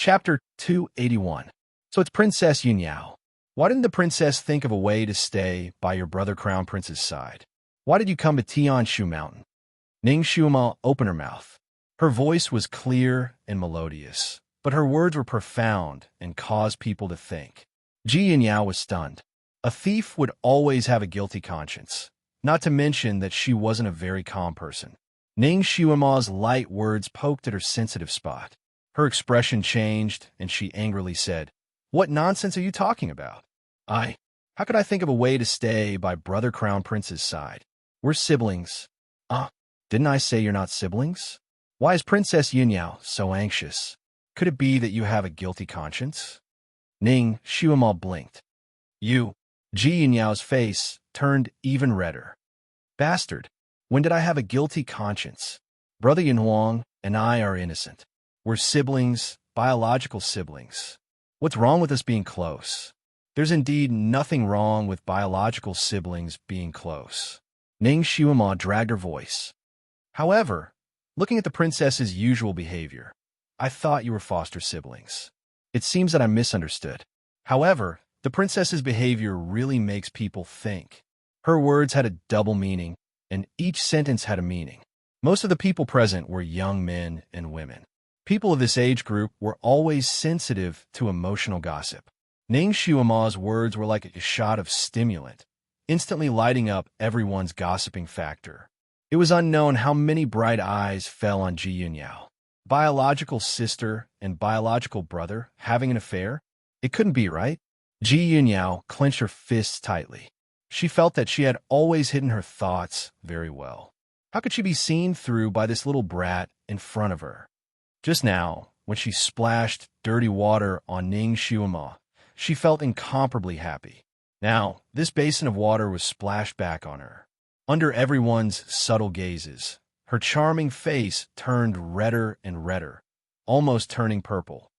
Chapter 281. So it's Princess Yunyao. Why didn't the princess think of a way to stay by your brother Crown Prince's side? Why did you come to Tianshu Mountain? Ning Shuima opened her mouth. Her voice was clear and melodious, but her words were profound and caused people to think. Ji Yunyao was stunned. A thief would always have a guilty conscience, not to mention that she wasn't a very calm person. Ning Shuima's light words poked at her sensitive spot. Her expression changed, and she angrily said, "What nonsense are you talking about? How could I think of a way to stay by Brother Crown Prince's side? We're siblings." Didn't I say you're not siblings? Why is Princess Yunyao so anxious? Could it be that you have a guilty conscience? Ning Shuima blinked. Ji Yunyao's face turned even redder. Bastard, when did I have a guilty conscience? Brother Yunhuang and I are innocent. We're siblings, biological siblings. What's wrong with us being close? There's indeed nothing wrong with biological siblings being close. Ning Shuima dragged her voice. However, looking at the princess's usual behavior, I thought you were foster siblings. It seems that I misunderstood. However, the princess's behavior really makes people think. Her words had a double meaning, and each sentence had a meaning. Most of the people present were young men and women. People of this age group were always sensitive to emotional gossip. Ning Shuima's words were like a shot of stimulant, instantly lighting up everyone's gossiping factor. It was unknown how many bright eyes fell on Ji Yunyao. Biological sister and biological brother having an affair? It couldn't be, right? Ji Yunyao clenched her fists tightly. She felt that she had always hidden her thoughts very well. How could she be seen through by this little brat in front of her? Just now, when she splashed dirty water on Ning Shuima, she felt incomparably happy. Now, this basin of water was splashed back on her. Under everyone's subtle gazes, her charming face turned redder and redder, almost turning purple.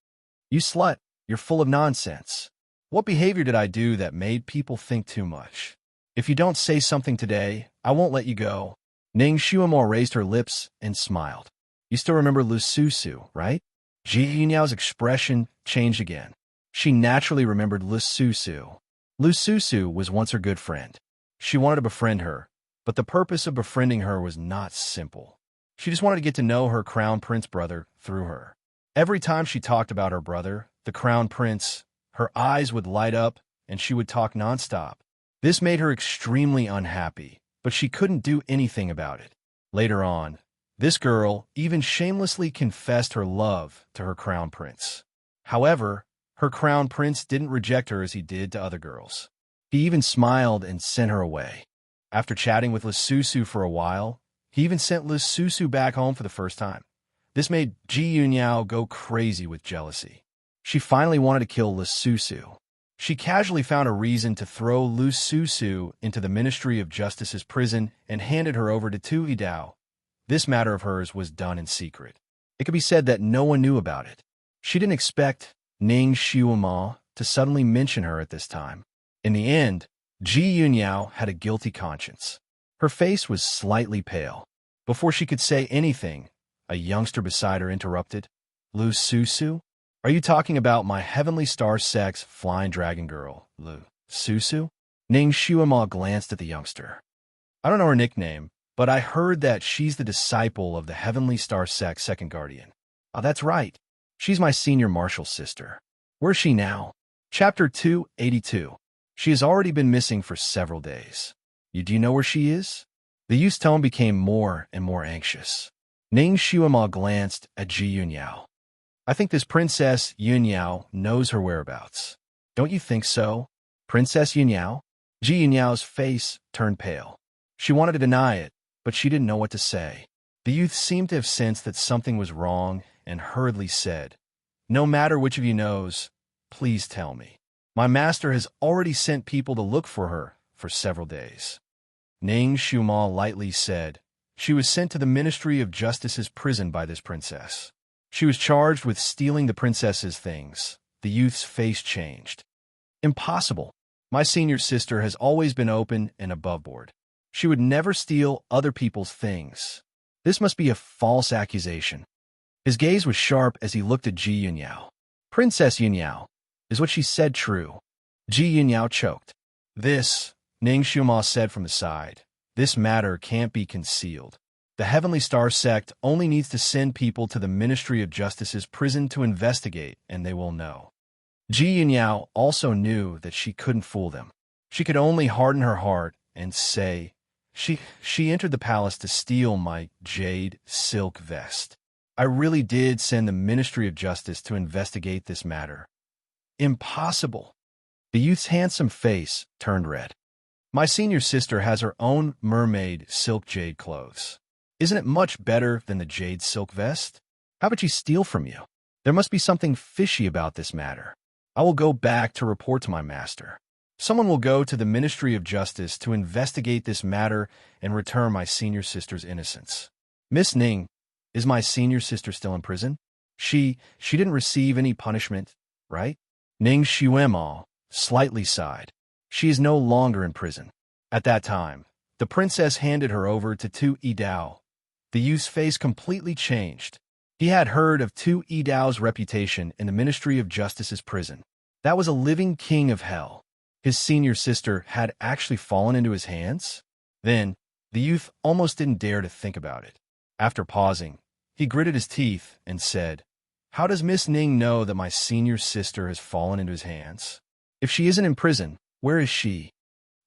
You slut, you're full of nonsense. What behavior did I do that made people think too much? If you don't say something today, I won't let you go. Ning Shuima raised her lips and smiled. You still remember Lu Susu, right? Ji Yunyao's expression changed again. She naturally remembered Lu Susu. Lu Susu was once her good friend. She wanted to befriend her, but the purpose of befriending her was not simple. She just wanted to get to know her Crown Prince brother through her. Every time she talked about her brother, the Crown Prince, her eyes would light up and she would talk nonstop. This made her extremely unhappy, but she couldn't do anything about it. Later on, this girl even shamelessly confessed her love to her Crown Prince. However, her Crown Prince didn't reject her as he did to other girls. He even smiled and sent her away. After chatting with Lisusu for a while, he even sent Lisusu back home for the first time. This made Ji Yunyao go crazy with jealousy. She finally wanted to kill Lisusu. She casually found a reason to throw Lisusu into the Ministry of Justice's prison and handed her over to Tui Dao. This matter of hers was done in secret. It could be said that no one knew about it. She didn't expect Ning Shuima to suddenly mention her at this time. In the end, Ji Yunyao had a guilty conscience. Her face was slightly pale. Before she could say anything, a youngster beside her interrupted. Lu Susu? Are you talking about my heavenly star sex flying dragon girl, Lu Susu? Ning Shuima glanced at the youngster. I don't know her nickname, but I heard that she's the disciple of the heavenly star sex second guardian. Oh, that's right. She's my senior marshal sister. Where's she now? Chapter 282. She has already been missing for several days. Do you know where she is? The youth's tone became more and more anxious. Ning Shuima glanced at Ji Yunyao. I think this Princess Yunyao knows her whereabouts. Don't you think so? Princess Yunyao? Ji Yunyao's face turned pale. She wanted to deny it, but she didn't know what to say. The youth seemed to have sensed that something was wrong and hurriedly said, "No matter which of you knows, please tell me. My master has already sent people to look for her for several days." Ning Shuima lightly said, "She was sent to the Ministry of Justice's prison by this princess. She was charged with stealing the princess's things." The youth's face changed. "Impossible. My senior sister has always been open and above board. She would never steal other people's things. This must be a false accusation." His gaze was sharp as he looked at Ji Yunyao. Princess Yunyao, is what she said true? Ji Yunyao choked. This, Ning Shuma said from the side, this matter can't be concealed. The Heavenly Star sect only needs to send people to the Ministry of Justice's prison to investigate, and they will know. Ji Yunyao also knew that she couldn't fool them. She could only harden her heart and say, She entered the palace to steal my jade silk vest. I really did send the Ministry of Justice to investigate this matter. Impossible. The youth's handsome face turned red. My senior sister has her own mermaid silk jade clothes. Isn't it much better than the jade silk vest? How would she steal from you? There must be something fishy about this matter. I will go back to report to my master. Someone will go to the Ministry of Justice to investigate this matter and return my senior sister's innocence. Miss Ning, is my senior sister still in prison? She didn't receive any punishment, right? Ning Xuema slightly sighed. She is no longer in prison. At that time, the princess handed her over to Tu Yidao. The youth's face completely changed. He had heard of Tu Yidao's reputation in the Ministry of Justice's prison. That was a living king of hell. His senior sister had actually fallen into his hands? Then, the youth almost didn't dare to think about it. After pausing, he gritted his teeth and said, How does Miss Ning know that my senior sister has fallen into his hands? If she isn't in prison, where is she?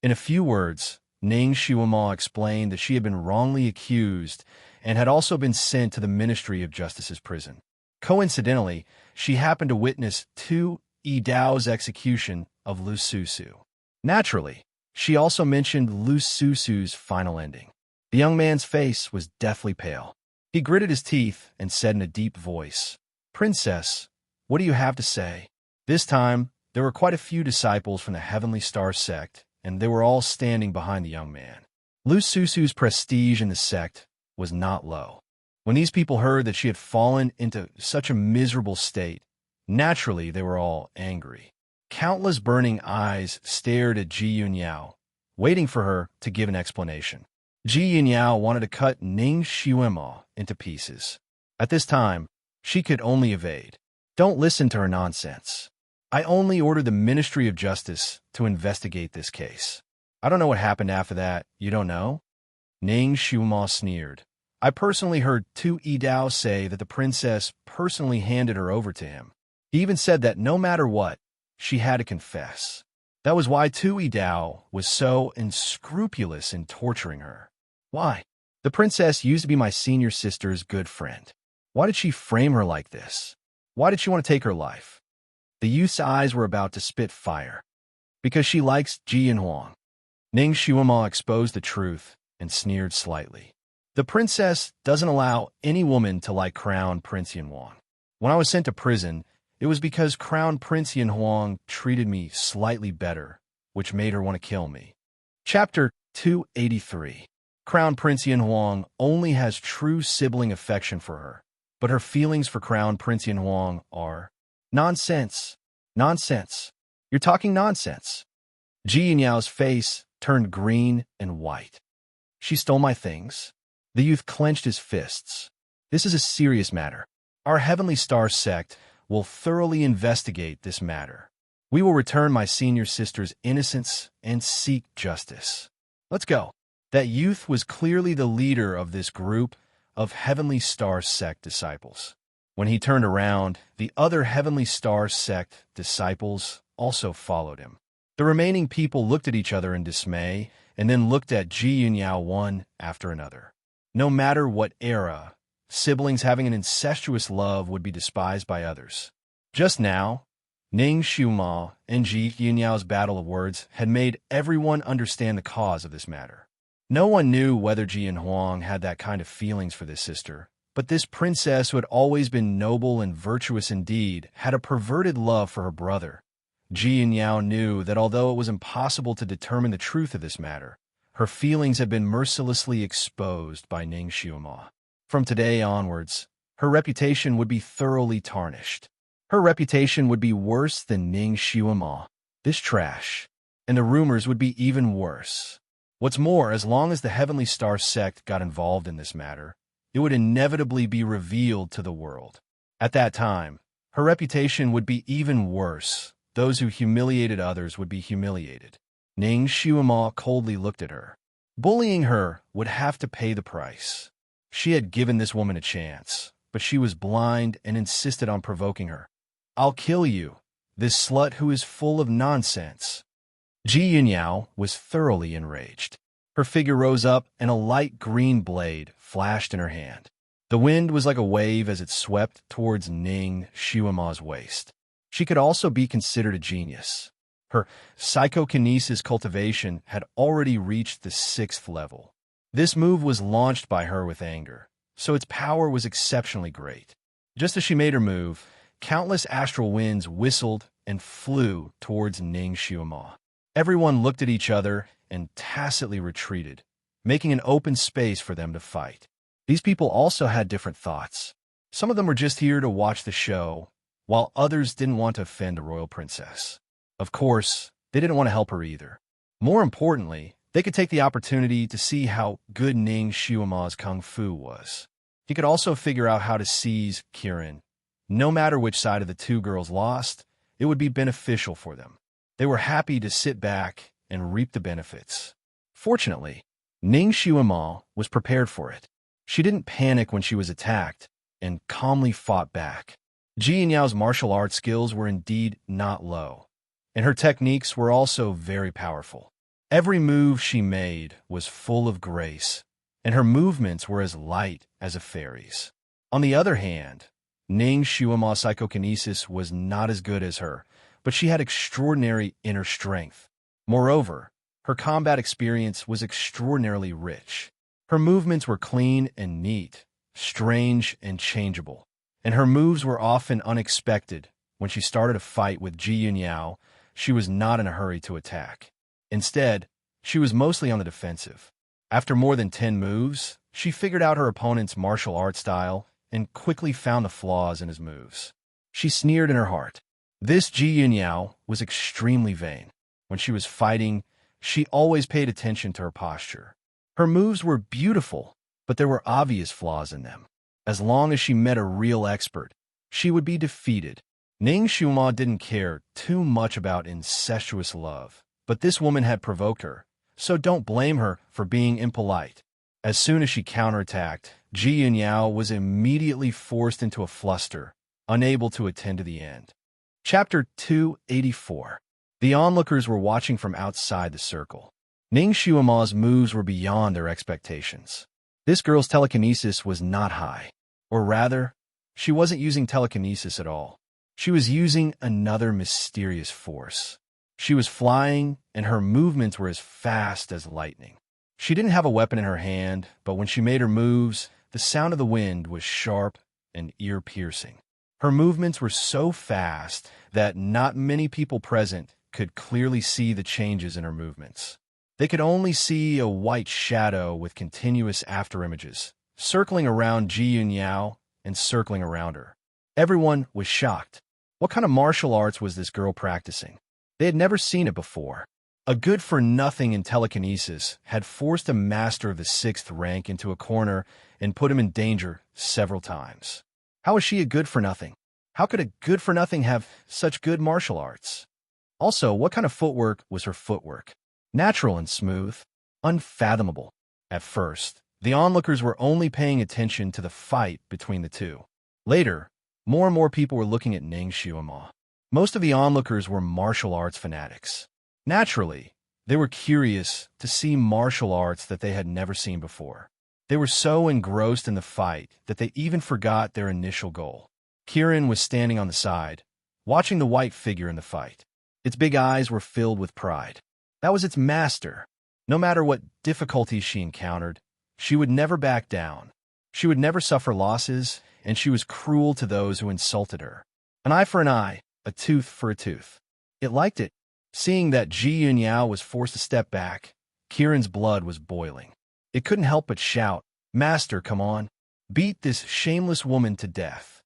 In a few words, Ning Xuema explained that she had been wrongly accused and had also been sent to the Ministry of Justice's prison. Coincidentally, she happened to witness Tu Yidao's execution of Lu Susu. Naturally, she also mentioned Lu Susu's final ending. The young man's face was deathly pale. He gritted his teeth and said in a deep voice, Princess, what do you have to say? This time, there were quite a few disciples from the Heavenly Star sect, and they were all standing behind the young man. Lu Susu's prestige in the sect was not low. When these people heard that she had fallen into such a miserable state, naturally they were all angry. Countless burning eyes stared at Ji Yunyao, waiting for her to give an explanation. Ji Yunyao wanted to cut Ning Xuema into pieces. At this time, she could only evade. Don't listen to her nonsense. I only ordered the Ministry of Justice to investigate this case. I don't know what happened after that. You don't know? Ning Xuema sneered. I personally heard Tu Yidao say that the princess personally handed her over to him. He even said that no matter what, she had to confess. That was why Tu Yidao was so unscrupulous in torturing her. Why? The princess used to be my senior sister's good friend. Why did she frame her like this? Why did she want to take her life? The youth's eyes were about to spit fire. Because she likes Ji Yanhuang. Ning Xuema exposed the truth and sneered slightly. The princess doesn't allow any woman to like Crown Prince Yanhuang. When I was sent to prison, it was because Crown Prince Yanhuang treated me slightly better, which made her want to kill me. Chapter 283. Crown Prince Yanhuang only has true sibling affection for her, but her feelings for Crown Prince Yanhuang are nonsense. Nonsense. You're talking nonsense. Ji Yanyao's face turned green and white. She stole my things. The youth clenched his fists. This is a serious matter. Our Heavenly Star sect will thoroughly investigate this matter. We will return my senior sister's innocence and seek justice. Let's go. That youth was clearly the leader of this group of Heavenly Star sect disciples. When he turned around, the other Heavenly Star sect disciples also followed him. The remaining people looked at each other in dismay and then looked at Ji Yunyao one after another. No matter what era, siblings having an incestuous love would be despised by others. Just now, Ning Xuema and Ji Yunyao's battle of words had made everyone understand the cause of this matter. No one knew whether Ji Yanhuang had that kind of feelings for this sister, but this princess who had always been noble and virtuous indeed had a perverted love for her brother. Ji Yunyao knew that although it was impossible to determine the truth of this matter, her feelings had been mercilessly exposed by Ning Xuema. From today onwards, her reputation would be thoroughly tarnished. Her reputation would be worse than Ning Xuema, this trash, and the rumors would be even worse. What's more, as long as the Heavenly Star sect got involved in this matter, it would inevitably be revealed to the world. At that time, Her reputation would be even worse. Those who humiliated others would be humiliated. Ning Xiuma coldly looked at her. Bullying her would have to pay the price. She had given this woman a chance, but she was blind and insisted on provoking her. "I'll kill you, this slut who is full of nonsense." Ji Yunyao was thoroughly enraged. Her figure rose up and a light green blade flashed in her hand. The wind was like a wave as it swept towards Ning Xiuma's waist. She could also be considered a genius. Her psychokinesis cultivation had already reached the 6th level. This move was launched by her with anger, so its power was exceptionally great. Just as she made her move, countless astral winds whistled and flew towards Ning Xiuma. Everyone looked at each other and tacitly retreated, making an open space for them to fight. These people also had different thoughts. Some of them were just here to watch the show, while others didn't want to offend the royal princess. Of course, they didn't want to help her either. More importantly, they could take the opportunity to see how good Ning Xiuma's kung fu was. He could also figure out how to seize Kirin. No matter which side of the two girls lost, it would be beneficial for them. They were happy to sit back and reap the benefits. Fortunately, Ning Xiuma was prepared for it. She didn't panic when she was attacked and calmly fought back. Ji Yanyao's martial arts skills were indeed not low, and her techniques were also very powerful. Every move she made was full of grace, and her movements were as light as a fairy's. On the other hand, Ning Xiuma's psychokinesis was not as good as her, but she had extraordinary inner strength. Moreover, her combat experience was extraordinarily rich. Her movements were clean and neat, strange and changeable, and her moves were often unexpected. When she started a fight with Ji Yunyao, she was not in a hurry to attack. Instead, she was mostly on the defensive. After more than 10 moves, she figured out her opponent's martial art style and quickly found the flaws in his moves. She sneered in her heart. This Ji Yunyao was extremely vain. When she was fighting, she always paid attention to her posture. Her moves were beautiful, but there were obvious flaws in them. As long as she met a real expert, she would be defeated. Ning Xiuma didn't care too much about incestuous love, but this woman had provoked her, so don't blame her for being impolite. As soon as she counterattacked, Ji Yunyao was immediately forced into a fluster, unable to attend to the end. Chapter 284. The onlookers were watching from outside the circle. Ning Xiuma's moves were beyond their expectations. This girl's telekinesis was not high. Or rather, she wasn't using telekinesis at all. She was using another mysterious force. She was flying, and her movements were as fast as lightning. She didn't have a weapon in her hand, but when she made her moves, the sound of the wind was sharp and ear-piercing. Her movements were so fast that not many people present could clearly see the changes in her movements. They could only see a white shadow with continuous afterimages, circling around Ji Yunyao and circling around her. Everyone was shocked. What kind of martial arts was this girl practicing? They had never seen it before. A good-for-nothing in telekinesis had forced a master of the 6th rank into a corner and put him in danger several times. How was she a good-for-nothing? How could a good-for-nothing have such good martial arts? Also, what kind of footwork was her footwork? Natural and smooth, unfathomable. At first, the onlookers were only paying attention to the fight between the two. Later, more and more people were looking at Ning Xiuma. Most of the onlookers were martial arts fanatics. Naturally, they were curious to see martial arts that they had never seen before. They were so engrossed in the fight that they even forgot their initial goal. Kirin was standing on the side, watching the white figure in the fight. Its big eyes were filled with pride. That was its master. No matter what difficulties she encountered, she would never back down. She would never suffer losses, and she was cruel to those who insulted her. An eye for an eye, a tooth for a tooth. It liked it. Seeing that Ji Yunyao was forced to step back, Kirin's blood was boiling. It couldn't help but shout, "Master, come on. Beat this shameless woman to death."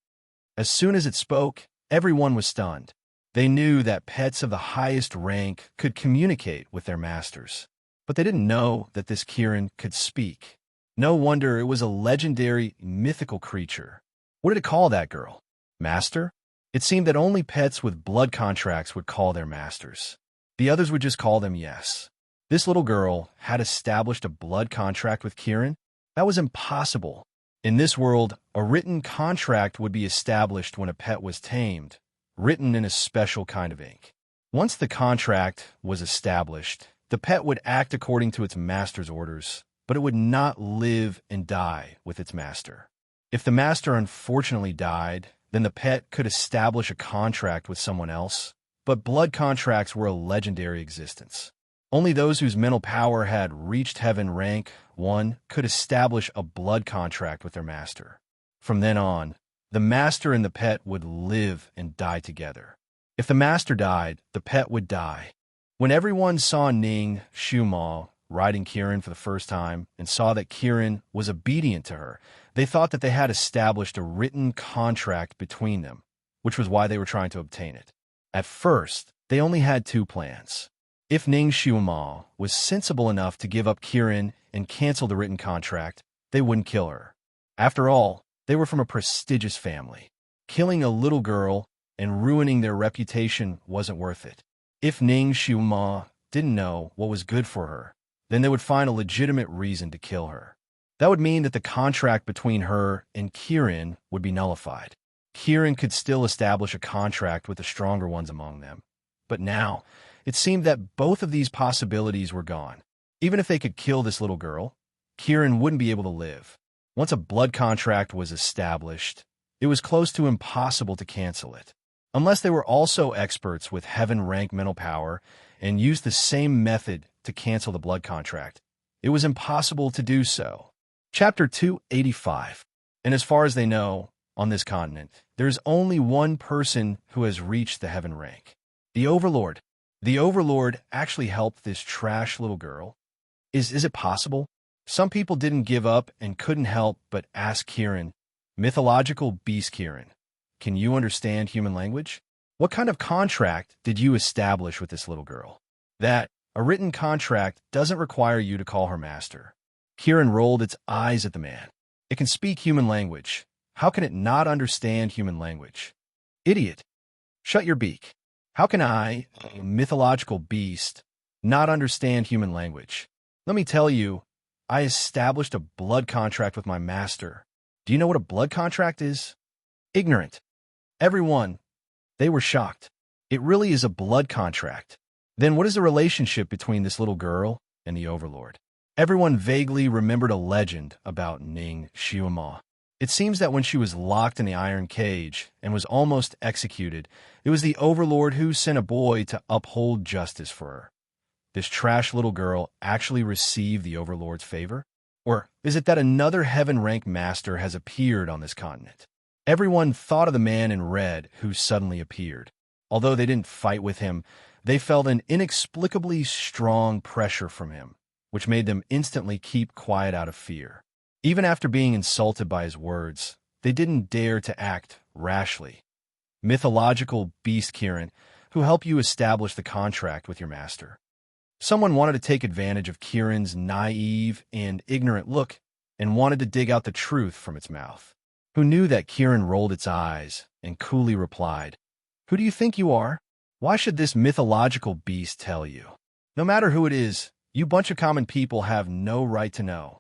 As soon as it spoke, everyone was stunned. They knew that pets of the highest rank could communicate with their masters, but they didn't know that this Kirin could speak. No wonder it was a legendary, mythical creature. What did it call that girl? Master? It seemed that only pets with blood contracts would call their masters. The others would just call them yes. This little girl had established a blood contract with Kieran. That was impossible. In this world, a written contract would be established when a pet was tamed, written in a special kind of ink. Once the contract was established, the pet would act according to its master's orders, but it would not live and die with its master. If the master unfortunately died, then the pet could establish a contract with someone else, but blood contracts were a legendary existence. Only those whose mental power had reached heaven rank 1 could establish a blood contract with their master. From then on, the master and the pet would live and die together. If the master died, the pet would die. When everyone saw Ning Shumao riding Kieran for the first time and saw that Kieran was obedient to her, they thought that they had established a written contract between them, which was why they were trying to obtain it. At first, they only had 2 plans. If Ning Shumao was sensible enough to give up Kieran and cancel the written contract, they wouldn't kill her. After all, they were from a prestigious family. Killing a little girl and ruining their reputation wasn't worth it. If Ning Shumao didn't know what was good for her, then they would find a legitimate reason to kill her. That would mean that the contract between her and Kieran would be nullified. Kieran could still establish a contract with the stronger ones among them. But now, it seemed that both of these possibilities were gone. Even if they could kill this little girl, Kieran wouldn't be able to live. Once a blood contract was established, it was close to impossible to cancel it. Unless they were also experts with heaven-rank mental power and used the same method to cancel the blood contract, it was impossible to do so. Chapter 285. And as far as they know, on this continent, there's only one person who has reached the heaven rank. The Overlord. The Overlord actually helped this trash little girl. Is it possible? Some people didn't give up and couldn't help but ask Kieran, mythological beast Kieran, can you understand human language? What kind of contract did you establish with this little girl? That a written contract doesn't require you to call her master. Kieran rolled its eyes at the man. It can speak human language. How can it not understand human language? Idiot. Shut your beak. How can I, a mythological beast, not understand human language? Let me tell you, I established a blood contract with my master. Do you know what a blood contract is? Ignorant. Everyone, they were shocked. It really is a blood contract. Then what is the relationship between this little girl and the Overlord? Everyone vaguely remembered a legend about Ning Shumao. It seems that when she was locked in the iron cage and was almost executed, it was the Overlord who sent a boy to uphold justice for her. This trash little girl actually received the Overlord's favor? Or is it that another heaven-rank master has appeared on this continent? Everyone thought of the man in red who suddenly appeared. Although they didn't fight with him, they felt an inexplicably strong pressure from him, which made them instantly keep quiet out of fear. Even after being insulted by his words, they didn't dare to act rashly. Mythological beast Kieran, who helped you establish the contract with your master. Someone wanted to take advantage of Kieran's naive and ignorant look and wanted to dig out the truth from its mouth. Who knew that Kieran rolled its eyes and coolly replied, "Who do you think you are? Why should this mythological beast tell you? No matter who it is, you bunch of common people have no right to know."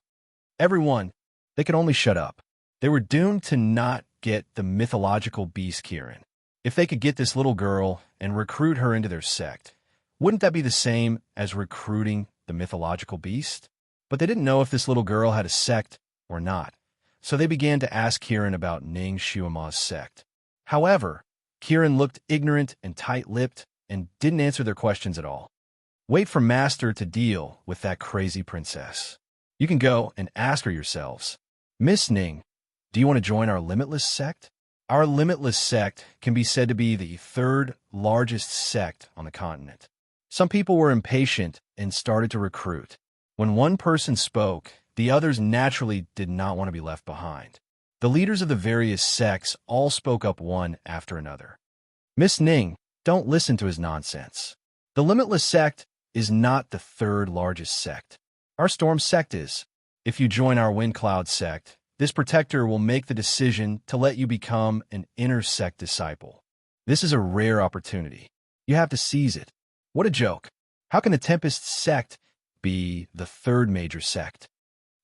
Everyone, they could only shut up. They were doomed to not get the mythological beast Kieran. If they could get this little girl and recruit her into their sect, wouldn't that be the same as recruiting the mythological beast? But they didn't know if this little girl had a sect or not, so they began to ask Kieran about Ning Shumao's sect. However, Kieran looked ignorant and tight-lipped and didn't answer their questions at all. Wait for Master to deal with that crazy princess. You can go and ask her yourselves, "Miss Ning, do you want to join our Limitless sect?" Our Limitless sect can be said to be the 3rd largest sect on the continent. Some people were impatient and started to recruit. When one person spoke, the others naturally did not want to be left behind. The leaders of the various sects all spoke up one after another. "Miss Ning, don't listen to his nonsense. The Limitless sect is not the 3rd largest sect. Our Storm sect is. If you join our Wind Cloud sect, this protector will make the decision to let you become an inner sect disciple. This is a rare opportunity. You have to seize it. What a joke. How can the Tempest sect be the third major sect?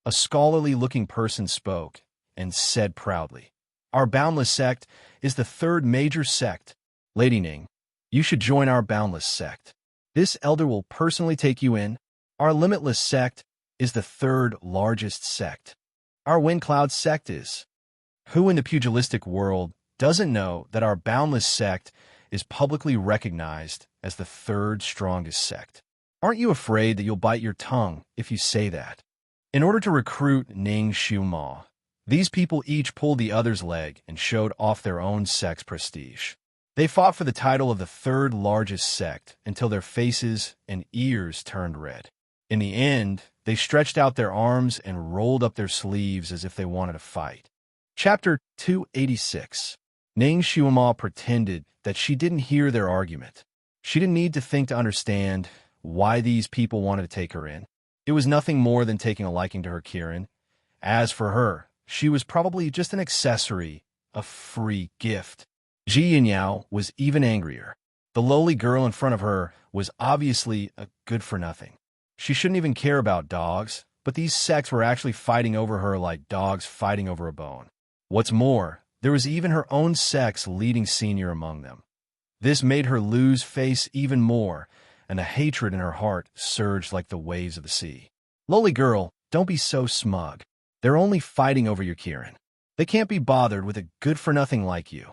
A scholarly-looking person spoke and said proudly, "Our Boundless sect is the third major sect. Lady Ning, you should join our Boundless sect. This elder will personally take you in. Our Limitless sect is the third largest sect. Our Wind Cloud sect is." Who in the pugilistic world doesn't know that our Boundless sect is publicly recognized as the third strongest sect? Aren't you afraid that you'll bite your tongue if you say that? In order to recruit Ning Xiuma, these people each pulled the other's leg and showed off their own sect's prestige. They fought for the title of the third largest sect until their faces and ears turned red. In the end, they stretched out their arms and rolled up their sleeves as if they wanted to fight. Chapter 286. Ning Xiuma pretended that she didn't hear their argument. She didn't need to think to understand why these people wanted to take her in. It was nothing more than taking a liking to her Kirin. As for her, she was probably just an accessory, a free gift. Ji Yinyao was even angrier. The lowly girl in front of her was obviously a good-for-nothing. She shouldn't even care about dogs, but these sects were actually fighting over her like dogs fighting over a bone. What's more, there was even her own sect's leading senior among them. This made her lose face even more, and the hatred in her heart surged like the waves of the sea. Lowly girl, don't be so smug. They're only fighting over your Kirin. They can't be bothered with a good-for-nothing like you.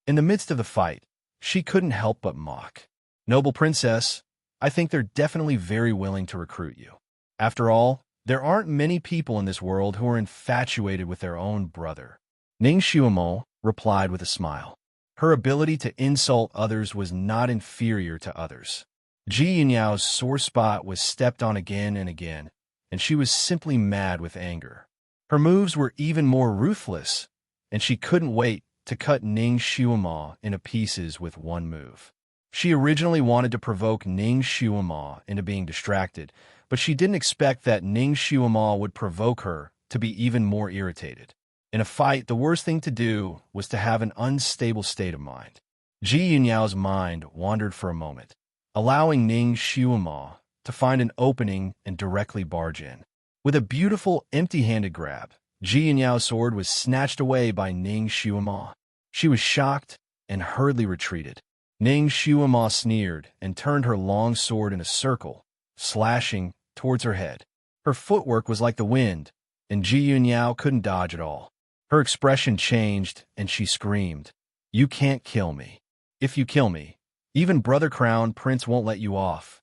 In the midst of the fight, she couldn't help but mock. Noble princess, I think they're definitely very willing to recruit you. After all, there aren't many people in this world who are infatuated with their own brother. Ning Xiuma replied with a smile. Her ability to insult others was not inferior to others. Ji Yinyao's sore spot was stepped on again and again, and she was simply mad with anger. Her moves were even more ruthless, and she couldn't wait to cut Ning Xiuma into pieces with one move. She originally wanted to provoke Ning Xiuma into being distracted, but she didn't expect that Ning Xiuma would provoke her to be even more irritated. In a fight, the worst thing to do was to have an unstable state of mind. Ji Yinyao's mind wandered for a moment, allowing Ning Xiuma to find an opening and directly barge in. With a beautiful empty-handed grab, Ji Yinyao's sword was snatched away by Ning Xiuma. She was shocked and hurriedly retreated. Ning Xiuma sneered and turned her long sword in a circle, slashing towards her head. Her footwork was like the wind, and Ji Yinyao couldn't dodge at all. Her expression changed, and she screamed, "You can't kill me. If you kill me, even Brother Crown Prince won't let you off."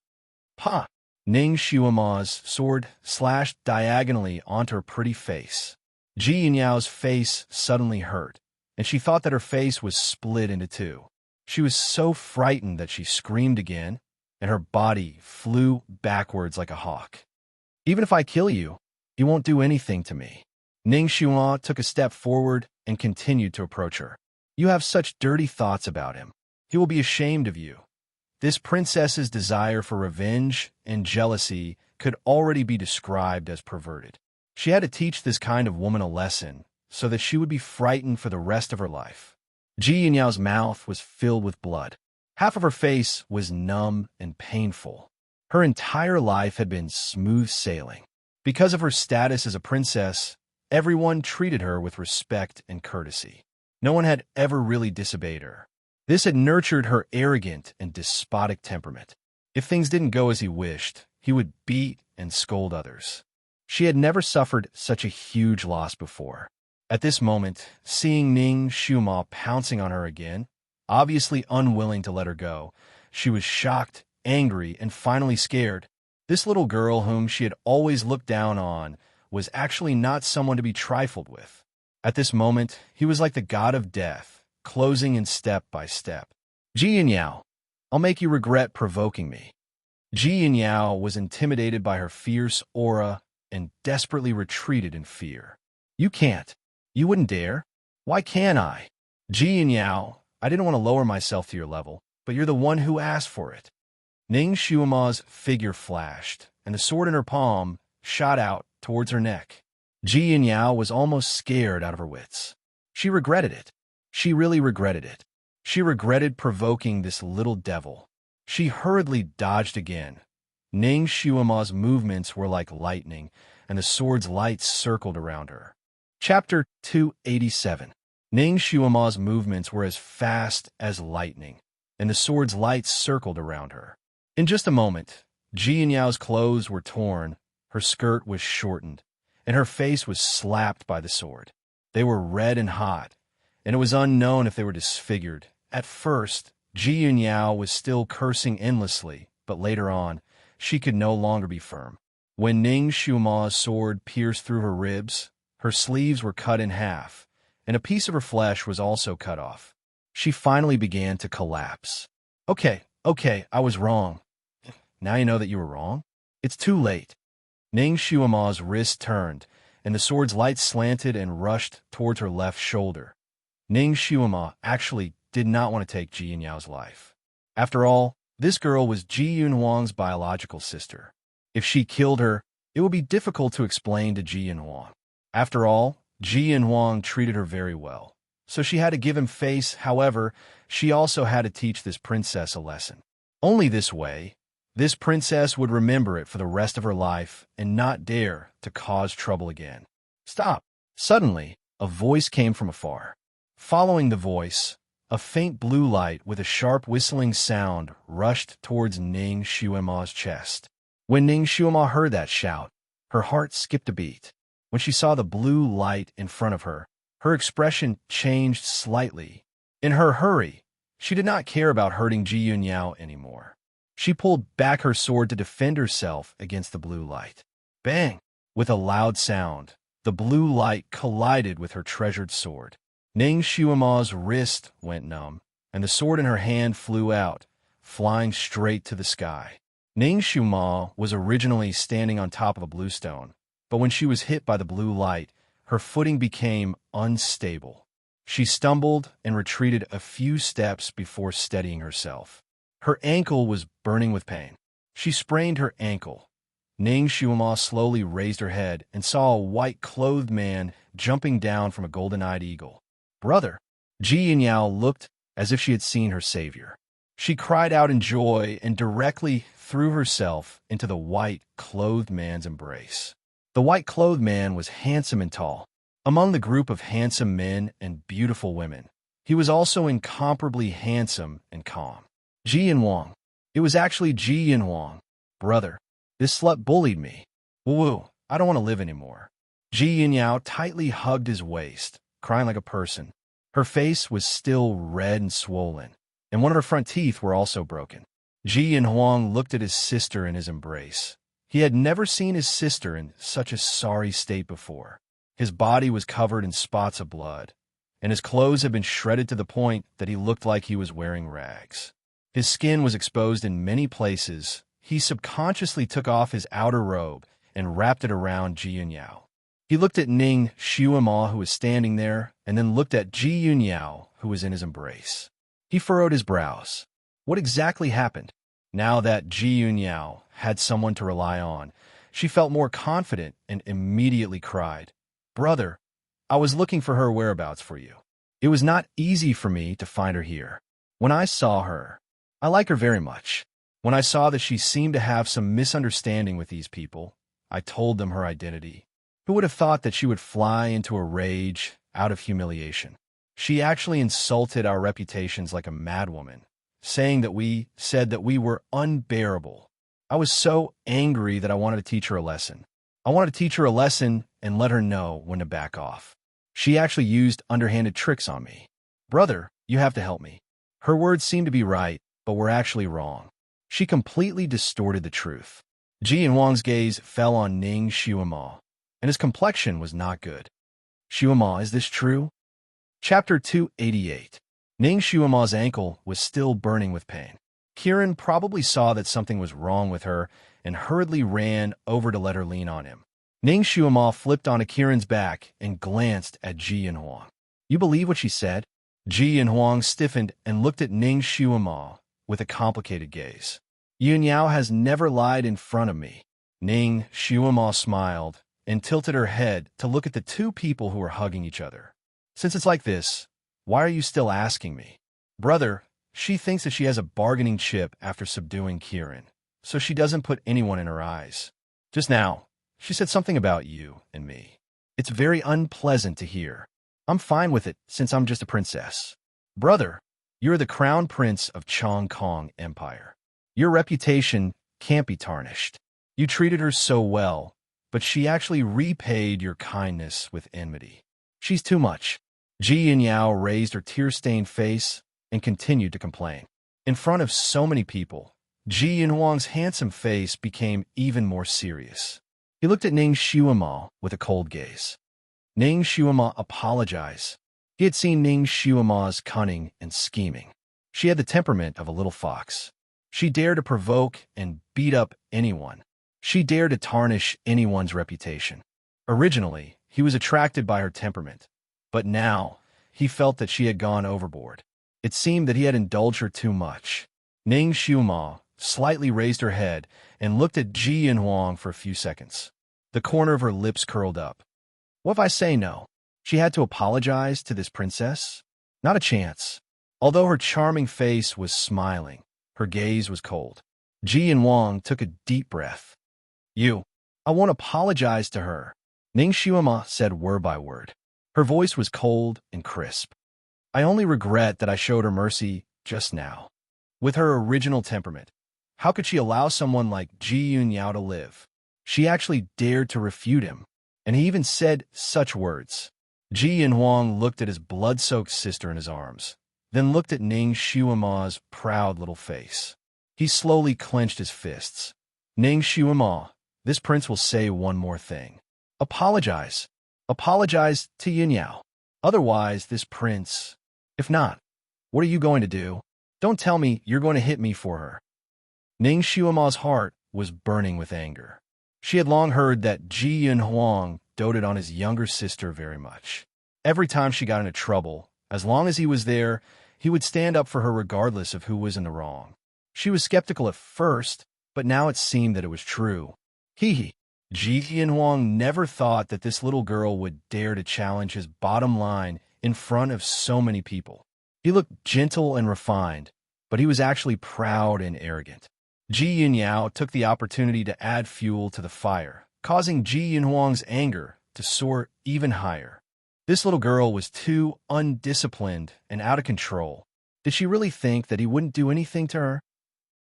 Pa! Ning Xiuma's sword slashed diagonally onto her pretty face. Ji Yinyao's face suddenly hurt, and she thought that her face was split into two. She was so frightened that she screamed again, and her body flew backwards like a hawk. "Even if I kill you, you won't do anything to me." Ning Xiuma took a step forward and continued to approach her. "You have such dirty thoughts about him. He will be ashamed of you." This princess's desire for revenge and jealousy could already be described as perverted. She had to teach this kind of woman a lesson so that she would be frightened for the rest of her life. Ji Yinyao's mouth was filled with blood. Half of her face was numb and painful. Her entire life had been smooth sailing. Because of her status as a princess, everyone treated her with respect and courtesy. No one had ever really disobeyed her. This had nurtured her arrogant and despotic temperament. If things didn't go as he wished, he would beat and scold others. She had never suffered such a huge loss before. At this moment, seeing Ning Xiuma pouncing on her again, obviously unwilling to let her go, she was shocked, angry, and finally scared. This little girl whom she had always looked down on was actually not someone to be trifled with. At this moment, he was like the god of death, closing in step by step. "Ji Yinyao, I'll make you regret provoking me." Ji Yinyao was intimidated by her fierce aura and desperately retreated in fear. "You can't. You wouldn't dare. Why can't I?" "Ji Yinyao, I didn't want to lower myself to your level, but you're the one who asked for it." Ning Xiuma's figure flashed, and the sword in her palm shot out towards her neck. Ji Yinyao was almost scared out of her wits. She regretted it. She really regretted it. She regretted provoking this little devil. She hurriedly dodged again. Ning Shuima's movements were like lightning, and the sword's light circled around her. Chapter 287. Ning Shuima's movements were as fast as lightning, and the sword's light circled around her. In just a moment, Ji Yanyao's clothes were torn, her skirt was shortened, and her face was slapped by the sword. They were red and hot, and it was unknown if they were disfigured. At first, Ji Yanyao was still cursing endlessly, but later on, she could no longer be firm. When Ning Shuima's sword pierced through her ribs, her sleeves were cut in half, and a piece of her flesh was also cut off. She finally began to collapse. Okay, I was wrong. Now you know that you were wrong? It's too late. Ning Shuima's wrist turned, and the sword's light slanted and rushed towards her left shoulder. Ning Shuima actually did not want to take Ji Yanyao's life. After all, this girl was Ji Yunhuang's biological sister. If she killed her, it would be difficult to explain to Ji Yunhuang. After all, Ji Yunhuang treated her very well, so she had to give him face. However, she also had to teach this princess a lesson. Only this way, this princess would remember it for the rest of her life and not dare to cause trouble again. Stop! Suddenly, a voice came from afar. Following the voice, a faint blue light with a sharp whistling sound rushed towards Ning Shuima's chest. When Ning Shuima heard that shout, her heart skipped a beat. When she saw the blue light in front of her, her expression changed slightly. In her hurry, she did not care about hurting Ji Yunyao anymore. She pulled back her sword to defend herself against the blue light. Bang! With a loud sound, the blue light collided with her treasured sword. Ning Shuima's wrist went numb, and the sword in her hand flew out, flying straight to the sky. Ning Shuima was originally standing on top of a blue stone, but when she was hit by the blue light, her footing became unstable. She stumbled and retreated a few steps before steadying herself. Her ankle was burning with pain. She sprained her ankle. Ning Shuima slowly raised her head and saw a white-clothed man jumping down from a golden-eyed eagle. Brother! Ji Yanyao looked as if she had seen her savior. She cried out in joy and directly threw herself into the white-clothed man's embrace. The white-clothed man was handsome and tall. Among the group of handsome men and beautiful women, he was also incomparably handsome and calm. Ji Yanhuang. It was actually Ji Yanhuang. Brother, this slut bullied me. Woo, I don't want to live anymore. Ji Yanyao tightly hugged his waist, crying like a person. Her face was still red and swollen, and one of her front teeth were also broken. Ji Yanhuang looked at his sister in his embrace. He had never seen his sister in such a sorry state before. His body was covered in spots of blood, and his clothes had been shredded to the point that he looked like he was wearing rags. His skin was exposed in many places. He subconsciously took off his outer robe and wrapped it around Ji Yunyao. He looked at Ning Shuima, who was standing there, and then looked at Ji Yunyao, who was in his embrace. He furrowed his brows. What exactly happened? Now that Ji Yunyao had someone to rely on, she felt more confident and immediately cried, Brother, I was looking for her whereabouts for you. It was not easy for me to find her here. When I saw her, I like her very much. When I saw that she seemed to have some misunderstanding with these people, I told them her identity. Who would have thought that she would fly into a rage out of humiliation? She actually insulted our reputations like a madwoman, saying that we said that we were unbearable. I was so angry that I wanted to teach her a lesson. I wanted to teach her a lesson and let her know when to back off. She actually used underhanded tricks on me. Brother, you have to help me. Her words seemed to be right, but were actually wrong. She completely distorted the truth. Ji Yanhuang's gaze fell on Ning Shuima, and his complexion was not good. Shuima, is this true? Chapter 288. Ning Shuima's ankle was still burning with pain. Kiran probably saw that something was wrong with her and hurriedly ran over to let her lean on him. Ning Shuima flipped onto Kiran's back and glanced at Ji Yanhuang. You believe what she said? Ji Yanhuang stiffened and looked at Ning Shuima with a complicated gaze. Yunyao has never lied in front of me. Ning Shuima smiled and tilted her head to look at the two people who were hugging each other. Since it's like this, why are you still asking me? Brother, she thinks that she has a bargaining chip after subduing Kieran, so she doesn't put anyone in her eyes. Just now, she said something about you and me. It's very unpleasant to hear. I'm fine with it since I'm just a princess. Brother, you're the crown prince of Chong Kong Empire. Your reputation can't be tarnished. You treated her so well, but she actually repaid your kindness with enmity. She's too much. Ji Yinyao raised her tear-stained face and continued to complain. In front of so many people, Ji Yinhuang's handsome face became even more serious. He looked at Ning Xuema with a cold gaze. Ning Xuema apologized. He had seen Ning Xuema's cunning and scheming. She had the temperament of a little fox. She dared to provoke and beat up anyone. She dared to tarnish anyone's reputation. Originally, he was attracted by her temperament, but now he felt that she had gone overboard. It seemed that he had indulged her too much. Ning Xuema slightly raised her head and looked at Ji Yinhuang for a few seconds. The corner of her lips curled up. What if I say no? She had to apologize to this princess? Not a chance. Although her charming face was smiling, her gaze was cold. Ji Yinhuang took a deep breath. I won't apologize to her, Ning Xuema said word by word. Her voice was cold and crisp. I only regret that I showed her mercy just now. With her original temperament, how could she allow someone like Ji Yunyao to live? She actually dared to refute him, and he even said such words. Ji Yinhuang looked at his blood-soaked sister in his arms, then looked at Ning Xuema's proud little face. He slowly clenched his fists. Ning Xuema, this prince will say one more thing. Apologize. Apologize to Yinyao. Otherwise, this prince... If not, what are you going to do? Don't tell me you're going to hit me for her. Ning Xuema's heart was burning with anger. She had long heard that Ji Yinhuang doted on his younger sister very much. Every time she got into trouble, as long as he was there, he would stand up for her regardless of who was in the wrong. She was skeptical at first, but now it seemed that it was true. Ji Yinhuang never thought that this little girl would dare to challenge his bottom line in front of so many people. He looked gentle and refined, but he was actually proud and arrogant. Ji Yinyao took the opportunity to add fuel to the fire, causing Ji Yinhuang's anger to soar even higher. This little girl was too undisciplined and out of control. Did she really think that he wouldn't do anything to her?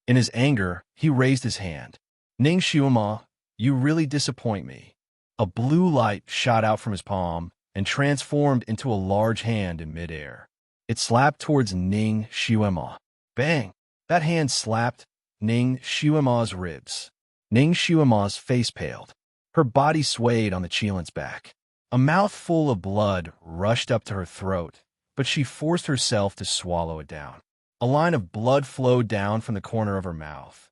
In his anger, he raised his hand. Ning Xuema, you really disappoint me. A blue light shot out from his palm and transformed into a large hand in midair. It slapped towards Ning Xuema. Bang! That hand slapped Ning Xuema's ribs. Ning Xuema's face paled. Her body swayed on the Qilin's back. A mouthful of blood rushed up to her throat, but she forced herself to swallow it down. A line of blood flowed down from the corner of her mouth.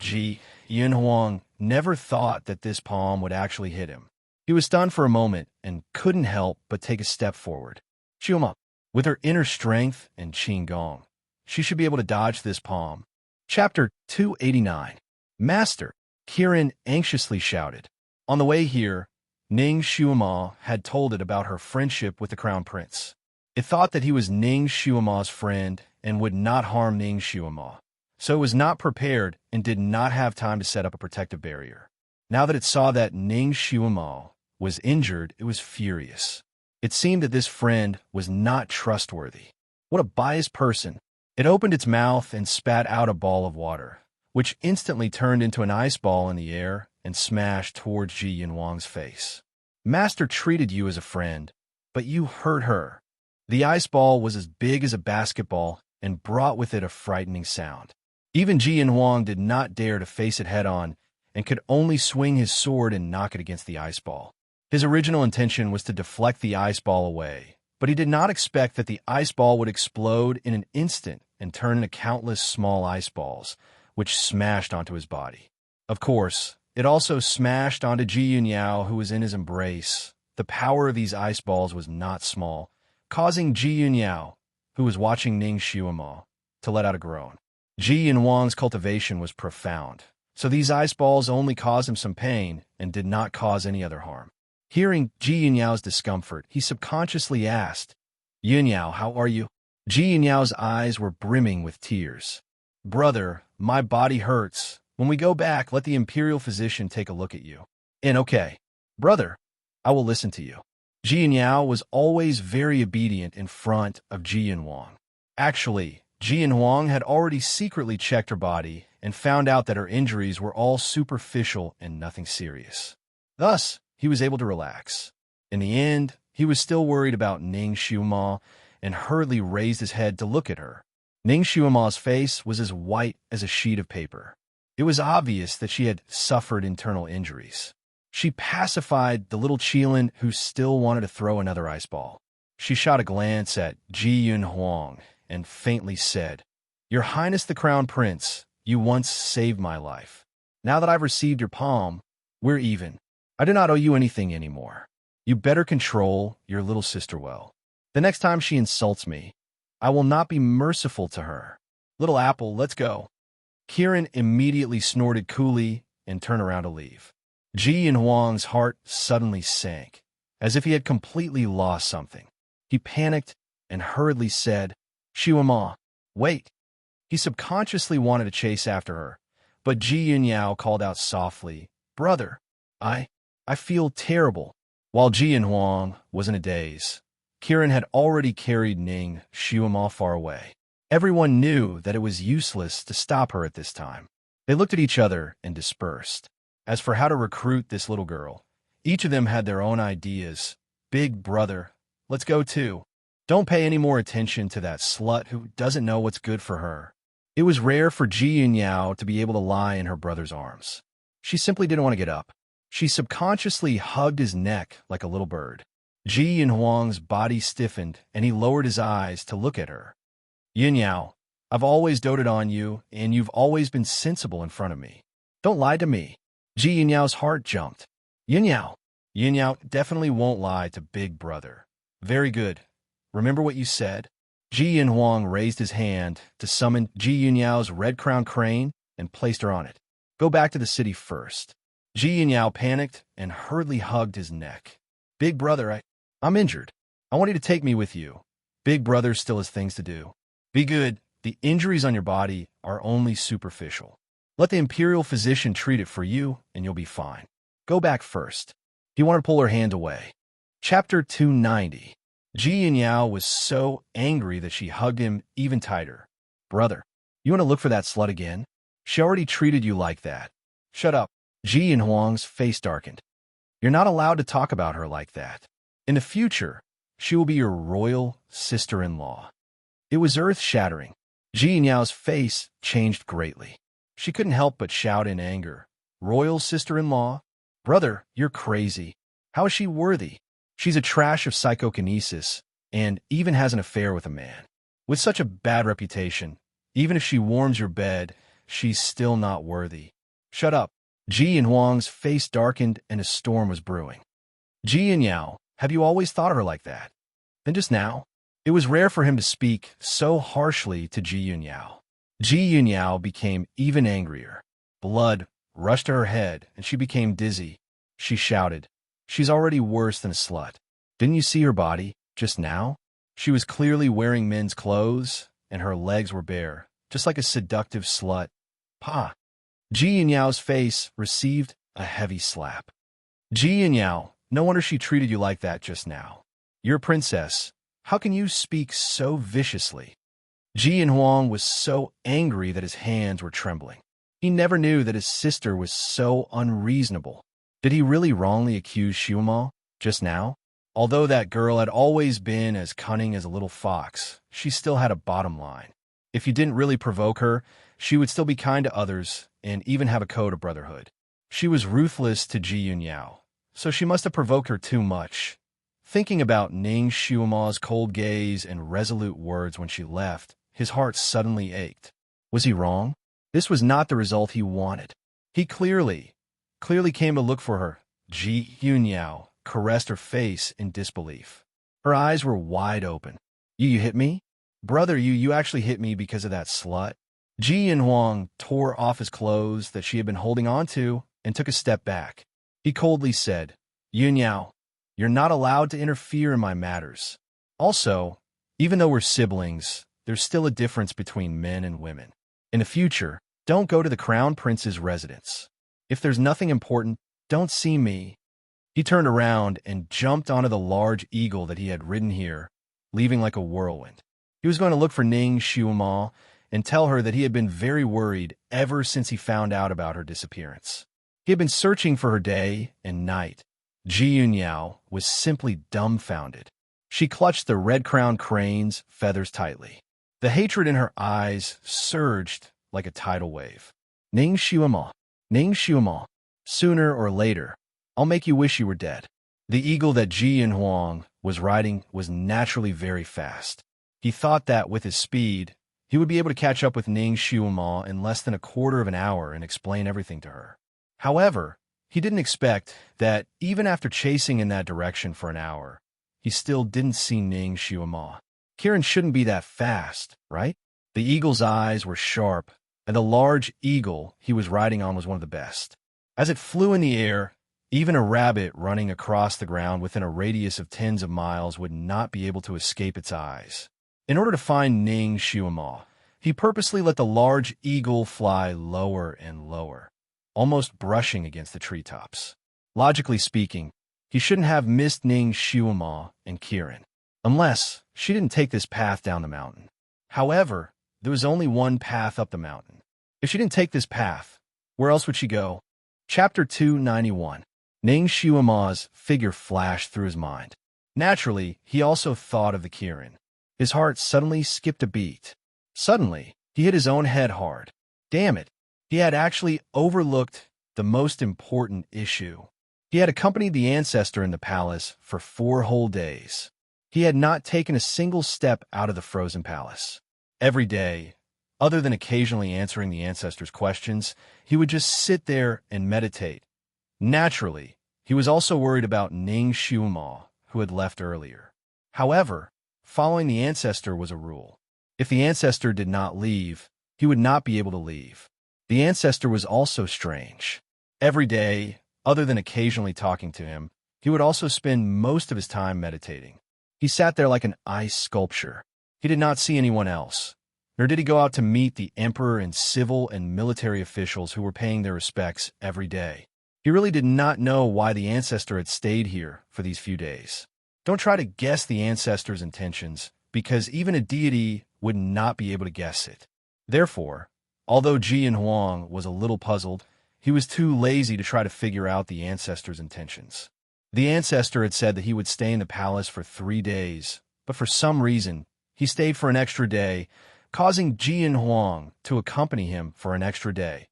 Ji Yinhuang never thought that this palm would actually hit him. He was stunned for a moment and couldn't help but take a step forward. Xuema, with her inner strength and Qigong, she should be able to dodge this palm. Chapter 289. Master, Kieran anxiously shouted. On the way here, Ning Xuema had told it about her friendship with the crown prince. It thought that he was Ning Xuema's friend and would not harm Ning Xuema, so it was not prepared and did not have time to set up a protective barrier. Now that it saw that Ning Xuema was injured, it was furious. It seemed that this friend was not trustworthy. What a biased person. It opened its mouth and spat out a ball of water, which instantly turned into an ice ball in the air and smashed towards Ji Yinhuang's face. Master treated you as a friend, but you hurt her. The ice ball was as big as a basketball and brought with it a frightening sound. Even Ji Yinhuang did not dare to face it head-on and could only swing his sword and knock it against the ice ball. His original intention was to deflect the ice ball away, but he did not expect that the ice ball would explode in an instant and turn into countless small ice balls, which smashed onto his body. Of course, it also smashed onto Ji Yunyao, who was in his embrace. The power of these ice balls was not small, causing Ji Yunyao, who was watching Ning Xuema, to let out a groan. Ji Yinhuang's cultivation was profound, so these ice balls only caused him some pain and did not cause any other harm. Hearing Ji Yunyao's discomfort, he subconsciously asked, Yunyao, how are you? Ji Yunyao's eyes were brimming with tears. Brother, my body hurts. When we go back, let the imperial physician take a look at you. And okay, brother, I will listen to you. Ji Yunyao was always very obedient in front of Ji Yunhuang. Actually, Ji Yunhuang had already secretly checked her body and found out that her injuries were all superficial and nothing serious. Thus, he was able to relax. In the end, he was still worried about Ning Xiuma and hurriedly raised his head to look at her. Ning Xiuma's face was as white as a sheet of paper. It was obvious that she had suffered internal injuries. She pacified the little Qilin who still wanted to throw another ice ball. She shot a glance at Ji Yunhuang and faintly said, Your Highness the Crown Prince, you once saved my life. Now that I've received your palm, we're even. I do not owe you anything anymore. You better control your little sister well. The next time she insults me, I will not be merciful to her. Little Apple, let's go. Kirin immediately snorted coolly and turned around to leave. Ji Yunhuang's heart suddenly sank, as if he had completely lost something. He panicked and hurriedly said, Xiuma, wait. He subconsciously wanted to chase after her, but Ji Yunyao called out softly, Brother, I feel terrible. While Ji Yunhuang was in a daze, Kirin had already carried Ning Xiuma far away. Everyone knew that it was useless to stop her at this time. They looked at each other and dispersed. As for how to recruit this little girl, each of them had their own ideas. Big brother, let's go too. Don't pay any more attention to that slut who doesn't know what's good for her. It was rare for Ji Yunyao to be able to lie in her brother's arms. She simply didn't want to get up. She subconsciously hugged his neck like a little bird. Ji Yunhuang's body stiffened, and he lowered his eyes to look at her. Yunyao, I've always doted on you, and you've always been sensible in front of me. Don't lie to me. Ji Yunyao's heart jumped. Yunyao definitely won't lie to Big Brother. Very good. Remember what you said? Ji Yunhuang raised his hand to summon Ji Yunyao's red-crowned crane and placed her on it. Go back to the city first. Ji Yunyao panicked and hurriedly hugged his neck. Big brother, I'm injured. I want you to take me with you. Big brother still has things to do. Be good. The injuries on your body are only superficial. Let the imperial physician treat it for you, and you'll be fine. Go back first. He wanted to pull her hand away. Chapter 290. Ji Yunyao was so angry that she hugged him even tighter. Brother, you want to look for that slut again? She already treated you like that. Shut up. Ji Yunhuang's face darkened. You're not allowed to talk about her like that. In the future, she will be your royal sister-in-law. It was earth-shattering. Ji Yunyao's face changed greatly. She couldn't help but shout in anger. Royal sister-in-law? Brother, you're crazy. How is she worthy? She's a trash of psychokinesis and even has an affair with a man. With such a bad reputation, even if she warms your bed, she's still not worthy. Shut up. Ji Yunhuang's face darkened and a storm was brewing. Ji Yunyao, have you always thought of her like that? Then just now? It was rare for him to speak so harshly to Ji Yunyao. Ji Yunyao became even angrier. Blood rushed to her head and she became dizzy. She shouted, She's already worse than a slut. Didn't you see her body just now? She was clearly wearing men's clothes and her legs were bare, just like a seductive slut. Pa! Ji Yunyao's face received a heavy slap. Ji Yunyao, no wonder she treated you like that just now. You're a princess. How can you speak so viciously? Ji Yunhuang was so angry that his hands were trembling. He never knew that his sister was so unreasonable. Did he really wrongly accuse Xiuma just now? Although that girl had always been as cunning as a little fox, she still had a bottom line. If you didn't really provoke her, she would still be kind to others and even have a code of brotherhood. She was ruthless to Ji Yunyao, so she must have provoked her too much. Thinking about Ning Xiuma's cold gaze and resolute words when she left, his heart suddenly ached. Was he wrong? This was not the result he wanted. He clearly came to look for her. Ji Yunyao caressed her face in disbelief. Her eyes were wide open. You hit me? Brother, you actually hit me because of that slut? Ji Yunhuang tore off his clothes that she had been holding on to and took a step back. He coldly said, Yunyao, you're not allowed to interfere in my matters. Also, Even though we're siblings, there's still a difference between men and women. In the future, don't go to the Crown Prince's residence. If there's nothing important, don't see me." He turned around and jumped onto the large eagle that he had ridden here, leaving like a whirlwind. He was going to look for Ning Xiuma and tell her that he had been very worried ever since he found out about her disappearance. He had been searching for her day and night. Ji Yunyao was simply dumbfounded. She clutched the red-crowned crane's feathers tightly. The hatred in her eyes surged like a tidal wave. "Ning Xiuma, Ning Xiuma, sooner or later, I'll make you wish you were dead." The eagle that Ji Yunhuang was riding was naturally very fast. He thought that with his speed, he would be able to catch up with Ning Xiuma in less than a quarter of an hour and explain everything to her. However, he didn't expect that even after chasing in that direction for an hour, he still didn't see Ning Xiuma. Kiran shouldn't be that fast, right? The eagle's eyes were sharp, and the large eagle he was riding on was one of the best. As it flew in the air, even a rabbit running across the ground within a radius of tens of miles would not be able to escape its eyes. In order to find Ning Xiuma, he purposely let the large eagle fly lower and lower, almost brushing against the treetops. Logically speaking, he shouldn't have missed Ning Xiuma and Kiran, unless she didn't take this path down the mountain. However, there was only one path up the mountain. If she didn't take this path, where else would she go? Chapter 291. Ning Xiuma's figure flashed through his mind. Naturally, he also thought of the Kiran. His heart suddenly skipped a beat. Suddenly, he hit his own head hard. Damn it, he had actually overlooked the most important issue. He had accompanied the ancestor in the palace for 4 whole days. He had not taken a single step out of the frozen palace. Every day, other than occasionally answering the ancestor's questions, he would just sit there and meditate. Naturally, he was also worried about Ning Xiuma, who had left earlier. However, following the ancestor was a rule. If the ancestor did not leave, he would not be able to leave. The ancestor was also strange. Every day, other than occasionally talking to him, he would also spend most of his time meditating. He sat there like an ice sculpture. He did not see anyone else, nor did he go out to meet the emperor and civil and military officials who were paying their respects every day. He really did not know why the ancestor had stayed here for these few days. Don't try to guess the ancestor's intentions, because even a deity would not be able to guess it. Therefore, although Ji Yanhuang was a little puzzled, he was too lazy to try to figure out the ancestor's intentions. The ancestor had said that he would stay in the palace for 3 days, but for some reason, he stayed for an extra day, causing Ji Yanhuang to accompany him for an extra day.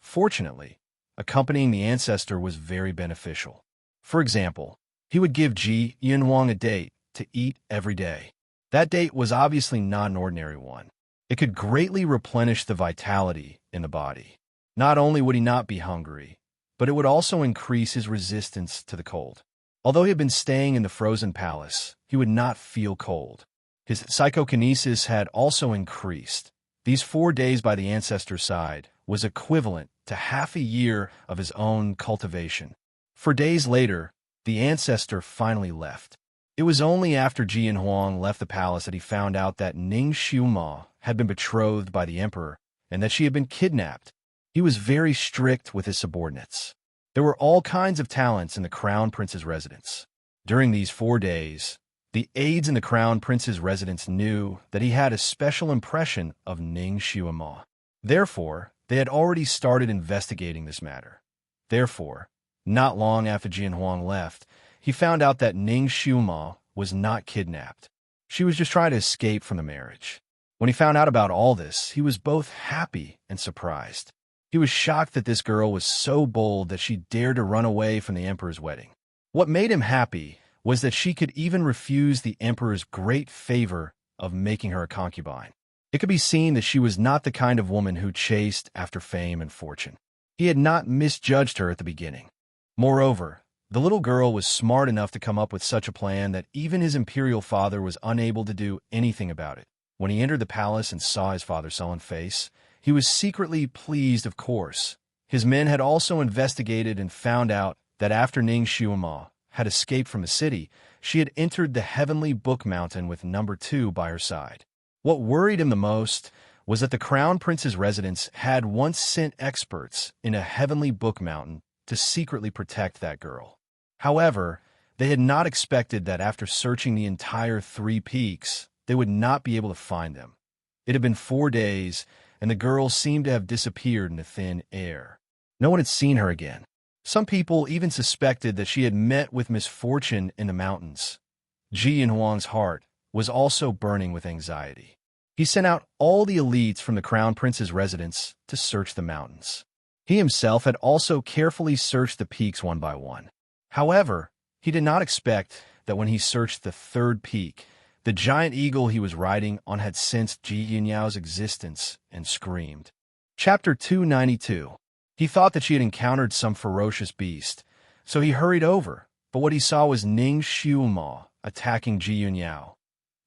Fortunately, accompanying the ancestor was very beneficial. For example, he would give Ji Yanhuang a date to eat every day. That date was obviously not an ordinary one. It could greatly replenish the vitality in the body. Not only would he not be hungry, but it would also increase his resistance to the cold. Although he had been staying in the frozen palace, he would not feel cold. His psychokinesis had also increased. These 4 days by the ancestor's side was equivalent to half a year of his own cultivation. 4 days later, the ancestor finally left. It was only after Ji Yanhuang left the palace that he found out that Ning Xiuma had been betrothed by the emperor and that she had been kidnapped. He was very strict with his subordinates. There were all kinds of talents in the Crown Prince's residence. During these 4 days, the aides in the Crown Prince's residence knew that he had a special impression of Ning Xiuma. Therefore, they had already started investigating this matter. Therefore, not long after Ji Yanhuang left, he found out that Ning Xiuma was not kidnapped. She was just trying to escape from the marriage. When he found out about all this, he was both happy and surprised. He was shocked that this girl was so bold that she dared to run away from the emperor's wedding. What made him happy was that she could even refuse the emperor's great favor of making her a concubine. It could be seen that she was not the kind of woman who chased after fame and fortune. He had not misjudged her at the beginning. Moreover, the little girl was smart enough to come up with such a plan that even his imperial father was unable to do anything about it. When he entered the palace and saw his father's sullen face, he was secretly pleased, of course. His men had also investigated and found out that after Ning Xiuma had escaped from the city, she had entered the heavenly book mountain with number 2 by her side. What worried him the most was that the Crown Prince's residence had once sent experts in a heavenly book mountain to secretly protect that girl. However, they had not expected that after searching the entire 3 peaks, they would not be able to find them. It had been 4 days, and the girl seemed to have disappeared into thin air. No one had seen her again. Some people even suspected that she had met with misfortune in the mountains. Ji Yanhuang's heart was also burning with anxiety. He sent out all the elites from the Crown Prince's residence to search the mountains. He himself had also carefully searched the peaks one by one. However, he did not expect that when he searched the 3rd peak, the giant eagle he was riding on had sensed Ji Yunyao's existence and screamed. Chapter 292. He thought that she had encountered some ferocious beast, so he hurried over, but what he saw was Ning Xiuma attacking Ji Yunyao.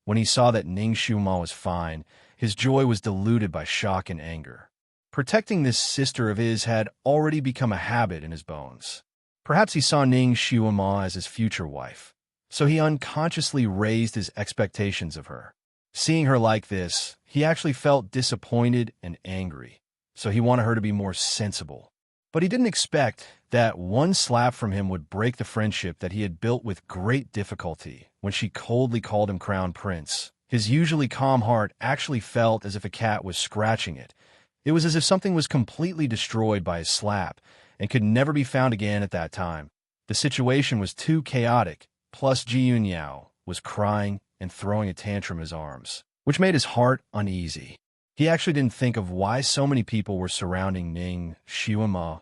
When he saw that Ning Xiuma was fine, his joy was diluted by shock and anger. Protecting this sister of his had already become a habit in his bones. Perhaps he saw Ning Xiuma as his future wife, so he unconsciously raised his expectations of her. Seeing her like this, he actually felt disappointed and angry, so he wanted her to be more sensible. But he didn't expect that one slap from him would break the friendship that he had built with great difficulty when she coldly called him Crown Prince. His usually calm heart actually felt as if a cat was scratching it. It was as if something was completely destroyed by his slap and could never be found again at that time. The situation was too chaotic, plus Ji Yunyao was crying and throwing a tantrum in his arms, which made his heart uneasy. He actually didn't think of why so many people were surrounding Ning Xiuma.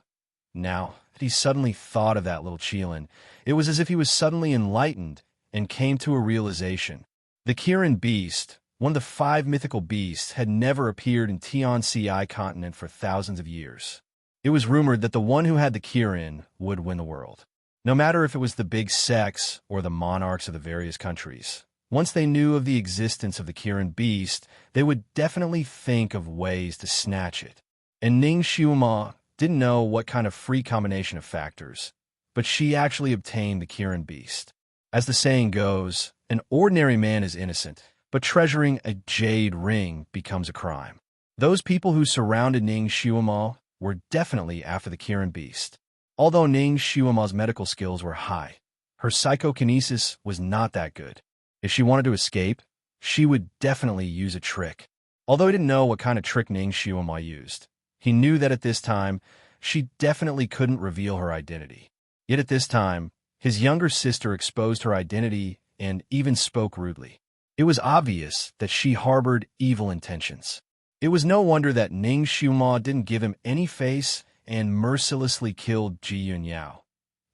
Now that he suddenly thought of that little Qilin, it was as if he was suddenly enlightened and came to a realization. The Kirin beast, one of the 5 mythical beasts, had never appeared in Tianci continent for thousands of years. It was rumored that the one who had the Kirin would win the world, no matter if it was the big sects or the monarchs of the various countries. Once they knew of the existence of the Kirin beast, they would definitely think of ways to snatch it. And Ning Xiuma didn't know what kind of free combination of factors, but she actually obtained the Kirin beast. As the saying goes, an ordinary man is innocent, but treasuring a jade ring becomes a crime. Those people who surrounded Ning Xiuma were definitely after the Kirin beast. Although Ning Xiuma's medical skills were high, her psychokinesis was not that good. If she wanted to escape, she would definitely use a trick. Although he didn't know what kind of trick Ning Xiuma used, he knew that at this time, she definitely couldn't reveal her identity. Yet at this time, his younger sister exposed her identity and even spoke rudely. It was obvious that she harbored evil intentions. It was no wonder that Ning Xiuma didn't give him any face and mercilessly killed Ji Yunyao.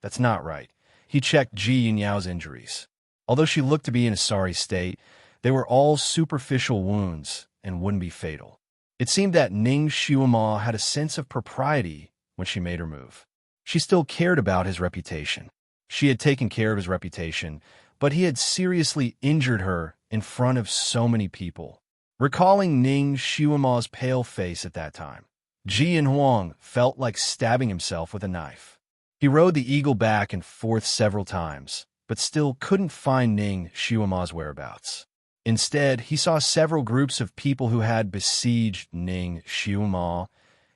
That's not right. He checked Ji Yunyao's injuries. Although she looked to be in a sorry state, they were all superficial wounds and wouldn't be fatal. It seemed that Ning Xiuma had a sense of propriety when she made her move. She still cared about his reputation. She had taken care of his reputation, but he had seriously injured her in front of so many people. Recalling Ning Xiuma's pale face at that time, Ji Yanhuang felt like stabbing himself with a knife. He rode the eagle back and forth several times, but still couldn't find Ning Xiuma's whereabouts. Instead, he saw several groups of people who had besieged Ning Xiuma.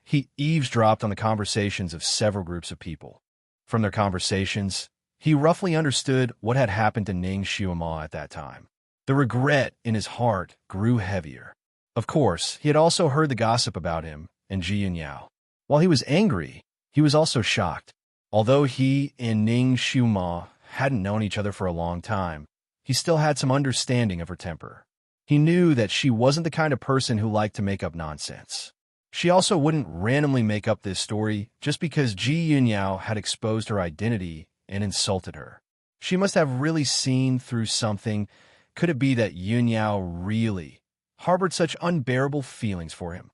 He eavesdropped on the conversations of several groups of people. From their conversations, he roughly understood what had happened to Ning Xiuma at that time. The regret in his heart grew heavier. Of course, he had also heard the gossip about him and Ji Yunyao. While he was angry, he was also shocked. Although he and Ning Xiuma hadn't known each other for a long time, he still had some understanding of her temper. He knew that she wasn't the kind of person who liked to make up nonsense. She also wouldn't randomly make up this story just because Ji Yunyao had exposed her identity and insulted her. She must have really seen through something. Could it be that Yunyao really harbored such unbearable feelings for him?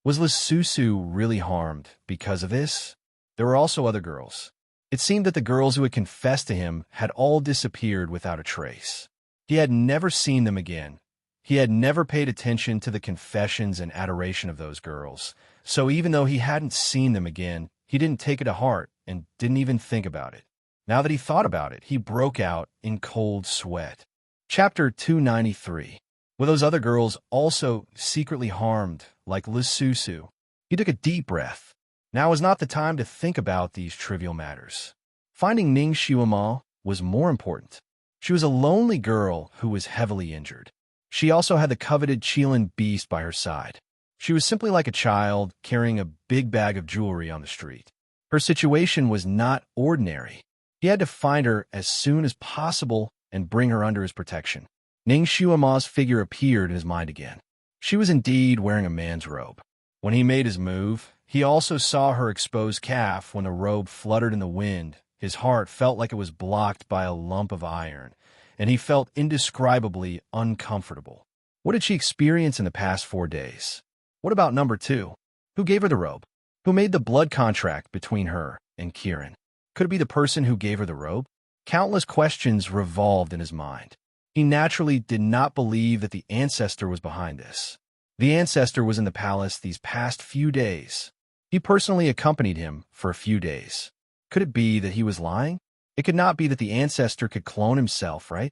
Was Lisusu really harmed because of this? There were also other girls. It seemed that the girls who had confessed to him had all disappeared without a trace. He had never seen them again. He had never paid attention to the confessions and adoration of those girls, so even though he hadn't seen them again, he didn't take it to heart and didn't even think about it. Now that he thought about it, he broke out in cold sweat. Chapter 293. Were those other girls also secretly harmed, like Lisusu? He took a deep breath. Now was not the time to think about these trivial matters. Finding Ning Xiaomo was more important. She was a lonely girl who was heavily injured. She also had the coveted Qilin beast by her side. She was simply like a child carrying a big bag of jewelry on the street. Her situation was not ordinary. He had to find her as soon as possible and bring her under his protection. Ning Xiaomo's figure appeared in his mind again. She was indeed wearing a man's robe. When he made his move, he also saw her exposed calf. When the robe fluttered in the wind, his heart felt like it was blocked by a lump of iron, and he felt indescribably uncomfortable. What did she experience in the past 4 days? What about number 2? Who gave her the robe? Who made the blood contract between her and Kirin? Could it be the person who gave her the robe? Countless questions revolved in his mind. He naturally did not believe that the ancestor was behind this. The ancestor was in the palace these past few days. He personally accompanied him for a few days. Could it be that he was lying? It could not be that the ancestor could clone himself, right?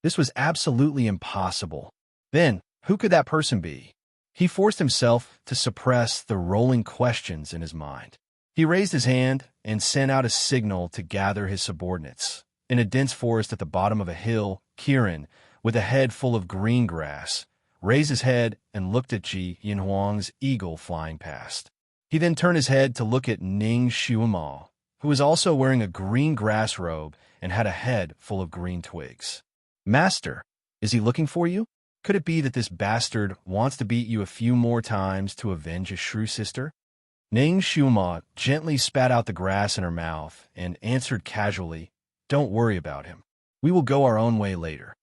This was absolutely impossible. Then, who could that person be? He forced himself to suppress the rolling questions in his mind. He raised his hand and sent out a signal to gather his subordinates. In a dense forest at the bottom of a hill, Kirin, with a head full of green grass, raised his head and looked at Ji Yinhuang's eagle flying past. He then turned his head to look at Ning Xiaomo, who was also wearing a green grass robe and had a head full of green twigs. Master, is he looking for you? Could it be that this bastard wants to beat you a few more times to avenge his shrew sister? Ning Xiaomo gently spat out the grass in her mouth and answered casually, "Don't worry about him. We will go our own way later."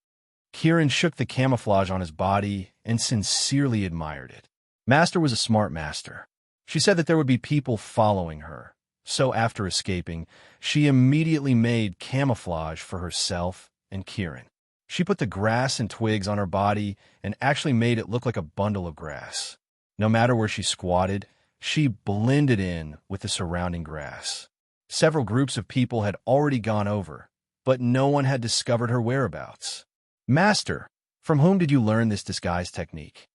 Kirin shook the camouflage on his body and sincerely admired it. Master was a smart master. She said that there would be people following her. So after escaping, she immediately made camouflage for herself and Kirin. She put the grass and twigs on her body and actually made it look like a bundle of grass. No matter where she squatted, she blended in with the surrounding grass. Several groups of people had already gone over, but no one had discovered her whereabouts. Master, from whom did you learn this disguise technique?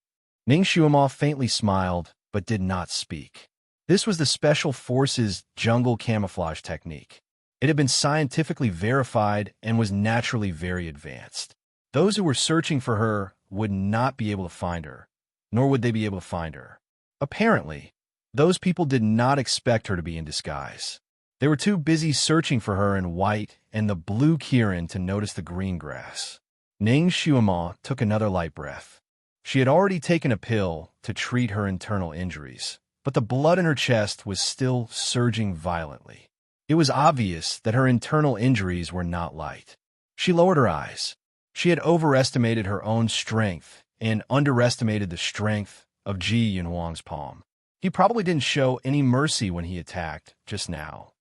Ning Xiaomo faintly smiled, but did not speak. This was the Special Forces jungle camouflage technique. It had been scientifically verified and was naturally very advanced. Those who were searching for her would not be able to find her, nor would they be able to find her. Apparently, those people did not expect her to be in disguise. They were too busy searching for her in white and the blue Kirin to notice the green grass. Ning Xiaomo took another light breath. She had already taken a pill to treat her internal injuries, but the blood in her chest was still surging violently. It was obvious that her internal injuries were not light. She lowered her eyes. She had overestimated her own strength and underestimated the strength of Ji Yinhuang's palm. He probably didn't show any mercy when he attacked just now.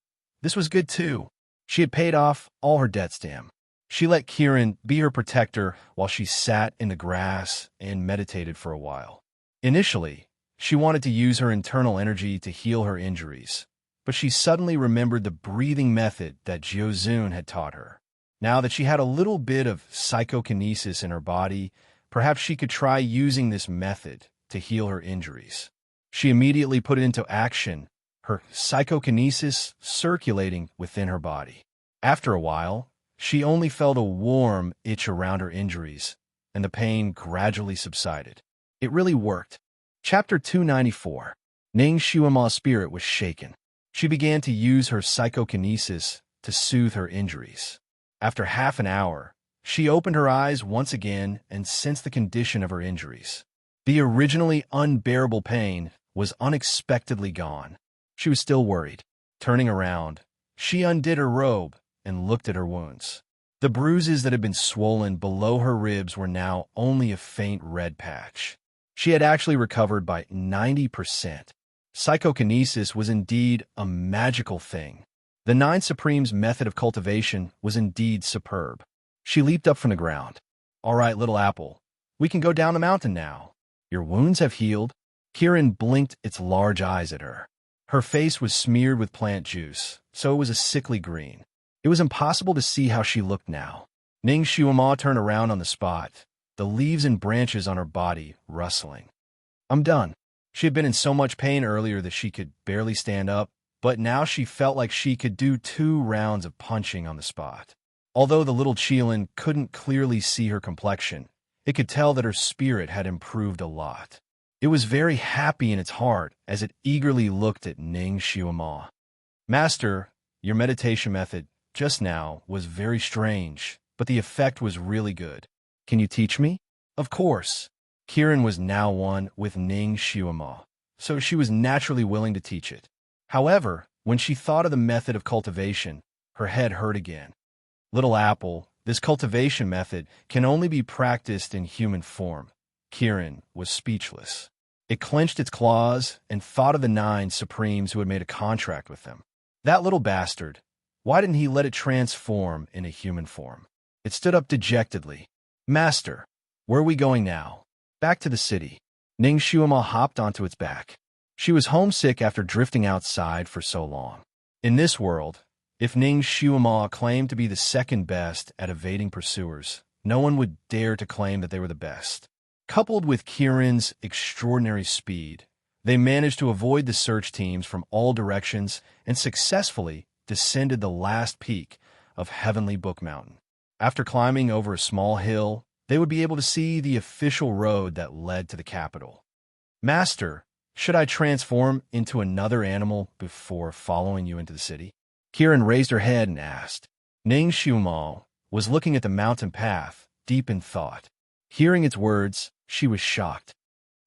This was good too. She had paid off all her debts to him. She let Kirin be her protector while she sat in the grass and meditated for a while. Initially, she wanted to use her internal energy to heal her injuries, but she suddenly remembered the breathing method that Jiuzun had taught her. Now that she had a little bit of psychokinesis in her body, perhaps she could try using this method to heal her injuries. She immediately put it into action, her psychokinesis circulating within her body. After a while, she only felt a warm itch around her injuries, and the pain gradually subsided. It really worked. Chapter 294. Ning Xiaomo's spirit was shaken. She began to use her psychokinesis to soothe her injuries. After half an hour, she opened her eyes once again and sensed the condition of her injuries. The originally unbearable pain was unexpectedly gone. She was still worried. Turning around, she undid her robe and looked at her wounds. The bruises that had been swollen below her ribs were now only a faint red patch. She had actually recovered by 90%. Psychokinesis was indeed a magical thing. The Nine Supremes' method of cultivation was indeed superb. She leaped up from the ground. "All right, little apple. We can go down the mountain now. Your wounds have healed." Kirin blinked its large eyes at her. Her face was smeared with plant juice, so it was a sickly green. It was impossible to see how she looked now. Ning Shuama turned around on the spot, the leaves and branches on her body rustling. I'm done. She had been in so much pain earlier that she could barely stand up, but now she felt like she could do 2 rounds of punching on the spot. Although the little Qilin couldn't clearly see her complexion, it could tell that her spirit had improved a lot. It was very happy in its heart as it eagerly looked at Ning Shuama. Master, your meditation method just now was very strange, but the effect was really good. Can you teach me? Of course. Kirin was now one with Ning Shuama, so she was naturally willing to teach it. However, when she thought of the method of cultivation, her head hurt again. Little Apple, this cultivation method can only be practiced in human form. Kirin was speechless. It clenched its claws and thought of the 9 Supremes who had made a contract with them. That little bastard, why didn't he let it transform into human form? It stood up dejectedly. Master, where are we going now? Back to the city. Ning Shuama hopped onto its back. She was homesick after drifting outside for so long. In this world, if Ning Shuama claimed to be the second best at evading pursuers, no one would dare to claim that they were the best. Coupled with Kirin's extraordinary speed, they managed to avoid the search teams from all directions and successfully descended the last peak of Heavenly Book Mountain. After climbing over a small hill, they would be able to see the official road that led to the capital. Master, should I transform into another animal before following you into the city? Kirin raised her head and asked. Ning Shuama was looking at the mountain path, deep in thought. Hearing its words, she was shocked.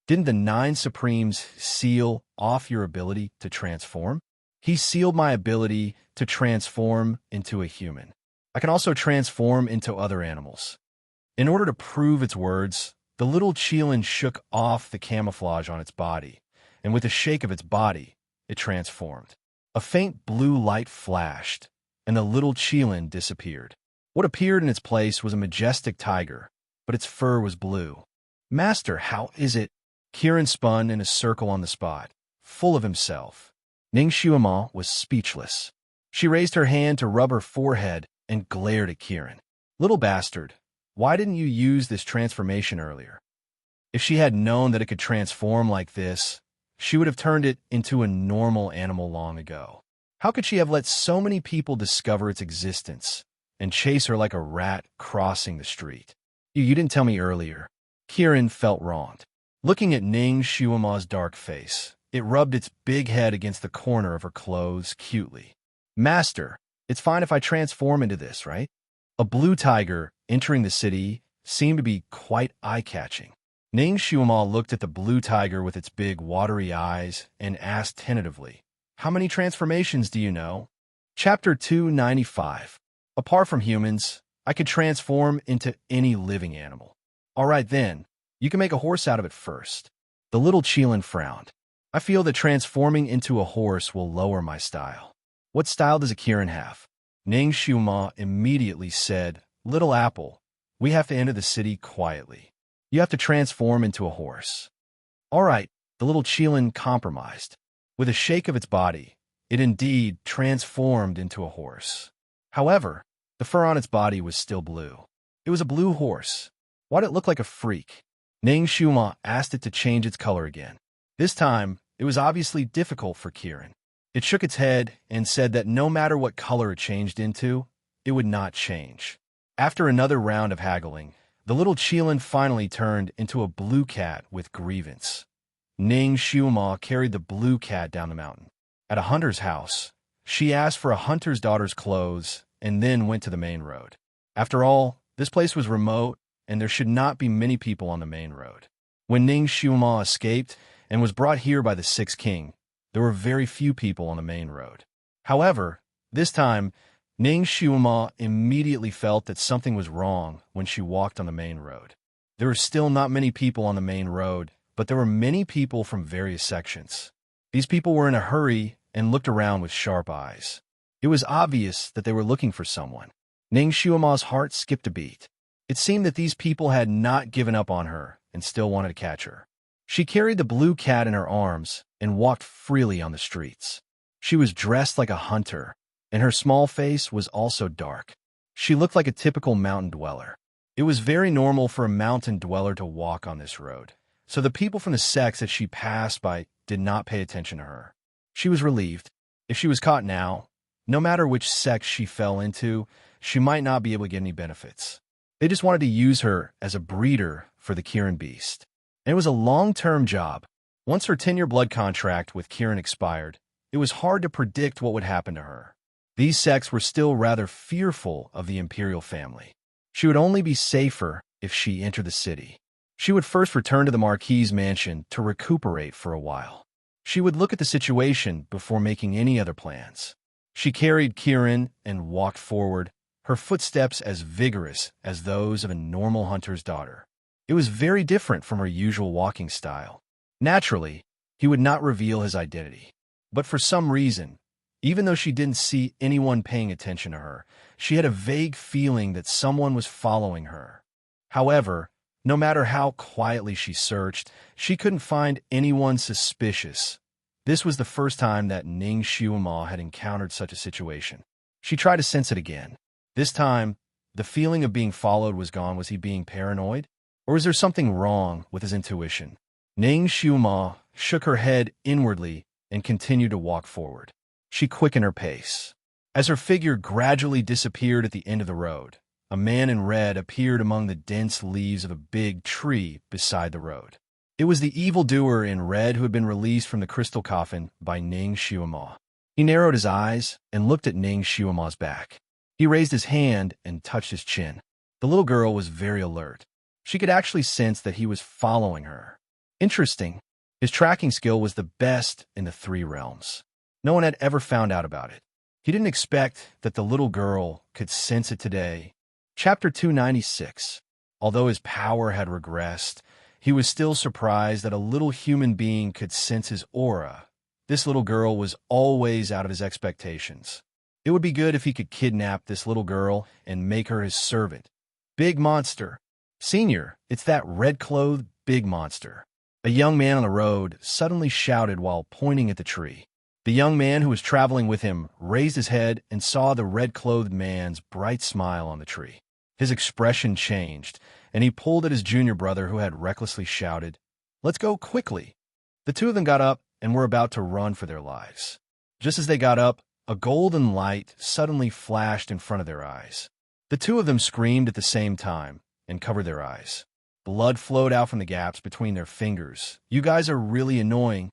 Didn't the 9 Supremes seal off your ability to transform? He sealed my ability to transform into a human. I can also transform into other animals. In order to prove its words, the little Qilin shook off the camouflage on its body, and with a shake of its body, it transformed. A faint blue light flashed, and the little Qilin disappeared. What appeared in its place was a majestic tiger, but its fur was blue. Master, how is it? Kirin spun in a circle on the spot, full of himself. Ning Shuama was speechless. She raised her hand to rub her forehead and glared at Kirin. Little bastard, why didn't you use this transformation earlier? If she had known that it could transform like this, she would have turned it into a normal animal long ago. How could she have let so many people discover its existence and chase her like a rat crossing the street? You didn't tell me earlier. Kirin felt wronged. Looking at Ning Shuama's dark face, it rubbed its big head against the corner of her clothes cutely. Master, it's fine if I transform into this, right? A blue tiger entering the city seemed to be quite eye-catching. Ning Shuama looked at the blue tiger with its big watery eyes and asked tentatively, how many transformations do you know? Chapter 295. Apart from humans, I could transform into any living animal. All right then, you can make a horse out of it first. The little Qilin frowned. I feel that transforming into a horse will lower my style. What style does a Kirin have? Ning Shuama immediately said, Little Apple, we have to enter the city quietly. You have to transform into a horse. All right, the little Qilin compromised. With a shake of its body, it indeed transformed into a horse. However, the fur on its body was still blue. It was a blue horse. Why did it look like a freak? Ning Shuama asked it to change its color again. This time, it was obviously difficult for Kirin. It shook its head and said that no matter what color it changed into, it would not change. After another round of haggling, the little Qilin finally turned into a blue cat with grievance. Ning Shuama carried the blue cat down the mountain. At a hunter's house, she asked for a hunter's daughter's clothes and then went to the main road. After all, this place was remote and there should not be many people on the main road. When Ning Shuama escaped and was brought here by the Sixth King, there were very few people on the main road. However, this time, Ning Shuama immediately felt that something was wrong when she walked on the main road. There were still not many people on the main road, but there were many people from various sections. These people were in a hurry and looked around with sharp eyes. It was obvious that they were looking for someone. Ning Shuama's heart skipped a beat. It seemed that these people had not given up on her and still wanted to catch her. She carried the blue cat in her arms and walked freely on the streets. She was dressed like a hunter, and her small face was also dark. She looked like a typical mountain dweller. It was very normal for a mountain dweller to walk on this road, so the people from the sects that she passed by did not pay attention to her. She was relieved. If she was caught now, no matter which sect she fell into, she might not be able to get any benefits. They just wanted to use her as a breeder for the Kirin beast. And it was a long-term job. Once her 10-year blood contract with Kirin expired, it was hard to predict what would happen to her. These sects were still rather fearful of the imperial family. She would only be safer if she entered the city. She would first return to the Marquis's mansion to recuperate for a while. She would look at the situation before making any other plans. She carried Kirin and walked forward, her footsteps as vigorous as those of a normal hunter's daughter. It was very different from her usual walking style. Naturally, he would not reveal his identity. But for some reason, even though she didn't see anyone paying attention to her, she had a vague feeling that someone was following her. However, no matter how quietly she searched, she couldn't find anyone suspicious. This was the first time that Ning Xiuma had encountered such a situation. She tried to sense it again. This time, the feeling of being followed was gone. Was he being paranoid? Or was there something wrong with his intuition? Ning Xiuma shook her head inwardly and continued to walk forward. She quickened her pace. As her figure gradually disappeared at the end of the road, a man in red appeared among the dense leaves of a big tree beside the road. It was the evildoer in red who had been released from the crystal coffin by Ning Xiuma. He narrowed his eyes and looked at Ning Xiuma's back. He raised his hand and touched his chin. The little girl was very alert. She could actually sense that he was following her. Interesting. His tracking skill was the best in the 3 realms. No one had ever found out about it. He didn't expect that the little girl could sense it today. Chapter 296. Although his power had regressed, he was still surprised that a little human being could sense his aura. This little girl was always out of his expectations. It would be good if he could kidnap this little girl and make her his servant. Big monster. Senior, it's that red-clothed big monster. A young man on the road suddenly shouted while pointing at the tree. The young man who was traveling with him raised his head and saw the red-clothed man's bright smile on the tree. His expression changed, and he pulled at his junior brother who had recklessly shouted, "Let's go quickly." The two of them got up and were about to run for their lives. Just as they got up, a golden light suddenly flashed in front of their eyes. The two of them screamed at the same time and covered their eyes. Blood flowed out from the gaps between their fingers. "You guys are really annoying."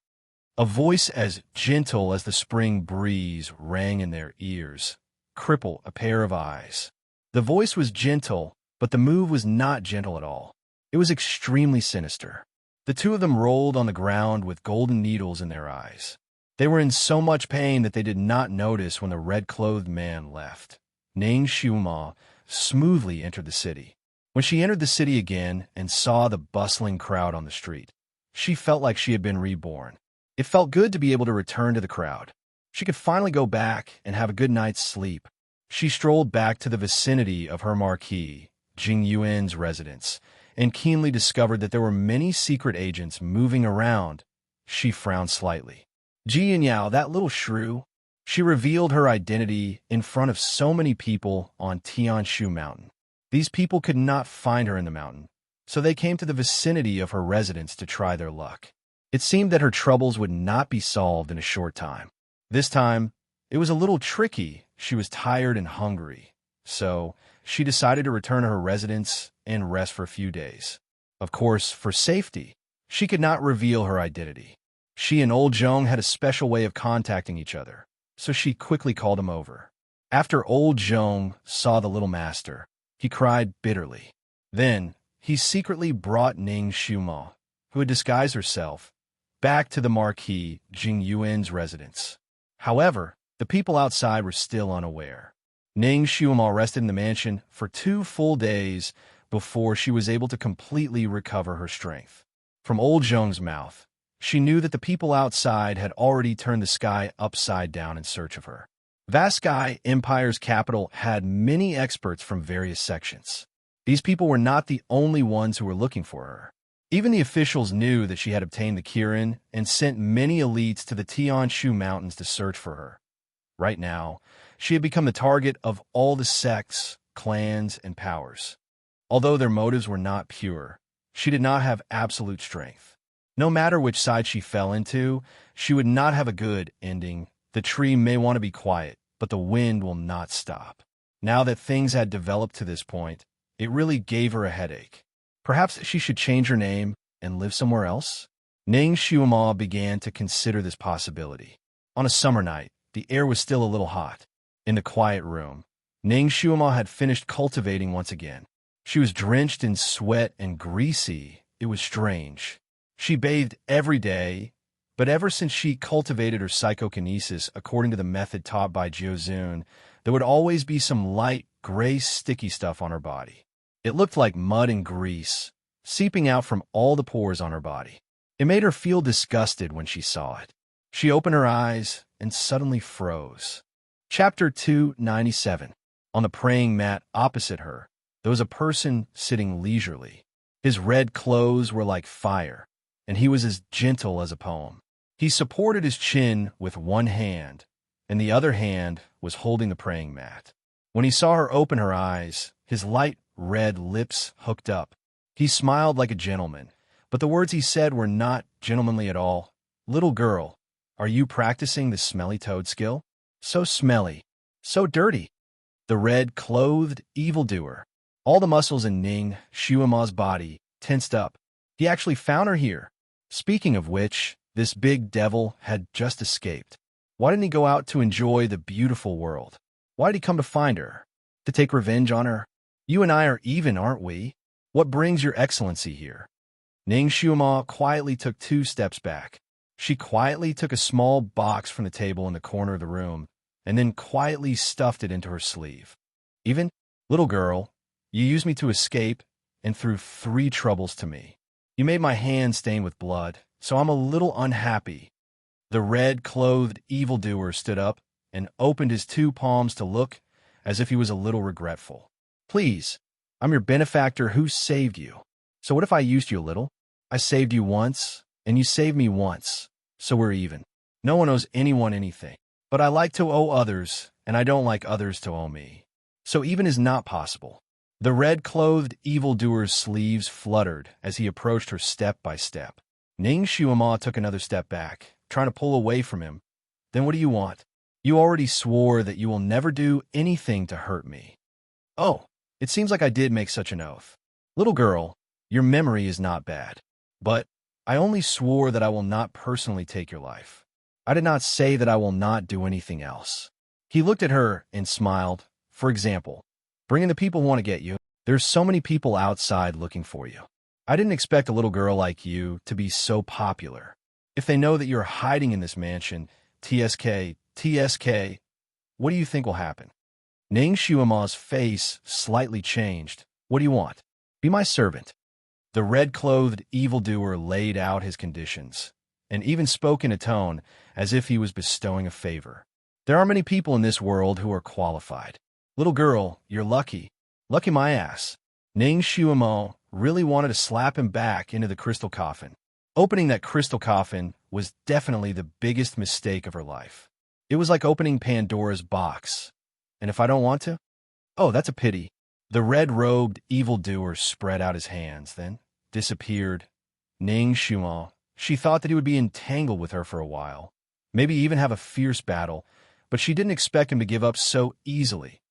A voice as gentle as the spring breeze rang in their ears. "Cripple a pair of eyes." The voice was gentle, but the move was not gentle at all. It was extremely sinister. The two of them rolled on the ground with golden needles in their eyes. They were in so much pain that they did not notice when the red-clothed man left. Ning Xiuma smoothly entered the city. When she entered the city again and saw the bustling crowd on the street, she felt like she had been reborn. It felt good to be able to return to the crowd. She could finally go back and have a good night's sleep. She strolled back to the vicinity of her Marquis, Jing Yuan's residence, and keenly discovered that there were many secret agents moving around. She frowned slightly. Ji Yanyao, that little shrew. She revealed her identity in front of so many people on Tianshu Mountain. These people could not find her in the mountain, so they came to the vicinity of her residence to try their luck. It seemed that her troubles would not be solved in a short time. This time, it was a little tricky. She was tired and hungry, so she decided to return to her residence and rest for a few days. Of course, for safety, she could not reveal her identity. She and Old Zhong had a special way of contacting each other, so she quickly called him over. After Old Zhong saw the little master, he cried bitterly. Then, he secretly brought Ning Xiuma, who had disguised herself, back to the Marquis Jing Yuan's residence. However, the people outside were still unaware. Ning Xiuma rested in the mansion for 2 full days before she was able to completely recover her strength. From Old Zhong's mouth, she knew that the people outside had already turned the sky upside down in search of her. Vast Sky Empire's capital had many experts from various sections. These people were not the only ones who were looking for her. Even the officials knew that she had obtained the Kirin and sent many elites to the Tianshu Mountains to search for her. Right now, she had become the target of all the sects, clans, and powers. Although their motives were not pure, she did not have absolute strength. No matter which side she fell into, she would not have a good ending. The tree may want to be quiet, but the wind will not stop. Now that things had developed to this point, it really gave her a headache. Perhaps she should change her name and live somewhere else? Ning Xiuma began to consider this possibility. On a summer night, the air was still a little hot. In the quiet room, Ning Xiuma had finished cultivating once again. She was drenched in sweat and greasy. It was strange. She bathed every day, but ever since she cultivated her psychokinesis according to the method taught by Jiuzun, there would always be some light, gray, sticky stuff on her body. It looked like mud and grease, seeping out from all the pores on her body. It made her feel disgusted when she saw it. She opened her eyes and suddenly froze. Chapter 297. On the praying mat opposite her, there was a person sitting leisurely. His red clothes were like fire, and he was as gentle as a poem. He supported his chin with one hand, and the other hand was holding the praying mat. When he saw her open her eyes, his light red lips hooked up. He smiled like a gentleman, but the words he said were not gentlemanly at all. "Little girl, are you practicing the smelly toad skill? So smelly, so dirty." The red-clothed evildoer. All the muscles in Ning Xiuma's body tensed up. He actually found her here. Speaking of which, this big devil had just escaped. Why didn't he go out to enjoy the beautiful world? Why did he come to find her? To take revenge on her? You and I are even, aren't we? What brings your excellency here? Ning Xiuma quietly took 2 steps back. She quietly took a small box from the table in the corner of the room, and then quietly stuffed it into her sleeve. Even, little girl, you used me to escape, and threw 3 troubles to me. You made my hand stain with blood, so I'm a little unhappy. The red-clothed evildoer stood up and opened his 2 palms to look as if he was a little regretful. Please, I'm your benefactor who saved you. So what if I used you a little? I saved you once, and you saved me once, so we're even. No one owes anyone anything, but I like to owe others, and I don't like others to owe me. So even is not possible. The red-clothed evildoer's sleeves fluttered as he approached her step by step. Ning Xiuma took another step back, trying to pull away from him. Then what do you want? You already swore that you will never do anything to hurt me. Oh, it seems like I did make such an oath. Little girl, your memory is not bad. But I only swore that I will not personally take your life. I did not say that I will not do anything else. He looked at her and smiled. For example, bringing the people who want to get you. There's so many people outside looking for you. I didn't expect a little girl like you to be so popular. If they know that you're hiding in this mansion, TSK, what do you think will happen? Ning Xiuma's face slightly changed. What do you want? Be my servant. The red-clothed evildoer laid out his conditions, and even spoke in a tone as if he was bestowing a favor. There are many people in this world who are qualified. Little girl, you're lucky. Lucky my ass. Ning Xiuma really wanted to slap him back into the crystal coffin. Opening that crystal coffin was definitely the biggest mistake of her life. It was like opening Pandora's box. And if I don't want to? Oh, that's a pity. The red-robed evildoer spread out his hands, then disappeared. Ning Xiuma, she thought that he would be entangled with her for a while, maybe even have a fierce battle, but she didn't expect him to give up so easily.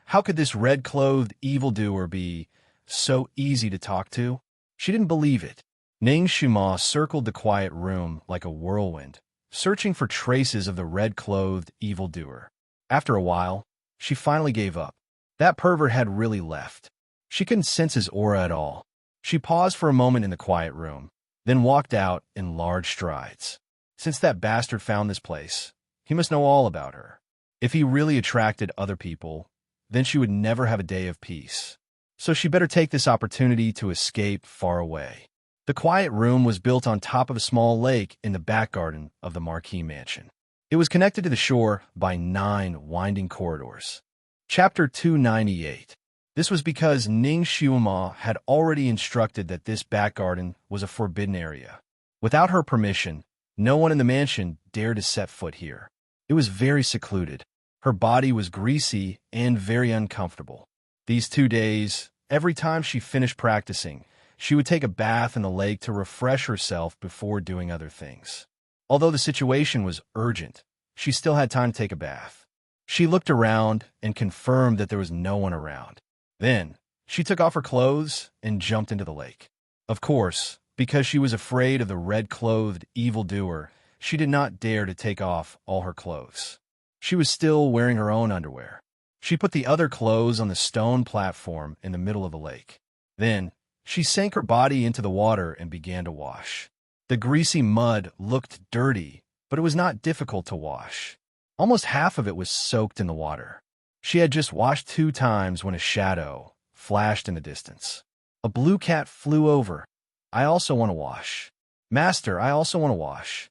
How could this red-clothed evildoer be so easy to talk to? She didn't believe it. Ning Xiuma circled the quiet room like a whirlwind, searching for traces of the red-clothed evildoer. After a while, she finally gave up. That pervert had really left. She couldn't sense his aura at all. She paused for a moment in the quiet room, then walked out in large strides. Since that bastard found this place, he must know all about her. If he really attracted other people, then she would never have a day of peace. So she better take this opportunity to escape far away. The quiet room was built on top of a small lake in the back garden of the Marquis Mansion. It was connected to the shore by 9 winding corridors. Chapter 298. This was because Ning Xiuma had already instructed that this back garden was a forbidden area. Without her permission, no one in the mansion dared to set foot here. It was very secluded. Her body was greasy and very uncomfortable. These 2 days, every time she finished practicing, she would take a bath in the lake to refresh herself before doing other things. Although the situation was urgent, she still had time to take a bath. She looked around and confirmed that there was no one around. Then, she took off her clothes and jumped into the lake. Of course, because she was afraid of the red-clothed evildoer, she did not dare to take off all her clothes. She was still wearing her own underwear. She put the other clothes on the stone platform in the middle of the lake. Then, she sank her body into the water and began to wash. The greasy mud looked dirty, but it was not difficult to wash. Almost half of it was soaked in the water. She had just washed 2 times when a shadow flashed in the distance. A blue cat flew over. I also want to wash. Master, I also want to wash.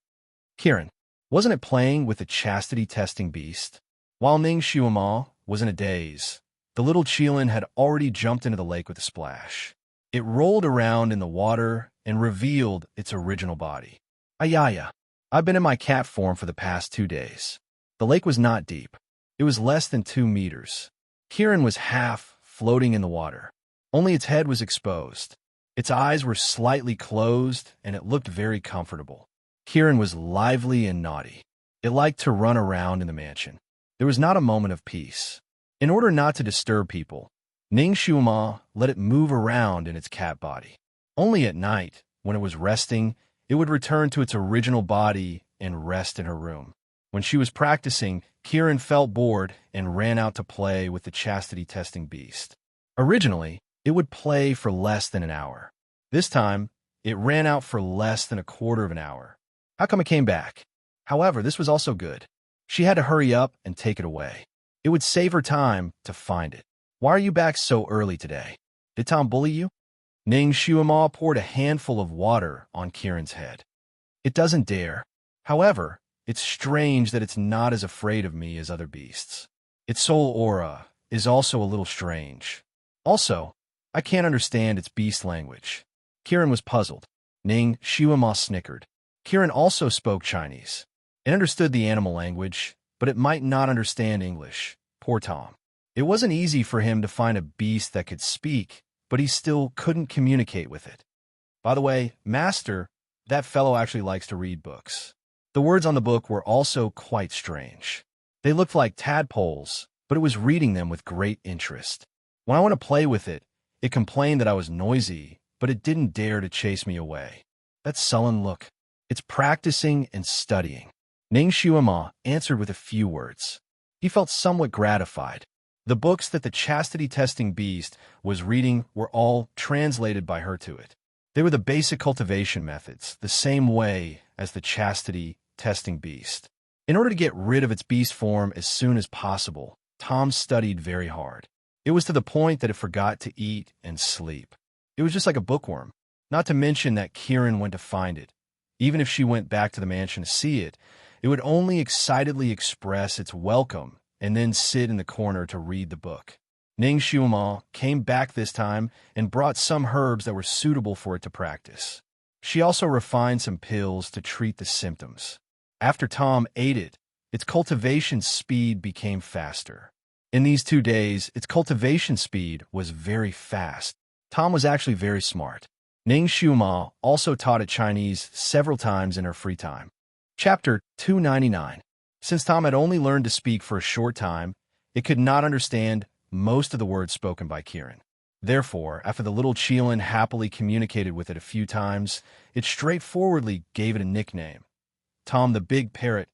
Kiran, wasn't it playing with the chastity-testing beast? While Ning Xuema was in a daze, the little Qilin had already jumped into the lake with a splash. It rolled around in the water and revealed its original body. Ayaya, I've been in my cat form for the past 2 days. The lake was not deep. It was less than 2 meters. Kiran was half floating in the water. Only its head was exposed. Its eyes were slightly closed, and it looked very comfortable. Kiran was lively and naughty. It liked to run around in the mansion. There was not a moment of peace. In order not to disturb people, Ning Xuema let it move around in its cat body. Only at night, when it was resting, it would return to its original body and rest in her room. When she was practicing, Kiran felt bored and ran out to play with the chastity-testing beast. Originally, it would play for less than an hour. This time, it ran out for less than a quarter of an hour. How come it came back? However, this was also good. She had to hurry up and take it away. It would save her time to find it. Why are you back so early today? Did Tom bully you? Ning Xuema poured a handful of water on Kiran's head. It doesn't dare. However, it's strange that it's not as afraid of me as other beasts. Its soul aura is also a little strange. Also, I can't understand its beast language. Kiran was puzzled. Ning Xuema snickered. Kiran also spoke Chinese. It understood the animal language, but it might not understand English. Poor Tom. It wasn't easy for him to find a beast that could speak, but he still couldn't communicate with it. By the way, Master, that fellow actually likes to read books. The words on the book were also quite strange. They looked like tadpoles, but it was reading them with great interest. When I went to play with it, it complained that I was noisy, but it didn't dare to chase me away. That sullen look. It's practicing and studying. Ning Xuema answered with a few words. He felt somewhat gratified. The books that the chastity-testing beast was reading were all translated by her to it. They were the basic cultivation methods, the same way as the chastity-testing beast. In order to get rid of its beast form as soon as possible, Tom studied very hard. It was to the point that it forgot to eat and sleep. It was just like a bookworm. Not to mention that Kiran went to find it. Even if she went back to the mansion to see it, it would only excitedly express its welcome and then sit in the corner to read the book. Ning Xuema came back this time and brought some herbs that were suitable for it to practice. She also refined some pills to treat the symptoms. After Tom ate it, its cultivation speed became faster. In these 2 days, its cultivation speed was very fast. Tom was actually very smart. Ning Xuema also taught it Chinese several times in her free time. Chapter 299. Since Tom had only learned to speak for a short time, it could not understand most of the words spoken by Kiran. Therefore, after the little Qilin happily communicated with it a few times, it straightforwardly gave it a nickname. Tom the Big Parrot.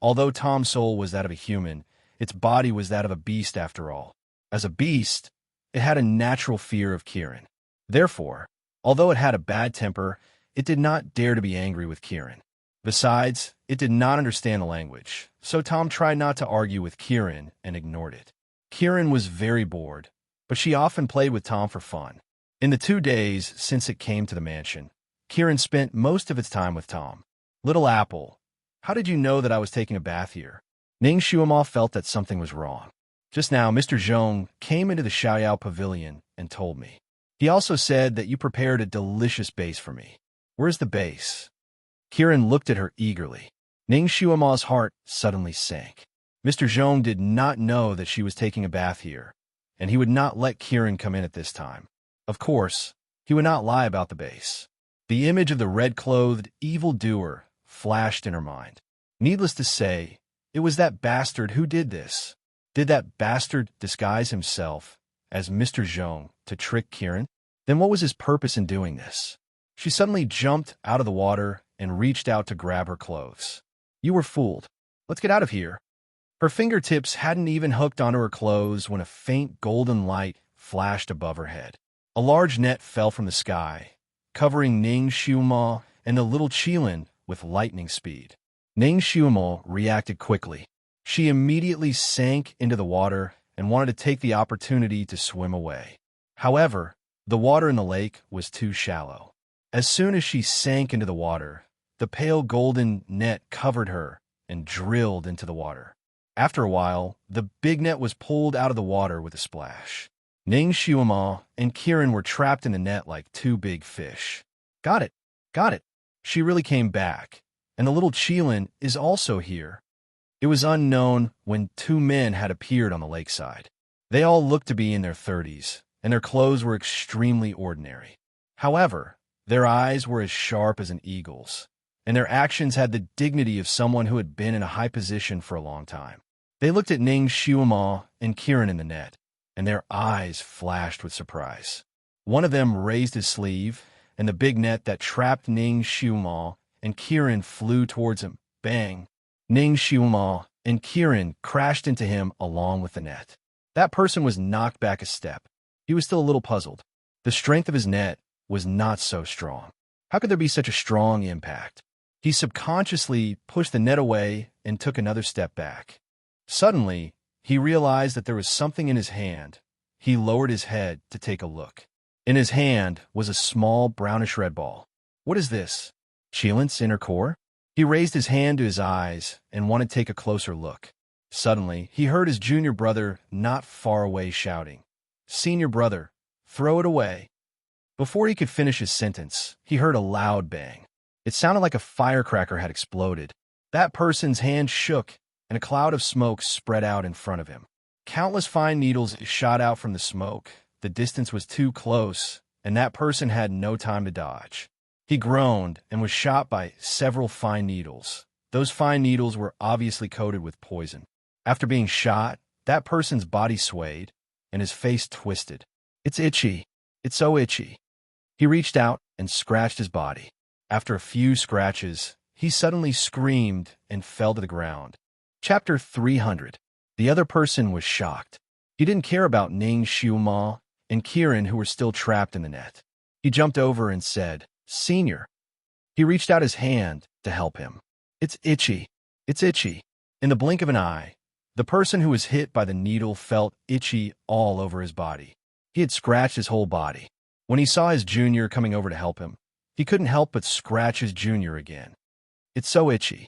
Although Tom's soul was that of a human, its body was that of a beast after all. As a beast, it had a natural fear of Kiran. Therefore, although it had a bad temper, it did not dare to be angry with Kiran. Besides, it did not understand the language, so Tom tried not to argue with Kiran and ignored it. Kiran was very bored, but she often played with Tom for fun. In the 2 days since it came to the mansion, Kiran spent most of its time with Tom. Little Apple, how did you know that I was taking a bath here? Ning Xuema felt that something was wrong. Just now, Mr. Zhong came into the Xiaoyao pavilion and told me. He also said that you prepared a delicious base for me. Where's the base? Kiran looked at her eagerly. Ning Xuema's heart suddenly sank. Mr. Zhong did not know that she was taking a bath here, and he would not let Kieran come in at this time. Of course, he would not lie about the base. The image of the red-clothed evildoer flashed in her mind. Needless to say, it was that bastard who did this. Did that bastard disguise himself as Mr. Zhong to trick Kieran? Then what was his purpose in doing this? She suddenly jumped out of the water and reached out to grab her clothes. You were fooled. Let's get out of here. Her fingertips hadn't even hooked onto her clothes when a faint golden light flashed above her head. A large net fell from the sky, covering Ning Xiuma and the little Qilin with lightning speed. Ning Xiuma reacted quickly. She immediately sank into the water and wanted to take the opportunity to swim away. However, the water in the lake was too shallow. As soon as she sank into the water, the pale golden net covered her and drilled into the water. After a while, the big net was pulled out of the water with a splash. Ning Xiuma and Kieran were trapped in the net like two big fish. Got it. Got it. She really came back. And the little Qilin is also here. It was unknown when two men had appeared on the lakeside. They all looked to be in their 30s, and their clothes were extremely ordinary. However, their eyes were as sharp as an eagle's, and their actions had the dignity of someone who had been in a high position for a long time. They looked at Ning Xiuma and Kieran in the net, and their eyes flashed with surprise. One of them raised his sleeve, and the big net that trapped Ning Xiuma and Kieran flew towards him. Bang! Ning Xiuma and Kieran crashed into him along with the net. That person was knocked back a step. He was still a little puzzled. The strength of his net was not so strong. How could there be such a strong impact? He subconsciously pushed the net away and took another step back. Suddenly, he realized that there was something in his hand. He lowered his head to take a look. In his hand was a small brownish-red ball. What is this? Qilin's inner core? He raised his hand to his eyes and wanted to take a closer look. Suddenly, he heard his junior brother not far away shouting, "Senior brother, throw it away." Before he could finish his sentence, he heard a loud bang. It sounded like a firecracker had exploded. That person's hand shook, and a cloud of smoke spread out in front of him. Countless fine needles shot out from the smoke. The distance was too close, and that person had no time to dodge. He groaned and was shot by several fine needles. Those fine needles were obviously coated with poison. After being shot, that person's body swayed, and his face twisted. It's itchy. It's so itchy. He reached out and scratched his body. After a few scratches, he suddenly screamed and fell to the ground. Chapter 300. The other person was shocked. He didn't care about Ning Xiuma and Kieran, who were still trapped in the net. He jumped over and said, "Senior." He reached out his hand to help him. It's itchy. It's itchy. In the blink of an eye, the person who was hit by the needle felt itchy all over his body. He had scratched his whole body. When he saw his junior coming over to help him, he couldn't help but scratch his junior again. It's so itchy.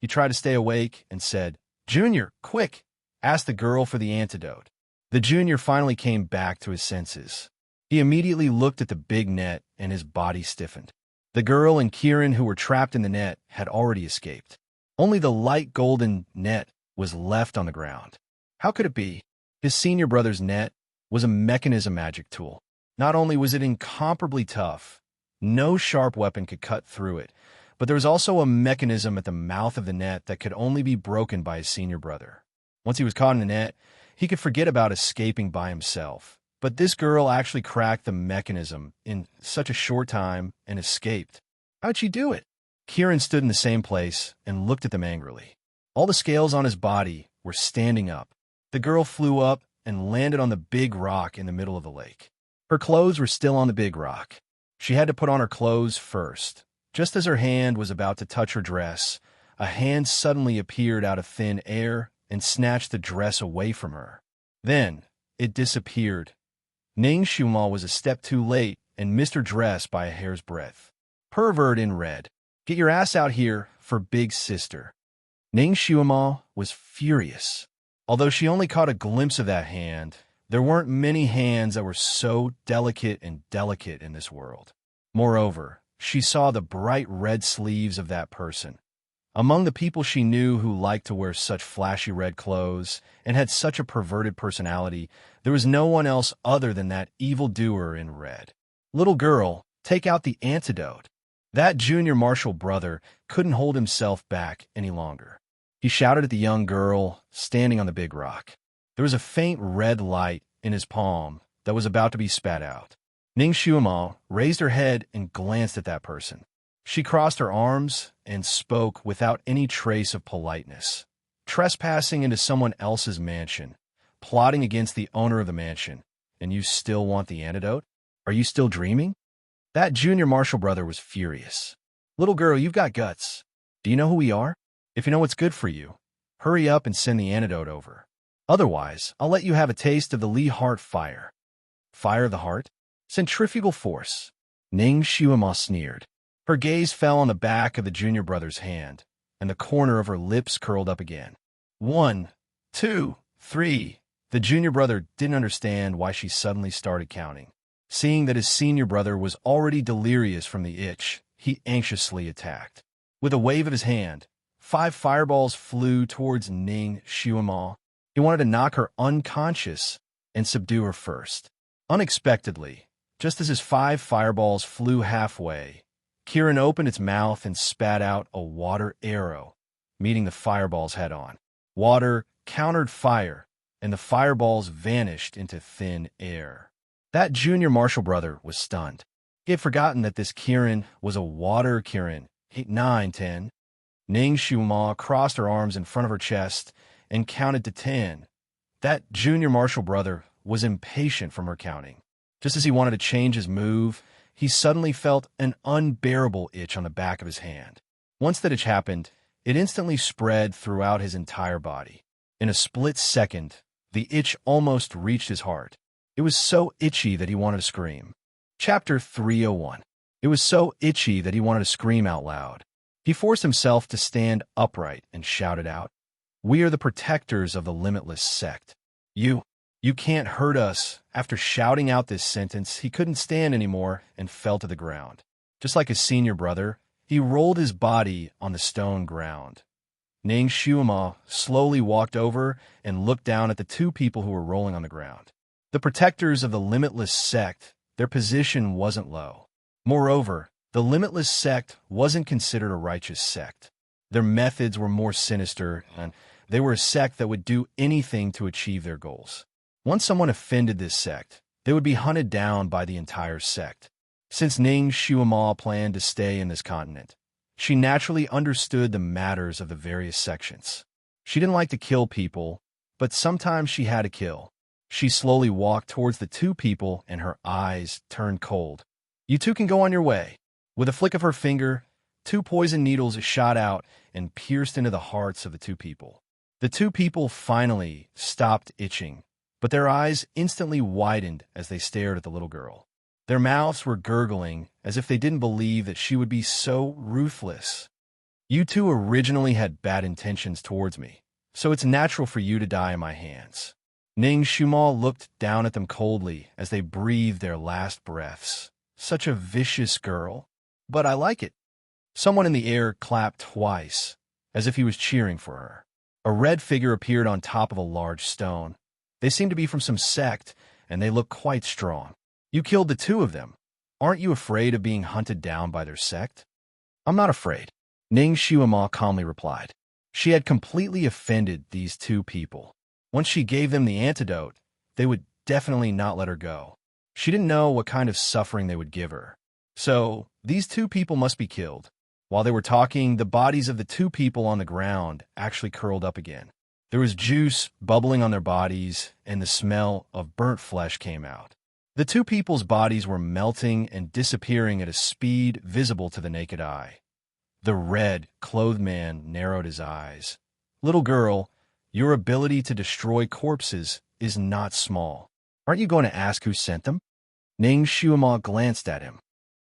He tried to stay awake and said, "Junior, quick!" Asked the girl for the antidote. The junior finally came back to his senses. He immediately looked at the big net and his body stiffened. The girl and Kieran, who were trapped in the net, had already escaped. Only the light golden net was left on the ground. How could it be? His senior brother's net was a mechanism magic tool. Not only was it incomparably tough, no sharp weapon could cut through it, but there was also a mechanism at the mouth of the net that could only be broken by his senior brother. Once he was caught in the net, he could forget about escaping by himself. But this girl actually cracked the mechanism in such a short time and escaped. How'd she do it? Kieran stood in the same place and looked at them angrily. All the scales on his body were standing up. The girl flew up and landed on the big rock in the middle of the lake. Her clothes were still on the big rock. She had to put on her clothes first. Just as her hand was about to touch her dress, a hand suddenly appeared out of thin air and snatched the dress away from her. Then it disappeared. Ning Xiuma was a step too late and missed her dress by a hair's breadth. Pervert in red. Get your ass out here for big sister. Ning Xiuma was furious. Although she only caught a glimpse of that hand, there weren't many hands that were so delicate in this world. Moreover, she saw the bright red sleeves of that person. Among the people she knew who liked to wear such flashy red clothes and had such a perverted personality, there was no one else other than that evildoer in red. Little girl, take out the antidote. That junior marshal brother couldn't hold himself back any longer. He shouted at the young girl standing on the big rock. There was a faint red light in his palm that was about to be spat out. Ning Xuema raised her head and glanced at that person. She crossed her arms and spoke without any trace of politeness. Trespassing into someone else's mansion, plotting against the owner of the mansion, and you still want the antidote? Are you still dreaming? That junior marshal brother was furious. Little girl, you've got guts. Do you know who we are? If you know what's good for you, hurry up and send the antidote over. Otherwise, I'll let you have a taste of the Li Heart fire. Fire of the heart? Centrifugal force. Ning Xuema sneered. Her gaze fell on the back of the junior brother's hand, and the corner of her lips curled up again. 1, 2, 3. The junior brother didn't understand why she suddenly started counting. Seeing that his senior brother was already delirious from the itch, he anxiously attacked. With a wave of his hand, 5 fireballs flew towards Ning Xuema. He wanted to knock her unconscious and subdue her first. Unexpectedly, just as his 5 fireballs flew halfway, Kirin opened its mouth and spat out a water arrow, meeting the fireballs head-on. Water countered fire, and the fireballs vanished into thin air. That junior marshal brother was stunned. He had forgotten that this Kirin was a water Kirin. 8, 9, 10. Ning Xuema crossed her arms in front of her chest and counted to 10. That junior marshal brother was impatient from her counting. Just as he wanted to change his move, he suddenly felt an unbearable itch on the back of his hand. Once that itch happened, it instantly spread throughout his entire body. In a split second, the itch almost reached his heart. It was so itchy that he wanted to scream. Chapter 301. It was so itchy that he wanted to scream out loud. He forced himself to stand upright and shouted out, "We are the protectors of the limitless sect. You can't hurt us." After shouting out this sentence, he couldn't stand anymore and fell to the ground. Just like his senior brother, he rolled his body on the stone ground. Ning Xuema slowly walked over and looked down at the 2 people who were rolling on the ground. The protectors of the limitless sect, their position wasn't low. Moreover, the limitless sect wasn't considered a righteous sect. Their methods were more sinister, and they were a sect that would do anything to achieve their goals. Once someone offended this sect, they would be hunted down by the entire sect. Since Ning Xuema planned to stay in this continent, she naturally understood the matters of the various sections. She didn't like to kill people, but sometimes she had to kill. She slowly walked towards the 2 people, and her eyes turned cold. "You 2 can go on your way." With a flick of her finger, 2 poison needles shot out and pierced into the hearts of the 2 people. The 2 people finally stopped itching, but their eyes instantly widened as they stared at the little girl. Their mouths were gurgling as if they didn't believe that she would be so ruthless. "You 2 originally had bad intentions towards me, so it's natural for you to die in my hands." Ning Xuema looked down at them coldly as they breathed their last breaths. Such a vicious girl. But I like it. Someone in the air clapped twice, as if he was cheering for her. A red figure appeared on top of a large stone. They seemed to be from some sect, and they looked quite strong. "You killed the 2 of them. Aren't you afraid of being hunted down by their sect?" "I'm not afraid," Ning Xuema calmly replied. She had completely offended these 2 people. Once she gave them the antidote, they would definitely not let her go. She didn't know what kind of suffering they would give her. So, these 2 people must be killed. While they were talking, the bodies of the 2 people on the ground actually curled up again. There was juice bubbling on their bodies, and the smell of burnt flesh came out. The 2 people's bodies were melting and disappearing at a speed visible to the naked eye. The red-clothed man narrowed his eyes. "Little girl, your ability to destroy corpses is not small. Aren't you going to ask who sent them?" Ning Xuema glanced at him.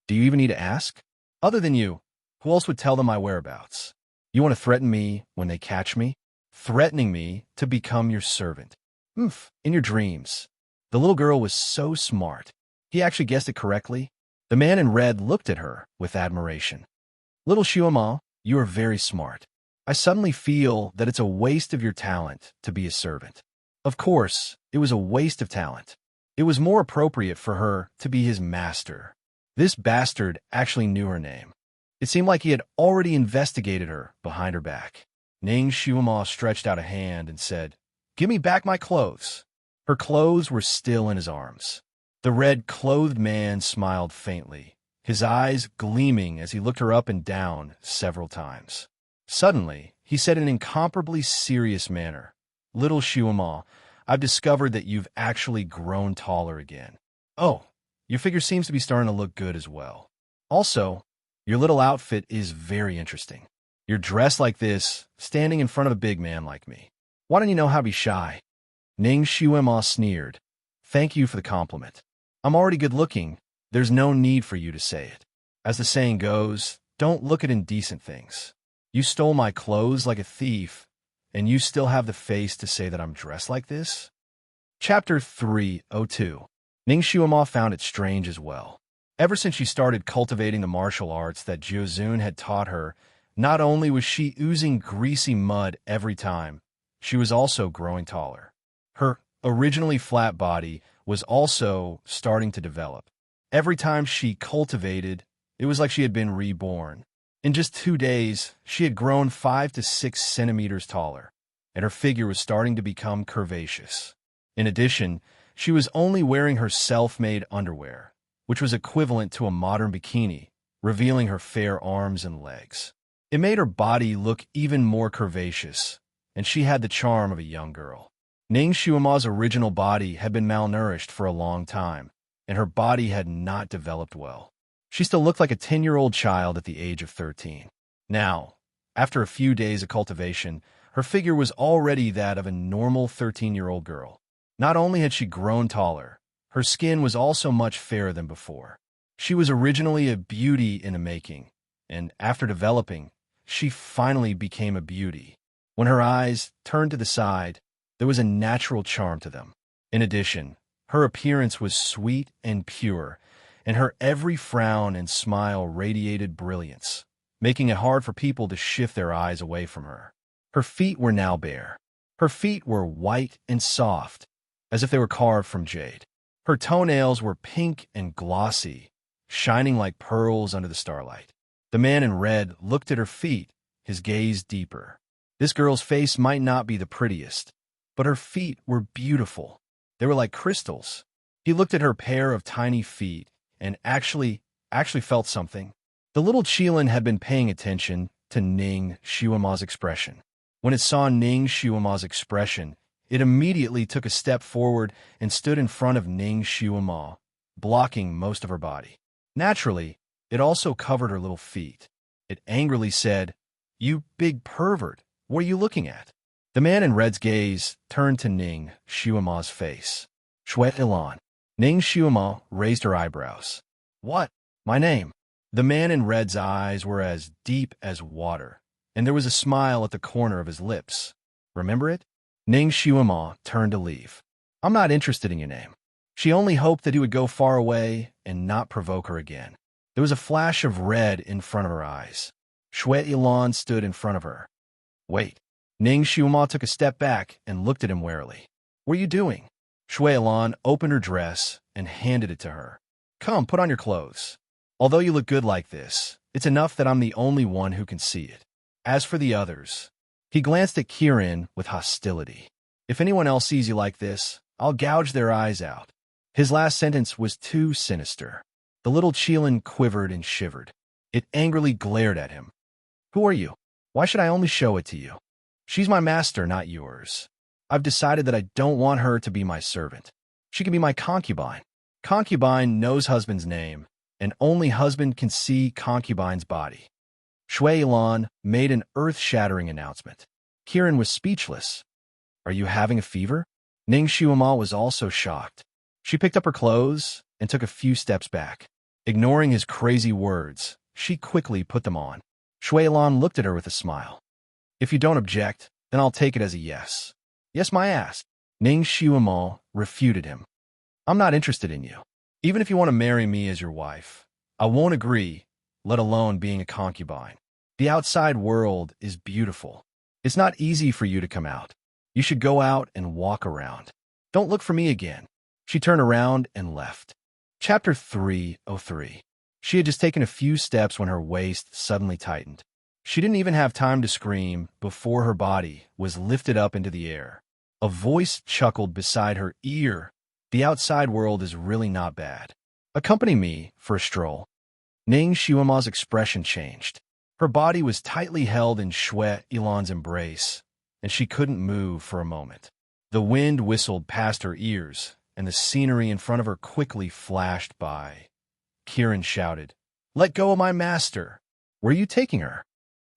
"Do you even need to ask? Other than you, who else would tell them my whereabouts? You want to threaten me when they catch me? Threatening me to become your servant. In your dreams." The little girl was so smart. He actually guessed it correctly. The man in red looked at her with admiration. "Little Xuema, you are very smart. I suddenly feel that it's a waste of your talent to be a servant. Of course, it was a waste of talent. It was more appropriate for her to be his master. This bastard actually knew her name. It seemed like he had already investigated her behind her back. Ning Shuima stretched out a hand and said, "Give me back my clothes." Her clothes were still in his arms. The red-clothed man smiled faintly, his eyes gleaming as he looked her up and down several times. Suddenly, he said in an incomparably serious manner, "Little Shuima, I've discovered that you've actually grown taller again. Oh, your figure seems to be starting to look good as well. Also, your little outfit is very interesting. You're dressed like this, standing in front of a big man like me. Why don't you know how to be shy?" Ning Shuima sneered. "Thank you for the compliment. I'm already good-looking. There's no need for you to say it. As the saying goes, don't look at indecent things. You stole my clothes like a thief, and you still have the face to say that I'm dressed like this?" Chapter 302. Ning Shuima found it strange as well. Ever since she started cultivating the martial arts that Jiuzun had taught her, not only was she oozing greasy mud every time, she was also growing taller. Her originally flat body was also starting to develop. Every time she cultivated, it was like she had been reborn. In just 2 days, she had grown 5 to 6 centimeters taller, and her figure was starting to become curvaceous. In addition, she was only wearing her self-made underwear, which was equivalent to a modern bikini, revealing her fair arms and legs. It made her body look even more curvaceous, and she had the charm of a young girl. Ning Shuima's original body had been malnourished for a long time, and her body had not developed well. She still looked like a 10-year-old child at the age of 13. Now, after a few days of cultivation, her figure was already that of a normal 13-year-old girl. Not only had she grown taller, her skin was also much fairer than before. She was originally a beauty in the making, and after developing, she finally became a beauty. When her eyes turned to the side, there was a natural charm to them. In addition, her appearance was sweet and pure, and her every frown and smile radiated brilliance, making it hard for people to shift their eyes away from her. Her feet were now bare. Her feet were white and soft, as if they were carved from jade. Her toenails were pink and glossy, shining like pearls under the starlight. The man in red looked at her feet, his gaze deeper. This girl's face might not be the prettiest, but her feet were beautiful. They were like crystals. He looked at her pair of tiny feet and actually felt something. The little Qilin had been paying attention to Ning Shuima's expression. When it saw Ning Shuima's expression, it immediately took a step forward and stood in front of Ning Shuima, blocking most of her body. Naturally, it also covered her little feet. It angrily said, "You big pervert, what are you looking at?" The man in red's gaze turned to Ning Shuima's face. "Shui Ilan." Ning Shuima raised her eyebrows. "What? My name?" The man in red's eyes were as deep as water, and there was a smile at the corner of his lips. "Remember it?" Ning Shuima turned to leave. "I'm not interested in your name." She only hoped that he would go far away and not provoke her again. There was a flash of red in front of her eyes. Shui Ilan stood in front of her. "Wait." Ning Shuima took a step back and looked at him warily. "What are you doing?" Shui Ilan opened her dress and handed it to her. "Come, put on your clothes. Although you look good like this, it's enough that I'm the only one who can see it. As for the others..." He glanced at Kirin with hostility. "If anyone else sees you like this, I'll gouge their eyes out." His last sentence was too sinister. The little Qilin quivered and shivered. It angrily glared at him. "Who are you? Why should I only show it to you? She's my master, not yours. I've decided that I don't want her to be my servant. She can be my concubine. Concubine knows husband's name, and only husband can see concubine's body." Shui Ilan made an earth-shattering announcement. Kirin was speechless. "Are you having a fever?" Ning Shuima was also shocked. She picked up her clothes and took a few steps back. Ignoring his crazy words, she quickly put them on. Shui Ilan looked at her with a smile. "If you don't object, then I'll take it as a yes." "Yes, my ass." Ning Shuima refuted him. "I'm not interested in you. Even if you want to marry me as your wife, I won't agree, let alone being a concubine." The outside world is beautiful. It's not easy for you to come out. You should go out and walk around. Don't look for me again." She turned around and left. Chapter 303. She had just taken a few steps when her waist suddenly tightened. She didn't even have time to scream before her body was lifted up into the air. A voice chuckled beside her ear. "The outside world is really not bad. Accompany me for a stroll." Ning Xuema's expression changed. Her body was tightly held in Shui Ilan's embrace, and she couldn't move for a moment. The wind whistled past her ears, and the scenery in front of her quickly flashed by. Kieran shouted, "Let go of my master! Where are you taking her?"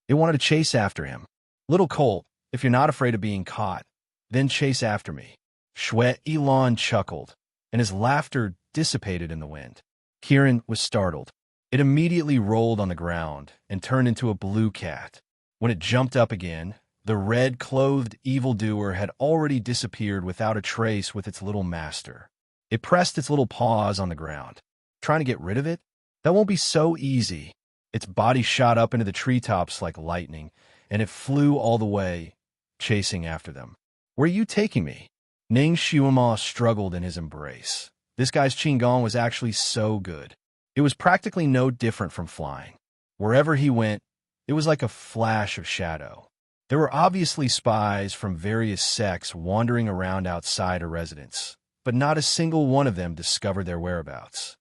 It wanted to chase after him. "Little colt, if you're not afraid of being caught, then chase after me." Shui Ilan chuckled, and his laughter dissipated in the wind. Kieran was startled. It immediately rolled on the ground and turned into a blue cat. When it jumped up again, the red-clothed evildoer had already disappeared without a trace with its little master. It pressed its little paws on the ground. Trying to get rid of it? That won't be so easy. Its body shot up into the treetops like lightning, and it flew all the way, chasing after them. "Where are you taking me?" Ning Xuema struggled in his embrace. This guy's Qigong was actually so good. It was practically no different from flying. Wherever he went, it was like a flash of shadow. There were obviously spies from various sects wandering around outside her residence, but not a single one of them discovered their whereabouts.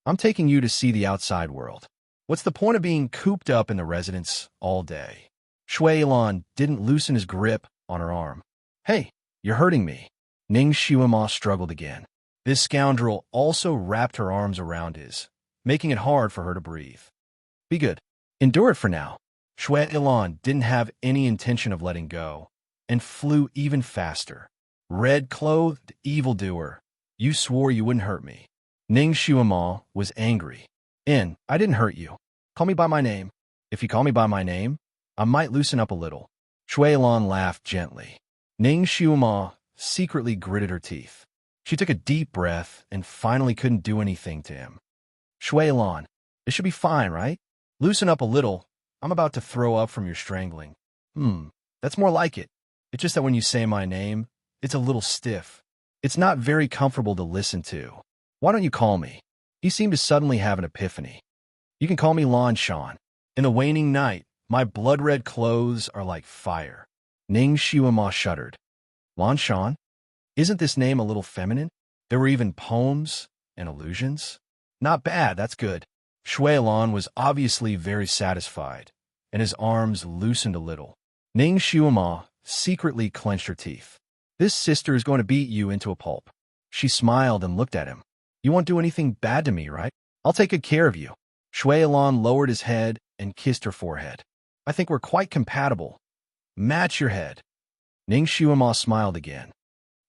"I'm taking you to see the outside world. What's the point of being cooped up in the residence all day?" Shui Ilan didn't loosen his grip on her arm. "Hey, you're hurting me." Ning Xuema struggled again. This scoundrel also wrapped her arms around his, making it hard for her to breathe. "Be good. Endure it for now." Shui Ilan didn't have any intention of letting go, and flew even faster. "Red-clothed evildoer, you swore you wouldn't hurt me." Ning Xuema was angry. I didn't hurt you. Call me by my name." "If you call me by my name, I might loosen up a little." Shui Ilan laughed gently. Ning Xuema secretly gritted her teeth. She took a deep breath and finally couldn't do anything to him. "Shui Ilan, it should be fine, right? Loosen up a little. I'm about to throw up from your strangling." That's more like it. It's just that when you say my name, it's a little stiff. It's not very comfortable to listen to. Why don't you call me?" He seemed to suddenly have an epiphany. "You can call me Lan Shan. In the waning night, my blood-red clothes are like fire." Ning Xuema shuddered. "Lan Shan? Isn't this name a little feminine? There were even poems and allusions." "Not bad, that's good." Shui Ilan was obviously very satisfied, and his arms loosened a little. Ning Xuema secretly clenched her teeth. "This sister is going to beat you into a pulp." She smiled and looked at him. "You won't do anything bad to me, right? I'll take good care of you." Shui Ilan lowered his head and kissed her forehead. "I think we're quite compatible. Match your head." Ning Xuema smiled again.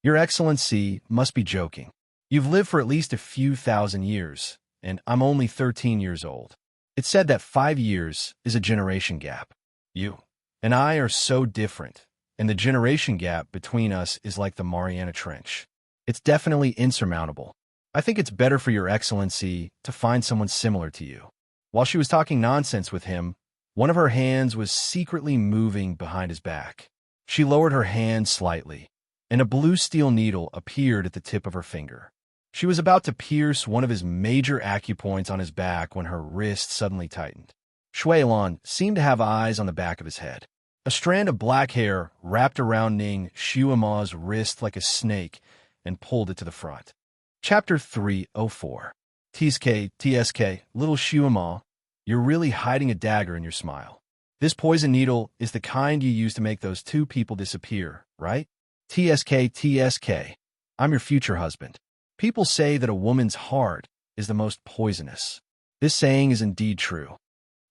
"Your Excellency must be joking. You've lived for at least a few thousand years, and I'm only 13 years old. It's said that 5 years is a generation gap. You and I are so different, and the generation gap between us is like the Mariana Trench. It's definitely insurmountable. I think it's better for your Excellency to find someone similar to you." While she was talking nonsense with him, one of her hands was secretly moving behind his back. She lowered her hand slightly, and a blue steel needle appeared at the tip of her finger. She was about to pierce one of his major acupoints on his back when her wrist suddenly tightened. Shui Ilan seemed to have eyes on the back of his head. A strand of black hair wrapped around Ning Xuema's wrist like a snake and pulled it to the front. Chapter 304. TSK, little Xuema, you're really hiding a dagger in your smile. This poison needle is the kind you use to make those 2 people disappear, right? TSK, I'm your future husband. People say that a woman's heart is the most poisonous. This saying is indeed true.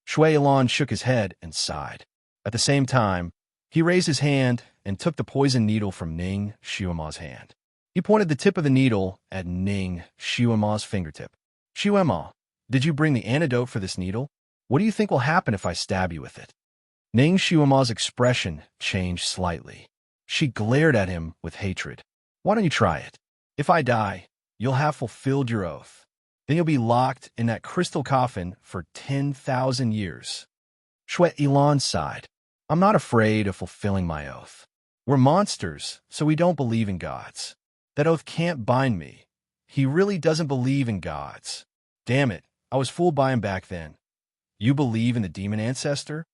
Shui Ilan shook his head and sighed. At the same time, he raised his hand and took the poison needle from Ning Xuema's hand. He pointed the tip of the needle at Ning Xuema's fingertip. "Xuema, did you bring the antidote for this needle? What do you think will happen if I stab you with it?" Ning Xuema's expression changed slightly. She glared at him with hatred. "Why don't you try it? If I die, you'll have fulfilled your oath. Then you'll be locked in that crystal coffin for 10,000 years." Shui Ilan sighed. I'm not afraid of fulfilling my oath. We're monsters, so we don't believe in gods. That oath can't bind me. He really doesn't believe in gods. Damn it, I was fooled by him back then. You believe in the demon ancestor?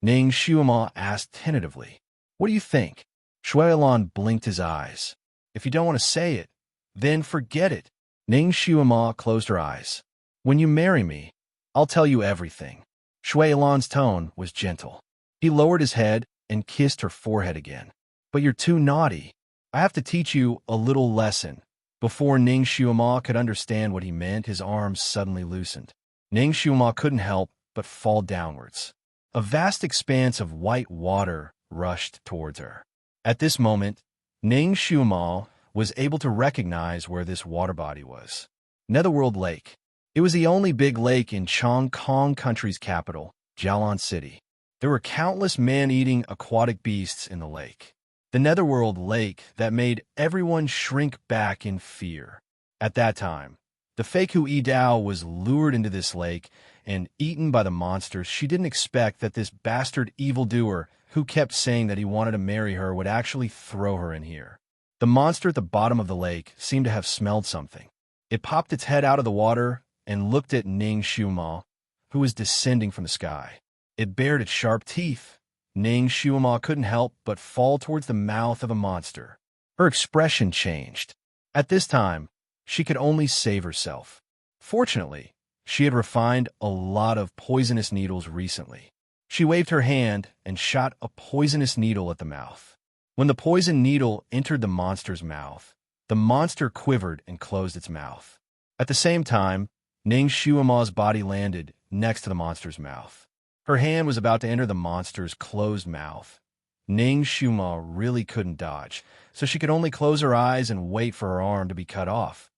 Ning Shuima asked tentatively. What do you think? Shui Ilan blinked his eyes. If you don't want to say it, then forget it. Ning Shuima closed her eyes. When you marry me, I'll tell you everything. Shui Ilan's tone was gentle. He lowered his head and kissed her forehead again. But you're too naughty. I have to teach you a little lesson. Before Ning Shuima could understand what he meant, his arms suddenly loosened. Ning Shuima couldn't help but fall downwards. A vast expanse of white water rushed towards her. At this moment, Ning Shuima was able to recognize where this water body was. Netherworld Lake. It was the only big lake in Chong Kong Country's capital, Jialan City. There were countless man-eating aquatic beasts in the lake. The Netherworld Lake that made everyone shrink back in fear. At that time, the fake Hu Dao was lured into this lake and eaten by the monsters. She didn't expect that this bastard evildoer who kept saying that he wanted to marry her would actually throw her in here. The monster at the bottom of the lake seemed to have smelled something. It popped its head out of the water and looked at Ning Shuima, who was descending from the sky. It bared its sharp teeth. Ning Shuima couldn't help but fall towards the mouth of a monster. Her expression changed. At this time, she could only save herself. Fortunately, she had refined a lot of poisonous needles recently. She waved her hand and shot a poisonous needle at the mouth. When the poison needle entered the monster's mouth, the monster quivered and closed its mouth. At the same time, Ning Shuima's body landed next to the monster's mouth. Her hand was about to enter the monster's closed mouth. Ning Shuima really couldn't dodge, so she could only close her eyes and wait for her arm to be cut off.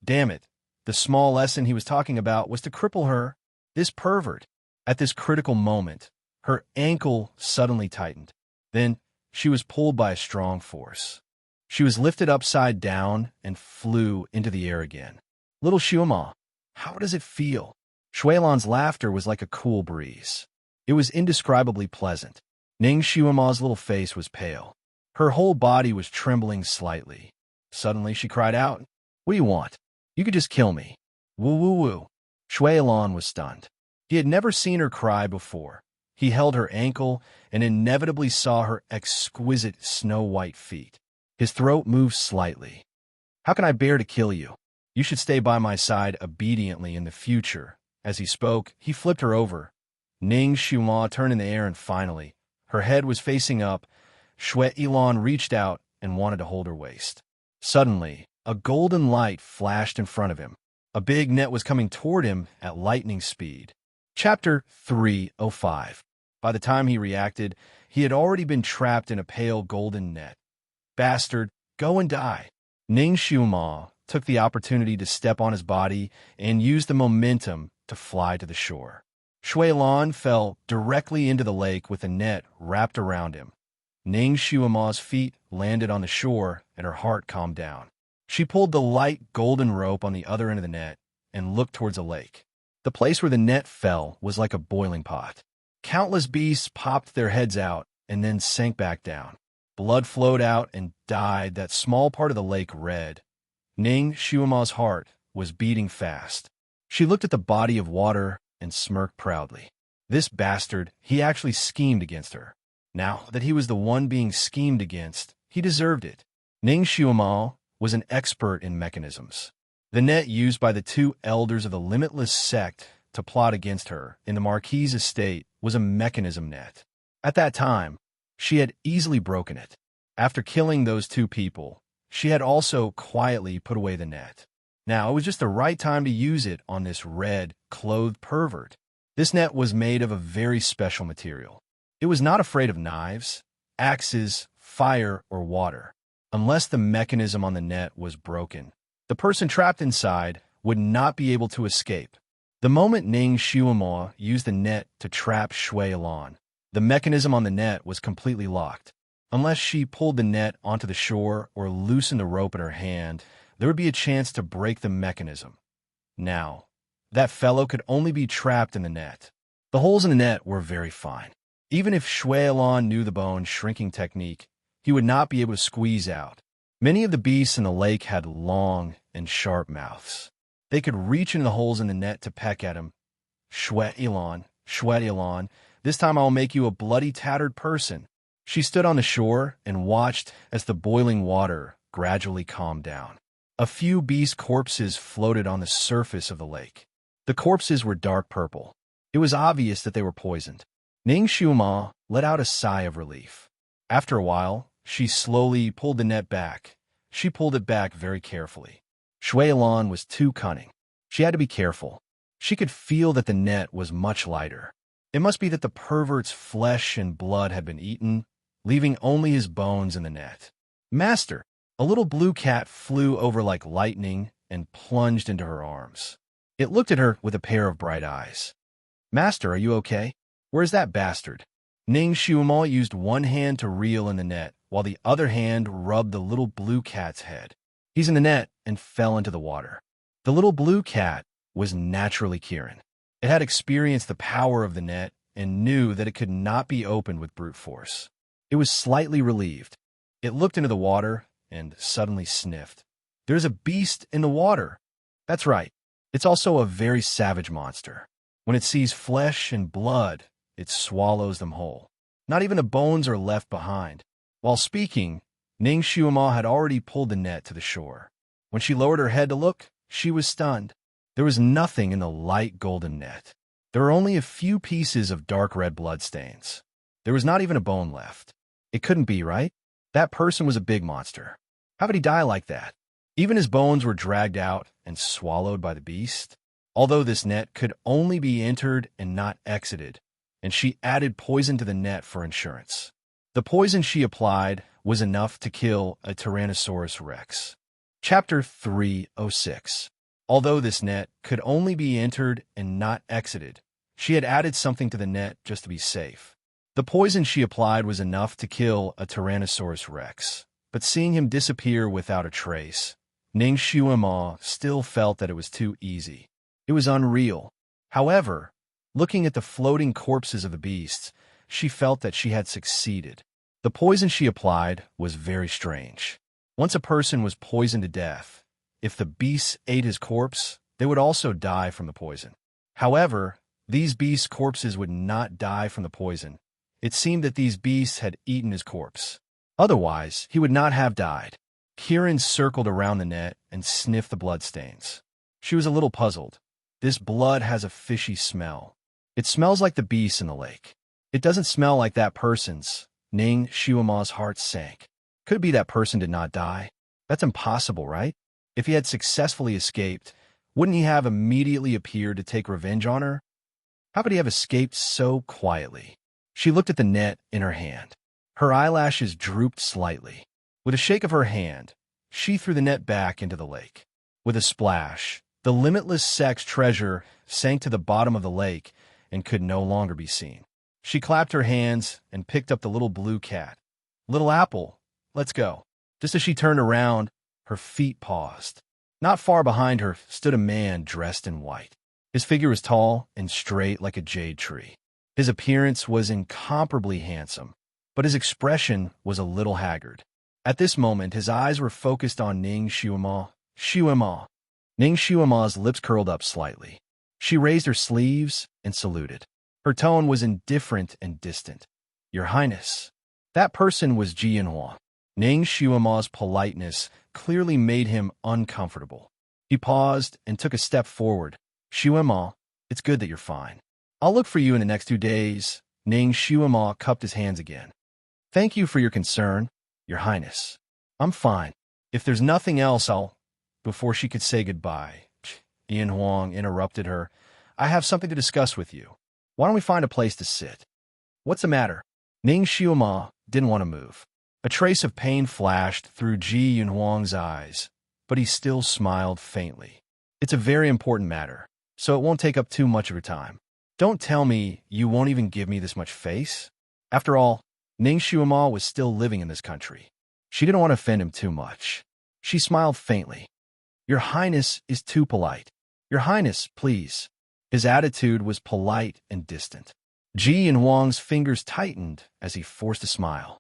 Damn it, the small lesson he was talking about was to cripple her. This pervert. At this critical moment, her ankle suddenly tightened. Then, she was pulled by a strong force. She was lifted upside down and flew into the air again. Little Shuima, how does it feel? Shui Ilan's laughter was like a cool breeze. It was indescribably pleasant. Ning Shuima's little face was pale. Her whole body was trembling slightly. Suddenly, she cried out, What do you want? You could just kill me. Woo woo woo. Shui Ilan was stunned. He had never seen her cry before. He held her ankle and inevitably saw her exquisite snow-white feet. His throat moved slightly. How can I bear to kill you? You should stay by my side obediently in the future. As he spoke, he flipped her over. Ning Shuima turned in the air and finally, her head was facing up. Shui Ilan reached out and wanted to hold her waist. Suddenly, a golden light flashed in front of him. A big net was coming toward him at lightning speed. Chapter 305. By the time he reacted, he had already been trapped in a pale golden net. Bastard, go and die. Ning Shuima took the opportunity to step on his body and use the momentum to fly to the shore. Shui Ilan fell directly into the lake with a net wrapped around him. Ning Shuima's feet landed on the shore and her heart calmed down. She pulled the light golden rope on the other end of the net and looked towards the lake. The place where the net fell was like a boiling pot. Countless beasts popped their heads out and then sank back down. Blood flowed out and dyed that small part of the lake red. Ning Shuima's heart was beating fast. She looked at the body of water and smirked proudly. This bastard, he actually schemed against her. Now that he was the one being schemed against, he deserved it. Ning Shuima was an expert in mechanisms. The net used by the two elders of the Limitless sect to plot against her in the Marquis's estate was a mechanism net. At that time, she had easily broken it. After killing those two people, she had also quietly put away the net. Now, it was just the right time to use it on this red, clothed pervert. This net was made of a very special material. It was not afraid of knives, axes, fire, or water. Unless the mechanism on the net was broken, the person trapped inside would not be able to escape. The moment Ning Shuima used the net to trap Shui Ilan, the mechanism on the net was completely locked. Unless she pulled the net onto the shore or loosened the rope in her hand, there would be a chance to break the mechanism. Now, that fellow could only be trapped in the net. The holes in the net were very fine. Even if Shui Lan knew the bone shrinking technique, he would not be able to squeeze out. Many of the beasts in the lake had long and sharp mouths. They could reach into the holes in the net to peck at him. Shui Lan, this time I'll make you a bloody, tattered person. She stood on the shore and watched as the boiling water gradually calmed down. A few beast corpses floated on the surface of the lake. The corpses were dark purple. It was obvious that they were poisoned. Ning Xiuma let out a sigh of relief. After a while, she slowly pulled the net back. She pulled it back very carefully. Shui Lan was too cunning. She had to be careful. She could feel that the net was much lighter. It must be that the pervert's flesh and blood had been eaten, leaving only his bones in the net. Master! A little blue cat flew over like lightning and plunged into her arms. It looked at her with a pair of bright eyes. Master, are you okay? Where's that bastard? Ning Xiuma used one hand to reel in the net, while the other hand rubbed the little blue cat's head. He's in the net and fell into the water. The little blue cat was naturally Kirin. It had experienced the power of the net and knew that it could not be opened with brute force. It was slightly relieved. It looked into the water and suddenly sniffed. There's a beast in the water. That's right. It's also a very savage monster. When it sees flesh and blood, it swallows them whole. Not even the bones are left behind. While speaking, Ning Xiuma had already pulled the net to the shore. When she lowered her head to look, she was stunned. There was nothing in the light golden net. There were only a few pieces of dark red bloodstains. There was not even a bone left. It couldn't be, right? That person was a big monster. How could he die like that? Even his bones were dragged out and swallowed by the beast. Although this net could only be entered and not exited, and she added poison to the net for insurance. The poison she applied was enough to kill a Tyrannosaurus Rex. Chapter 306. Although this net could only be entered and not exited, she had added something to the net just to be safe. The poison she applied was enough to kill a Tyrannosaurus Rex, but seeing him disappear without a trace, Ning Xiuma still felt that it was too easy. It was unreal. However, looking at the floating corpses of the beasts, she felt that she had succeeded. The poison she applied was very strange. Once a person was poisoned to death, if the beasts ate his corpse, they would also die from the poison. However, these beasts' corpses would not die from the poison. It seemed that these beasts had eaten his corpse. Otherwise, he would not have died. Kirin circled around the net and sniffed the bloodstains. She was a little puzzled. This blood has a fishy smell. It smells like the beasts in the lake. It doesn't smell like that person's. Ning Xiuma's heart sank. Could it be that person did not die? That's impossible, right? If he had successfully escaped, wouldn't he have immediately appeared to take revenge on her? How could he have escaped so quietly? She looked at the net in her hand. Her eyelashes drooped slightly. With a shake of her hand, she threw the net back into the lake. With a splash, the limitless sex treasure sank to the bottom of the lake and could no longer be seen. She clapped her hands and picked up the little blue cat. Little Apple, let's go. Just as she turned around, her feet paused. Not far behind her stood a man dressed in white. His figure was tall and straight like a jade tree. His appearance was incomparably handsome, but his expression was a little haggard. At this moment, his eyes were focused on Ning Xiuma. Xiuma. Ning Xiuma's lips curled up slightly. She raised her sleeves and saluted. Her tone was indifferent and distant. Your Highness. That person was Ji Yanhua. Ning Xiuma's politeness clearly made him uncomfortable. He paused and took a step forward. Xiuma, it's good that you're fine. I'll look for you in the next 2 days. Ning Xiuma cupped his hands again. Thank you for your concern, Your Highness. I'm fine. If there's nothing else, I'll... Before she could say goodbye, Ian Huang interrupted her. I have something to discuss with you. Why don't we find a place to sit? What's the matter? Ning Xiuma didn't want to move. A trace of pain flashed through Ji Yunhuang's eyes, but he still smiled faintly. It's a very important matter, so it won't take up too much of your time. Don't tell me you won't even give me this much face. After all, Ning Xiuma was still living in this country. She didn't want to offend him too much. She smiled faintly. Your Highness is too polite. Your Highness, please. His attitude was polite and distant. Ji and Huang's fingers tightened as he forced a smile.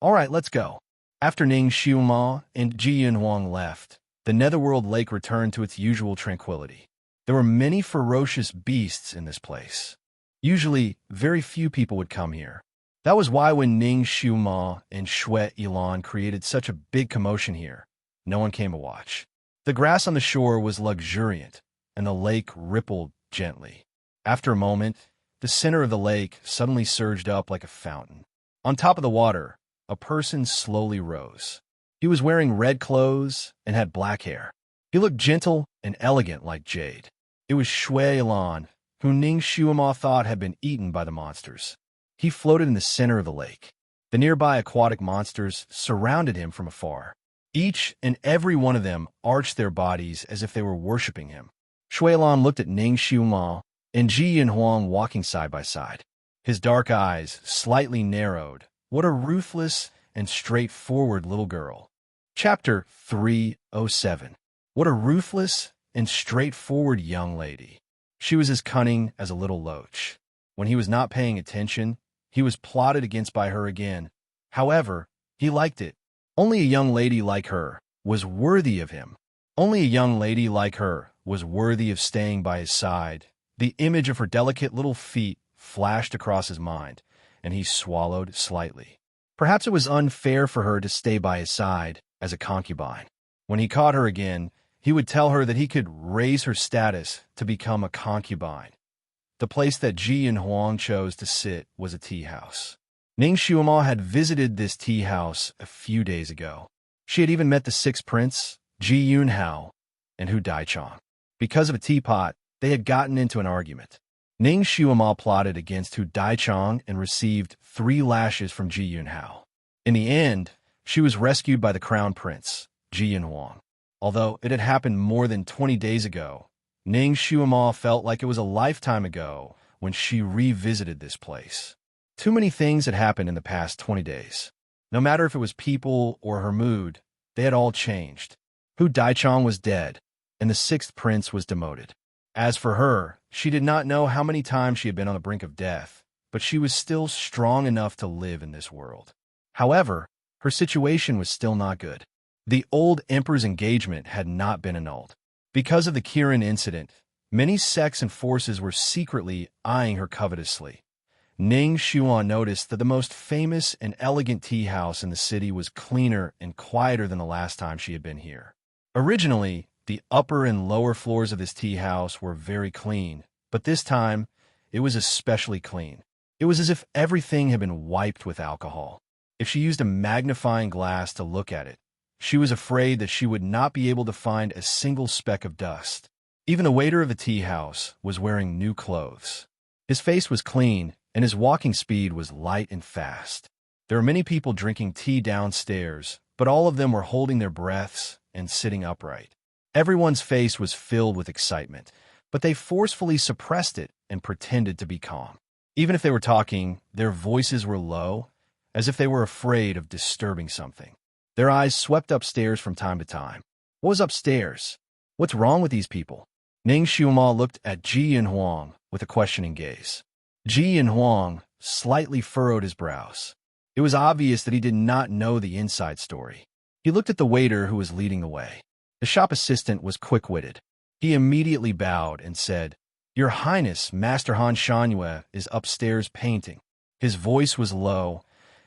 All right, let's go. After Ning Xiuma and Ji and Huang left, the Netherworld Lake returned to its usual tranquility. There were many ferocious beasts in this place. Usually, very few people would come here. That was why when Ning Xiuma and Shui Ilan created such a big commotion here, no one came to watch. The grass on the shore was luxuriant, and the lake rippled gently. After a moment, the center of the lake suddenly surged up like a fountain. On top of the water, a person slowly rose. He was wearing red clothes and had black hair. He looked gentle and elegant like jade. It was Shui Ilan, who Ning Xiuma thought had been eaten by the monsters. He floated in the center of the lake. The nearby aquatic monsters surrounded him from afar. Each and every one of them arched their bodies as if they were worshipping him. Shui Ilan looked at Ning Xiuma and Ji and Huang walking side by side. His dark eyes slightly narrowed. What a ruthless and straightforward little girl. Chapter 307. What a ruthless and straightforward young lady. She was as cunning as a little loach. When he was not paying attention, he was plotted against by her again. However, he liked it. Only a young lady like her was worthy of him. Only a young lady like her was worthy of staying by his side. The image of her delicate little feet flashed across his mind, and he swallowed slightly. Perhaps it was unfair for her to stay by his side as a concubine. When he caught her again, he would tell her that he could raise her status to become a concubine. The place that Ji and Huang chose to sit was a tea house. Ning Xiuma had visited this tea house a few days ago. She had even met the sixth prince, Ji Yunhao, and Hu Daichang. Because of a teapot, they had gotten into an argument. Ning Xiuma plotted against Hu Daichang and received 3 lashes from Ji Yunhao. In the end, she was rescued by the crown prince, Ji Huang. Although it had happened more than 20 days ago, Ning Xiuma felt like it was a lifetime ago when she revisited this place. Too many things had happened in the past 20 days. No matter if it was people or her mood, they had all changed. Hu Daichang was dead, and the sixth prince was demoted. As for her, she did not know how many times she had been on the brink of death, but she was still strong enough to live in this world. However, her situation was still not good. The old emperor's engagement had not been annulled. Because of the Kirin incident, many sects and forces were secretly eyeing her covetously. Ning Xiuma noticed that the most famous and elegant tea house in the city was cleaner and quieter than the last time she had been here. Originally, the upper and lower floors of this tea house were very clean, but this time, it was especially clean. It was as if everything had been wiped with alcohol. If she used a magnifying glass to look at it, she was afraid that she would not be able to find a single speck of dust. Even the waiter of the tea house was wearing new clothes. His face was clean, and his walking speed was light and fast. There were many people drinking tea downstairs, but all of them were holding their breaths and sitting upright. Everyone's face was filled with excitement, but they forcefully suppressed it and pretended to be calm. Even if they were talking, their voices were low, as if they were afraid of disturbing something. Their eyes swept upstairs from time to time. What was upstairs? What's wrong with these people? Ning Xiuma looked at Ji and Huang with a questioning gaze. Ji and Huang slightly furrowed his brows. It was obvious that he did not know the inside story. He looked at the waiter who was leading the way. The shop assistant was quick-witted. He immediately bowed and said, "Your Highness, Master Han Shanyue is upstairs painting." His voice was low,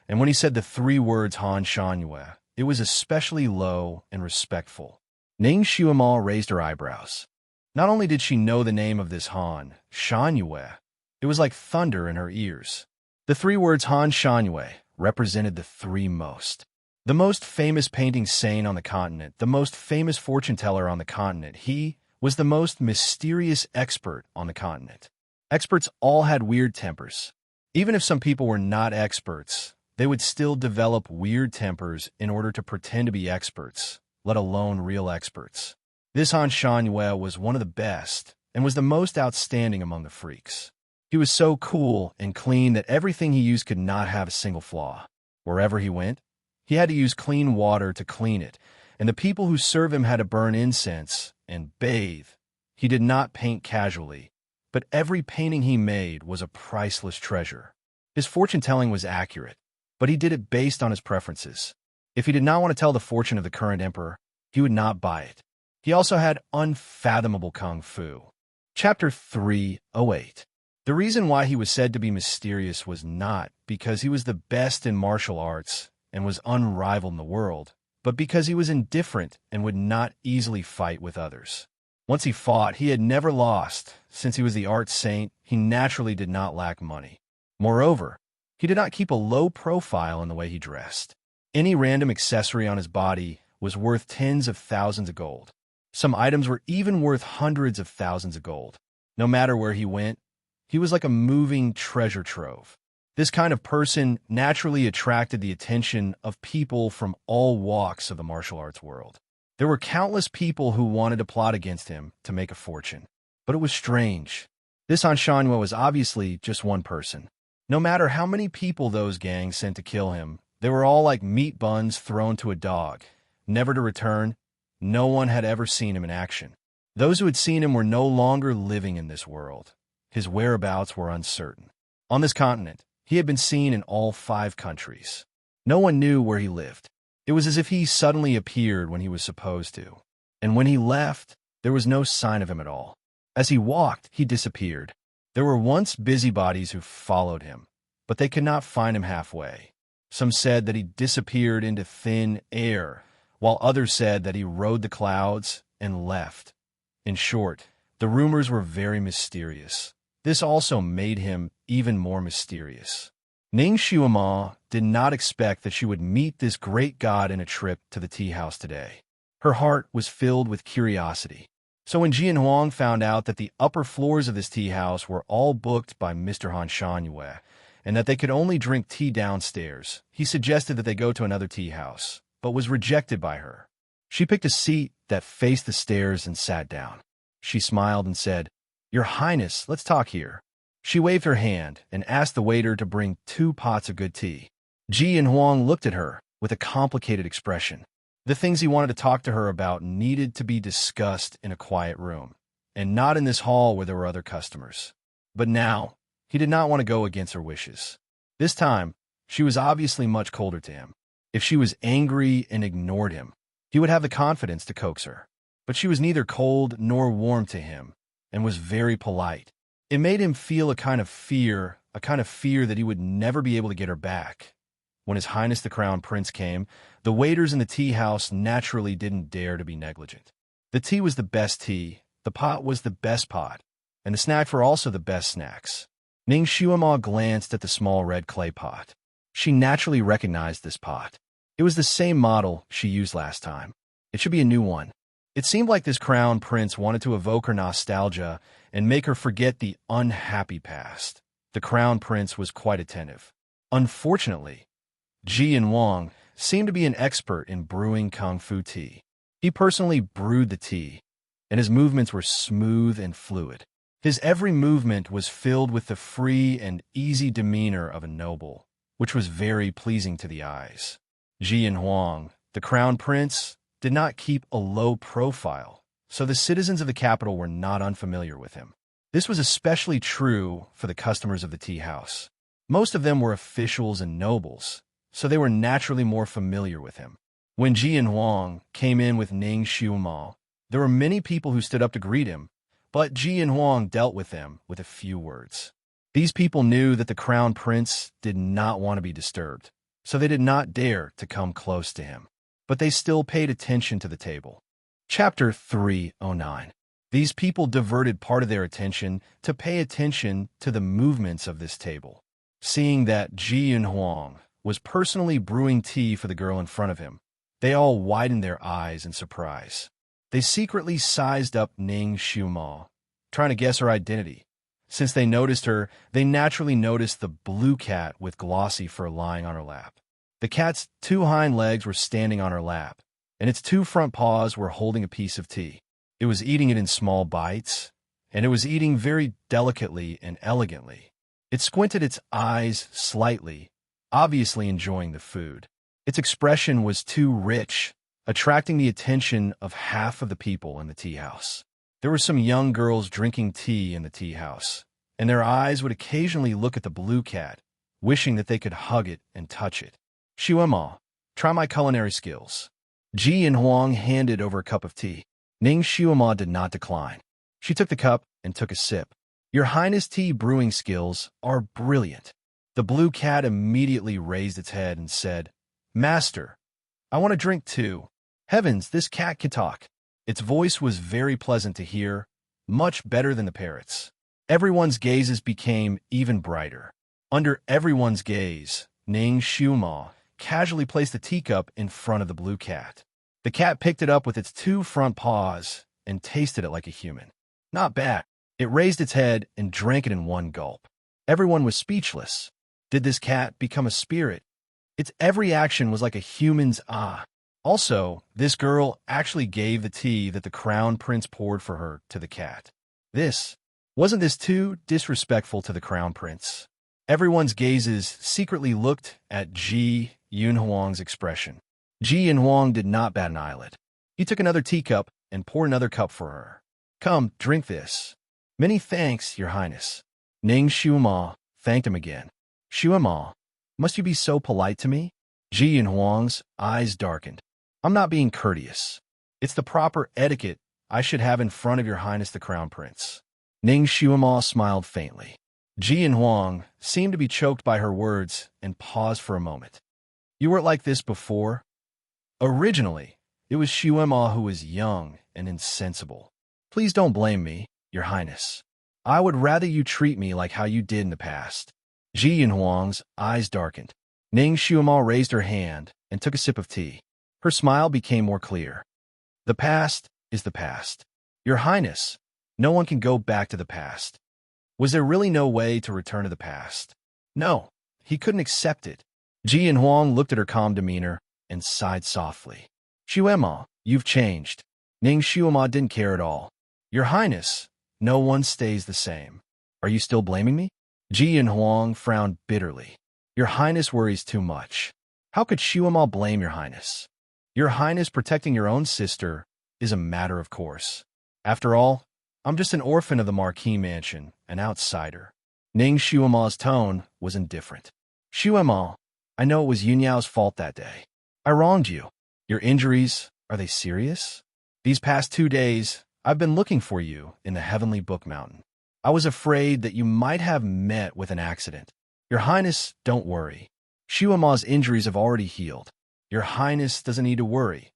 and when he said the 3 words Han Shanyue, it was especially low and respectful. Ning Xiuma raised her eyebrows. Not only did she know the name of this Han Shanyue, it was like thunder in her ears. The 3 words Han Shanyue represented the 3 most. The most famous painting saint on the continent, the most famous fortune teller on the continent. He was the most mysterious expert on the continent. Experts all had weird tempers. Even if some people were not experts, they would still develop weird tempers in order to pretend to be experts, let alone real experts. This Han Shanyue was one of the best and was the most outstanding among the freaks. He was so cool and clean that everything he used could not have a single flaw. Wherever he went, he had to use clean water to clean it, and the people who serve him had to burn incense and bathe. He did not paint casually, but every painting he made was a priceless treasure. His fortune-telling was accurate, but he did it based on his preferences. If he did not want to tell the fortune of the current emperor, he would not buy it. He also had unfathomable kung fu. Chapter 308. The reason why he was said to be mysterious was not because he was the best in martial arts and was unrivaled in the world, but because he was indifferent and would not easily fight with others. Once he fought, he had never lost. Since he was the art saint, he naturally did not lack money. Moreover, he did not keep a low profile in the way he dressed. Any random accessory on his body was worth tens of thousands of gold. Some items were even worth hundreds of thousands of gold. No matter where he went, he was like a moving treasure trove. This kind of person naturally attracted the attention of people from all walks of the martial arts world. There were countless people who wanted to plot against him to make a fortune. But it was strange. This enchanting was obviously just one person. No matter how many people those gangs sent to kill him, they were all like meat buns thrown to a dog, never to return. No one had ever seen him in action. Those who had seen him were no longer living in this world. His whereabouts were uncertain. On this continent, he had been seen in all 5 countries. No one knew where he lived. It was as if he suddenly appeared when he was supposed to. And when he left, there was no sign of him at all. As he walked, he disappeared. There were once busybodies who followed him, but they could not find him halfway. Some said that he disappeared into thin air, while others said that he rode the clouds and left. In short, the rumors were very mysterious. This also made him even more mysterious. Ning Xuema did not expect that she would meet this great god in a trip to the tea house today. Her heart was filled with curiosity. So when Jian Huang found out that the upper floors of this tea house were all booked by Mr. Han Shanyue, and that they could only drink tea downstairs, he suggested that they go to another tea house, but was rejected by her. She picked a seat that faced the stairs and sat down. She smiled and said, "Your Highness, let's talk here." She waved her hand and asked the waiter to bring 2 pots of good tea. Jian Huang looked at her with a complicated expression. The things he wanted to talk to her about needed to be discussed in a quiet room, and not in this hall where there were other customers. But now, he did not want to go against her wishes. This time, she was obviously much colder to him. If she was angry and ignored him, he would have the confidence to coax her. But she was neither cold nor warm to him, and was very polite. It made him feel a kind of fear that he would never be able to get her back. When His Highness the Crown Prince came, the waiters in the tea house naturally didn't dare to be negligent. The tea was the best tea, the pot was the best pot, and the snacks were also the best snacks. Ning Xuema glanced at the small red clay pot. She naturally recognized this pot. It was the same model she used last time. It should be a new one. It seemed like this crown prince wanted to evoke her nostalgia and make her forget the unhappy past. The crown prince was quite attentive. Unfortunately, Jian Huang seemed to be an expert in brewing kung fu tea. He personally brewed the tea, and his movements were smooth and fluid. His every movement was filled with the free and easy demeanor of a noble, which was very pleasing to the eyes. Jian Huang, the crown prince, did not keep a low profile, so the citizens of the capital were not unfamiliar with him. This was especially true for the customers of the tea house. Most of them were officials and nobles, so they were naturally more familiar with him. When Jian Huang came in with Ning Xuema, there were many people who stood up to greet him, but Jian Huang dealt with them with a few words. These people knew that the crown prince did not want to be disturbed, so they did not dare to come close to him. But they still paid attention to the table. Chapter 309. These people diverted part of their attention to pay attention to the movements of this table. Seeing that Jian Huang was personally brewing tea for the girl in front of him, they all widened their eyes in surprise. They secretly sized up Ning Xuema, trying to guess her identity. Since they noticed her, they naturally noticed the blue cat with glossy fur lying on her lap. The cat's 2 hind legs were standing on her lap, and its 2 front paws were holding a piece of tea. It was eating it in small bites, and it was eating very delicately and elegantly. It squinted its eyes slightly, obviously enjoying the food. Its expression was too rich, attracting the attention of half of the people in the tea house. There were some young girls drinking tea in the tea house, and their eyes would occasionally look at the blue cat, wishing that they could hug it and touch it. Shuema, try my culinary skills. Ji and Huang handed over a cup of tea. Ning Shuema did not decline. She took the cup and took a sip. Your Highness tea brewing skills are brilliant. The blue cat immediately raised its head and said, Master, I want to drink too. Heavens, this cat can talk. Its voice was very pleasant to hear, much better than the parrot's. Everyone's gazes became even brighter. Under everyone's gaze, Ning Shuema casually placed the teacup in front of the blue cat. The cat picked it up with its two front paws and tasted it like a human. Not bad. It raised its head and drank it in one gulp. Everyone was speechless. Did this cat become a spirit? Its every action was like a human's Also, this girl actually gave the tea that the crown prince poured for her to the cat. Wasn't this too disrespectful to the crown prince? Everyone's gazes secretly looked at Ji Yunhuang's expression. Ji Yunhuang did not bat an eyelid. He took another teacup and poured another cup for her. Come, drink this. Many thanks, Your Highness. Ning Shuema thanked him again. Shuema, must you be so polite to me? Ji Yunhuang's eyes darkened. I'm not being courteous. It's the proper etiquette I should have in front of Your Highness the Crown Prince. Ning Shuema smiled faintly. Ji Yunhuang seemed to be choked by her words and paused for a moment. You weren't like this before? Originally, it was Shuema who was young and insensible. Please don't blame me, Your Highness. I would rather you treat me like how you did in the past. Ji Yunhuang's eyes darkened. Ning Shuema raised her hand and took a sip of tea. Her smile became more clear. The past is the past. Your Highness, no one can go back to the past. Was there really no way to return to the past? No, he couldn't accept it. Ji Yunhuang looked at her calm demeanor and sighed softly. Shuema, you've changed. Ning Shuema didn't care at all. Your Highness, no one stays the same. Are you still blaming me? Ji Yunhuang frowned bitterly. Your Highness worries too much. How could Shuema blame Your Highness? Your Highness protecting your own sister is a matter of course. After all, I'm just an orphan of the Marquis Mansion, an outsider. Ning Shuema's tone was indifferent. Shuema, I know it was Yunyao's fault that day. I wronged you. Your injuries, are they serious? These past 2 days, I've been looking for you in the Heavenly Book Mountain. I was afraid that you might have met with an accident. Your Highness, don't worry. Shuema's injuries have already healed. Your Highness doesn't need to worry.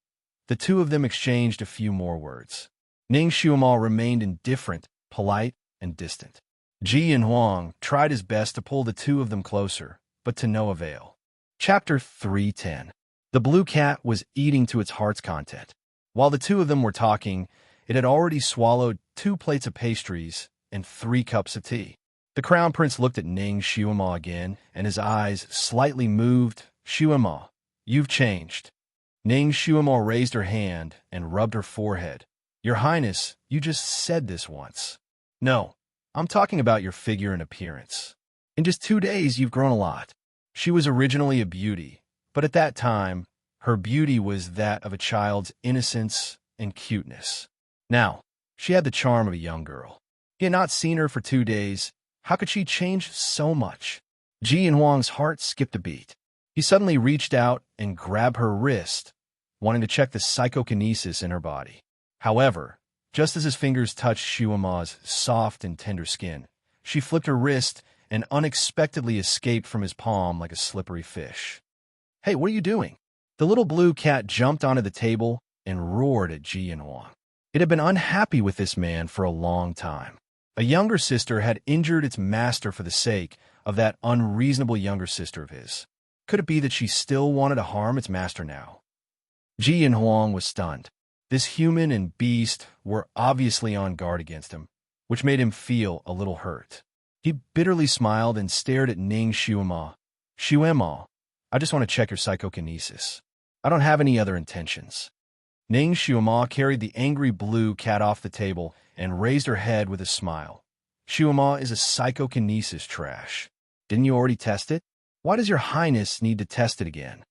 The two of them exchanged a few more words. Ning Shuema remained indifferent, polite, and distant. Ji Yunhuang tried his best to pull the two of them closer, but to no avail. Chapter 310. The blue cat was eating to its heart's content. While the two of them were talking, it had already swallowed 2 plates of pastries and 3 cups of tea. The Crown Prince looked at Ning Shuema again, and his eyes slightly moved. Shuema, you've changed. Ning Shuema raised her hand and rubbed her forehead. Your Highness, you just said this once. No, I'm talking about your figure and appearance. In just 2 days, you've grown a lot. She was originally a beauty, but at that time, her beauty was that of a child's innocence and cuteness. Now, she had the charm of a young girl. He had not seen her for 2 days. How could she change so much? Ji Yunhuang's heart skipped a beat. He suddenly reached out and grabbed her wrist, wanting to check the psychokinesis in her body. However, just as his fingers touched Shuema's soft and tender skin, she flipped her wrist and unexpectedly escaped from his palm like a slippery fish. Hey, what are you doing? The little blue cat jumped onto the table and roared at Ji Yunhuang. It had been unhappy with this man for a long time. A younger sister had injured its master for the sake of that unreasonable younger sister of his. Could it be that she still wanted to harm its master now? Ji Yunhuang was stunned. This human and beast were obviously on guard against him, which made him feel a little hurt. He bitterly smiled and stared at Ning Shuema. Shuema, I just want to check your psychokinesis. I don't have any other intentions. Ning Shuema carried the angry blue cat off the table and raised her head with a smile. Shuema is a psychokinesis trash. Didn't you already test it? Why does your Highness need to test it again?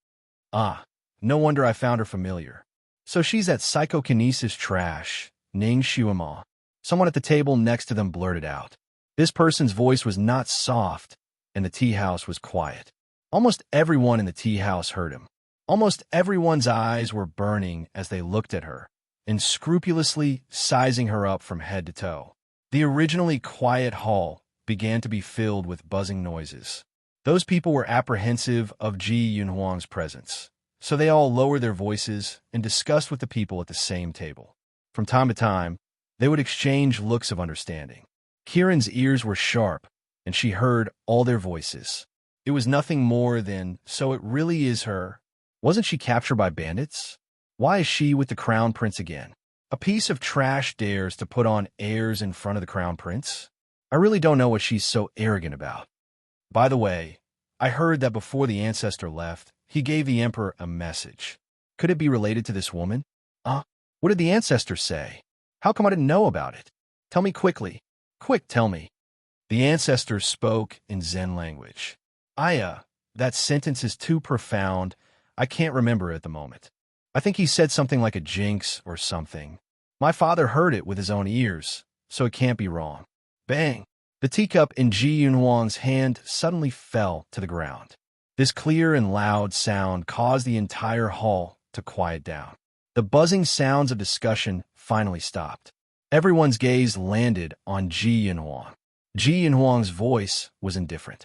Ah, no wonder I found her familiar. So she's that psychokinesis trash, Ning Shuema. Someone at the table next to them blurted out. This person's voice was not soft, and the tea house was quiet. Almost everyone in the tea house heard him. Almost everyone's eyes were burning as they looked at her, and scrupulously sizing her up from head to toe. The originally quiet hall began to be filled with buzzing noises. Those people were apprehensive of Ji Yunhuang's presence, so they all lowered their voices and discussed with the people at the same table. From time to time, they would exchange looks of understanding. Kieran's ears were sharp, and she heard all their voices. It was nothing more than, so it really is her. Wasn't she captured by bandits? Why is she with the Crown Prince again? A piece of trash dares to put on airs in front of the Crown Prince? I really don't know what she's so arrogant about. By the way, I heard that before the ancestor left, he gave the Emperor a message. Could it be related to this woman? What did the ancestor say? How come I didn't know about it? Tell me quickly. Quick, tell me. The ancestor spoke in Zen language. That sentence is too profound. I can't remember it at the moment. I think he said something like a jinx or something. My father heard it with his own ears, so it can't be wrong. Bang! The teacup in Ji Yunhuang's hand suddenly fell to the ground. This clear and loud sound caused the entire hall to quiet down. The buzzing sounds of discussion finally stopped. Everyone's gaze landed on Ji Yunhuang. Ji Yunhuang's voice was indifferent.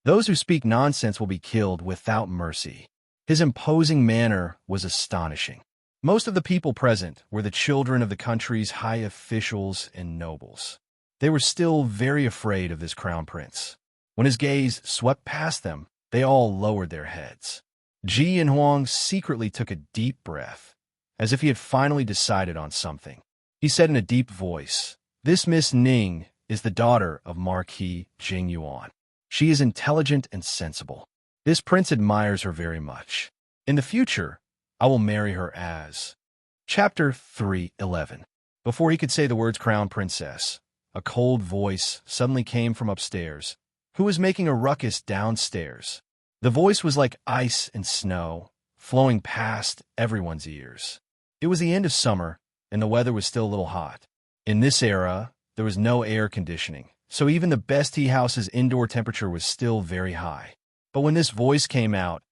Those who speak nonsense will be killed without mercy. His imposing manner was astonishing. Most of the people present were the children of the country's high officials and nobles. They were still very afraid of this crown prince. When his gaze swept past them, they all lowered their heads. Ji Yunhuang secretly took a deep breath, as if he had finally decided on something. He said in a deep voice, "This Miss Ning is the daughter of Marquis Jing Yuan. She is intelligent and sensible. This prince admires her very much. In the future, I will marry her as..." Chapter 3:11. Before he could say the words crown princess, a cold voice suddenly came from upstairs. Who was making a ruckus downstairs? The voice was like ice and snow, flowing past everyone's ears. It was the end of summer, and the weather was still a little hot. In this era, there was no air conditioning, so even the best tea house's indoor temperature was still very high. But when this voice came out,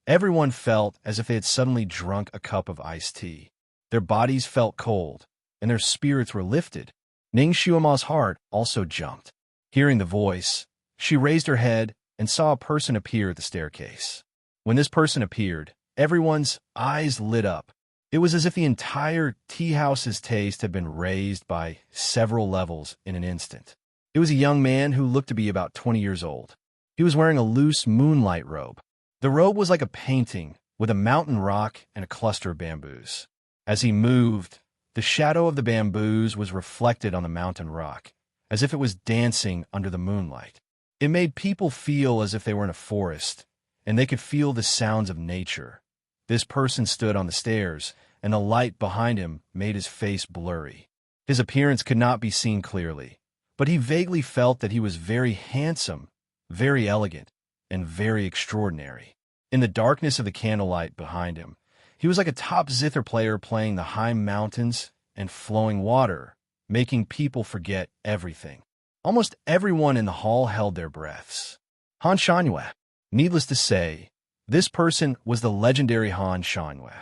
everyone felt as if they had suddenly drunk a cup of iced tea. Their bodies felt cold, and their spirits were lifted. Ning Shuima's heart also jumped. Hearing the voice, she raised her head and saw a person appear at the staircase. When this person appeared, everyone's eyes lit up. It was as if the entire tea house's taste had been raised by several levels in an instant. It was a young man who looked to be about 20 years old. He was wearing a loose moonlight robe. The robe was like a painting with a mountain rock and a cluster of bamboos. As he moved, the shadow of the bamboos was reflected on the mountain rock, as if it was dancing under the moonlight. It made people feel as if they were in a forest, and they could feel the sounds of nature. This person stood on the stairs, and the light behind him made his face blurry. His appearance could not be seen clearly, but he vaguely felt that he was very handsome, very elegant, and very extraordinary. In the darkness of the candlelight behind him, he was like a top zither player playing the high mountains and flowing water, making people forget everything. Almost everyone in the hall held their breaths. Han Shangyue. Needless to say, this person was the legendary Han Shangyue.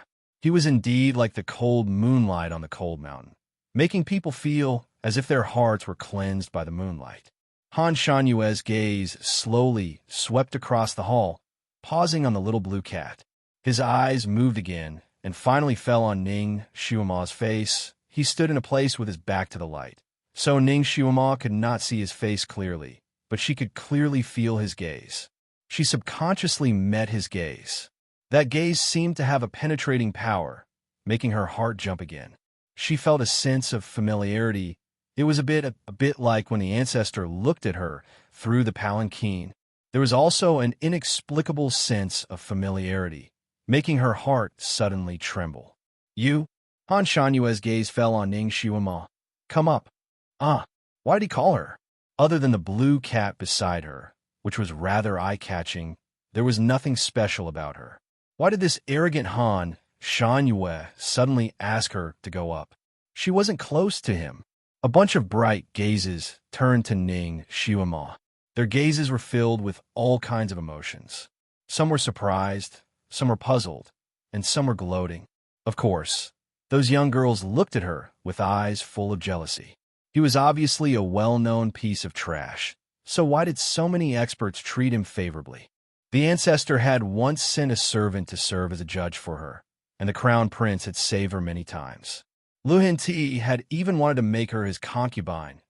He was indeed like the cold moonlight on the cold mountain, making people feel as if their hearts were cleansed by the moonlight. Han Shanyue's gaze slowly swept across the hall, pausing on the little blue cat. His eyes moved again and finally fell on Ning Shuima's face. He stood in a place with his back to the light, so Ning Shuima could not see his face clearly, but she could clearly feel his gaze. She subconsciously met his gaze. That gaze seemed to have a penetrating power, making her heart jump again. She felt a sense of familiarity. It was a bit like when the ancestor looked at her through the palanquin. There was also an inexplicable sense of familiarity, making her heart suddenly tremble. "You?" Han Shanyue's gaze fell on Ning Shuima. "Come up." Why did he call her? Other than the blue cat beside her, which was rather eye-catching, there was nothing special about her. Why did this arrogant Han Shanyue suddenly ask her to go up? She wasn't close to him. A bunch of bright gazes turned to Ning Xiaoma. Their gazes were filled with all kinds of emotions. Some were surprised, some were puzzled, and some were gloating. Of course, those young girls looked at her with eyes full of jealousy. He was obviously a well-known piece of trash, so why did so many experts treat him favorably? The ancestor had once sent a servant to serve as a judge for her, and the crown prince had saved her many times. Lu Henti had even wanted to make her his concubine.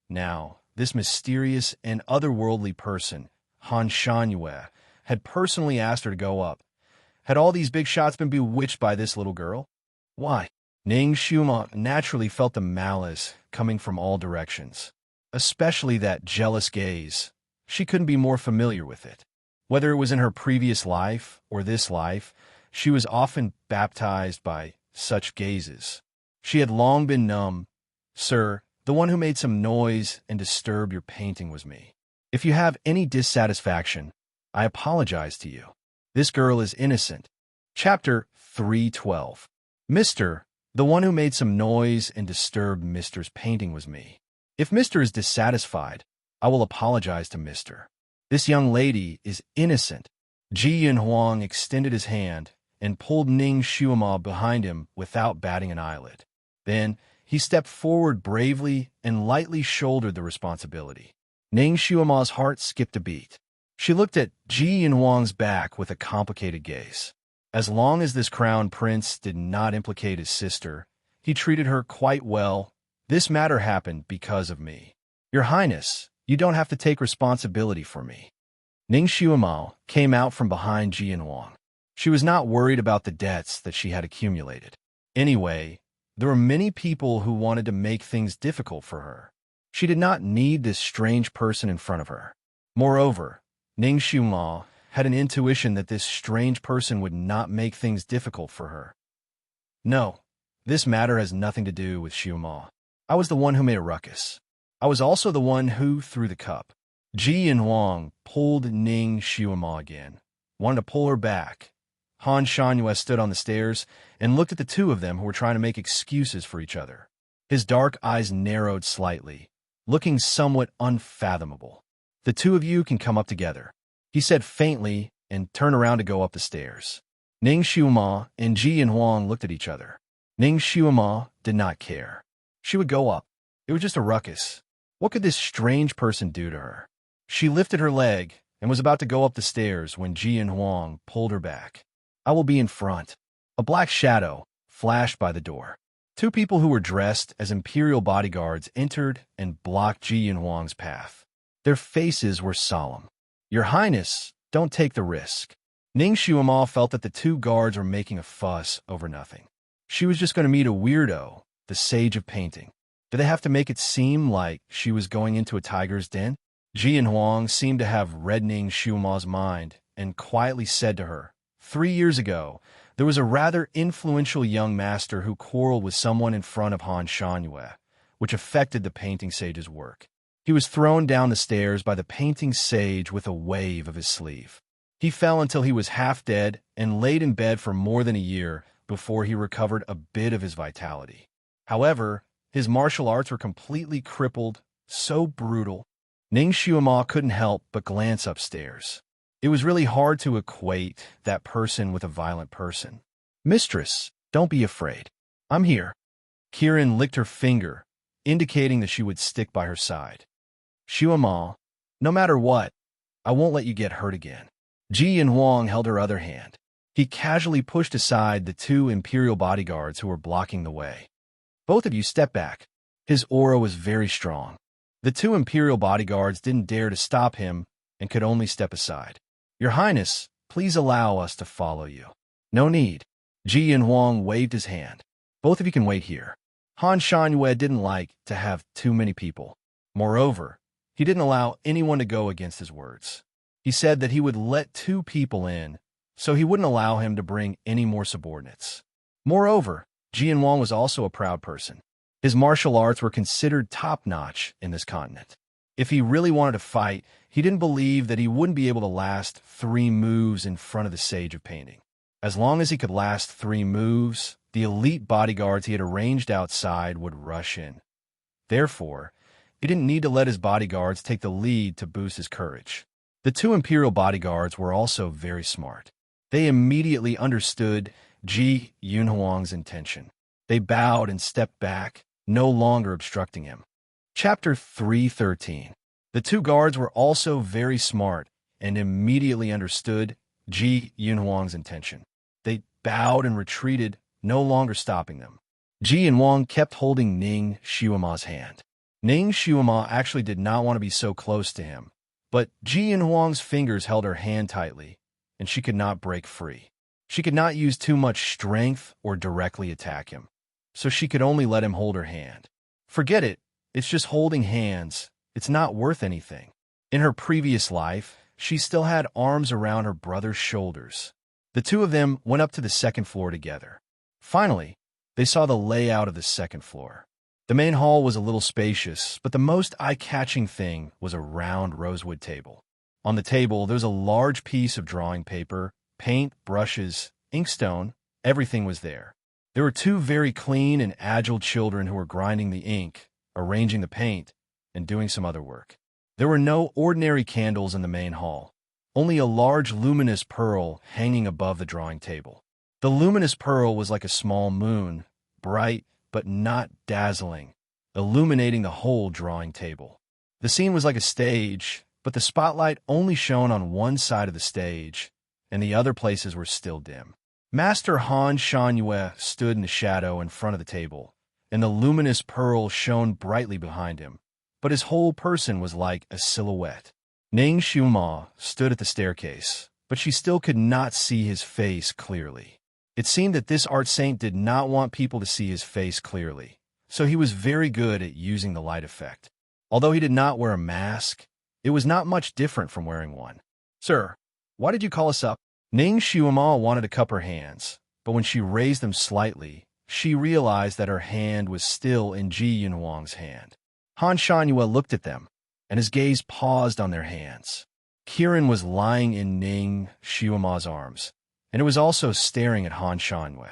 Now, this mysterious and otherworldly person, Han Shangyue, had personally asked her to go up. Had all these big shots been bewitched by this little girl? Why? Ning Xiaoma naturally felt the malice coming from all directions, especially that jealous gaze. She couldn't be more familiar with it. Whether it was in her previous life or this life, she was often baptized by such gazes. She had long been numb. Sir, the one who made some noise and disturbed your painting was me. If you have any dissatisfaction, I apologize to you. This girl is innocent. Chapter 312. Mr. The one who made some noise and disturbed Mr.'s painting was me. If Mr. is dissatisfied, I will apologize to Mr. This young lady is innocent. Ji Yinhuang extended his hand and pulled Ning Xiaoma behind him without batting an eyelid. Then he stepped forward bravely and lightly shouldered the responsibility. Ning Xiaoma's heart skipped a beat. She looked at Ji Yinhuang's back with a complicated gaze. As long as this crown prince did not implicate his sister, he treated her quite well. This matter happened because of me. Your Highness, you don't have to take responsibility for me. Ning Xiaoma came out from behind Ji Yinhuang. She was not worried about the debts that she had accumulated. Anyway, there were many people who wanted to make things difficult for her. She did not need this strange person in front of her. Moreover, Ning Xiaoma had an intuition that this strange person would not make things difficult for her. No, this matter has nothing to do with Xiaoma. I was the one who made a ruckus. I was also the one who threw the cup. Ji Yinhuang pulled Ning Xiaoma again, wanted to pull her back. Han Shangyue stood on the stairs and looked at the two of them who were trying to make excuses for each other. His dark eyes narrowed slightly, looking somewhat unfathomable. The two of you can come up together, he said faintly and turned around to go up the stairs. Ning Xiaoma and Ji Yinhuang looked at each other. Ning Xiaoma did not care. She would go up. It was just a ruckus. What could this strange person do to her? She lifted her leg and was about to go up the stairs when Ji Yinhuang pulled her back. I will be in front. A black shadow flashed by the door. Two people who were dressed as imperial bodyguards entered and blocked Ji Yinhuang's path. Their faces were solemn. Your Highness, don't take the risk. Ning Xiaoma felt that the two guards were making a fuss over nothing. She was just going to meet a weirdo, the sage of painting. Did they have to make it seem like she was going into a tiger's den? Ji Yinhuang seemed to have read Ning Xiaoma's mind and quietly said to her, 3 years ago, there was a rather influential young master who quarreled with someone in front of Han Shangyue, which affected the painting sage's work. He was thrown down the stairs by the painting sage with a wave of his sleeve. He fell until he was half dead and laid in bed for more than a year before he recovered a bit of his vitality. However, his martial arts were completely crippled, so brutal. Ning Xiaoma couldn't help but glance upstairs. It was really hard to equate that person with a violent person. Mistress, don't be afraid. I'm here. Kirin licked her finger, indicating that she would stick by her side. Xiaoma, no matter what, I won't let you get hurt again. Ji Yinhuang held her other hand. He casually pushed aside the two imperial bodyguards who were blocking the way. Both of you step back. His aura was very strong. The two imperial bodyguards didn't dare to stop him and could only step aside. Your Highness, please allow us to follow you. No need. Ji Yinhuang waved his hand. Both of you can wait here. Han Shangyue didn't like to have too many people. Moreover, he didn't allow anyone to go against his words. He said that he would let 2 people in, so he wouldn't allow him to bring any more subordinates. Moreover, Ji Yinhuang was also a proud person. His martial arts were considered top-notch in this continent. If he really wanted to fight, he didn't believe that he wouldn't be able to last 3 moves in front of the Sage of Painting. As long as he could last 3 moves, the elite bodyguards he had arranged outside would rush in. Therefore, he didn't need to let his bodyguards take the lead to boost his courage. The two Imperial bodyguards were also very smart. They immediately understood Ji Yunhuang's intention. They bowed and stepped back, no longer obstructing him. Chapter 313. The two guards were also very smart and immediately understood Ji Yunhuang's intention. They bowed and retreated, no longer stopping them. Ji Yunhuang kept holding Ning Xiuma's hand. Ning Xiuma actually did not want to be so close to him, but Ji Yunhuang's fingers held her hand tightly, and she could not break free. She could not use too much strength or directly attack him, so she could only let him hold her hand. Forget it, it's just holding hands, it's not worth anything. In her previous life, she still had arms around her brother's shoulders. The two of them went up to the second floor together. Finally, they saw the layout of the second floor. The main hall was a little spacious, but the most eye-catching thing was a round rosewood table. On the table, there was a large piece of drawing paper, paint, brushes, inkstone, everything was there. There were two very clean and agile children who were grinding the ink, arranging the paint, and doing some other work. There were no ordinary candles in the main hall, only a large luminous pearl hanging above the drawing table. The luminous pearl was like a small moon, bright but not dazzling, illuminating the whole drawing table. The scene was like a stage, but the spotlight only shone on one side of the stage, and the other places were still dim. Master Han Shangyue stood in the shadow in front of the table, and the luminous pearl shone brightly behind him, but his whole person was like a silhouette. Ning Xiuma stood at the staircase, but she still could not see his face clearly. It seemed that this art saint did not want people to see his face clearly, so he was very good at using the light effect. Although he did not wear a mask, it was not much different from wearing one. "Sir, why did you call us up?" Ning Xiuma wanted to cup her hands, but when she raised them slightly, she realized that her hand was still in Ji Yunhuang's hand. Han Shangyue looked at them, and his gaze paused on their hands. Kirin was lying in Ning Xiuma's arms, and it was also staring at Han Shangyue.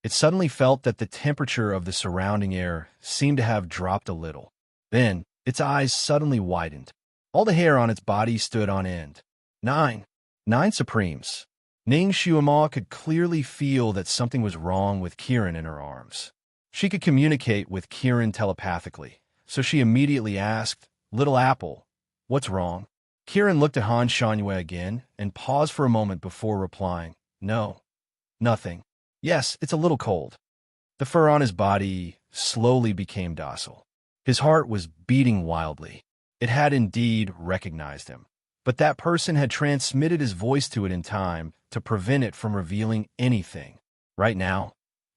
It suddenly felt that the temperature of the surrounding air seemed to have dropped a little. Then, its eyes suddenly widened. All the hair on its body stood on end. Nine Supremes. Ning Xiuma could clearly feel that something was wrong with Kirin in her arms. She could communicate with Kirin telepathically, so she immediately asked, "Little Apple, what's wrong?" Kirin looked at Han Shangyue again and paused for a moment before replying, "No, nothing. Yes, it's a little cold." The fur on his body slowly became docile. His heart was beating wildly. It had indeed recognized him, but that person had transmitted his voice to it in time to prevent it from revealing anything. Right now,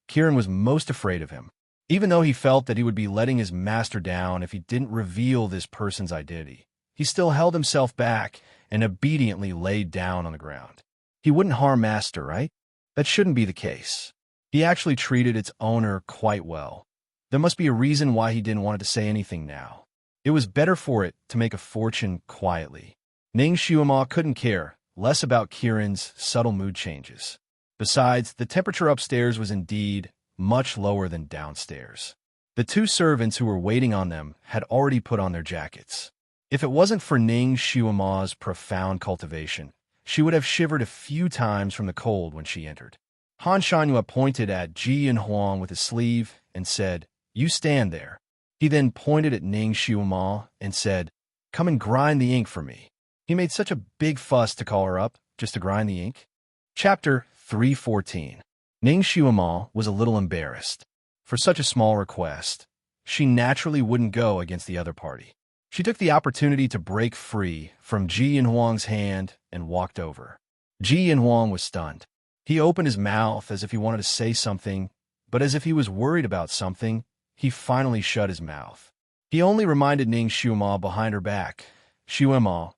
Kirin was most afraid of him, even though he felt that he would be letting his master down if he didn't reveal this person's identity. He still held himself back and obediently laid down on the ground. He wouldn't harm Master, right? That shouldn't be the case. He actually treated its owner quite well. There must be a reason why he didn't want to say anything now. It was better for it to make a fortune quietly. Ning Xiuma couldn't care less about Kirin's subtle mood changes. Besides, the temperature upstairs was indeed much lower than downstairs. The two servants who were waiting on them had already put on their jackets. If it wasn't for Ning Xiuma's profound cultivation, she would have shivered a few times from the cold when she entered. Han Shangyue pointed at Ji Yunhuang with his sleeve and said, "You stand there." He then pointed at Ning Xiuma and said, "Come and grind the ink for me." He made such a big fuss to call her up just to grind the ink. Chapter 314. Ning Xiuma was a little embarrassed. For such a small request, she naturally wouldn't go against the other party. She took the opportunity to break free from Ji Yunhuang's hand and walked over. Ji Yunhuang was stunned. He opened his mouth as if he wanted to say something, but as if he was worried about something, he finally shut his mouth. He only reminded Ning Xiuma behind her back, "Xiuma,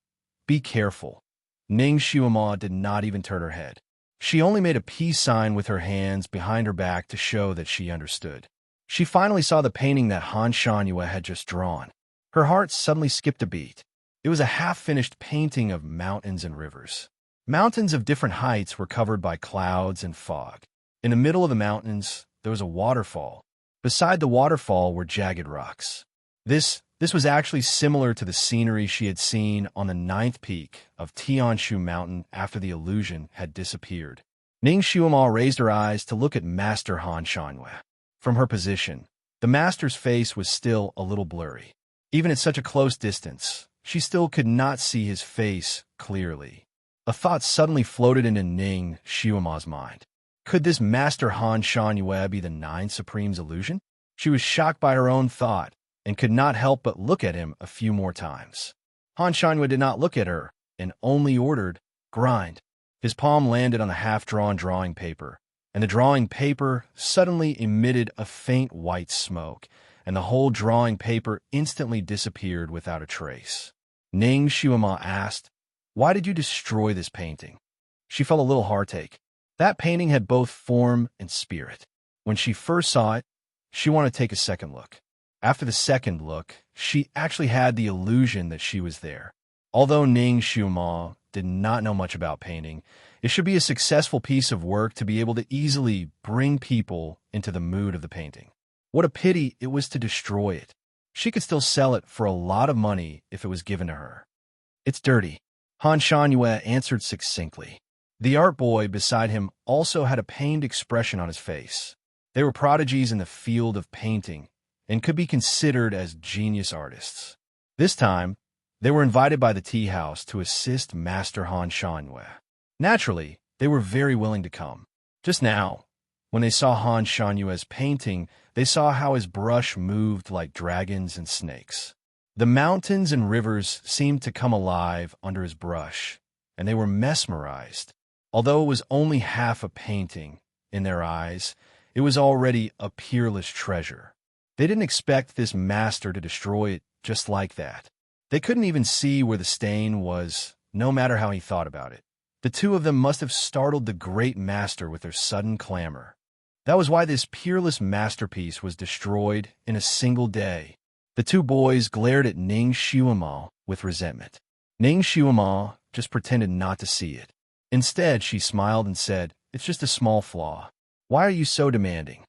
be careful." Ning Xiuma did not even turn her head. She only made a peace sign with her hands behind her back to show that she understood. She finally saw the painting that Han Shangyue had just drawn. Her heart suddenly skipped a beat. It was a half-finished painting of mountains and rivers. Mountains of different heights were covered by clouds and fog. In the middle of the mountains, there was a waterfall. Beside the waterfall were jagged rocks. This was actually similar to the scenery she had seen on the ninth peak of Tianshu Mountain after the illusion had disappeared. Ning Xuema raised her eyes to look at Master Han Shanwei. From her position, the master's face was still a little blurry. Even at such a close distance, she still could not see his face clearly. A thought suddenly floated into Ning Xuema's mind. Could this Master Han Shanwei be the Nine Supreme's illusion? She was shocked by her own thought and could not help but look at him a few more times. Han Shanwei did not look at her and only ordered, "Grind." His palm landed on the half-drawn drawing paper, and the drawing paper suddenly emitted a faint white smoke, and the whole drawing paper instantly disappeared without a trace. Ning Xuema asked, "Why did you destroy this painting?" She felt a little heartache. That painting had both form and spirit. When she first saw it, she wanted to take a second look. After the second look, she actually had the illusion that she was there. Although Ning Xuema did not know much about painting, it should be a successful piece of work to be able to easily bring people into the mood of the painting. What a pity it was to destroy it. She could still sell it for a lot of money if it was given to her. "It's dirty," Han Shanwei answered succinctly. The art boy beside him also had a pained expression on his face. They were prodigies in the field of painting and could be considered as genius artists. This time, they were invited by the tea house to assist Master Han Shanwei. Naturally, they were very willing to come. Just now, when they saw Han Shanwei's painting, they saw how his brush moved like dragons and snakes. The mountains and rivers seemed to come alive under his brush, and they were mesmerized. Although it was only half a painting, in their eyes, it was already a peerless treasure. They didn't expect this master to destroy it just like that. They couldn't even see where the stain was, no matter how he thought about it. The two of them must have startled the great master with their sudden clamor. That was why this peerless masterpiece was destroyed in a single day. The two boys glared at Ning Xuema with resentment. Ning Xuema just pretended not to see it. Instead, she smiled and said, "It's just a small flaw. Why are you so demanding?"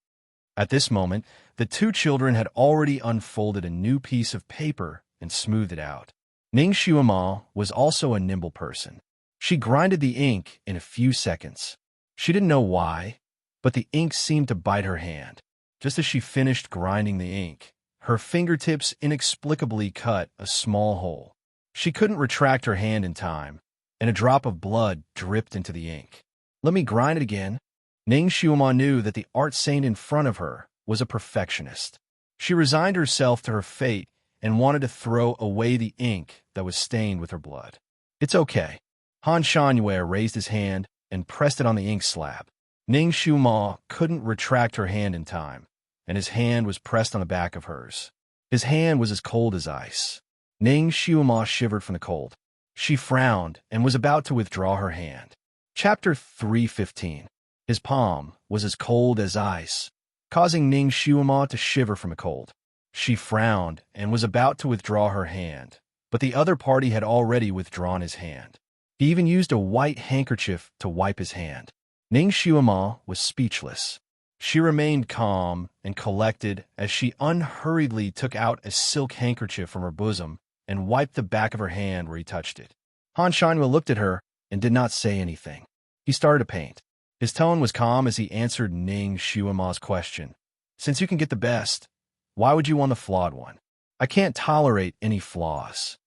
At this moment, the two children had already unfolded a new piece of paper and smoothed it out. Ning Xuema was also a nimble person. She grinded the ink in a few seconds. She didn't know why, but the ink seemed to bite her hand. Just as she finished grinding the ink, her fingertips inexplicably cut a small hole. She couldn't retract her hand in time, and a drop of blood dripped into the ink. "Let me grind it again." Ning Xuema knew that the art saint in front of her was a perfectionist. She resigned herself to her fate and wanted to throw away the ink that was stained with her blood. "It's okay." Han Shanwei raised his hand and pressed it on the ink slab. Ning Xuema couldn't retract her hand in time, and his hand was pressed on the back of hers. His hand was as cold as ice. Ning Xuema shivered from the cold. She frowned and was about to withdraw her hand. Chapter 315. His palm was as cold as ice, causing Ning Xuema to shiver from the cold. She frowned and was about to withdraw her hand, but the other party had already withdrawn his hand. He even used a white handkerchief to wipe his hand. Ning Xuema was speechless. She remained calm and collected as she unhurriedly took out a silk handkerchief from her bosom and wiped the back of her hand where he touched it. Han Shanwei looked at her and did not say anything. He started to paint. His tone was calm as he answered Ning Xuema's question. "Since you can get the best, why would you want the flawed one? I can't tolerate any flaws."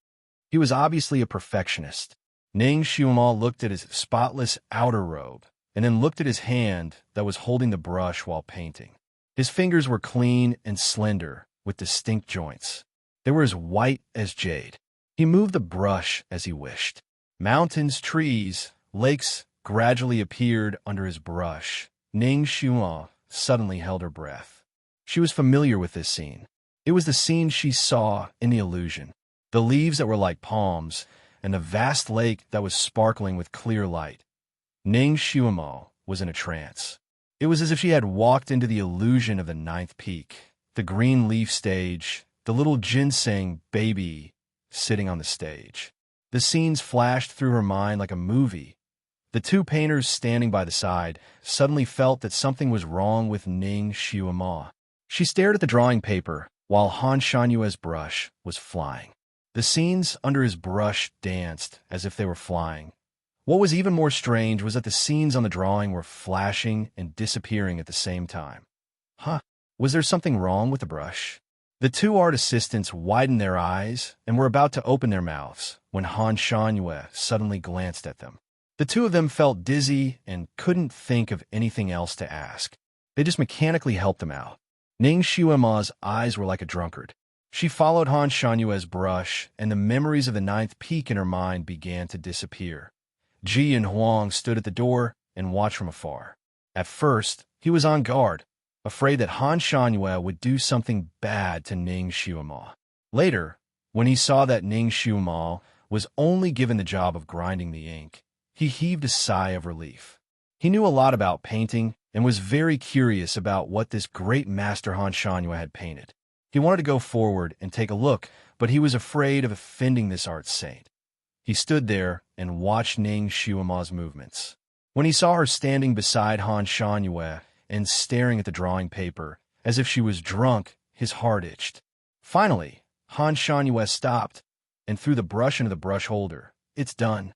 He was obviously a perfectionist. Ning Xuema looked at his spotless outer robe and then looked at his hand that was holding the brush while painting. His fingers were clean and slender with distinct joints. They were as white as jade. He moved the brush as he wished. Mountains, trees, lakes gradually appeared under his brush. Ning Xuema suddenly held her breath. She was familiar with this scene. It was the scene she saw in the illusion. The leaves that were like palms, and the vast lake that was sparkling with clear light. Ning Xuema was in a trance. It was as if she had walked into the illusion of the ninth peak, the green leaf stage, the little ginseng baby sitting on the stage. The scenes flashed through her mind like a movie. The two painters standing by the side suddenly felt that something was wrong with Ning Xuema. She stared at the drawing paper while Han Shanyue's brush was flying. The scenes under his brush danced as if they were flying. What was even more strange was that the scenes on the drawing were flashing and disappearing at the same time. Huh? Was there something wrong with the brush? The two art assistants widened their eyes and were about to open their mouths when Han Shanyue suddenly glanced at them. The two of them felt dizzy and couldn't think of anything else to ask. They just mechanically helped him out. Ning Shuima's eyes were like a drunkard. She followed Han Shanyue's brush, and the memories of the ninth peak in her mind began to disappear. Ji and Huang stood at the door and watched from afar. At first, he was on guard, afraid that Han Shanyue would do something bad to Ning Shuima. Later, when he saw that Ning Shuima was only given the job of grinding the ink, he heaved a sigh of relief. He knew a lot about painting and was very curious about what this great master Han Shanyue had painted. He wanted to go forward and take a look, but he was afraid of offending this art saint. He stood there and watched Ning Shuima's movements. When he saw her standing beside Han Shanyue and staring at the drawing paper, as if she was drunk, his heart itched. Finally, Han Shanyue stopped and threw the brush into the brush holder. It's done.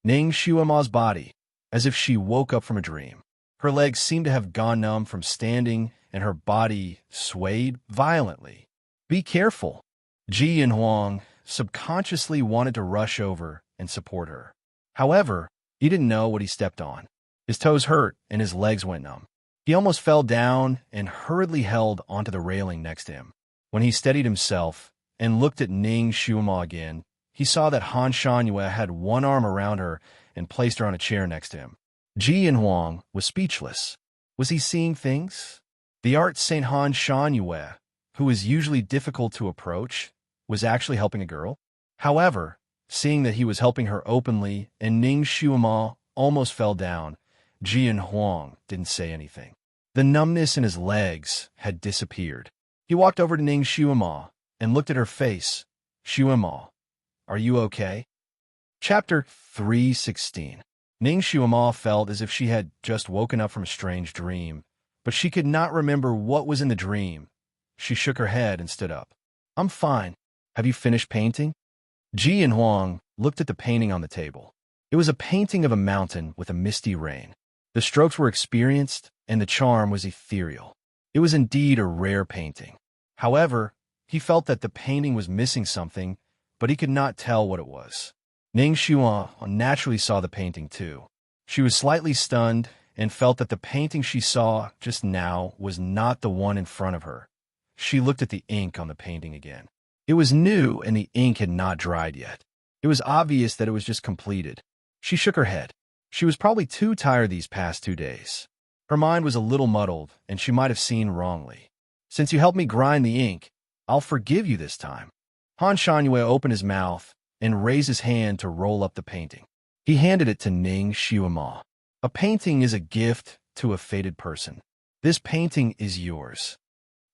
Ning Shuima's body, as if she woke up from a dream. Her legs seemed to have gone numb from standing, and her body swayed violently. Be careful. Ji and Huang subconsciously wanted to rush over and support her. However, he didn't know what he stepped on. His toes hurt and his legs went numb. He almost fell down and hurriedly held onto the railing next to him. When he steadied himself and looked at Ning Shuima again, he saw that Han Shanyue had one arm around her and placed her on a chair next to him. Ji and Huang was speechless. Was he seeing things? The art Saint Han Shanyue, who is usually difficult to approach, was actually helping a girl. However, seeing that he was helping her openly and Ning Shuima almost fell down, Ji and Huang didn't say anything. The numbness in his legs had disappeared. He walked over to Ning Shuima and looked at her face. Shuima, are you okay? Chapter 316. Ning Shuima felt as if she had just woken up from a strange dream, but she could not remember what was in the dream. She shook her head and stood up. I'm fine. Have you finished painting? Ji and Huang looked at the painting on the table. It was a painting of a mountain with a misty rain. The strokes were experienced, and the charm was ethereal. It was indeed a rare painting. However, he felt that the painting was missing something, but he could not tell what it was. Ning Shuima naturally saw the painting too. She was slightly stunned and felt that the painting she saw just now was not the one in front of her. She looked at the ink on the painting again. It was new and the ink had not dried yet. It was obvious that it was just completed. She shook her head. She was probably too tired these past 2 days. Her mind was a little muddled and she might have seen wrongly. Since you helped me grind the ink, I'll forgive you this time. Han Shanyue opened his mouth and raised his hand to roll up the painting. He handed it to Ning Shuima. A painting is a gift to a fated person. This painting is yours.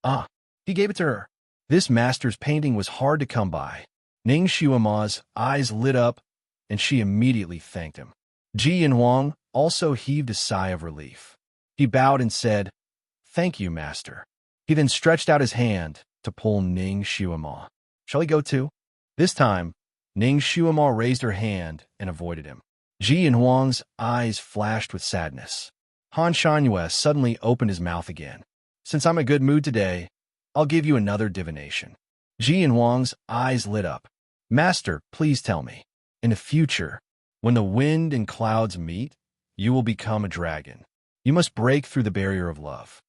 Ah, he gave it to her. This master's painting was hard to come by. Ning Shuima's eyes lit up, and she immediately thanked him. Ji and Huang also heaved a sigh of relief. He bowed and said, Thank you, master. He then stretched out his hand to pull Ning Shuima. Shall he go too? This time, Ning Shuima raised her hand and avoided him. Ji and Huang's eyes flashed with sadness. Han Shanyue suddenly opened his mouth again. Since I'm in a good mood today, I'll give you another divination. Ji and Huang's eyes lit up. Master, please tell me. In the future, when the wind and clouds meet, you will become a dragon. You must break through the barrier of love.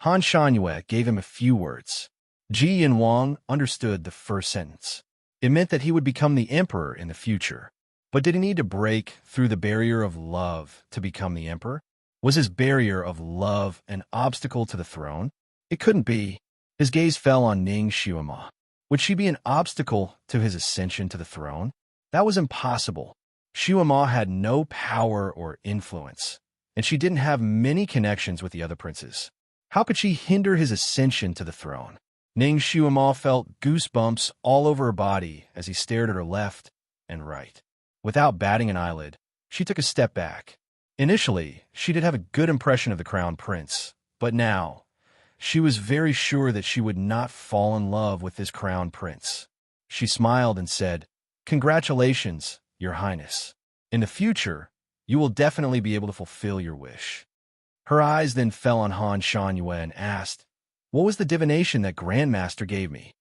Han Shanyue gave him a few words. Ji and Huang understood the first sentence. It meant that he would become the emperor in the future. But did he need to break through the barrier of love to become the emperor? Was his barrier of love an obstacle to the throne? It couldn't be. His gaze fell on Ning Shuima. Would she be an obstacle to his ascension to the throne? That was impossible. Shuima had no power or influence, and she didn't have many connections with the other princes. How could she hinder his ascension to the throne? Ning Shuima felt goosebumps all over her body as he stared at her left and right. Without batting an eyelid, she took a step back. Initially, she did have a good impression of the crown prince, but now, She was very sure that she would not fall in love with this crown prince. She smiled and said, "Congratulations, Your Highness. In the future, you will definitely be able to fulfill your wish." Her eyes then fell on Han Shangyue and asked, "What was the divination that Grandmaster gave me?"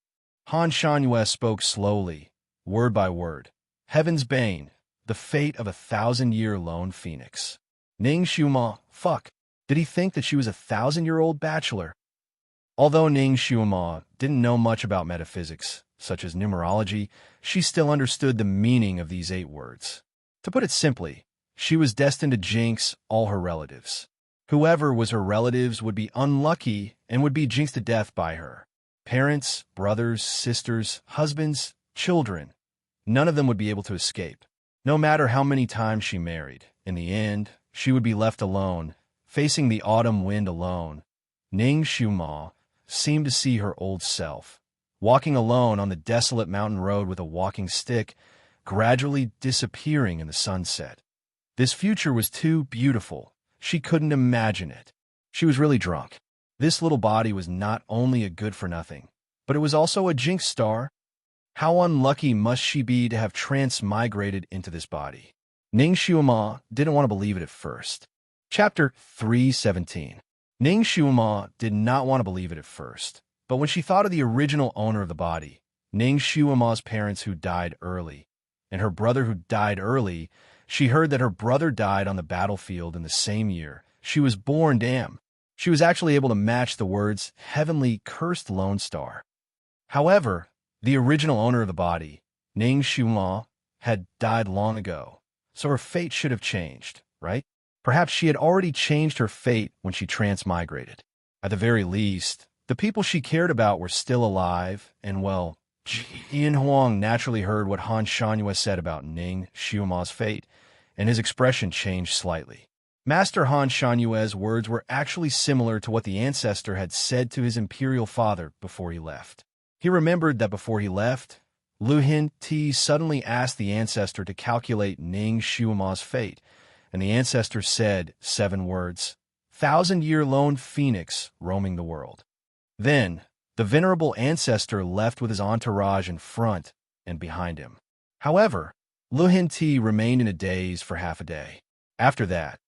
Han Shangyue spoke slowly, word by word. "Heaven's bane, the fate of a 1,000-year lone phoenix." Ning Xiuma, fuck, did he think that she was a 1,000-year-old bachelor? Although Ning Xiuma didn't know much about metaphysics, such as numerology, she still understood the meaning of these 8 words. To put it simply, she was destined to jinx all her relatives. Whoever was her relatives would be unlucky and would be jinxed to death by her. Parents, brothers, sisters, husbands, children, none of them would be able to escape. No matter how many times she married, in the end, she would be left alone, facing the autumn wind alone. Ning Xiuma seemed to see her old self, walking alone on the desolate mountain road with a walking stick, gradually disappearing in the sunset. This future was too beautiful. She couldn't imagine it. She was really drunk. This little body was not only a good-for-nothing, but it was also a jinx star. How unlucky must she be to have transmigrated into this body? Ning Xiuma didn't want to believe it at first. Chapter 317. Ning Xiuma did not want to believe it at first, but when she thought of the original owner of the body, Ning Xiuma's parents who died early, and her brother who died early, she heard that her brother died on the battlefield in the same year she was born. Damn. She was actually able to match the words "heavenly cursed lone star." However, the original owner of the body, Ning Xiuma, had died long ago, so her fate should have changed, right? Perhaps she had already changed her fate when she transmigrated. At the very least, the people she cared about were still alive, and well, Yin Huang naturally heard what Han Shangyue said about Ning Xiuma's fate, and his expression changed slightly. Master Han Shanyue's words were actually similar to what the ancestor had said to his imperial father before he left. He remembered that before he left, Lu Hin Ti suddenly asked the ancestor to calculate Ning Xiuma's fate, and the ancestor said 7 words, "1,000-year lone phoenix roaming the world." Then, the venerable ancestor left with his entourage in front and behind him. However, Lu Hin Ti remained in a daze for half a day. After that,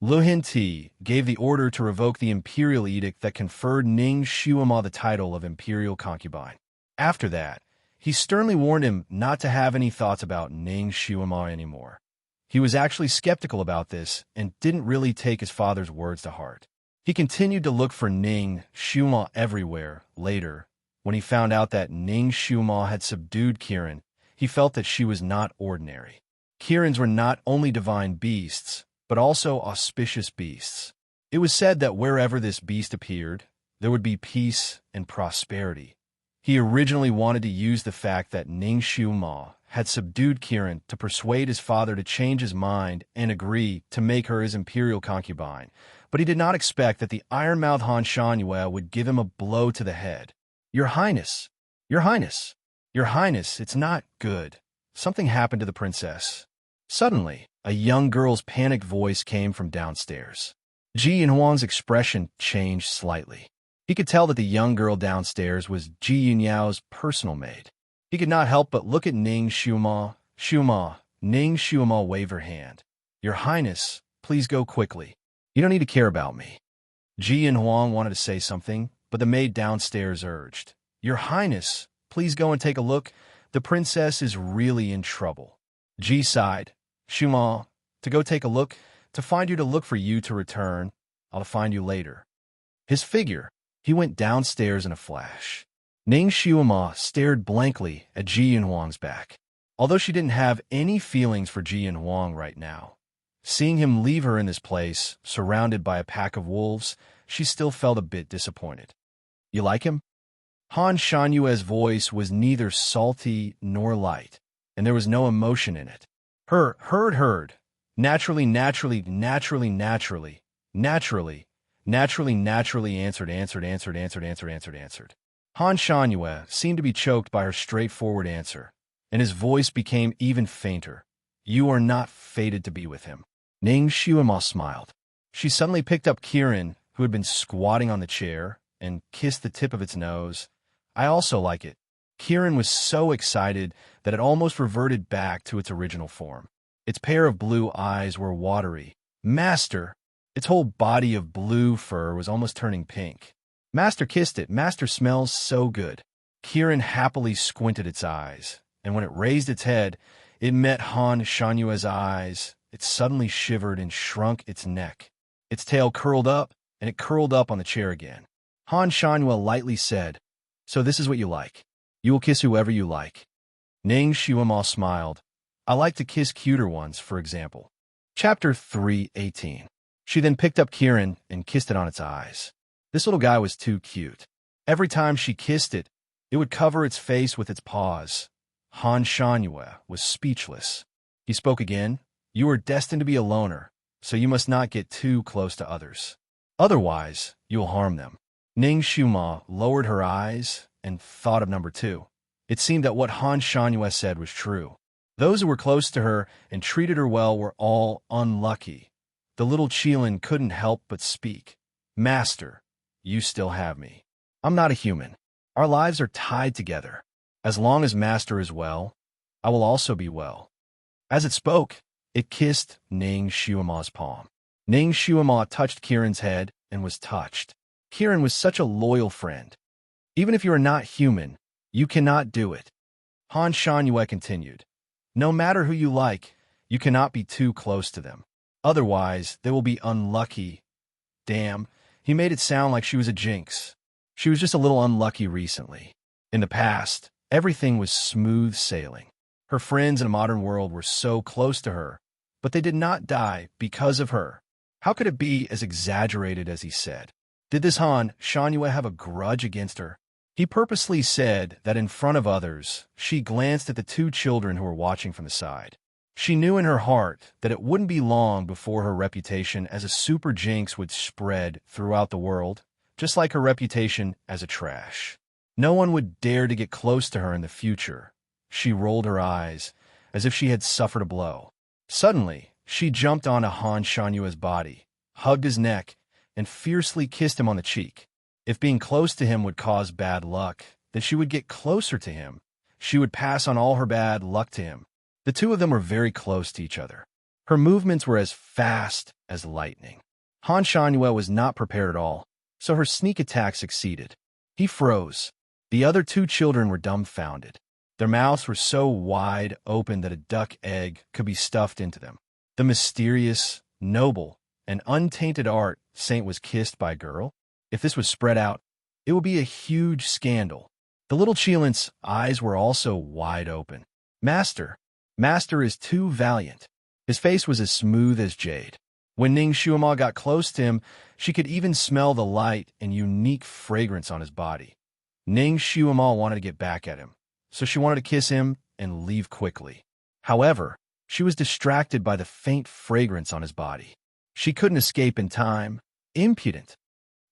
Lu Hin Ti gave the order to revoke the imperial edict that conferred Ning Xiuma the title of imperial concubine. After that, he sternly warned him not to have any thoughts about Ning Xiuma anymore. He was actually skeptical about this and didn't really take his father's words to heart. He continued to look for Ning Xiuma everywhere. Later, when he found out that Ning Xiuma had subdued Kirin, he felt that she was not ordinary. Kirins were not only divine beasts, but also auspicious beasts. It was said that wherever this beast appeared, there would be peace and prosperity. He originally wanted to use the fact that Ning Xiuma had subdued Kirin to persuade his father to change his mind and agree to make her his imperial concubine, but he did not expect that the iron-mouthed Han Shanyue would give him a blow to the head. "Your Highness, Your Highness, Your Highness, it's not good. Something happened to the princess." Suddenly, a young girl's panicked voice came from downstairs. Ji Yinhuang's expression changed slightly. He could tell that the young girl downstairs was Ji Yunyao's personal maid. He could not help but look at Ning Xiuma. Ning Xiuma waved her hand. "Your Highness, please go quickly. You don't need to care about me." Ji Yinhuang wanted to say something, but the maid downstairs urged, "Your Highness, please go and take a look. The princess is really in trouble." Ji sighed. "Xiuma, to go take a look, to find you, to look for you, to return. I'll find you later." His figure, he went downstairs in a flash. Ning Xiuma stared blankly at Ji Yinhuang's back. Although she didn't have any feelings for Ji Yinhuang right now, seeing him leave her in this place, surrounded by a pack of wolves, she still felt a bit disappointed. "You like him?" Han Shanyue's voice was neither salty nor light, and there was no emotion in it. Heard. Naturally, answered. Han Shanyue seemed to be choked by her straightforward answer, and his voice became even fainter. "You are not fated to be with him." Ning Xiuma smiled. She suddenly picked up Kirin, who had been squatting on the chair, and kissed the tip of its nose. I also like it. Kieran was so excited that it almost reverted back to its original form. Its pair of blue eyes were watery. Master! Its whole body of blue fur was almost turning pink. Master kissed it. Master smells so good. Kieran happily squinted its eyes, and when it raised its head, it met Han Shanyue's eyes. It suddenly shivered and shrunk its neck. Its tail curled up, and it curled up on the chair again. Han Shanyue lightly said, "So this is what you like. You will kiss whoever you like." Ning Xuema smiled. "I like to kiss cuter ones, for example." Chapter 3:18. She then picked up Kieran and kissed it on its eyes. This little guy was too cute. Every time she kissed it, it would cover its face with its paws. Han Shanyue was speechless. He spoke again. "You are destined to be a loner, so you must not get too close to others. Otherwise, you will harm them." Ning Xuema lowered her eyes and thought of number two. It seemed that what Han Shanyue said was true. Those who were close to her and treated her well were all unlucky. The little Qilin couldn't help but speak. "Master, you still have me. I'm not a human. Our lives are tied together. As long as Master is well, I will also be well." As it spoke, it kissed Ning Xuema's palm. Ning Xuema touched Kieran's head and was touched. Kieran was such a loyal friend. "Even if you are not human, you cannot do it." Han Shanyue continued. "No matter who you like, you cannot be too close to them. Otherwise, they will be unlucky." Damn, he made it sound like she was a jinx. She was just a little unlucky recently. In the past, everything was smooth sailing. Her friends in a modern world were so close to her, but they did not die because of her. How could it be as exaggerated as he said? Did this Han Shanyue have a grudge against her? He purposely said that in front of others, she glanced at the two children who were watching from the side. She knew in her heart that it wouldn't be long before her reputation as a super jinx would spread throughout the world, just like her reputation as a trash. No one would dare to get close to her in the future. She rolled her eyes, as if she had suffered a blow. Suddenly, she jumped onto Han Shanyue's body, hugged his neck, and fiercely kissed him on the cheek. If being close to him would cause bad luck, then she would get closer to him. She would pass on all her bad luck to him. The two of them were very close to each other. Her movements were as fast as lightning. Han Shanyue was not prepared at all, so her sneak attack succeeded. He froze. The other two children were dumbfounded. Their mouths were so wide open that a duck egg could be stuffed into them. The mysterious, noble, and untainted art saint was kissed by a girl. If this was spread out, it would be a huge scandal. The little Qilin's eyes were also wide open. Master is too valiant. His face was as smooth as jade. When Ning Xuema got close to him, she could even smell the light and unique fragrance on his body. Ning Xuema wanted to get back at him, so she wanted to kiss him and leave quickly. However, she was distracted by the faint fragrance on his body. She couldn't escape in time. Impudent.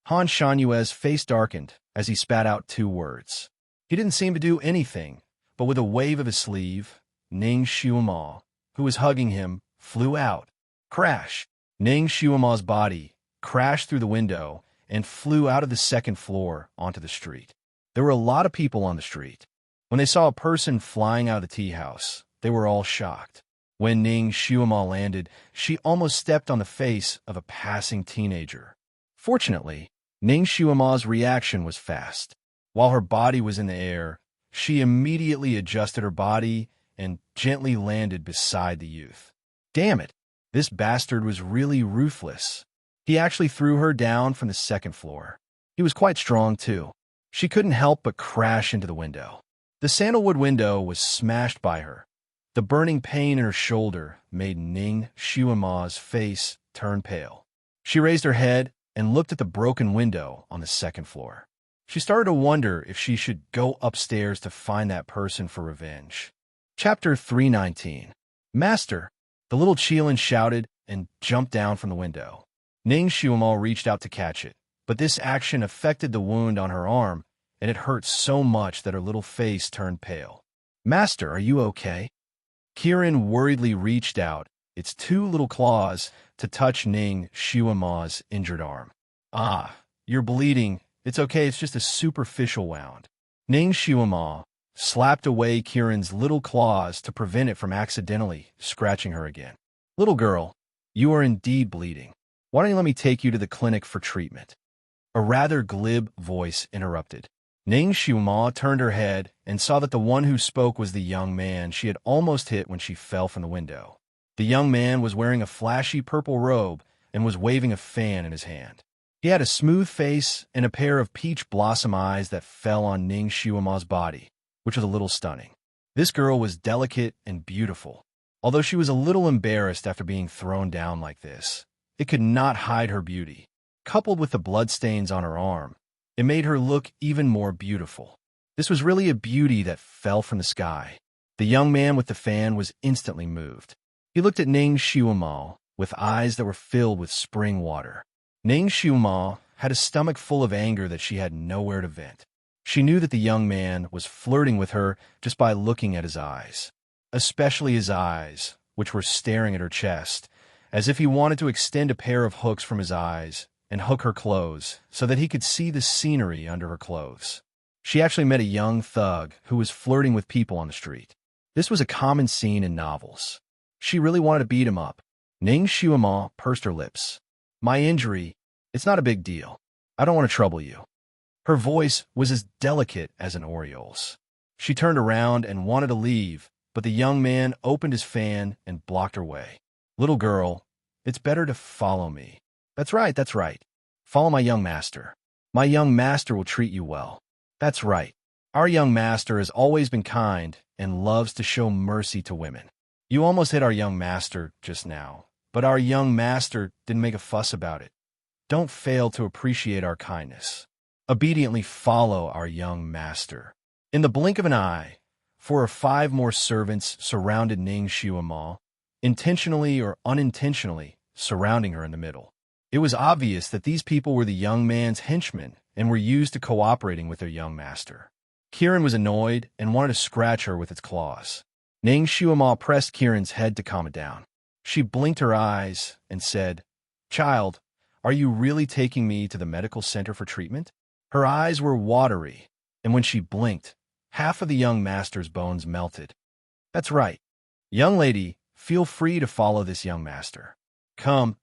Han Shanyue's face darkened as he spat out two words. He didn't seem to do anything, but with a wave of his sleeve, Ning Xuema, who was hugging him, flew out. Crash! Ning Xuema's body crashed through the window and flew out of the second floor onto the street. There were a lot of people on the street. When they saw a person flying out of the tea house, they were all shocked. When Ning Xuema landed, she almost stepped on the face of a passing teenager. Fortunately, Ning Xuema's reaction was fast. While her body was in the air, she immediately adjusted her body and gently landed beside the youth. Damn it, this bastard was really ruthless. He actually threw her down from the second floor. He was quite strong, too. She couldn't help but crash into the window. The sandalwood window was smashed by her. The burning pain in her shoulder made Ning Xuema's face turn pale. She raised her head and looked at the broken window on the second floor. She started to wonder if she should go upstairs to find that person for revenge. Chapter 3:19. Master! The little Qilin shouted and jumped down from the window. Ning Xuema reached out to catch it, but this action affected the wound on her arm, and it hurt so much that her little face turned pale. Master, are you okay? Kieran worriedly reached out, its two little claws, to touch Ning Xuema's injured arm. Ah, you're bleeding. It's okay, it's just a superficial wound. Ning Xiuama slapped away Kieran's little claws to prevent it from accidentally scratching her again. Little girl, you are indeed bleeding. Why don't you let me take you to the clinic for treatment? A rather glib voice interrupted. Ning Xiuama turned her head and saw that the one who spoke was the young man she had almost hit when she fell from the window. The young man was wearing a flashy purple robe and was waving a fan in his hand. He had a smooth face and a pair of peach blossom eyes that fell on Ning Xiuama's body, which was a little stunning. This girl was delicate and beautiful. Although she was a little embarrassed after being thrown down like this, it could not hide her beauty. Coupled with the bloodstains on her arm, it made her look even more beautiful. This was really a beauty that fell from the sky. The young man with the fan was instantly moved. He looked at Ning Xiuama with eyes that were filled with spring water. Ning Xiuama had a stomach full of anger that she had nowhere to vent. She knew that the young man was flirting with her just by looking at his eyes, especially his eyes, which were staring at her chest, as if he wanted to extend a pair of hooks from his eyes and hook her clothes so that he could see the scenery under her clothes. She actually met a young thug who was flirting with people on the street. This was a common scene in novels. She really wanted to beat him up. Ning Xiuama pursed her lips. My injury, it's not a big deal. I don't want to trouble you. Her voice was as delicate as an oriole's. She turned around and wanted to leave, but the young man opened his fan and blocked her way. Little girl, it's better to follow me. That's right. Follow my young master. My young master will treat you well. That's right. Our young master has always been kind and loves to show mercy to women. You almost hit our young master just now, but our young master didn't make a fuss about it. Don't fail to appreciate our kindness. Obediently follow our young master. In the blink of an eye, 4 or 5 more servants surrounded Ning Xiuama, intentionally or unintentionally surrounding her in the middle. It was obvious that these people were the young man's henchmen and were used to cooperating with their young master. Kieran was annoyed and wanted to scratch her with its claws. Ning Xiuama pressed Kieran's head to calm it down. She blinked her eyes and said, Child, are you really taking me to the medical center for treatment? Her eyes were watery, and when she blinked, half of the young master's bones melted. That's right. Young lady, feel free to follow this young master. Come,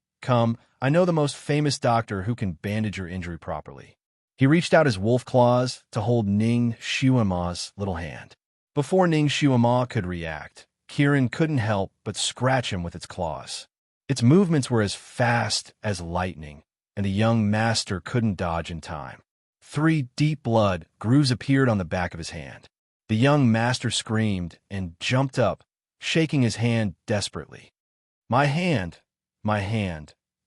I know the most famous doctor who can bandage your injury properly. He reached out his wolf claws to hold Ning Xiuama's little hand. Before Ning Xiuama could react, Kieran couldn't help but scratch him with its claws. Its movements were as fast as lightning, and the young master couldn't dodge in time. 3 deep blood grooves appeared on the back of his hand. The young master screamed and jumped up, shaking his hand desperately. My hand.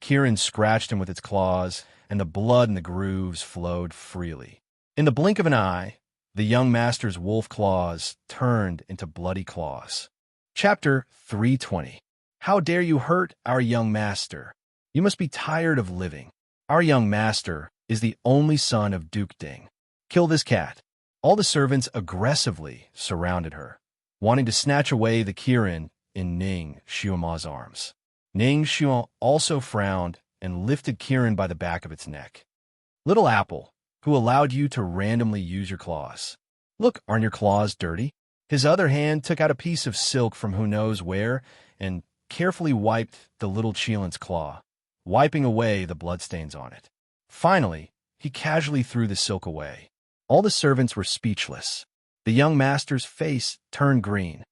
Kieran scratched him with its claws, and the blood in the grooves flowed freely. In the blink of an eye, the young master's wolf claws turned into bloody claws. Chapter 320. How dare you hurt our young master? You must be tired of living. Our young master is the only son of Duke Ding. Kill this cat. All the servants aggressively surrounded her, wanting to snatch away the Kieran in Ning Xiuama's arms. Ning Xiuama also frowned and lifted Kieran by the back of its neck. Little apple, who allowed you to randomly use your claws? Look, aren't your claws dirty? His other hand took out a piece of silk from who knows where and carefully wiped the little Chilin's claw, wiping away the bloodstains on it. Finally, he casually threw the silk away. All the servants were speechless. The young master's face turned green.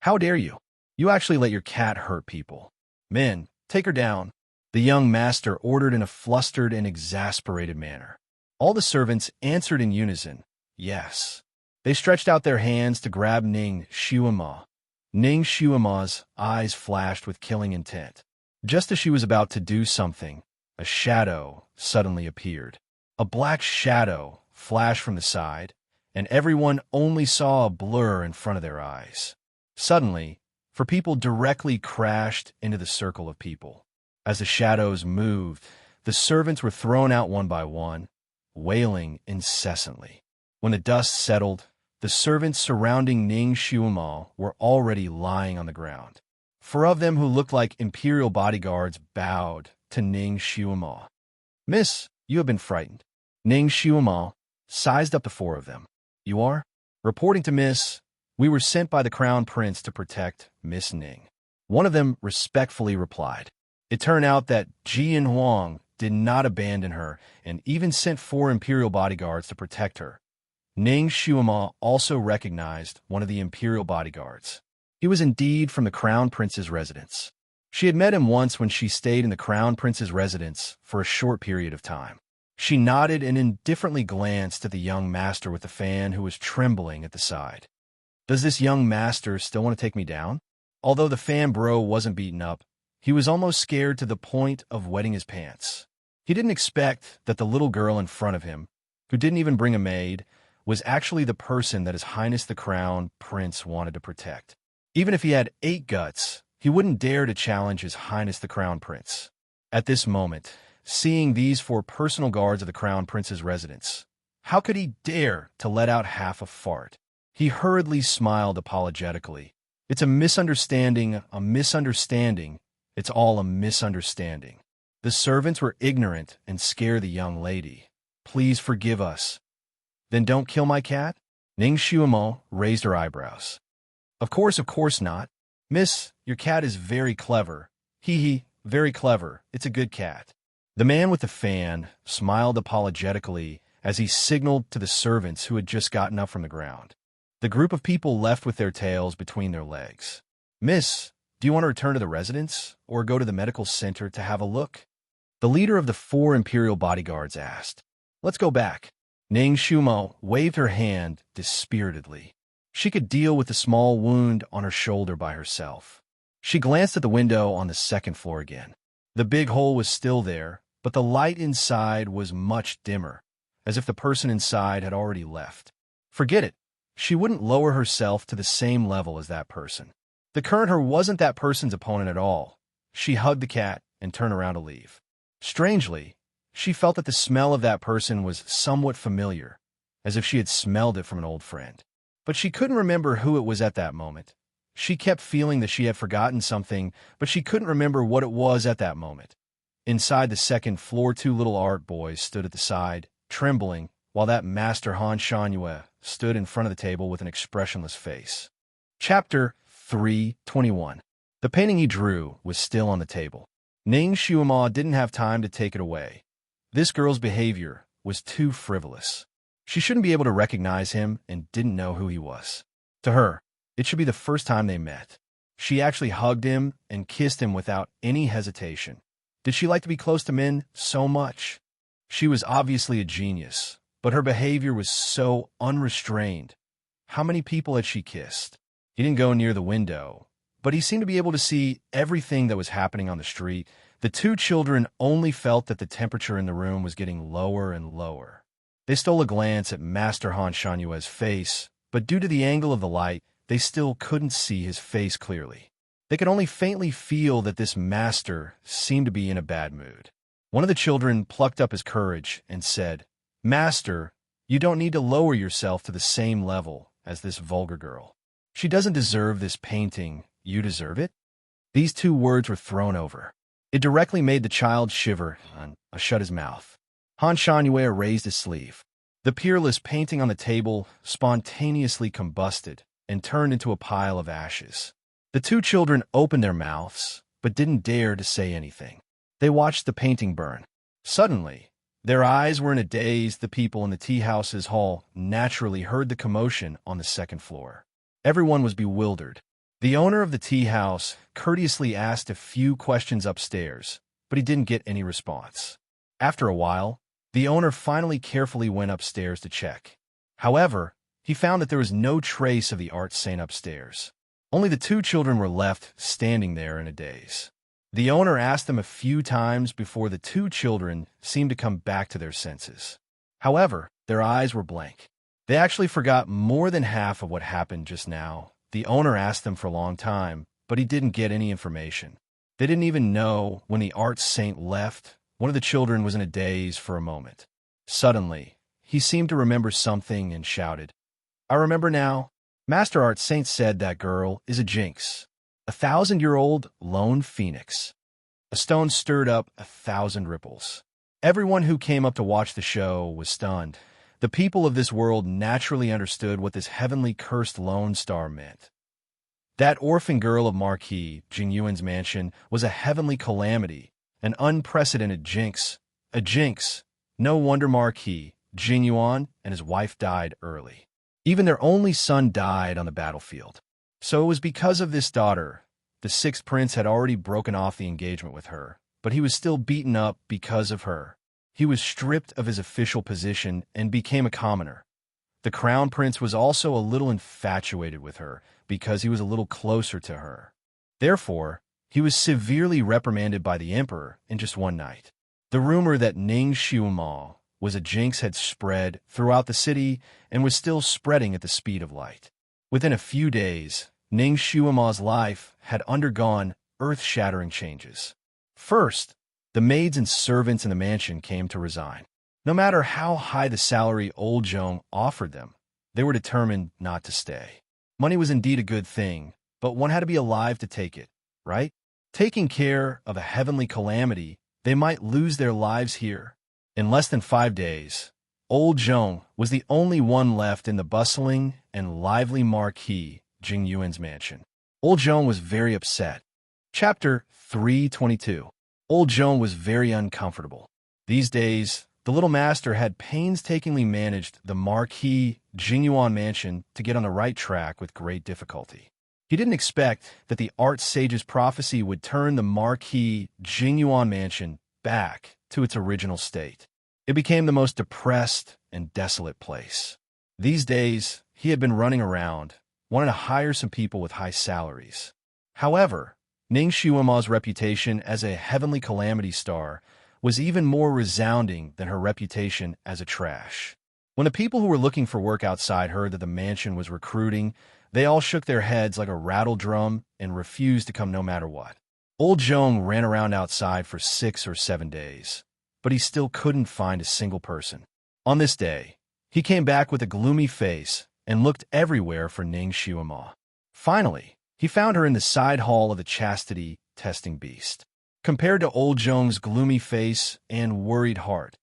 How dare you? You actually let your cat hurt people. Men, take her down, the young master ordered in a flustered and exasperated manner. All the servants answered in unison, yes. They stretched out their hands to grab Ning Xiuama. Ning Xiuama's eyes flashed with killing intent. Just as she was about to do something, a shadow suddenly appeared. A black shadow flashed from the side, and everyone only saw a blur in front of their eyes. Suddenly, people directly crashed into the circle of people. As the shadows moved, the servants were thrown out one by one, wailing incessantly. When the dust settled, the servants surrounding Ning Xiuama were already lying on the ground. 4 of them who looked like imperial bodyguards bowed to Ning Xiuama. Miss, you have been frightened. Ning Xiumal sized up the four of them. You are? Reporting to Miss, we were sent by the Crown Prince to protect Miss Ning. One of them respectfully replied. It turned out that Jian Huang did not abandon her and even sent 4 imperial bodyguards to protect her. Ning Xiumal also recognized one of the imperial bodyguards. He was indeed from the Crown Prince's residence. She had met him once when she stayed in the Crown Prince's residence for a short period of time. She nodded and indifferently glanced at the young master with the fan who was trembling at the side. Does this young master still want to take me down? Although the fan bro wasn't beaten up, he was almost scared to the point of wetting his pants. He didn't expect that the little girl in front of him, who didn't even bring a maid, was actually the person that His Highness the Crown Prince wanted to protect. Even if he had 8 guts, he wouldn't dare to challenge His Highness the Crown Prince. At this moment, seeing these 4 personal guards of the Crown Prince's residence, how could he dare to let out half a fart? He hurriedly smiled apologetically. It's a misunderstanding, a misunderstanding. It's all a misunderstanding. The servants were ignorant and scared the young lady. Please forgive us. Then don't kill my cat? Ning Xiumo raised her eyebrows. Of course not. Miss, your cat is very clever. Hee, very clever. It's a good cat. The man with the fan smiled apologetically as he signaled to the servants who had just gotten up from the ground. The group of people left with their tails between their legs. Miss, do you want to return to the residence or go to the medical center to have a look? The leader of the 4 imperial bodyguards asked. Let's go back. Ning Xiumo waved her hand dispiritedly. She could deal with the small wound on her shoulder by herself. She glanced at the window on the 2nd floor again. The big hole was still there, but the light inside was much dimmer, as if the person inside had already left. Forget it. She wouldn't lower herself to the same level as that person. The current her wasn't that person's opponent at all. She hugged the cat and turned around to leave. Strangely, she felt that the smell of that person was somewhat familiar, as if she had smelled it from an old friend. But she couldn't remember who it was at that moment. She kept feeling that she had forgotten something, but she couldn't remember what it was at that moment. Inside the 2nd floor, 2 little art boys stood at the side, trembling, while that Master Han Shanyue stood in front of the table with an expressionless face. Chapter 3:21. The painting he drew was still on the table. Ning Xiumo didn't have time to take it away. This girl's behavior was too frivolous. She shouldn't be able to recognize him and didn't know who he was. To her, it should be the first time they met. She actually hugged him and kissed him without any hesitation. Did she like to be close to men so much? She was obviously a genius, but her behavior was so unrestrained. How many people had she kissed? He didn't go near the window, but he seemed to be able to see everything that was happening on the street. The 2 children only felt that the temperature in the room was getting lower and lower. They stole a glance at Master Han Shanyue's face, but due to the angle of the light, they still couldn't see his face clearly. They could only faintly feel that this master seemed to be in a bad mood. One of the children plucked up his courage and said, Master, you don't need to lower yourself to the same level as this vulgar girl. She doesn't deserve this painting. You deserve it? These 2 words were thrown over. It directly made the child shiver and shut his mouth. Han Shanyue raised his sleeve. The peerless painting on the table spontaneously combusted and turned into a pile of ashes. The 2 children opened their mouths, but didn't dare to say anything. They watched the painting burn. Suddenly, their eyes were in a daze. The people in the tea house's hall naturally heard the commotion on the 2nd floor. Everyone was bewildered. The owner of the tea house courteously asked a few questions upstairs, but he didn't get any response. After a while, the owner finally carefully went upstairs to check. However, he found that there was no trace of the art saint upstairs. Only the 2 children were left standing there in a daze. The owner asked them a few times before the 2 children seemed to come back to their senses. However, their eyes were blank. They actually forgot more than half of what happened just now. The owner asked them for a long time, but he didn't get any information. They didn't even know when the art saint left. One of the children was in a daze for a moment. Suddenly, he seemed to remember something and shouted, I remember now. Master Art Saint said that girl is a jinx, a 1,000-year-old lone phoenix. A stone stirred up 1,000 ripples. Everyone who came up to watch the show was stunned. The people of this world naturally understood what this heavenly cursed Lone Star meant. That orphan girl of Marquis Jingyuan's mansion was a heavenly calamity, an unprecedented jinx. A jinx. No wonder Marquis Jingyuan and his wife died early. Even their only son died on the battlefield. So it was because of this daughter. The sixth prince had already broken off the engagement with her, but he was still beaten up because of her. He was stripped of his official position and became a commoner. The crown prince was also a little infatuated with her because he was a little closer to her. Therefore, he was severely reprimanded by the emperor in just one night. The rumor that Ning Xiumao was a jinx had spread throughout the city and was still spreading at the speed of light. Within a few days, Ning Xiumao's life had undergone earth-shattering changes. First, the maids and servants in the mansion came to resign. No matter how high the salary old Zhong offered them, they were determined not to stay. Money was indeed a good thing, but one had to be alive to take it, right? Taking care of a heavenly calamity, they might lose their lives here. In less than 5 days, old Zhong was the only one left in the bustling and lively Marquis Jingyuan's mansion. Old Zhong was very upset. Chapter 322. Old Zhong was very uncomfortable. These days, the little master had painstakingly managed the Marquis Jingyuan mansion to get on the right track with great difficulty. He didn't expect that the art sage's prophecy would turn the Marquis Jingyuan mansion back to its original state. It became the most depressed and desolate place. These days, he had been running around, wanting to hire some people with high salaries. However, Ning Xiumao's reputation as a heavenly calamity star was even more resounding than her reputation as a trash. When the people who were looking for work outside heard that the mansion was recruiting, they all shook their heads like a rattle drum and refused to come no matter what. Old Zhong ran around outside for 6 or 7 days, but he still couldn't find a single person. On this day, he came back with a gloomy face and looked everywhere for Ning Xiumao. Finally, he found her in the side hall of the chastity testing beast. Compared to old Zhong's gloomy face and worried heart,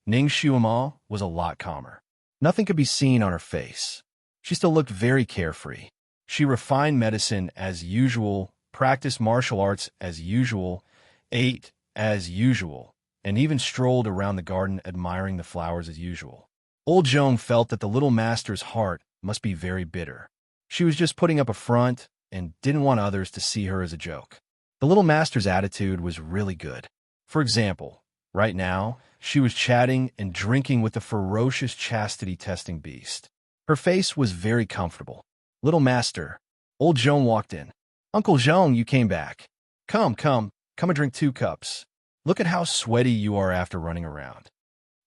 Ning Xiumao was a lot calmer. Nothing could be seen on her face. She still looked very carefree. She refined medicine as usual, practiced martial arts as usual, ate as usual, and even strolled around the garden admiring the flowers as usual. Old Zhong felt that the little master's heart must be very bitter. She was just putting up a front and didn't want others to see her as a joke. The little master's attitude was really good. For example, right now, she was chatting and drinking with the ferocious chastity testing beast. Her face was very comfortable. Little master, old Zhong walked in. Uncle Zhong, you came back. Come and drink 2 cups. Look at how sweaty you are after running around.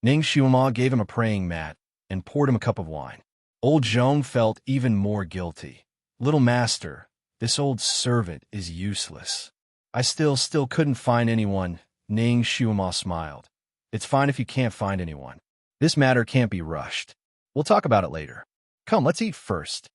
Ning Xiumao gave him a praying mat and poured him a cup of wine. Old Zhong felt even more guilty. Little master, this old servant is useless. I still couldn't find anyone. Ning Xiumao smiled. It's fine if you can't find anyone. This matter can't be rushed. We'll talk about it later. Come, let's eat first.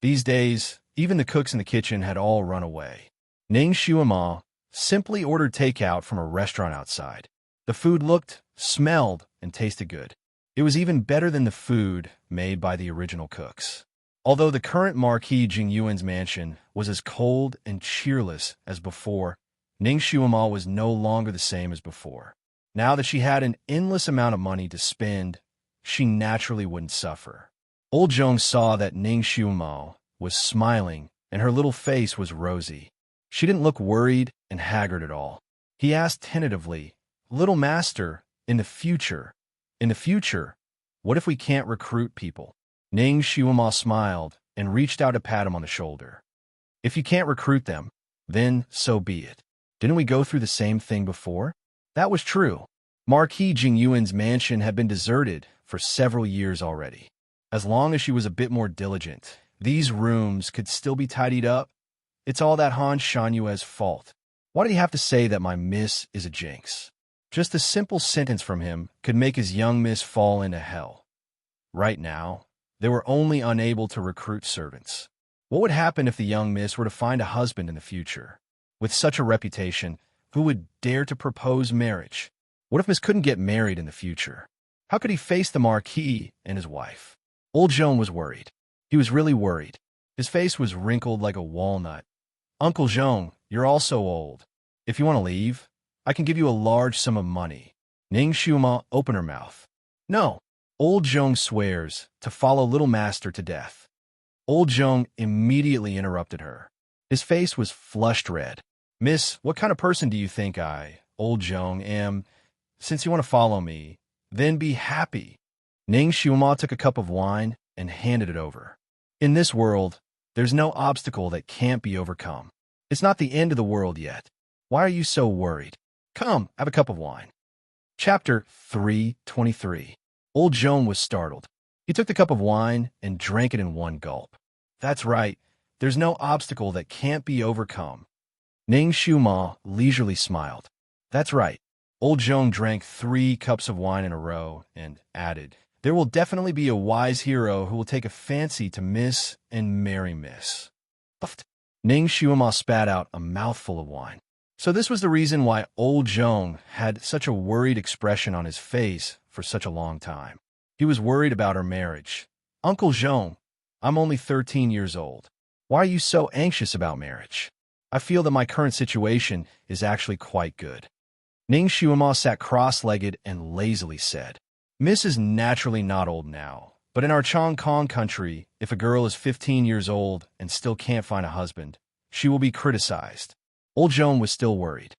These days, even the cooks in the kitchen had all run away. Ning Xiumao simply ordered takeout from a restaurant outside. The food looked, smelled, and tasted good. It was even better than the food made by the original cooks. Although the current Marquis Jingyuan's mansion was as cold and cheerless as before, Ning Xiumao was no longer the same as before. Now that she had an endless amount of money to spend, she naturally wouldn't suffer. Old Zhong saw that Ning Xiumao was smiling and her little face was rosy. She didn't look worried and haggard at all. He asked tentatively, "Little master, in the future, what if we can't recruit people?" Ning Xiumao smiled and reached out to pat him on the shoulder. "If you can't recruit them, then so be it. Didn't we go through the same thing before?" That was true. Marquis Jingyuan's mansion had been deserted for several years already. As long as she was a bit more diligent, these rooms could still be tidied up. It's all that Han Shanyue's fault. Why did he have to say that my miss is a jinx? Just a simple sentence from him could make his young miss fall into hell. Right now, they were only unable to recruit servants. What would happen if the young miss were to find a husband in the future? With such a reputation, who would dare to propose marriage? What if Miss couldn't get married in the future? How could he face the Marquis and his wife? Old Joan was worried. He was really worried. His face was wrinkled like a walnut. Uncle Joan, you're all so old. If you want to leave, I can give you a large sum of money. Ning Shuma opened her mouth. No. Old Joan swears to follow little master to death. Old Joan immediately interrupted her. His face was flushed red. Miss, what kind of person do you think I, Old Joan, am? Since you want to follow me, then be happy. Ning Shuma took a cup of wine and handed it over. In this world, there's no obstacle that can't be overcome. It's not the end of the world yet. Why are you so worried? Come, have a cup of wine. Chapter 3:23. Old Joan was startled. He took the cup of wine and drank it in one gulp. That's right. There's no obstacle that can't be overcome. Ning Shuma leisurely smiled. That's right. Old Joan drank 3 cups of wine in a row and added, there will definitely be a wise hero who will take a fancy to Miss and marry Miss. Ning Shuma spat out a mouthful of wine. So this was the reason why Old Joan had such a worried expression on his face for such a long time. He was worried about her marriage. Uncle Joan, I'm only 13 years old. Why are you so anxious about marriage? I feel that my current situation is actually quite good. Ning Shuma sat cross-legged and lazily said, Miss is naturally not old now, but in our Chong Kong country, if a girl is 15 years old and still can't find a husband, she will be criticized. Old Joan was still worried.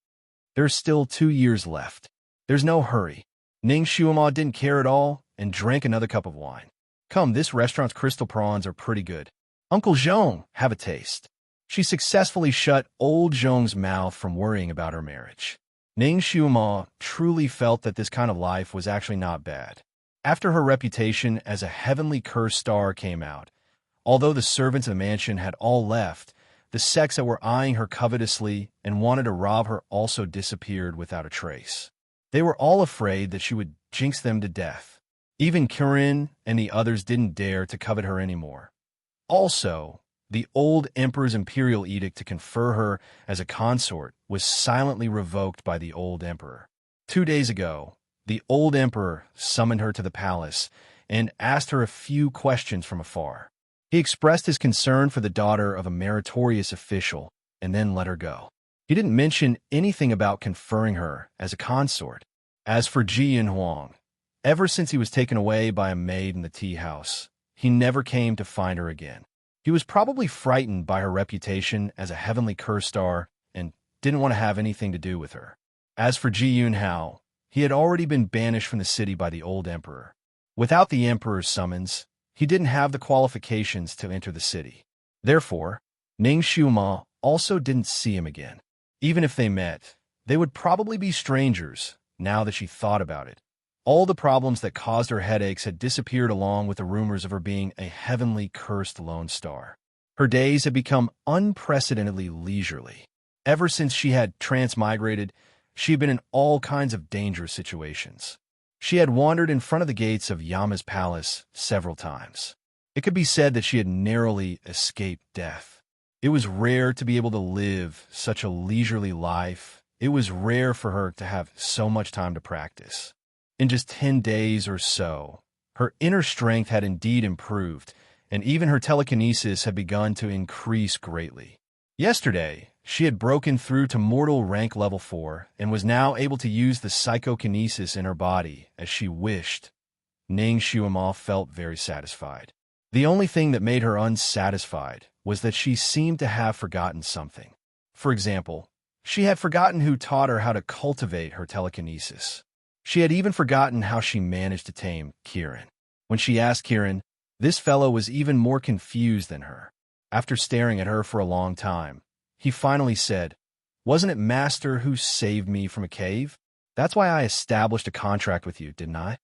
There's still 2 years left. There's no hurry. Ning Shuma didn't care at all and drank another cup of wine. Come, this restaurant's crystal prawns are pretty good. Uncle Joan, have a taste. She successfully shut Old Joan's mouth from worrying about her marriage. Ning Shuma truly felt that this kind of life was actually not bad. After her reputation as a heavenly cursed star came out, although the servants of the mansion had all left, the sects that were eyeing her covetously and wanted to rob her also disappeared without a trace. They were all afraid that she would jinx them to death. Even Kirin and the others didn't dare to covet her anymore. Also, the old emperor's imperial edict to confer her as a consort was silently revoked by the old emperor. 2 days ago, the old emperor summoned her to the palace and asked her a few questions from afar. He expressed his concern for the daughter of a meritorious official and then let her go. He didn't mention anything about conferring her as a consort. As for Ji Yinhuang, ever since he was taken away by a maid in the tea house, he never came to find her again. He was probably frightened by her reputation as a heavenly curse star and didn't want to have anything to do with her. As for Ji Yunhao, he had already been banished from the city by the old emperor. Without the emperor's summons, he didn't have the qualifications to enter the city. Therefore, Ning Shuma also didn't see him again. Even if they met, they would probably be strangers, now that she thought about it. All the problems that caused her headaches had disappeared along with the rumors of her being a heavenly cursed lone star. Her days had become unprecedentedly leisurely. Ever since she had transmigrated, she had been in all kinds of dangerous situations. She had wandered in front of the gates of Yama's palace several times. It could be said that she had narrowly escaped death. It was rare to be able to live such a leisurely life. It was rare for her to have so much time to practice. In just 10 days or so, her inner strength had indeed improved, and even her telekinesis had begun to increase greatly. Yesterday, she had broken through to mortal rank level 4 and was now able to use the psychokinesis in her body as she wished. Ning Shuma felt very satisfied. The only thing that made her unsatisfied was that she seemed to have forgotten something. For example, she had forgotten who taught her how to cultivate her telekinesis. She had even forgotten how she managed to tame Kirin. When she asked Kirin, this fellow was even more confused than her. After staring at her for a long time, he finally said, "Wasn't it Master who saved me from a cave? That's why I established a contract with you, didn't I?"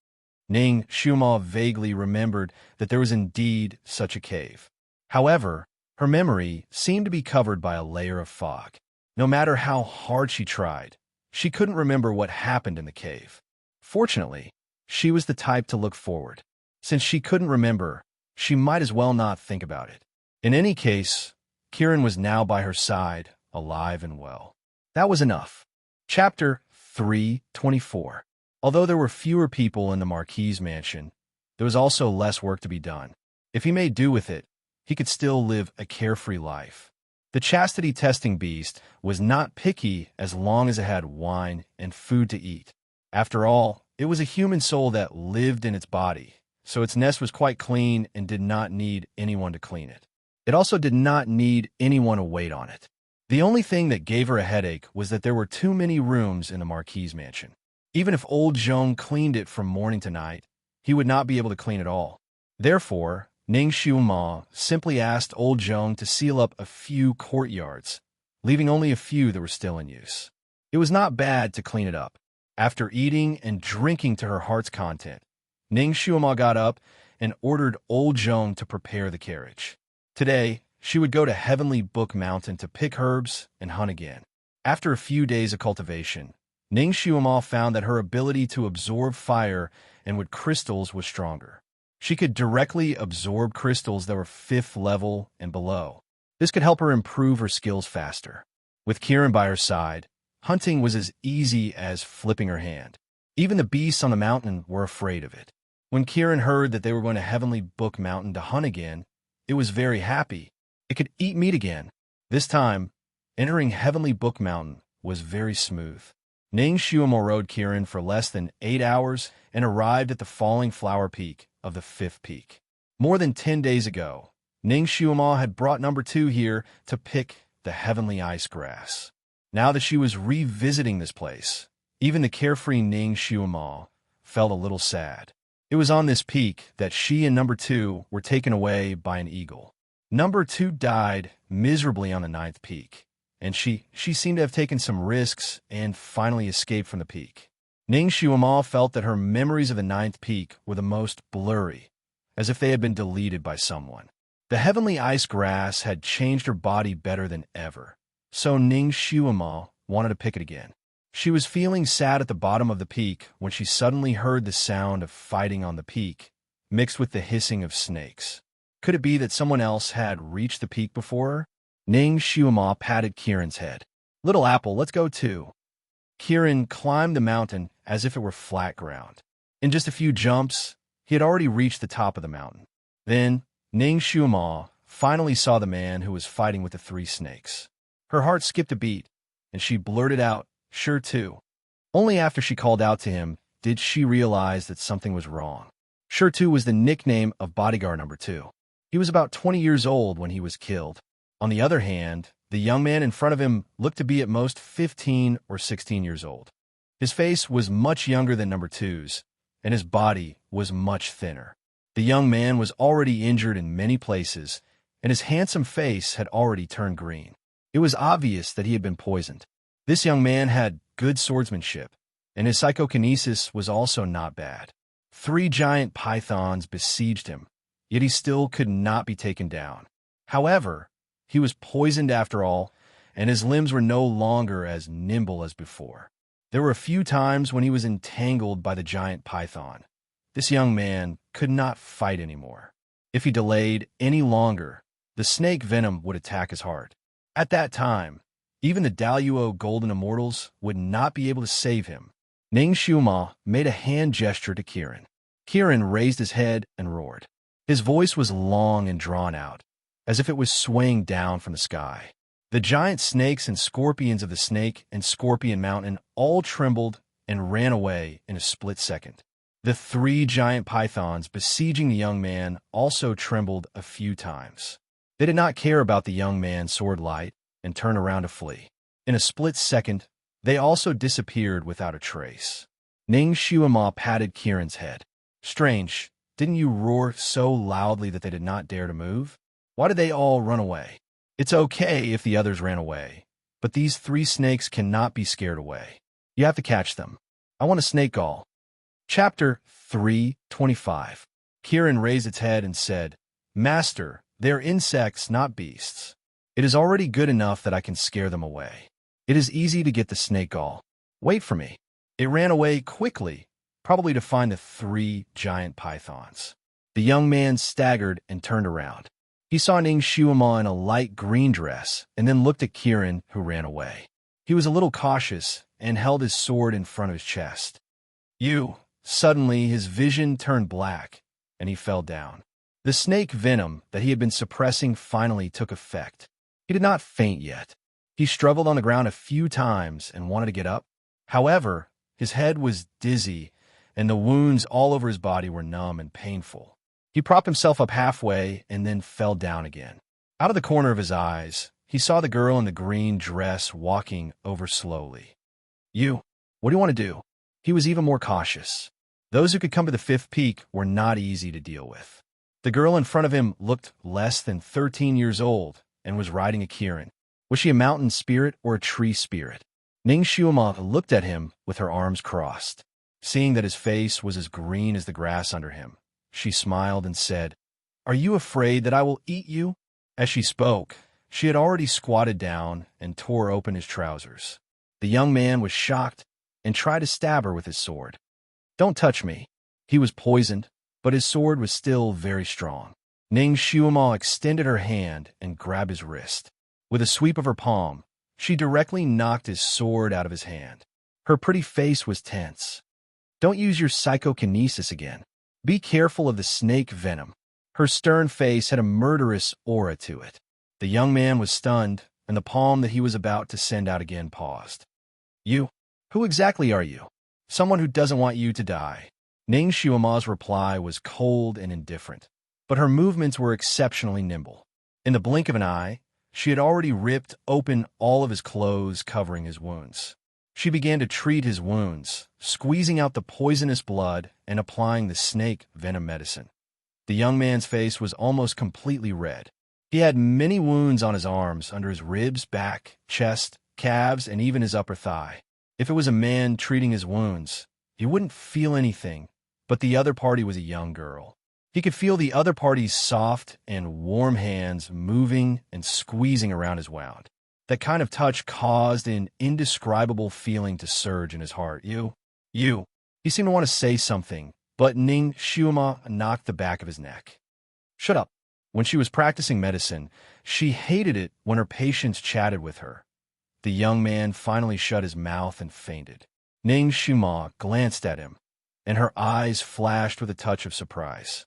Ning Shuma vaguely remembered that there was indeed such a cave. However, her memory seemed to be covered by a layer of fog. No matter how hard she tried, she couldn't remember what happened in the cave. Fortunately, she was the type to look forward. Since she couldn't remember, she might as well not think about it. In any case, Kirin was now by her side, alive and well. That was enough. Chapter 3:24. Although there were fewer people in the Marquis's mansion, there was also less work to be done. If he made do with it, he could still live a carefree life. The chastity-testing beast was not picky as long as it had wine and food to eat. After all, it was a human soul that lived in its body, so its nest was quite clean and did not need anyone to clean it. It also did not need anyone to wait on it. The only thing that gave her a headache was that there were too many rooms in the Marquis's mansion. Even if old Zhong cleaned it from morning to night, he would not be able to clean it all. Therefore, Ning Xiuma simply asked old Zhong to seal up a few courtyards, leaving only a few that were still in use. It was not bad to clean it up. After eating and drinking to her heart's content, Ning Xiuma got up and ordered old Zhong to prepare the carriage. Today, she would go to Heavenly Book Mountain to pick herbs and hunt again. After a few days of cultivation, Ning Xiuma found that her ability to absorb fire and with crystals was stronger. She could directly absorb crystals that were 5th level and below. This could help her improve her skills faster. With Kirin by her side, hunting was as easy as flipping her hand. Even the beasts on the mountain were afraid of it. When Kirin heard that they were going to Heavenly Book Mountain to hunt again, it was very happy. It could eat meat again. This time, entering Heavenly Book Mountain was very smooth. Ning Xiuma rode Kirin for less than 8 hours and arrived at the falling flower peak of the 5th peak. More than 10 days ago, Ning Xiuma had brought number 2 here to pick the heavenly ice grass. Now that she was revisiting this place, even the carefree Ning Xiuma felt a little sad. It was on this peak that she and number 2 were taken away by an eagle. Number 2 died miserably on the 9th peak, and she seemed to have taken some risks and finally escaped from the peak. Ning Xiuma felt that her memories of the 9th peak were the most blurry, as if they had been deleted by someone. The heavenly ice grass had changed her body better than ever, so Ning Xiuma wanted to pick it again. She was feeling sad at the bottom of the peak when she suddenly heard the sound of fighting on the peak, mixed with the hissing of snakes. Could it be that someone else had reached the peak before her? Ning Xiuma patted Kirin's head. "Little Apple, let's go too." Kirin climbed the mountain as if it were flat ground. In just a few jumps, he had already reached the top of the mountain. Then, Ning Xiuma finally saw the man who was fighting with the 3 snakes. Her heart skipped a beat, and she blurted out, "Sure too." Only after she called out to him did she realize that something was wrong. Sure too was the nickname of bodyguard number 2. He was about 20 years old when he was killed. On the other hand, the young man in front of him looked to be at most 15 or 16 years old. His face was much younger than number 2's, and his body was much thinner. The young man was already injured in many places, and his handsome face had already turned green. It was obvious that he had been poisoned. This young man had good swordsmanship, and his psychokinesis was also not bad. 3 giant pythons besieged him, yet he still could not be taken down. However, he was poisoned after all, and his limbs were no longer as nimble as before. There were a few times when he was entangled by the giant python. This young man could not fight anymore. If he delayed any longer, the snake Venom would attack his heart. At that time, even the Daluo Golden Immortals would not be able to save him. Ning Xiuma made a hand gesture to Kirin. Kirin raised his head and roared. His voice was long and drawn out, as if it was swaying down from the sky. The giant snakes and scorpions of the Snake and Scorpion Mountain all trembled and ran away in a split second. The 3 giant pythons besieging the young man also trembled a few times. They did not care about the young man's sword light and turned around to flee. In a split second, they also disappeared without a trace. Ning Xiuma patted Kirin's head. "Strange, didn't you roar so loudly that they did not dare to move? Why did they all run away?" "It's okay if the others ran away, but these 3 snakes cannot be scared away. You have to catch them. I want a snake gall." Chapter 3:25. Kirin raised its head and said, "Master, they are insects, not beasts. It is already good enough that I can scare them away. It is easy to get the snake gall. Wait for me." It ran away quickly, probably to find the 3 giant pythons. The young man staggered and turned around. He saw Ning Xiuma in a light green dress and then looked at Kirin, who ran away. He was a little cautious and held his sword in front of his chest. You. Suddenly, his vision turned black, and he fell down. The snake venom that he had been suppressing finally took effect. He did not faint yet. He struggled on the ground a few times and wanted to get up. However, his head was dizzy, and the wounds all over his body were numb and painful. He propped himself up halfway and then fell down again. Out of the corner of his eyes, he saw the girl in the green dress walking over slowly. You, what do you want to do? He was even more cautious. Those who could come to the fifth peak were not easy to deal with. The girl in front of him looked less than 13 years old and was riding a Kirin. Was she a mountain spirit or a tree spirit? Ning Shuima looked at him with her arms crossed. Seeing that his face was as green as the grass under him, she smiled and said, "Are you afraid that I will eat you?" As she spoke, she had already squatted down and tore open his trousers. The young man was shocked and tried to stab her with his sword. "Don't touch me." He was poisoned, but his sword was still very strong. Ning Shuima extended her hand and grabbed his wrist. With a sweep of her palm, she directly knocked his sword out of his hand. Her pretty face was tense. "Don't use your psychokinesis again. Be careful of the snake venom." Her stern face had a murderous aura to it. The young man was stunned, and the palm that he was about to send out again paused. "You? Who exactly are you?" "Someone who doesn't want you to die." Ning Shuima's reply was cold and indifferent, but her movements were exceptionally nimble. In the blink of an eye, she had already ripped open all of his clothes covering his wounds. She began to treat his wounds, squeezing out the poisonous blood and applying the snake venom medicine. The young man's face was almost completely red. He had many wounds on his arms, under his ribs, back, chest, calves, and even his upper thigh. If it was a man treating his wounds, he wouldn't feel anything, but the other party was a young girl. He could feel the other party's soft and warm hands moving and squeezing around his wound. That kind of touch caused an indescribable feeling to surge in his heart. You. He seemed to want to say something, but Ning Shuima knocked the back of his neck. "Shut up." When she was practicing medicine, she hated it when her patients chatted with her. The young man finally shut his mouth and fainted. Ning Shuima glanced at him, and her eyes flashed with a touch of surprise.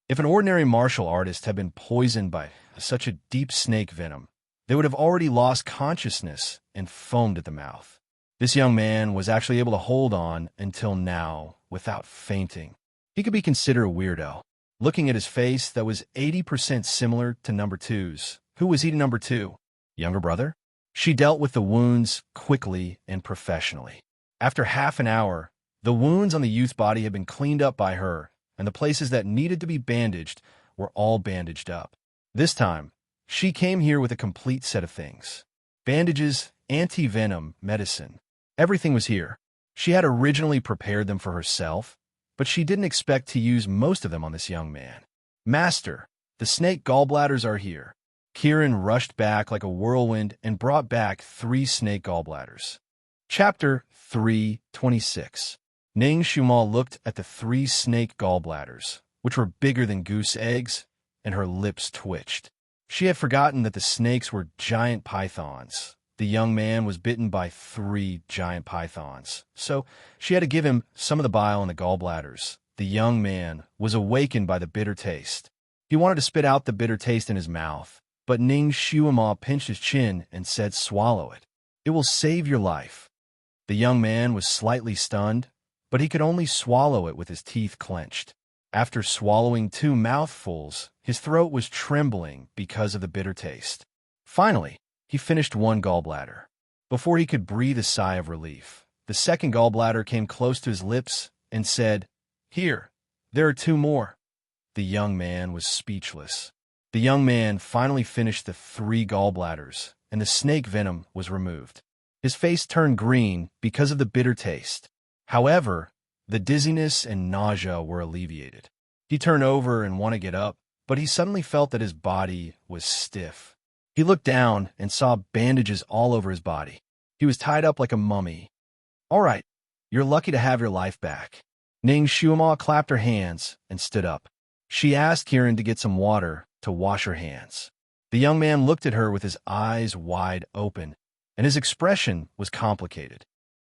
If an ordinary martial artist had been poisoned by such a deep snake venom, they would have already lost consciousness and foamed at the mouth. This young man was actually able to hold on until now without fainting. He could be considered a weirdo. Looking at his face that was 80% similar to number two's. Who was he to number two? Younger brother? She dealt with the wounds quickly and professionally. After half an hour, the wounds on the youth's body had been cleaned up by her, and the places that needed to be bandaged were all bandaged up. This time, she came here with a complete set of things. Bandages, anti-venom, medicine. Everything was here. She had originally prepared them for herself, but she didn't expect to use most of them on this young man. "Master, the snake gallbladders are here." Kirin rushed back like a whirlwind and brought back 3 snake gallbladders. Chapter 3:26. Ning Shuima looked at the 3 snake gallbladders, which were bigger than goose eggs, and her lips twitched. She had forgotten that the snakes were giant pythons. The young man was bitten by 3 giant pythons, so she had to give him some of the bile in the gallbladders. The young man was awakened by the bitter taste. He wanted to spit out the bitter taste in his mouth, but Ning Shuima pinched his chin and said, "Swallow it. It will save your life." The young man was slightly stunned, but he could only swallow it with his teeth clenched. After swallowing 2 mouthfuls, his throat was trembling because of the bitter taste. Finally, he finished 1 gallbladder. Before he could breathe a sigh of relief, the second gallbladder came close to his lips and said, "Here, there are 2 more." The young man was speechless. The young man finally finished the 3 gallbladders, and the snake venom was removed. His face turned green because of the bitter taste. However, the dizziness and nausea were alleviated. He turned over and wanted to get up, but he suddenly felt that his body was stiff. He looked down and saw bandages all over his body. He was tied up like a mummy. "All right, you're lucky to have your life back." Ning Shuima clapped her hands and stood up. She asked Kirin to get some water to wash her hands. The young man looked at her with his eyes wide open, and his expression was complicated.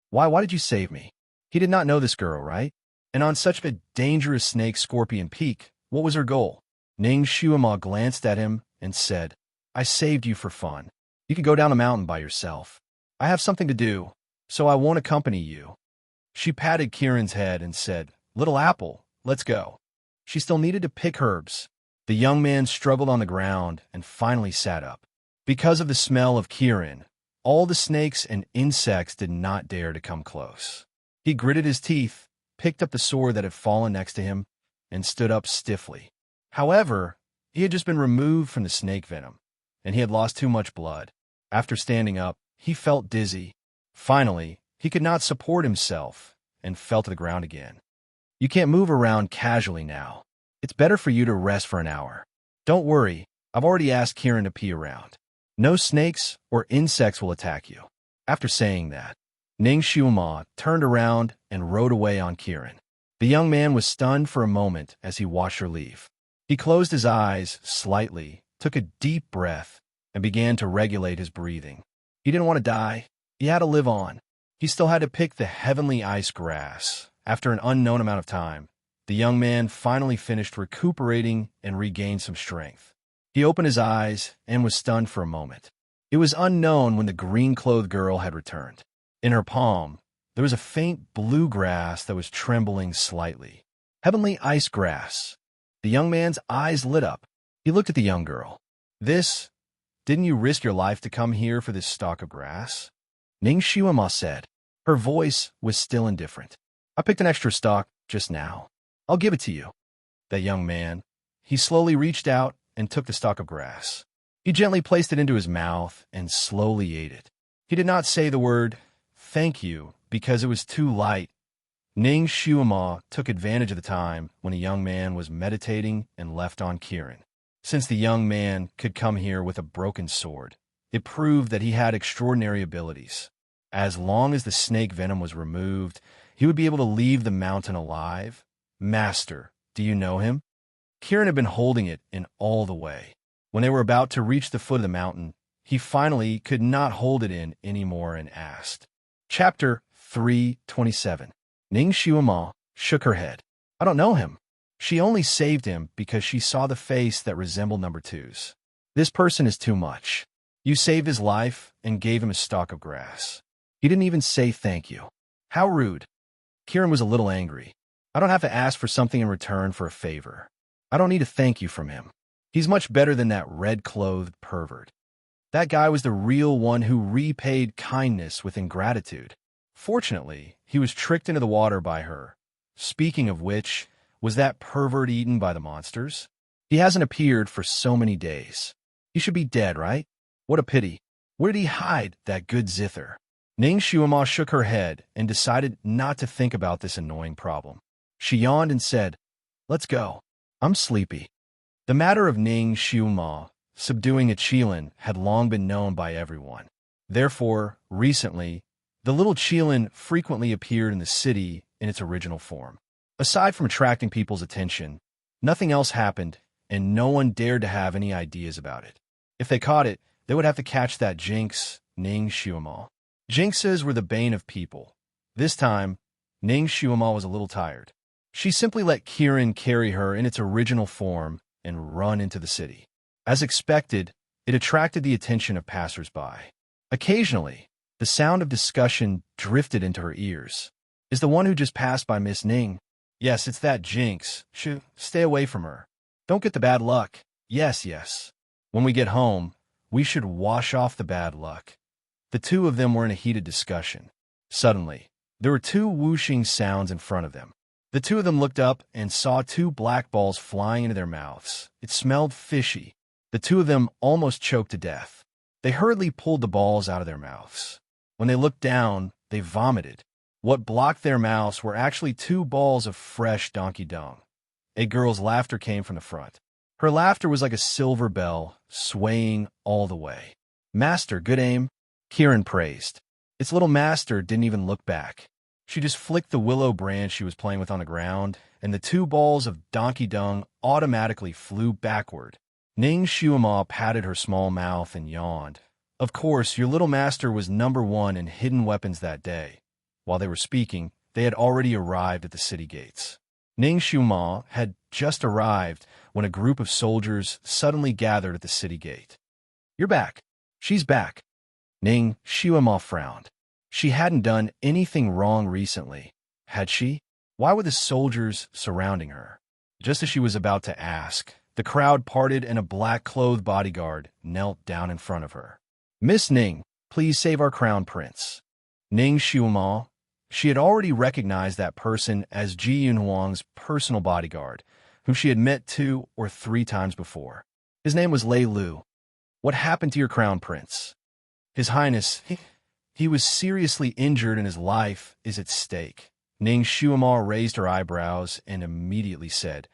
Why did you save me?" He did not know this girl, right? And on such a dangerous snake-scorpion peak, what was her goal? Ning Shuima glanced at him and said, I saved you for fun. You can go down a mountain by yourself. I have something to do, so I won't accompany you. She patted Kieran's head and said, Little Apple, let's go. She still needed to pick herbs. The young man struggled on the ground and finally sat up. Because of the smell of Kieran, all the snakes and insects did not dare to come close. He gritted his teeth, picked up the sword that had fallen next to him, and stood up stiffly. However, he had just been removed from the snake venom, and he had lost too much blood. After standing up, he felt dizzy. Finally, he could not support himself and fell to the ground again. You can't move around casually now. It's better for you to rest for an hour. Don't worry, I've already asked Kieran to pee around. No snakes or insects will attack you. After saying that, Ning Shuima turned around and rode away on Kieran. The young man was stunned for a moment as he watched her leave. He closed his eyes slightly, took a deep breath, and began to regulate his breathing. He didn't want to die. He had to live on. He still had to pick the heavenly ice grass. After an unknown amount of time, the young man finally finished recuperating and regained some strength. He opened his eyes and was stunned for a moment. It was unknown when the green-clothed girl had returned. In her palm, there was a faint blue grass that was trembling slightly. Heavenly ice grass. The young man's eyes lit up. He looked at the young girl. Didn't you risk your life to come here for this stalk of grass? Ning Shuima said. Her voice was still indifferent. I picked an extra stalk just now. I'll give it to you. That young man, he slowly reached out and took the stalk of grass. He gently placed it into his mouth and slowly ate it. He did not say the word, thank you, because it was too light. Ning Shuima took advantage of the time when a young man was meditating and left on Kieran. Since the young man could come here with a broken sword, it proved that he had extraordinary abilities. As long as the snake venom was removed, he would be able to leave the mountain alive. Master, do you know him? Kieran had been holding it in all the way. When they were about to reach the foot of the mountain, he finally could not hold it in anymore and asked. Chapter 327. Ning Shuima shook her head. I don't know him. She only saved him because she saw the face that resembled number two's. This person is too much. You saved his life and gave him a stalk of grass. He didn't even say thank you. How rude. Kieran was a little angry. I don't have to ask for something in return for a favor. I don't need a thank you from him. He's much better than that red-clothed pervert. That guy was the real one who repaid kindness with ingratitude. Fortunately, he was tricked into the water by her. Speaking of which, was that pervert eaten by the monsters? He hasn't appeared for so many days. He should be dead, right? What a pity. Where did he hide, that good zither? Ning Shuima shook her head and decided not to think about this annoying problem. She yawned and said, Let's go. I'm sleepy. The matter of Ning Shuima subduing a Qilin had long been known by everyone. Therefore, recently, the little Qilin frequently appeared in the city in its original form. Aside from attracting people's attention, nothing else happened, and no one dared to have any ideas about it. If they caught it, they would have to catch that jinx, Ning Shuima. Jinxes were the bane of people. This time, Ning Shuima was a little tired. She simply let Kieran carry her in its original form and run into the city. As expected, it attracted the attention of passers-by. Occasionally, the sound of discussion drifted into her ears. Is the one who just passed by Miss Ning? Yes, it's that jinx. Stay away from her. Don't get the bad luck. Yes. When we get home, we should wash off the bad luck. The two of them were in a heated discussion. Suddenly, there were two whooshing sounds in front of them. The two of them looked up and saw two black balls flying into their mouths. It smelled fishy. The two of them almost choked to death. They hurriedly pulled the balls out of their mouths. When they looked down, they vomited. What blocked their mouths were actually two balls of fresh donkey dung. A girl's laughter came from the front. Her laughter was like a silver bell, swaying all the way. Master, good aim, Kieran praised. Its little master didn't even look back. She just flicked the willow branch she was playing with on the ground, and the two balls of donkey dung automatically flew backward. Ning Shuima patted her small mouth and yawned. Of course, your little master was number one in hidden weapons that day. While they were speaking, they had already arrived at the city gates. Ning Shuma had just arrived when a group of soldiers suddenly gathered at the city gate. "You're back. She's back." Ning Shuma frowned. She hadn't done anything wrong recently, had she? Why were the soldiers surrounding her? Just as she was about to ask, the crowd parted and a black-clothed bodyguard knelt down in front of her. "Miss Ning, please save our crown prince." Ning Shuma. She had already recognized that person as Ji Yunhuang's personal bodyguard, whom she had met 2 or 3 times before. His name was Lei Lu. "What happened to your crown prince?" "His Highness, he was seriously injured and his life is at stake." Ning Shuma raised her eyebrows and immediately said,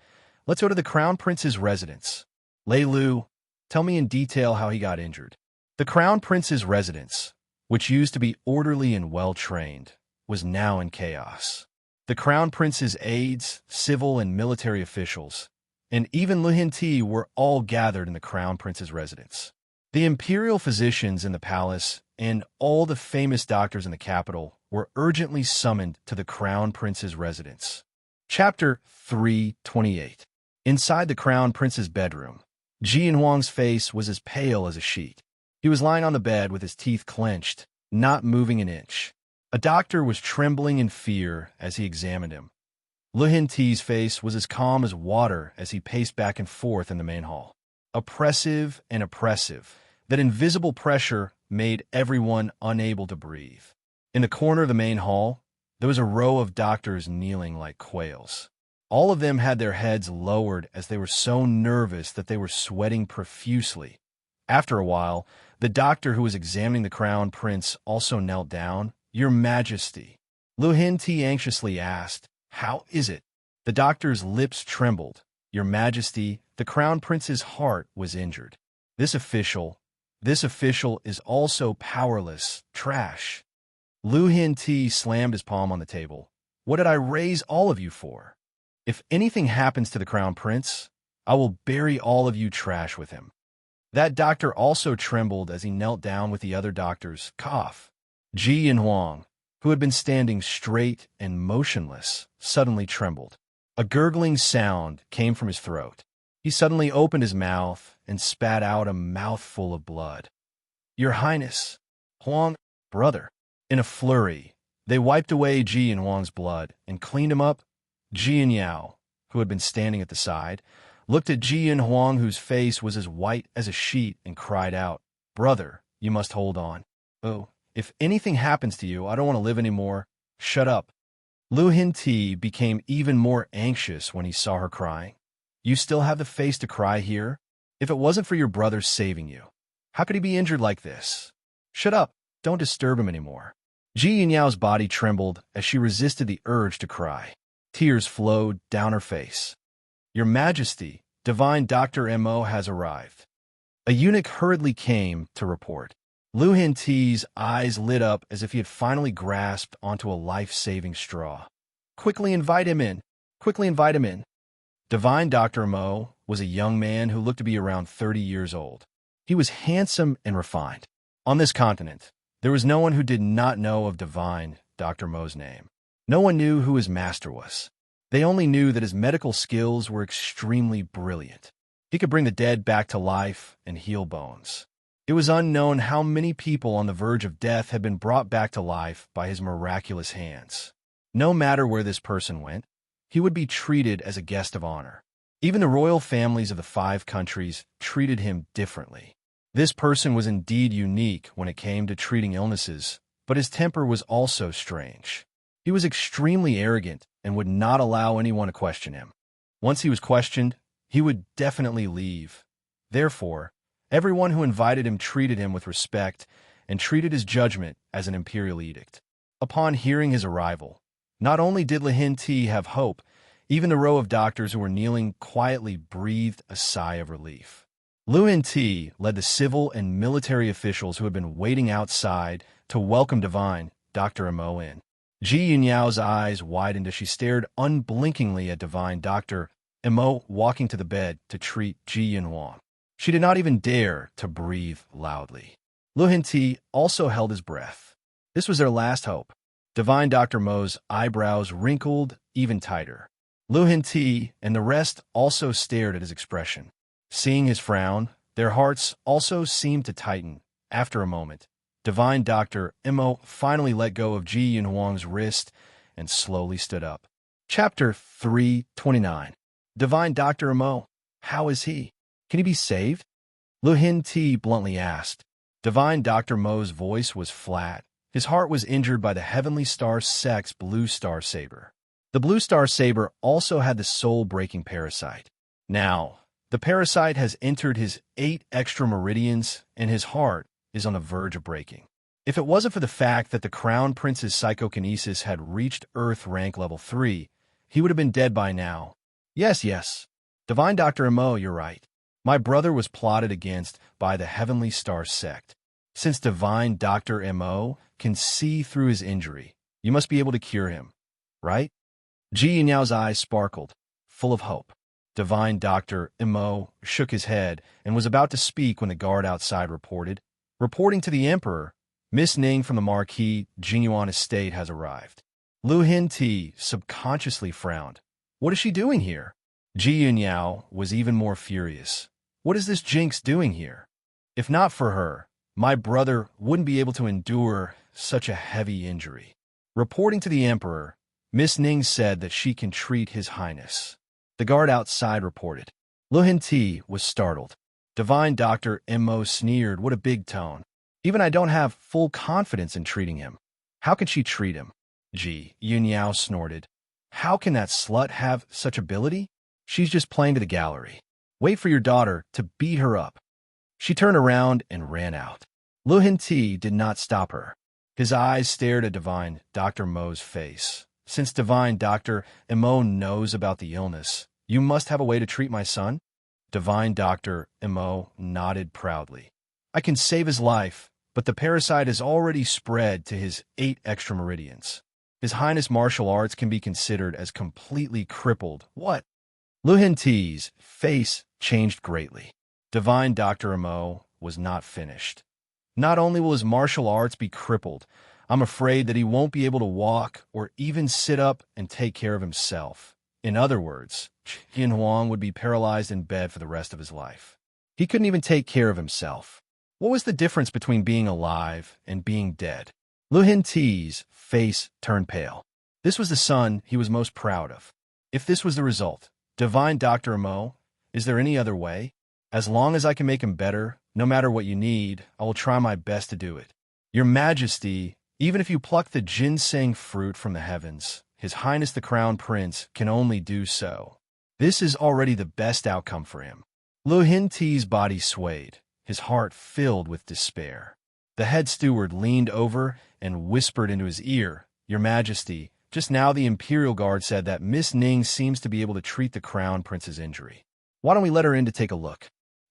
"Let's go to the crown prince's residence." "Lei Lu, tell me in detail how he got injured." The crown prince's residence, which used to be orderly and well-trained, was now in chaos. The crown prince's aides, civil and military officials, and even Lu Hinti were all gathered in the crown prince's residence. The imperial physicians in the palace and all the famous doctors in the capital were urgently summoned to the crown prince's residence. Chapter 328. Inside the crown prince's bedroom, Ji Yunhuang's face was as pale as a sheet. He was lying on the bed with his teeth clenched, not moving an inch. A doctor was trembling in fear as he examined him. Lu Hinti's face was as calm as water as he paced back and forth in the main hall. Oppressive and oppressive, that invisible pressure made everyone unable to breathe. In the corner of the main hall, there was a row of doctors kneeling like quails. All of them had their heads lowered as they were so nervous that they were sweating profusely. After a while, the doctor who was examining the crown prince also knelt down. "Your Majesty," Lu Hinti anxiously asked, "how is it?" The doctor's lips trembled. "Your Majesty, the crown prince's heart was injured. This official is also powerless. Trash." Lu Hinti slammed his palm on the table. "What did I raise all of you for? If anything happens to the crown prince, I will bury all of you trash with him." That doctor also trembled as he knelt down with the other doctors. Cough. Ji Yunhuang, who had been standing straight and motionless, suddenly trembled. A gurgling sound came from his throat. He suddenly opened his mouth and spat out a mouthful of blood. "Your Highness, Huang, brother." In a flurry, they wiped away Ji Yunhuang's blood and cleaned him up. Ji Yunyao, who had been standing at the side, looked at Ji Yunhuang, whose face was as white as a sheet, and cried out, "Brother, you must hold on. Oh, if anything happens to you, I don't want to live anymore. Shut up." Lu Hinti became even more anxious when he saw her crying. "You still have the face to cry here? If it wasn't for your brother saving you, how could he be injured like this? Shut up. Don't disturb him anymore." Ji Yunyao's body trembled as she resisted the urge to cry. Tears flowed down her face. "Your Majesty, Divine Dr. Mo has arrived." A eunuch hurriedly came to report. Lu Hinti's eyes lit up as if he had finally grasped onto a life-saving straw. "Quickly invite him in. Quickly invite him in." Divine Dr. Mo was a young man who looked to be around 30 years old. He was handsome and refined. On this continent, there was no one who did not know of Divine Dr. Mo's name. No one knew who his master was. They only knew that his medical skills were extremely brilliant. He could bring the dead back to life and heal bones. It was unknown how many people on the verge of death had been brought back to life by his miraculous hands. No matter where this person went, he would be treated as a guest of honor. Even the royal families of the 5 countries treated him differently. This person was indeed unique when it came to treating illnesses, but his temper was also strange. He was extremely arrogant and would not allow anyone to question him. Once he was questioned, he would definitely leave. Therefore, everyone who invited him treated him with respect and treated his judgment as an imperial edict. Upon hearing his arrival, not only did Lu Hinti have hope, even the row of doctors who were kneeling quietly breathed a sigh of relief. Lu Hinti led the civil and military officials who had been waiting outside to welcome Divine Dr. Mo in. Ji Yunyao's eyes widened as she stared unblinkingly at Divine Dr. Mo walking to the bed to treat Ji Yunhuang. She did not even dare to breathe loudly. Lu Hinti also held his breath. This was their last hope. Divine Dr. Mo's eyebrows wrinkled even tighter. Lu Hin-ti and the rest also stared at his expression. Seeing his frown, their hearts also seemed to tighten. After a moment, Divine Dr. Mo finally let go of Ji Yunhuang's wrist and slowly stood up. Chapter 329. Divine Dr. Mo, how is he? Can he be saved? Lu Hin-ti bluntly asked. Divine Dr. Mo's voice was flat. His heart was injured by the Heavenly Star Sect's Blue Star Saber. The Blue Star Saber also had the soul-breaking parasite. Now, the parasite has entered his 8 extra meridians, and his heart is on the verge of breaking. If it wasn't for the fact that the Crown Prince's psychokinesis had reached Earth rank level 3, he would have been dead by now. Yes. Divine Dr. Mo, you're right. My brother was plotted against by the Heavenly Star Sect. Since Divine Dr. Mo can see through his injury, you must be able to cure him, right? Ji Yunyao's eyes sparkled, full of hope. Divine Dr. Mo shook his head and was about to speak when the guard outside reported. Reporting to the Emperor, Miss Ning from the Marquis Jinyuan estate has arrived. Lu Hin-ti subconsciously frowned. What is she doing here? Ji Yunyao was even more furious. What is this jinx doing here? If not for her, my brother wouldn't be able to endure such a heavy injury. Reporting to the Emperor, Miss Ning said that she can treat His Highness. The guard outside reported. Lu Hin-ti was startled. Divine Dr. Mo sneered, what a big tone. Even I don't have full confidence in treating him. How can she treat him? Ji Yunyao snorted. How can that slut have such ability? She's just playing to the gallery. Wait for your daughter to beat her up. She turned around and ran out. Lu Hin-ti did not stop her. His eyes stared at Divine Dr. Mo's face. Since Divine Dr. Mo knows about the illness, you must have a way to treat my son? Divine Dr. Mo nodded proudly. I can save his life, but the parasite has already spread to his 8 extra meridians. His Highness martial arts can be considered as completely crippled. What? Lu Hin-ti's face changed greatly. Divine Dr. Mo was not finished. Not only will his martial arts be crippled, I'm afraid that he won't be able to walk or even sit up and take care of himself. In other words, Yin Huang would be paralyzed in bed for the rest of his life. He couldn't even take care of himself. What was the difference between being alive and being dead? Lu Hin-ti's face turned pale. This was the son he was most proud of. If this was the result, Divine Dr. Mo, is there any other way? As long as I can make him better, no matter what you need, I will try my best to do it. Your Majesty, even if you pluck the ginseng fruit from the heavens, His Highness the Crown Prince can only do so. This is already the best outcome for him. Lu Hin-ti's body swayed, his heart filled with despair. The head steward leaned over and whispered into his ear, Your Majesty, just now the Imperial Guard said that Miss Ning seems to be able to treat the Crown Prince's injury. Why don't we let her in to take a look?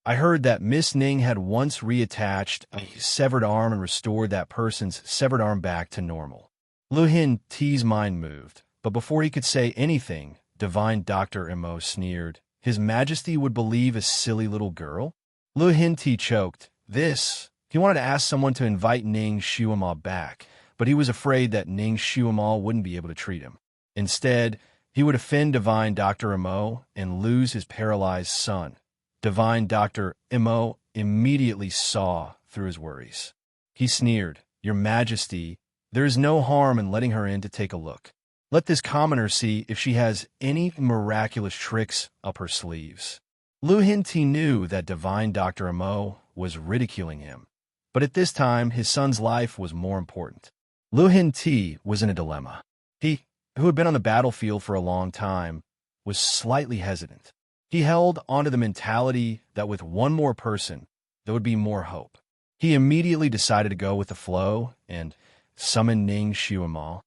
I heard that Miss Ning had once reattached a severed arm and restored that person's severed arm back to normal. Lu Hin-ti's mind moved, but before he could say anything, Divine Dr. Mo sneered. His Majesty would believe a silly little girl? Lu Hin-ti choked. He wanted to ask someone to invite Ning Shuama back, but he was afraid that Ning Shuama wouldn't be able to treat him. Instead, he would offend Divine Dr. Mo and lose his paralyzed son. Divine Dr. Mo immediately saw through his worries. He sneered, Your Majesty, there is no harm in letting her in to take a look. Let this commoner see if she has any miraculous tricks up her sleeves. Lu Hin-ti knew that Divine Dr. Mo was ridiculing him, but at this time his son's life was more important. Lu Hin-ti was in a dilemma. He, who had been on the battlefield for a long time, was slightly hesitant. He held onto the mentality that with one more person, there would be more hope. He immediately decided to go with the flow and summon Ning Shuama.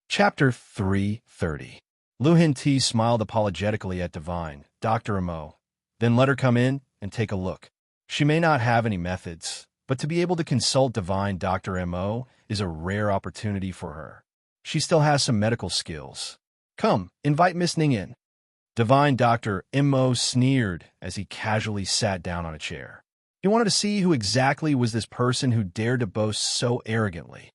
Chapter 330. Lu Hin-ti smiled apologetically at Divine Dr. Mo, then let her come in and take a look. She may not have any methods, but to be able to consult Divine Dr. Mo is a rare opportunity for her. She still has some medical skills. Come, invite Miss Ning in. Divine Dr. Mo sneered as he casually sat down on a chair. He wanted to see who exactly was this person who dared to boast so arrogantly.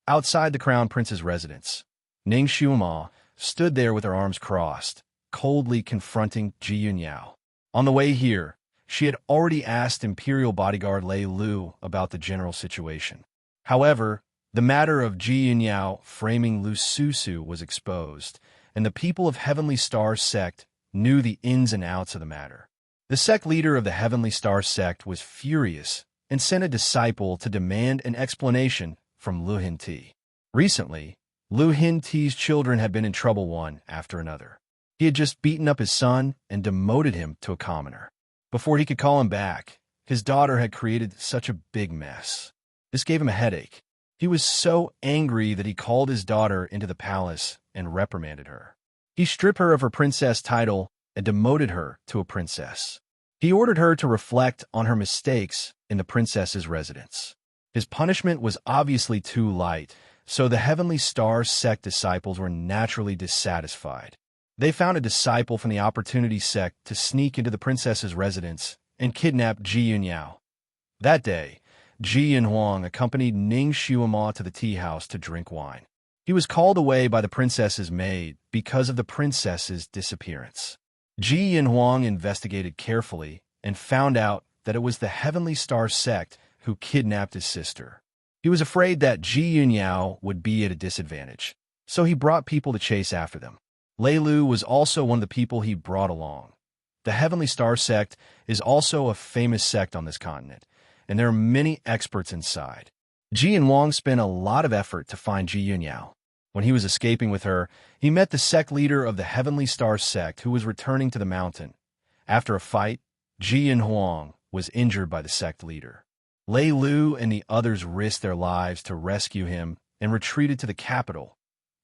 Outside the crown prince's residence, Ning Xiuma stood there with her arms crossed, coldly confronting Ji Yunyao. On the way here, she had already asked Imperial bodyguard Lei Lu about the general situation. However, the matter of Ji Yunyao framing Lu Susu was exposed, and the people of Heavenly Star sect knew the ins and outs of the matter. The sect leader of the Heavenly Star sect was furious and sent a disciple to demand an explanation from Lu Hinti. Recently, Lu Hinti's children had been in trouble one after another. He had just beaten up his son and demoted him to a commoner. Before he could call him back, his daughter had created such a big mess. This gave him a headache. He was so angry that he called his daughter into the palace and reprimanded her. He stripped her of her princess title and demoted her to a princess. He ordered her to reflect on her mistakes in the princess's residence. His punishment was obviously too light, so the Heavenly Star sect disciples were naturally dissatisfied. They found a disciple from the Opportunity sect to sneak into the princess's residence and kidnap Ji Yunyao. That day, Ji Yinhuang accompanied Ning Xiuma to the tea house to drink wine. He was called away by the princess's maid because of the princess's disappearance. Ji Yinhuang investigated carefully and found out that it was the Heavenly Star sect who kidnapped his sister. He was afraid that Ji Yunyao would be at a disadvantage, so he brought people to chase after them. Lei Lu was also one of the people he brought along. The Heavenly Star sect is also a famous sect on this continent, and there are many experts inside. Ji Yinhuang spent a lot of effort to find Ji Yunyao. When he was escaping with her, he met the sect leader of the Heavenly Star sect who was returning to the mountain. After a fight, Ji Yinhuang was injured by the sect leader. Lei Lu and the others risked their lives to rescue him and retreated to the capital.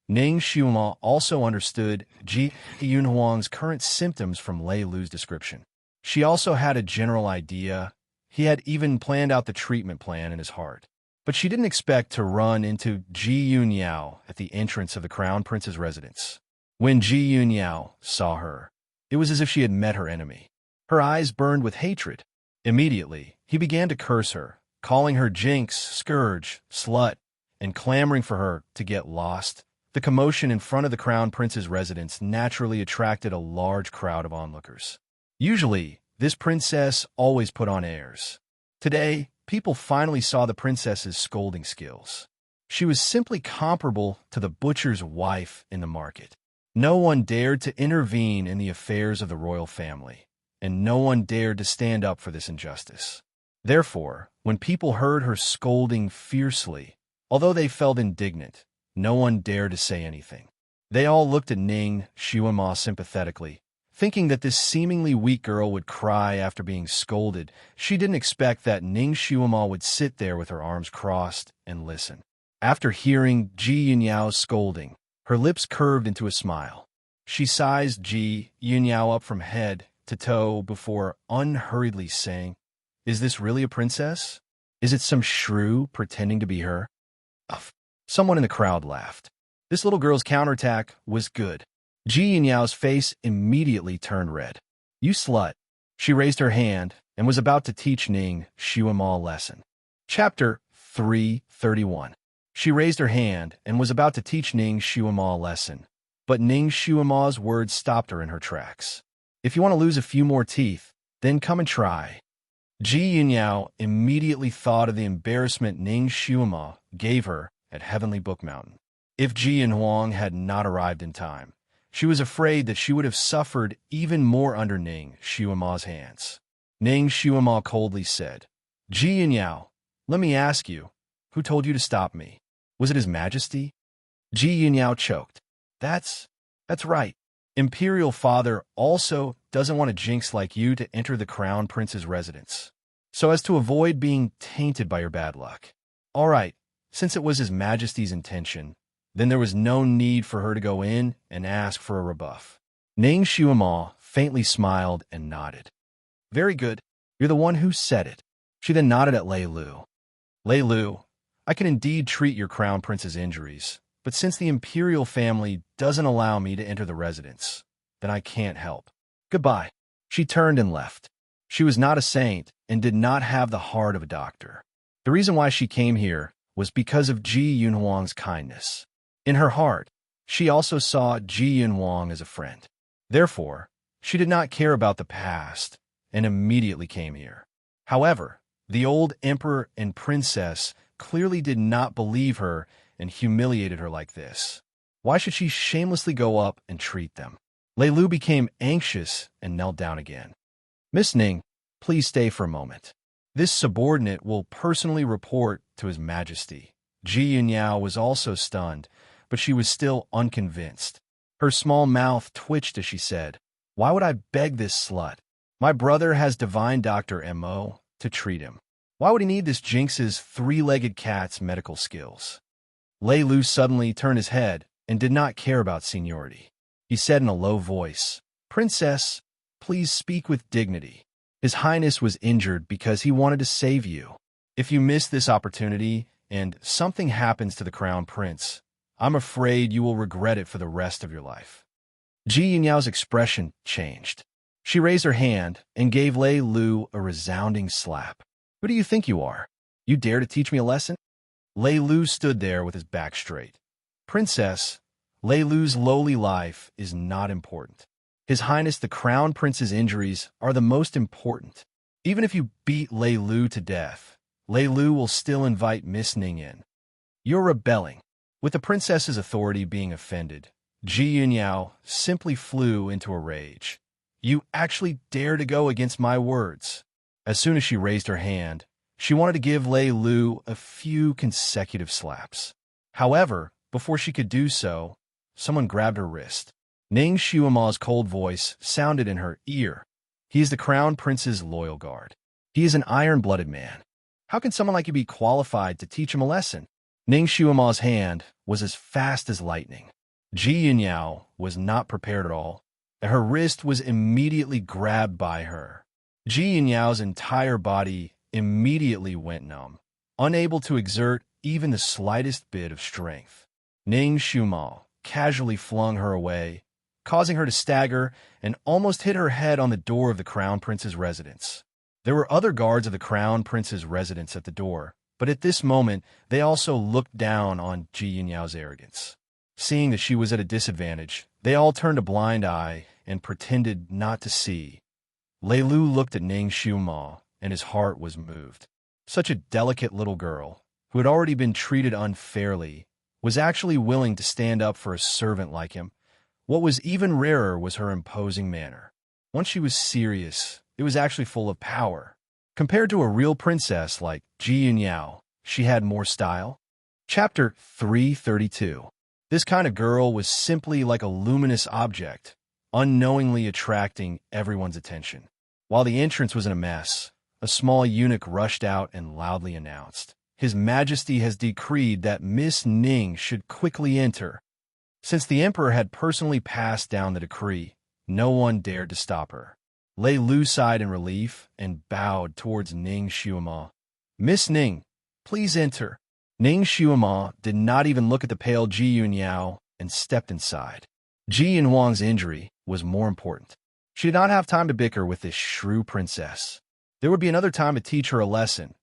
Ning Xiuma also understood Ji Yunhuang's current symptoms from Lei Lu's description. She also had a general idea. He had even planned out the treatment plan in his heart. But she didn't expect to run into Ji Yunyao at the entrance of the Crown Prince's residence. When Ji Yunyao saw her, it was as if she had met her enemy. Her eyes burned with hatred. Immediately, he began to curse her, calling her jinx, scourge, slut, and clamoring for her to get lost. The commotion in front of the Crown Prince's residence naturally attracted a large crowd of onlookers. Usually, this princess always put on airs. Today, people finally saw the princess's scolding skills. She was simply comparable to the butcher's wife in the market. No one dared to intervene in the affairs of the royal family, and no one dared to stand up for this injustice. Therefore, when people heard her scolding fiercely, although they felt indignant, no one dared to say anything. They all looked at Ning Xiuma sympathetically, thinking that this seemingly weak girl would cry after being scolded. She didn't expect that Ning Xiuma would sit there with her arms crossed and listen. After hearing Ji Yunyao's scolding, her lips curved into a smile. She sized Ji Yunyao up from head to toe before unhurriedly saying, "Is this really a princess? Is it some shrew pretending to be her?" Uff. Someone in the crowd laughed. This little girl's counterattack was good. Ji Yunyao's face immediately turned red. "You slut." She raised her hand and was about to teach Ning Xiuma a lesson. Chapter 331. She raised her hand and was about to teach Ning Xiuma a lesson, but Ning Xiuma's words stopped her in her tracks. "If you want to lose a few more teeth, then come and try." Ji Yunyao immediately thought of the embarrassment Ning Xiuma gave her at Heavenly Book Mountain. If Ji Yinhuang had not arrived in time, she was afraid that she would have suffered even more under Ning Xiuma's hands. Ning Xiuma coldly said, "Ji Yunyao, let me ask you, who told you to stop me? Was it His Majesty?" Ji Yunyao choked. That's right. Imperial Father also doesn't want a jinx like you to enter the Crown Prince's residence, so as to avoid being tainted by your bad luck. All right, since it was His Majesty's intention, then there was no need for her to go in and ask for a rebuff. Ning Xiuma faintly smiled and nodded. "Very good. You're the one who said it." She then nodded at Lei Lu. "Lei Lu, I can indeed treat your Crown Prince's injuries, but since the Imperial family doesn't allow me to enter the residence, then I can't help. Goodbye." She turned and left. She was not a saint and did not have the heart of a doctor. The reason why she came here was because of Ji Yunhuang's kindness. In her heart, she also saw Ji Yunhuang as a friend. Therefore, she did not care about the past and immediately came here. However, the old emperor and princess clearly did not believe her and humiliated her like this. Why should she shamelessly go up and treat them? Lei Lu became anxious and knelt down again. Miss Ning, please stay for a moment. This subordinate will personally report to His Majesty. Ji Yunyao was also stunned, but she was still unconvinced. Her small mouth twitched as she said, "Why would I beg this slut? My brother has divine Dr. M.O. to treat him. Why would he need this Jinx's three-legged cat's medical skills?" Lei Lu suddenly turned his head and did not care about seniority. He said in a low voice, "Princess, please speak with dignity. His Highness was injured because he wanted to save you. If you miss this opportunity and something happens to the Crown Prince, I'm afraid you will regret it for the rest of your life." Ji Yunyao's expression changed. She raised her hand and gave Lei Lu a resounding slap. "Who do you think you are? You dare to teach me a lesson?" Lei Lu stood there with his back straight. "Princess, Lei Lu's lowly life is not important. His Highness the Crown Prince's injuries are the most important. Even if you beat Lei Lu to death, Lei Lu will still invite Miss Ning in. You're rebelling." With the princess's authority being offended, Ji Yunyao simply flew into a rage. "You actually dare to go against my words." As soon as she raised her hand, she wanted to give Lei Lu a few consecutive slaps. However, before she could do so, someone grabbed her wrist. Ning Shuima's cold voice sounded in her ear. "He is the Crown Prince's loyal guard. He is an iron-blooded man. How can someone like you be qualified to teach him a lesson?" Ning Shuima's hand was as fast as lightning. Ji Yunyao was not prepared at all, and her wrist was immediately grabbed by her. Ji Yunyao's entire body immediately went numb, unable to exert even the slightest bit of strength. Ning Shuima casually flung her away, causing her to stagger and almost hit her head on the door of the Crown Prince's residence. There were other guards of the Crown Prince's residence at the door, but at this moment they also looked down on Ji Yunyao's arrogance. Seeing that she was at a disadvantage, they all turned a blind eye and pretended not to see. Lei Lu looked at Ning Shuima, and his heart was moved. Such a delicate little girl, who had already been treated unfairly, was actually willing to stand up for a servant like him. What was even rarer was her imposing manner. Once she was serious, it was actually full of power. Compared to a real princess like Ji Yunyao, she had more style. Chapter 332. This kind of girl was simply like a luminous object, unknowingly attracting everyone's attention. While the entrance was in a mess, a small eunuch rushed out and loudly announced, "His Majesty has decreed that Miss Ning should quickly enter." Since the emperor had personally passed down the decree, no one dared to stop her. Lei Lu sighed in relief and bowed towards Ning Shuima. "Miss Ning, please enter." Ning Shuima did not even look at the pale Ji Yunyao and stepped inside. Ji Yunhuang's injury was more important. She did not have time to bicker with this shrew princess. There would be another time to teach her a lesson.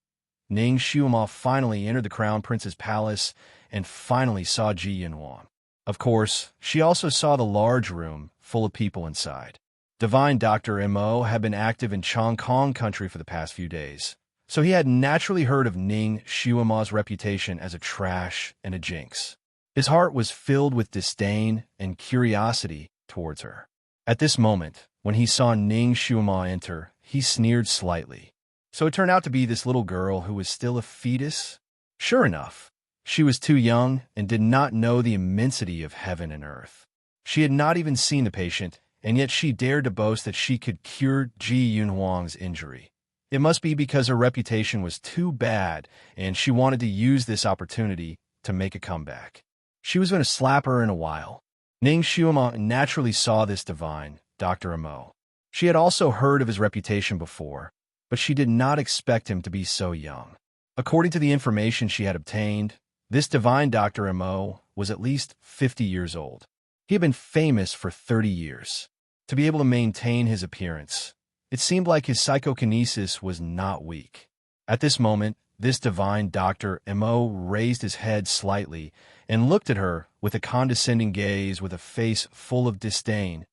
Ning Shuima finally entered the Crown Prince's palace and finally saw Ji Yunhuang. Of course, she also saw the large room full of people inside. Divine Dr. M.O. had been active in Chong Kong country for the past few days, so he had naturally heard of Ning Shuima's reputation as a trash and a jinx. His heart was filled with disdain and curiosity towards her. At this moment, when he saw Ning Shuima enter, he sneered slightly. So it turned out to be this little girl who was still a fetus? Sure enough, she was too young and did not know the immensity of heaven and earth. She had not even seen the patient, and yet she dared to boast that she could cure Ji Yunhuang's injury. It must be because her reputation was too bad, and she wanted to use this opportunity to make a comeback. She was going to slap her in a while. Ning Shuima naturally saw this divine, Dr. M.O. She had also heard of his reputation before, but she did not expect him to be so young. According to the information she had obtained, this divine Dr. M.O. was at least 50 years old. He had been famous for 30 years. To be able to maintain his appearance, it seemed like his psychokinesis was not weak. At this moment, This divine Dr. Mo raised his head slightly and looked at her with a condescending gaze with a face full of disdain.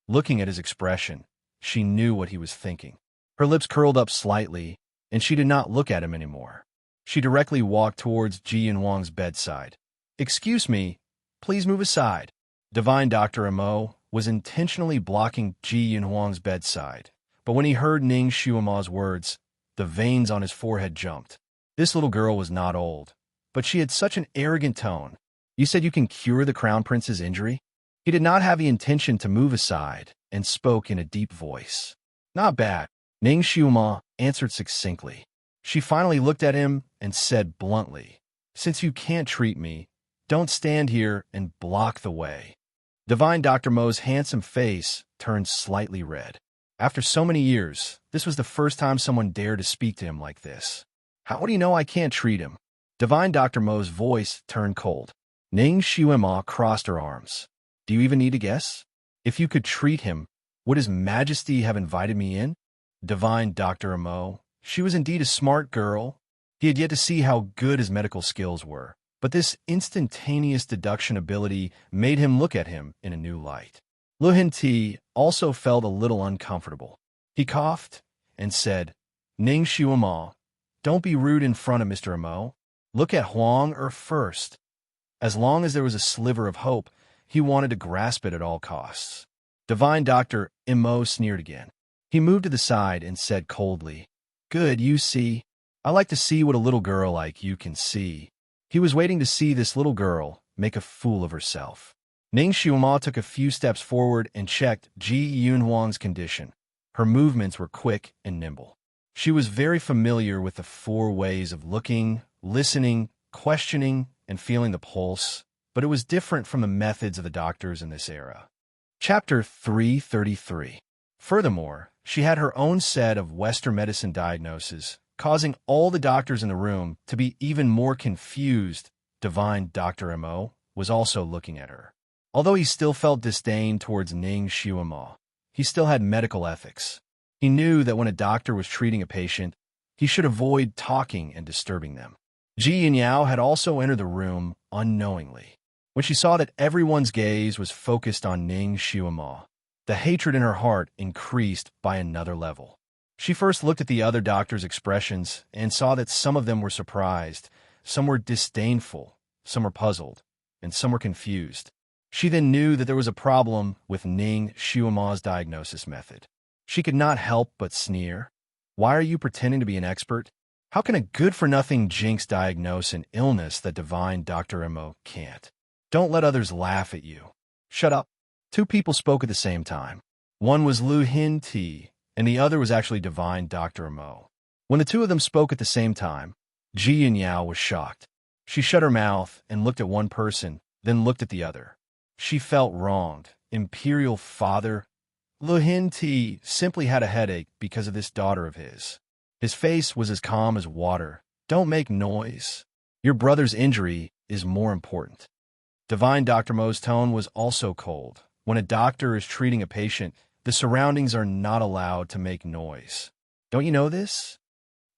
Looking at his expression, she knew what he was thinking. Her lips curled up slightly, and she did not look at him anymore. She directly walked towards Ji Yunhuang's bedside. "Excuse me, please move aside." Divine Dr. Mo was intentionally blocking Ji Yunhuang's bedside, but when he heard Ning Shuima's words, the veins on his forehead jumped. This little girl was not old, but she had such an arrogant tone. "You said you can cure the Crown Prince's injury?" He did not have the intention to move aside and spoke in a deep voice. "Not bad," Ning Shuima answered succinctly. She finally looked at him and said bluntly, "Since you can't treat me, don't stand here and block the way." Divine Dr. Mo's handsome face turned slightly red. After so many years, this was the first time someone dared to speak to him like this. "How do you know I can't treat him?" Divine Dr. Mo's voice turned cold. Ning Shuima crossed her arms. "Do you even need to guess? If you could treat him, would His Majesty have invited me in?" Divine Dr. Mo. She was indeed a smart girl. He had yet to see how good his medical skills were, but this instantaneous deduction ability made him look at him in a new light. Lu Hinti also felt a little uncomfortable. He coughed and said, "Ning Shuima, don't be rude in front of Mr. Mo. Look at Huang first." As long as there was a sliver of hope, he wanted to grasp it at all costs. Divine Dr. Mo sneered again. He moved to the side and said coldly, "Good, you see. I like to see what a little girl like you can see." He was waiting to see this little girl make a fool of herself. Ning Shuima took a few steps forward and checked Ji Yunhuang's condition. Her movements were quick and nimble. She was very familiar with the 4 ways of looking, listening, questioning, and feeling the pulse, but it was different from the methods of the doctors in this era. Chapter 333. Furthermore, she had her own set of Western medicine diagnoses, causing all the doctors in the room to be even more confused. Divine Dr. Mo was also looking at her. Although he still felt disdain towards Ning Shuima, he still had medical ethics. He knew that when a doctor was treating a patient, he should avoid talking and disturbing them. Ji Yinyao had also entered the room unknowingly. When she saw that everyone's gaze was focused on Ning Shuima, the hatred in her heart increased by another level. She first looked at the other doctors' expressions and saw that some of them were surprised, some were disdainful, some were puzzled, and some were confused. She then knew that there was a problem with Ning Shuima's diagnosis method. She could not help but sneer. "Why are you pretending to be an expert? How can a good-for-nothing jinx diagnose an illness that Divine Dr. Mo can't? Don't let others laugh at you." "Shut up." 2 people spoke at the same time. One was Lu Hinti, and the other was actually Divine Dr. Mo. When the 2 of them spoke at the same time, Ji Yinyao was shocked. She shut her mouth and looked at one person, then looked at the other. She felt wronged. Imperial father? Lu Hinti simply had a headache because of this daughter of his. His face was as calm as water. "Don't make noise. Your brother's injury is more important." Divine Dr. Mo's tone was also cold. When a doctor is treating a patient, the surroundings are not allowed to make noise. Don't you know this?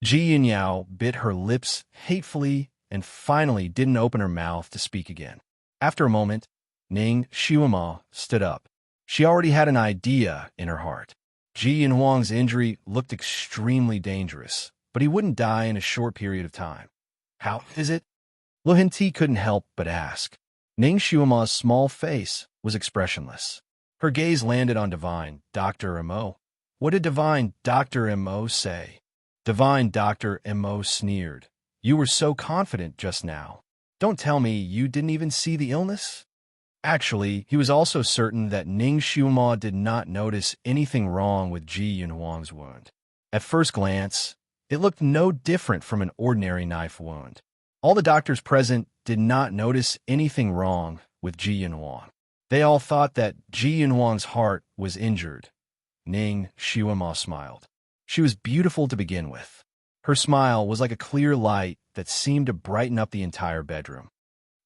Ji Yinyao bit her lips hatefully and finally didn't open her mouth to speak again. After a moment, Ning Shuima stood up. She already had an idea in her heart. Ji Yunhuang's injury looked extremely dangerous, but he wouldn't die in a short period of time. "How is it?" Lu Hinti couldn't help but ask. Ning Shuima's small face was expressionless. Her gaze landed on Divine Dr. Mo. "What did Divine Dr. Mo say?" Divine Dr. Mo sneered. "You were so confident just now. Don't tell me you didn't even see the illness?" Actually, he was also certain that Ning Shuima did not notice anything wrong with Ji Yunhuang's wound. At first glance, it looked no different from an ordinary knife wound. All the doctors present did not notice anything wrong with Ji Yunhuang. They all thought that Ji Yunhuang's heart was injured. Ning Shuima smiled. She was beautiful to begin with. Her smile was like a clear light that seemed to brighten up the entire bedroom.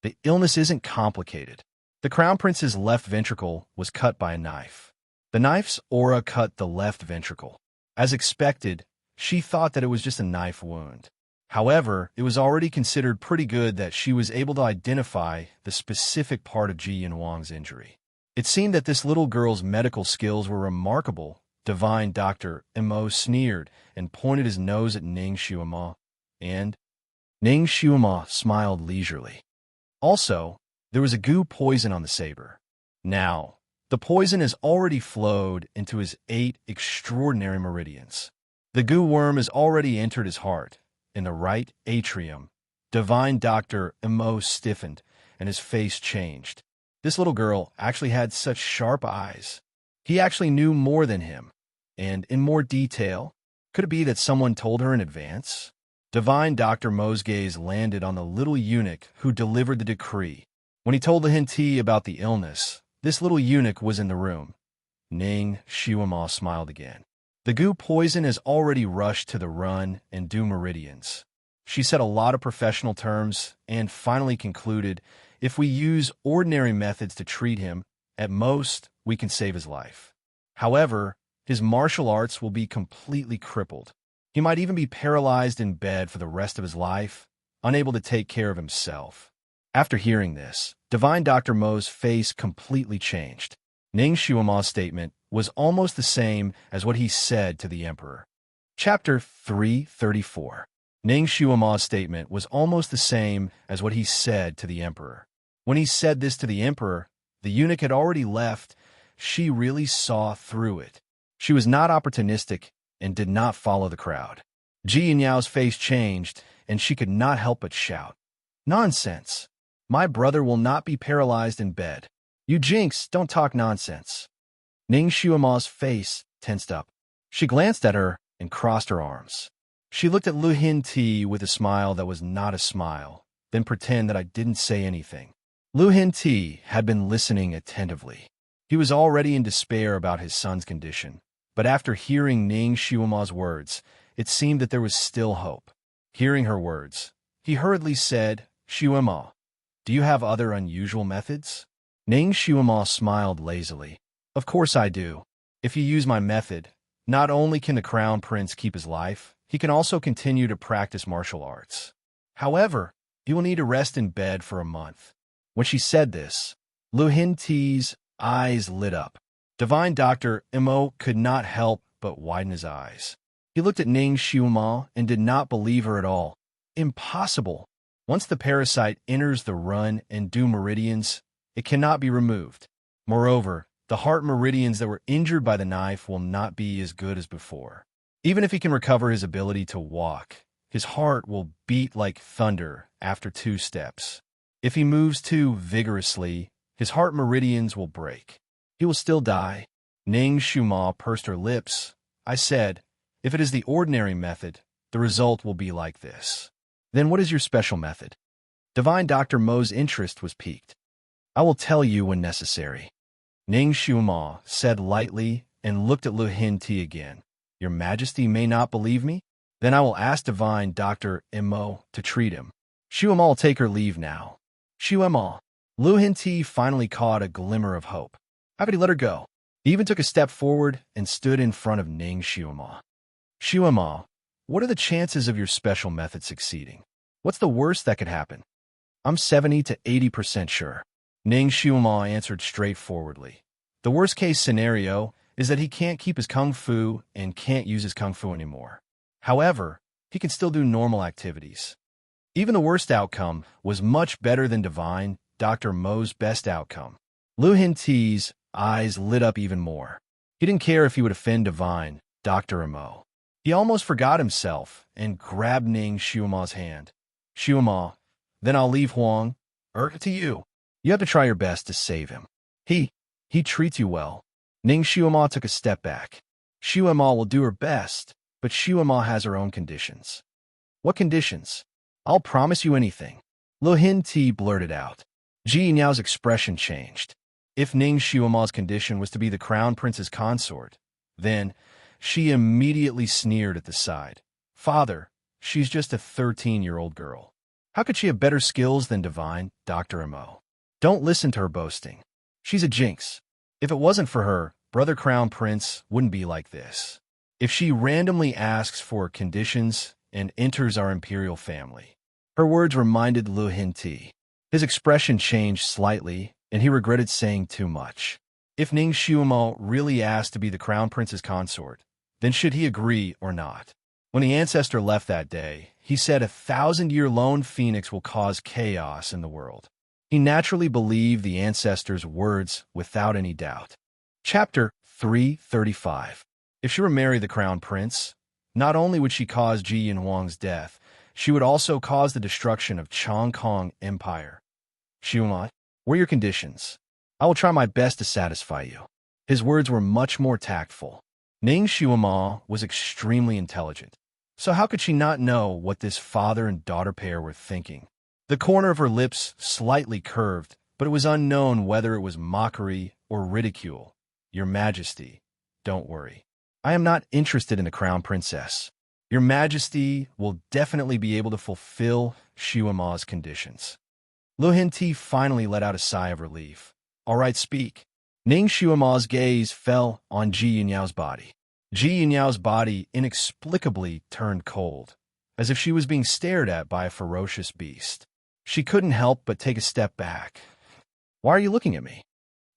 "The illness isn't complicated. The Crown Prince's left ventricle was cut by a knife. The knife's aura cut the left ventricle. As expected, she thought that it was just a knife wound. However, it was already considered pretty good that she was able to identify the specific part of Ji Yanwang's injury. It seemed that this little girl's medical skills were remarkable. Divine Dr. Mo sneered and pointed his nose at Ning Xuema, and Ning Xuema smiled leisurely. Also, there was a goo poison on the saber. Now, the poison has already flowed into his 8 extraordinary meridians. The goo worm has already entered his heart, in the right atrium. Divine Dr. Mo stiffened, and his face changed. This little girl actually had such sharp eyes. He actually knew more than him. And in more detail, could it be that someone told her in advance? Divine Dr. Mo's gaze landed on the little eunuch who delivered the decree. When he told the Henti about the illness, this little eunuch was in the room. Ning Xuema smiled again. The goo poison has already rushed to the run and do meridians. She said a lot of professional terms and finally concluded, if we use ordinary methods to treat him, at most, we can save his life. However, his martial arts will be completely crippled. He might even be paralyzed in bed for the rest of his life, unable to take care of himself. After hearing this, Divine Dr. Mo's face completely changed. Ning Xuema's statement was almost the same as what he said to the emperor. Chapter 334. Ning Xuema's statement was almost the same as what he said to the emperor. When he said this to the emperor, the eunuch had already left. She really saw through it. She was not opportunistic and did not follow the crowd. Ji Yanyao's face changed, and she could not help but shout, "Nonsense! My brother will not be paralyzed in bed. You jinx, don't talk nonsense." Ning Xuema's face tensed up. She glanced at her and crossed her arms. She looked at Lu Henti with a smile that was not a smile, then pretend that I didn't say anything. Lu Henti had been listening attentively. He was already in despair about his son's condition, but after hearing Ning Xuema's words, it seemed that there was still hope. Hearing her words, he hurriedly said, "Xuema, do you have other unusual methods?" Ning Xuema smiled lazily. "Of course I do. If you use my method, not only can the crown prince keep his life, he can also continue to practice martial arts. However, he will need to rest in bed for a month." When she said this, Lu Henti's eyes lit up. Divine Dr. Mo could not help but widen his eyes. He looked at Ning Xuema and did not believe her at all. Impossible. Once the parasite enters the run and do meridians, it cannot be removed. Moreover, the heart meridians that were injured by the knife will not be as good as before. Even if he can recover his ability to walk, his heart will beat like thunder after 2 steps. If he moves too vigorously, his heart meridians will break. He will still die. Ning Xuema pursed her lips. I said, if it is the ordinary method, the result will be like this. Then what is your special method? Divine Dr. Mo's interest was piqued. I will tell you when necessary. Ning Xuema said lightly and looked at Lu Henti again. Your Majesty may not believe me? Then I will ask Divine Dr. Mo to treat him. Xuema will take her leave now. Xuema. Lu Henti finally caught a glimmer of hope. How could he let her go? He even took a step forward and stood in front of Ning Xuema. Xuema, what are the chances of your special method succeeding? What's the worst that could happen? I'm 70 to 80% sure. Ning Xuema answered straightforwardly. The worst-case scenario is that he can't keep his kung fu and can't use his kung fu anymore. However, he can still do normal activities. Even the worst outcome was much better than Divine Dr. Mo's best outcome. Lu Henti's eyes lit up even more. He didn't care if he would offend Divine Dr. Mo. He almost forgot himself and grabbed Ning Xuema's hand. Xuema, then I'll leave Huang to you. You have to try your best to save him. He treats you well. Ning Xuema took a step back. Xuema will do her best, but Xuema has her own conditions. What conditions? I'll promise you anything. Lu Henti blurted out. Ji Niao's expression changed. If Ning Xuema's condition was to be the crown prince's consort, then she immediately sneered at the side. Father, she's just a 13-year-old girl. How could she have better skills than Divine Dr. Mo? Don't listen to her boasting. She's a jinx. If it wasn't for her, Brother Crown Prince wouldn't be like this. If she randomly asks for conditions and enters our imperial family." Her words reminded Lu Hinti. His expression changed slightly, and he regretted saying too much. If Ning Xiumo really asked to be the crown prince's consort, then should he agree or not? When the ancestor left that day, he said 1,000-year lone phoenix will cause chaos in the world. He naturally believed the ancestor's words without any doubt. Chapter 335. If she were marry the crown prince, not only would she cause Ji Yinhuang's death, she would also cause the destruction of Chong Kong Empire. "Xiuma, what are your conditions? I will try my best to satisfy you." His words were much more tactful. Ning Xiuma was extremely intelligent, so how could she not know what this father and daughter pair were thinking? The corner of her lips slightly curved, but it was unknown whether it was mockery or ridicule. "Your Majesty, don't worry. I am not interested in the crown princess. Your Majesty will definitely be able to fulfill Xiuma's conditions." Lu Hinti finally let out a sigh of relief. "All right, speak." Ning Xiuma's gaze fell on Ji Yunyao's body. Ji Yunyao's body inexplicably turned cold, as if she was being stared at by a ferocious beast. She couldn't help but take a step back. "Why are you looking at me?"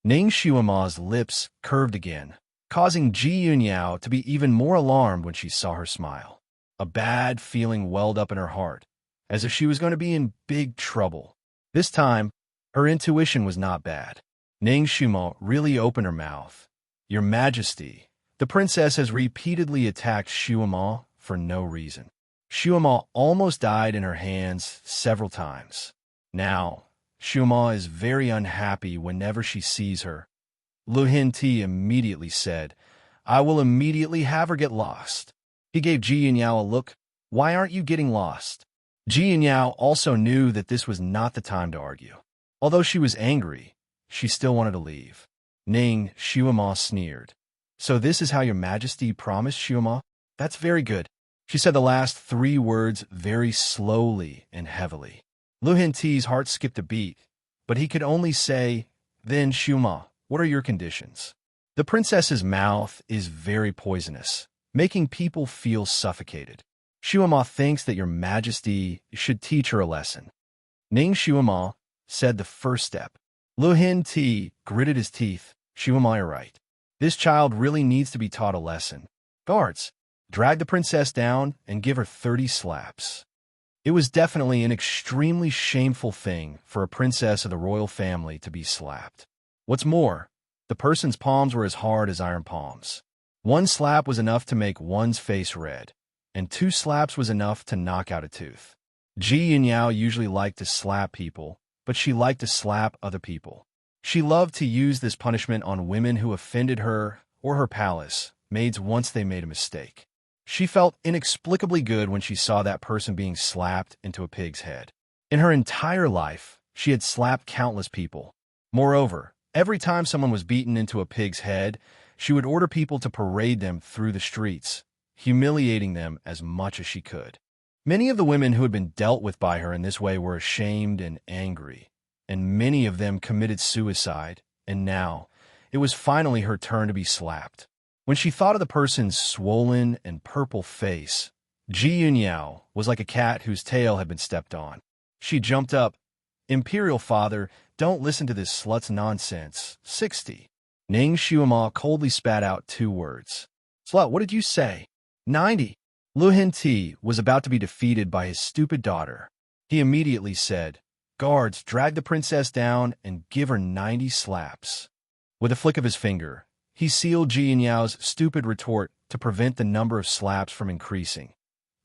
Ning Xiuma's lips curved again, causing Ji Yunyao to be even more alarmed when she saw her smile. A bad feeling welled up in her heart, as if she was going to be in big trouble. This time, her intuition was not bad. Ning Xiuma really opened her mouth. "Your Majesty, the princess has repeatedly attacked Xiuma for no reason. Xiuma almost died in her hands several times. Now, Xiuma is very unhappy whenever she sees her." Lu Hinti immediately said, "I will immediately have her get lost." He gave Ji Yunyao a look. "Why aren't you getting lost?" Ji Yunyao also knew that this was not the time to argue. Although she was angry, she still wanted to leave. Ning Xiuma sneered. "So this is how your Majesty promised Xiuma? That's very good." She said the last 3 words very slowly and heavily. Lu Hinti's heart skipped a beat, but he could only say, "Then, Xiuma, what are your conditions?" "The princess's mouth is very poisonous, making people feel suffocated. Xiuma thinks that your Majesty should teach her a lesson." Ning Xiuma said the first step. Lu Hinti gritted his teeth. "Xiuma, you're right. This child really needs to be taught a lesson. Guards, drag the princess down and give her 30 slaps." It was definitely an extremely shameful thing for a princess of the royal family to be slapped. What's more, the person's palms were as hard as iron palms. 1 slap was enough to make one's face red, and 2 slaps was enough to knock out a tooth. Ji Yunyao usually liked to slap people, but she liked to slap other people. She loved to use this punishment on women who offended her or her palace, maids once they made a mistake. She felt inexplicably good when she saw that person being slapped into a pig's head. In her entire life, she had slapped countless people. Moreover, every time someone was beaten into a pig's head, she would order people to parade them through the streets, humiliating them as much as she could. Many of the women who had been dealt with by her in this way were ashamed and angry, and many of them committed suicide, and now, it was finally her turn to be slapped. When she thought of the person's swollen and purple face, Ji Yunyao was like a cat whose tail had been stepped on. She jumped up. "Imperial father, don't listen to this slut's nonsense." 60. Ning Xiuma coldly spat out 2 words. "Slut, what did you say?" 90. Lu Hinti was about to be defeated by his stupid daughter. He immediately said, "Guards, drag the princess down and give her 90 slaps." With a flick of his finger, he sealed Ji Yunyao's stupid retort to prevent the number of slaps from increasing.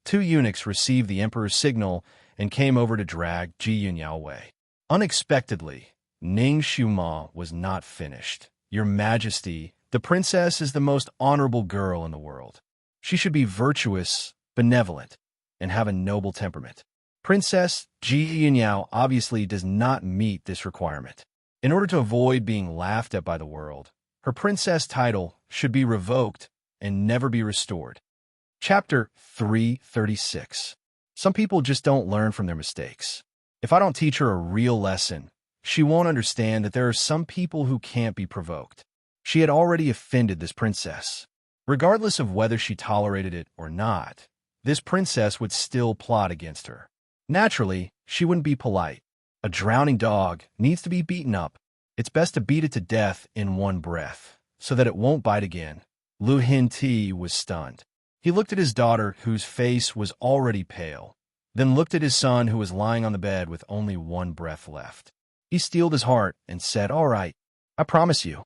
2 eunuchs received the emperor's signal and came over to drag Ji Yunyao away. Unexpectedly, Ning Xiuma was not finished. "Your Majesty, the princess is the most honorable girl in the world. She should be virtuous, benevolent, and have a noble temperament. Princess Ji Yunyao obviously does not meet this requirement. In order to avoid being laughed at by the world, her princess title should be revoked and never be restored." Chapter 336. Some people just don't learn from their mistakes. If I don't teach her a real lesson, she won't understand that there are some people who can't be provoked. She had already offended this princess. Regardless of whether she tolerated it or not, this princess would still plot against her. Naturally, she wouldn't be polite. A drowning dog needs to be beaten up. It's best to beat it to death in one breath, so that it won't bite again. Lu Hin-ti was stunned. He looked at his daughter, whose face was already pale, then looked at his son, who was lying on the bed with only one breath left. He steeled his heart and said, "All right, I promise you."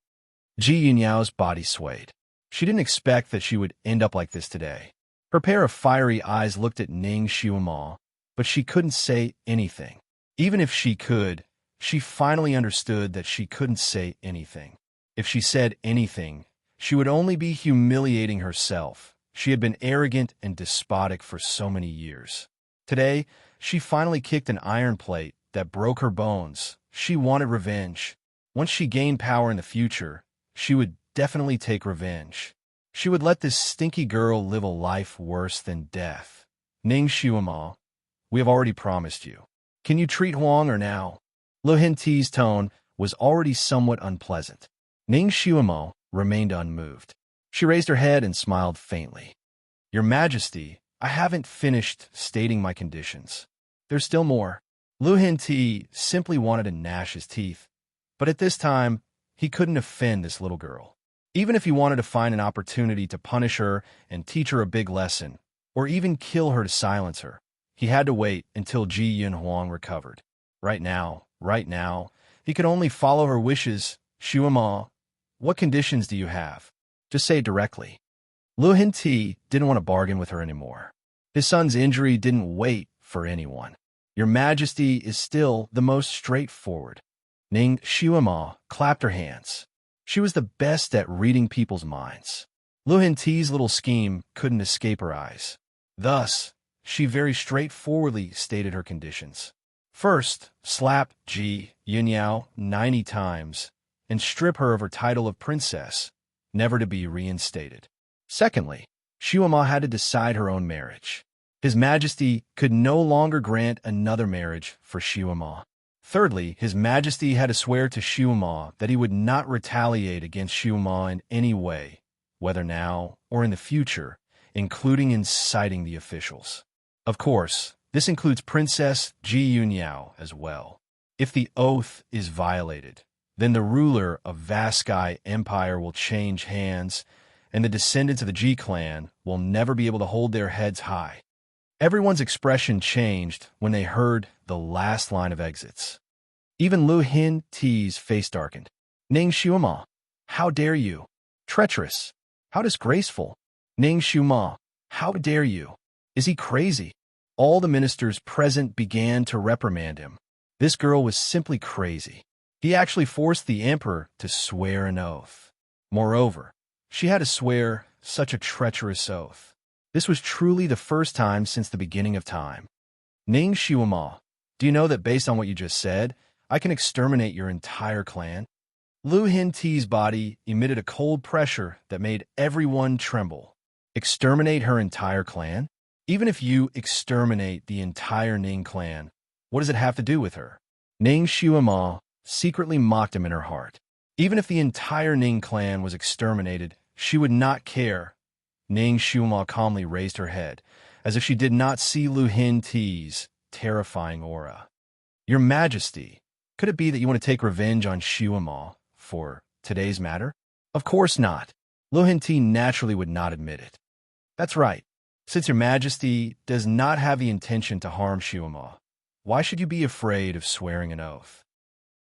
Ji Yunyao's body swayed. She didn't expect that she would end up like this today. Her pair of fiery eyes looked at Ning Xiuma, but she couldn't say anything. Even if she could, she finally understood that she couldn't say anything. If she said anything, she would only be humiliating herself. She had been arrogant and despotic for so many years. Today, she finally kicked an iron plate that broke her bones. She wanted revenge. Once she gained power in the future, she would definitely take revenge. She would let this stinky girl live a life worse than death. Ning Xiuma, we have already promised you. Can you treat Huang or now? Lu Hin-ti's tone was already somewhat unpleasant. Ning Xiuma remained unmoved. She raised her head and smiled faintly. Your Majesty, I haven't finished stating my conditions. There's still more. Lu Hin-ti simply wanted to gnash his teeth, but at this time, he couldn't offend this little girl. Even if he wanted to find an opportunity to punish her and teach her a big lesson, or even kill her to silence her, he had to wait until Ji Yunhuang recovered. Right now, he could only follow her wishes. Xiuma, what conditions do you have? Just say it directly. Lu Hin-ti didn't want to bargain with her anymore. His son's injury didn't wait for anyone. Your Majesty is still the most straightforward. Ning Xiuma clapped her hands. She was the best at reading people's minds. Lu Hin-ti's little scheme couldn't escape her eyes. Thus, she very straightforwardly stated her conditions. First, slap Ji Yunyao 90 times and strip her of her title of princess, never to be reinstated. Secondly, Xiuma had to decide her own marriage. His Majesty could no longer grant another marriage for Xiuma. Thirdly, His Majesty had to swear to Xiuma that he would not retaliate against Xiuma in any way, whether now or in the future, including inciting the officials. Of course, this includes Princess Ji Yunyao as well. If the oath is violated, then the ruler of Vaskai Empire will change hands, and the descendants of the Ji clan will never be able to hold their heads high. Everyone's expression changed when they heard the last line of exits. Even Lu Hin-ti's face darkened. Ning Xiuma, how dare you? Treacherous. How disgraceful. Ning Xiuma, how dare you? Is he crazy? All the ministers present began to reprimand him. This girl was simply crazy. He actually forced the emperor to swear an oath. Moreover, she had to swear such a treacherous oath. This was truly the first time since the beginning of time. Ning Xiuma, do you know that based on what you just said, I can exterminate your entire clan? Lu Hin-ti's body emitted a cold pressure that made everyone tremble. Exterminate her entire clan? Even if you exterminate the entire Ning clan, what does it have to do with her? Ning Xiuma secretly mocked him in her heart. Even if the entire Ning clan was exterminated, she would not care. Ning Xiuma calmly raised her head, as if she did not see Lu Hin-ti's terrifying aura. Your Majesty, could it be that you want to take revenge on Xiuma for today's matter? Of course not. Lu Hin-ti naturally would not admit it. That's right. Since Your Majesty does not have the intention to harm Xiuma, why should you be afraid of swearing an oath?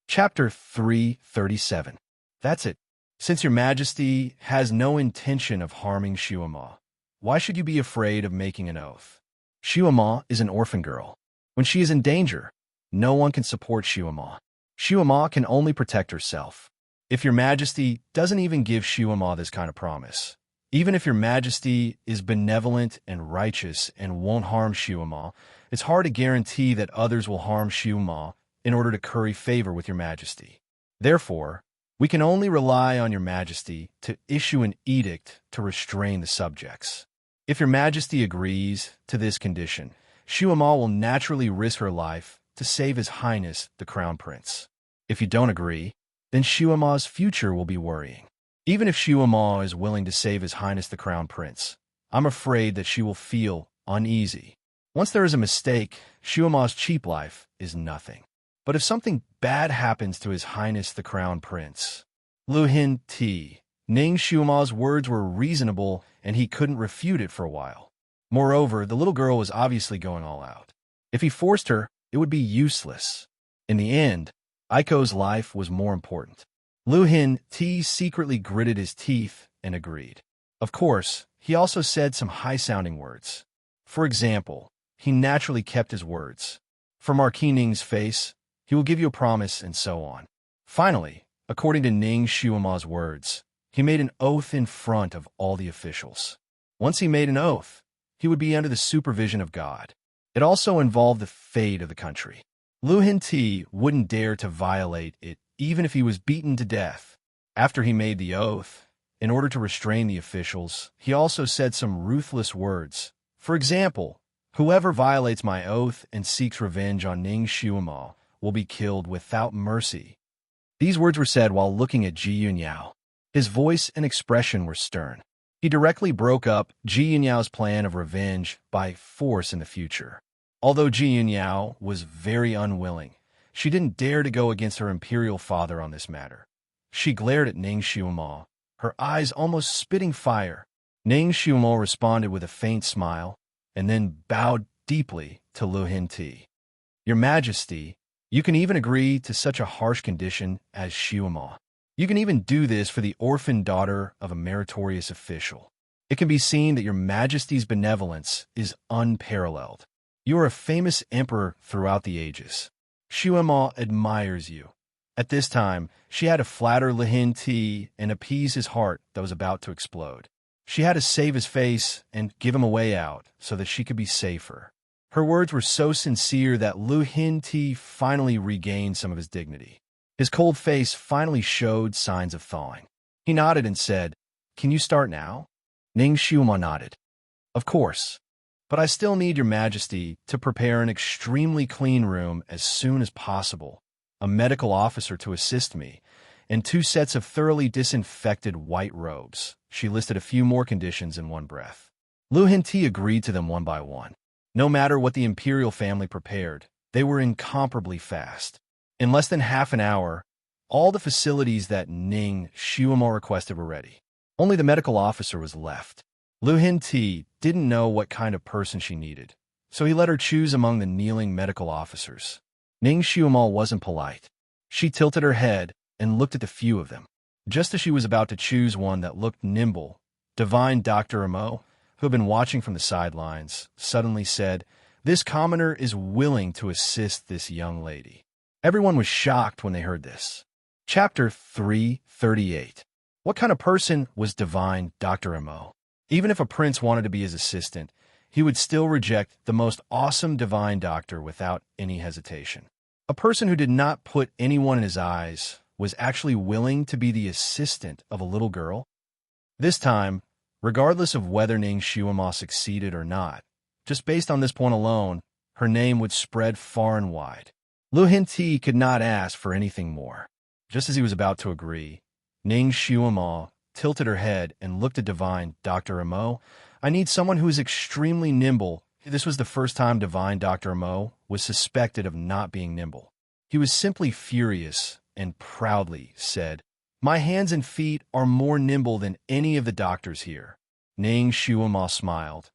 Chapter 337. That's it. Since Your Majesty has no intention of harming Xiuma, why should you be afraid of making an oath? Xiuma is an orphan girl. When she is in danger, no one can support Xiuma. Xiuma can only protect herself. If Your Majesty doesn't even give Xiuma this kind of promise, even if Your Majesty is benevolent and righteous and won't harm Xiuma, it's hard to guarantee that others will harm Xiuma in order to curry favor with Your Majesty. Therefore, we can only rely on Your Majesty to issue an edict to restrain the subjects. If Your Majesty agrees to this condition, Xiuma will naturally risk her life to save His Highness the Crown Prince. If you don't agree, then Xiuma's future will be worrying. Even if Xiuma is willing to save His Highness the Crown Prince, I'm afraid that she will feel uneasy. Once there is a mistake, Shuama's cheap life is nothing. But if something bad happens to His Highness the Crown Prince, Lu Hin Ti, Ning Shuama's words were reasonable and he couldn't refute it for a while. Moreover, the little girl was obviously going all out. If he forced her, it would be useless. In the end, Aiko's life was more important. Lu Hin Ti secretly gritted his teeth and agreed. Of course, he also said some high-sounding words. For example, he naturally kept his words. For Marquis Ning's face, he will give you a promise, and so on. Finally, according to Ning Shuama's words, he made an oath in front of all the officials. Once he made an oath, he would be under the supervision of God. It also involved the fate of the country. Lu Hin Ti wouldn't dare to violate it, even if he was beaten to death. After he made the oath, in order to restrain the officials, he also said some ruthless words. For example, whoever violates my oath and seeks revenge on Ning Shuama will be killed without mercy. These words were said while looking at Ji Yunyao. His voice and expression were stern. He directly broke up Ji Yunyao's plan of revenge by force in the future. Although Ji Yunyao was very unwilling, she didn't dare to go against her imperial father on this matter. She glared at Ning Shuama, her eyes almost spitting fire. Ning Shuama responded with a faint smile, and then bowed deeply to Lu Hin Ti. Your Majesty, you can even agree to such a harsh condition as Shuama. You can even do this for the orphan daughter of a meritorious official. It can be seen that your Majesty's benevolence is unparalleled. You are a famous emperor throughout the ages. Shuama admires you. At this time, she had to flatter Lu Hin Ti and appease his heart that was about to explode. She had to save his face and give him a way out so that she could be safer. Her words were so sincere that Lu Hin Ti finally regained some of his dignity. His cold face finally showed signs of thawing. He nodded and said, "Can you start now?" Ning Shuama nodded. "Of course. But I still need your Majesty to prepare an extremely clean room as soon as possible, a medical officer to assist me, and 2 sets of thoroughly disinfected white robes." She listed a few more conditions in one breath. Lu Hin Ti agreed to them one by one. No matter what the imperial family prepared, they were incomparably fast. In less than half an hour, all the facilities that Ning Shuama requested were ready. Only the medical officer was left. Lu Hin Ti didn't know what kind of person she needed, so he let her choose among the kneeling medical officers. Ning Shuama wasn't polite. She tilted her head and looked at the few of them. Just as she was about to choose one that looked nimble, Divine Dr. Amo, who had been watching from the sidelines, suddenly said, "This commoner is willing to assist this young lady." Everyone was shocked when they heard this. Chapter 338. What kind of person was Divine Dr. Amo? Even if a prince wanted to be his assistant, he would still reject the most awesome divine doctor without any hesitation. A person who did not put anyone in his eyes was actually willing to be the assistant of a little girl. This time, regardless of whether Ning Shuama succeeded or not, just based on this point alone, her name would spread far and wide. Lu Hin Ti could not ask for anything more. Just as he was about to agree, Ning Shuama tilted her head and looked at Divine Dr. Amo. "I need someone who is extremely nimble." This was the first time Divine Dr. Amo was suspected of not being nimble. He was simply furious and proudly said, "My hands and feet are more nimble than any of the doctors here." Ning Shuama smiled.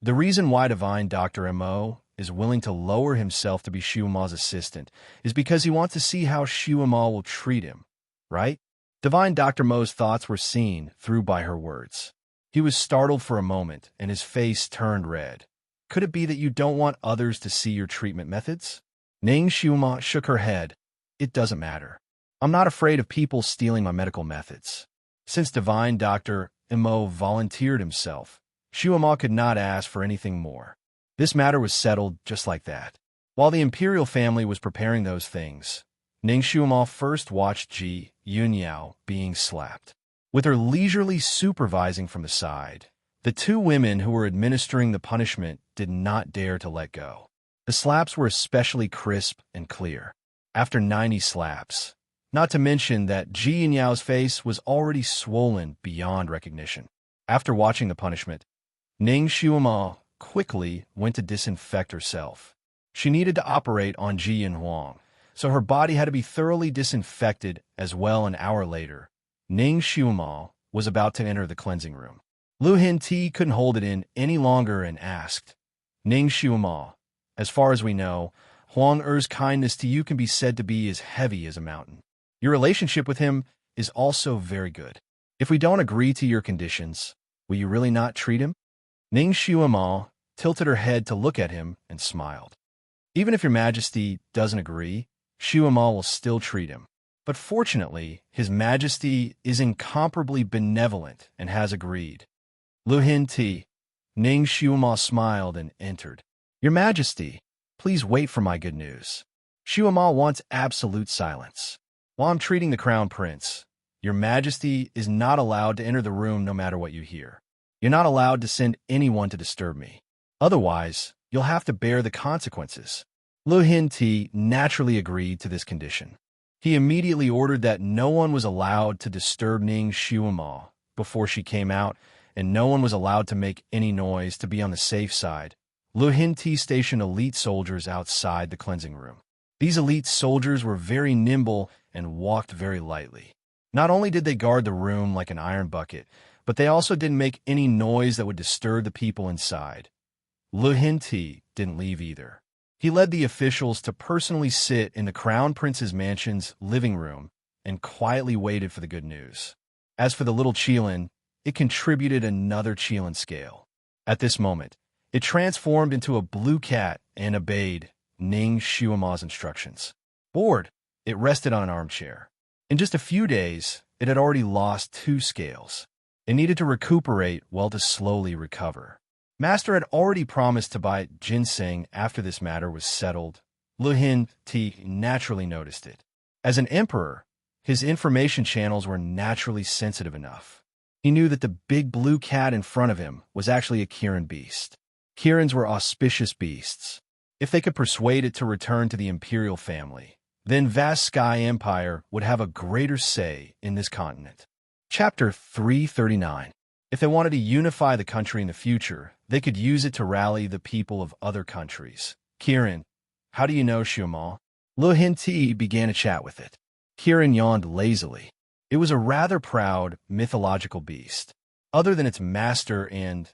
The reason why Divine Dr. Amo is willing to lower himself to be Shuama's assistant is because he wants to see how Shuama will treat him, right? Divine Dr. Mo's thoughts were seen through by her words. He was startled for a moment, and his face turned red. "Could it be that you don't want others to see your treatment methods?" Ning Shuama shook her head. "It doesn't matter. I'm not afraid of people stealing my medical methods." Since Divine Dr. Amo volunteered himself, Shuama could not ask for anything more. This matter was settled just like that. While the imperial family was preparing those things, Ning Shuama first watched Ji Yunyao being slapped. With her leisurely supervising from the side, the 2 women who were administering the punishment did not dare to let go. The slaps were especially crisp and clear. After 90 slaps, not to mention that Ji Yunyao's face was already swollen beyond recognition. After watching the punishment, Ning Shuama quickly went to disinfect herself. She needed to operate on Ji and Huang, so her body had to be thoroughly disinfected as well. An hour later, Ning Xiumao was about to enter the cleansing room. Lu Hinti couldn't hold it in any longer and asked, Ning Xiumao, as far as we know, Huang Er's kindness to you can be said to be as heavy as a mountain. Your relationship with him is also very good. If we don't agree to your conditions, will you really not treat him? Ning Xiumao tilted her head to look at him and smiled. Even if your majesty doesn't agree, Xiumao will still treat him. But fortunately, his majesty is incomparably benevolent and has agreed. Lu Hinti, Ning Xiumao smiled and entered. Your majesty, please wait for my good news. Xiumao wants absolute silence. While I'm treating the crown prince, your majesty is not allowed to enter the room no matter what you hear. You're not allowed to send anyone to disturb me. Otherwise, you'll have to bear the consequences. Lu Hinti naturally agreed to this condition. He immediately ordered that no one was allowed to disturb Ning Xiumao before she came out, and no one was allowed to make any noise to be on the safe side. Lu Hinti stationed elite soldiers outside the cleansing room. These elite soldiers were very nimble and walked very lightly. Not only did they guard the room like an iron bucket, but they also didn't make any noise that would disturb the people inside. Lu Hinti didn't leave either. He led the officials to personally sit in the crown prince's mansion's living room and quietly waited for the good news. As for the little Qilin, it contributed another Qilin scale. At this moment, it transformed into a blue cat and obeyed Ning Xiumao's instructions. Bored, it rested on an armchair. In just a few days, it had already lost 2 scales. It needed to recuperate well to slowly recover. Master had already promised to buy ginseng after this matter was settled. Lu Hinti naturally noticed it. As an emperor, his information channels were naturally sensitive enough. He knew that the big blue cat in front of him was actually a Kirin beast. Kirins were auspicious beasts. If they could persuade it to return to the imperial family, then vast Sky Empire would have a greater say in this continent. Chapter 339. If they wanted to unify the country in the future, they could use it to rally the people of other countries. Kirin, how do you know Xiumao? Lu Hinti began a chat with it. Kirin yawned lazily. It was a rather proud, mythological beast. Other than its master and...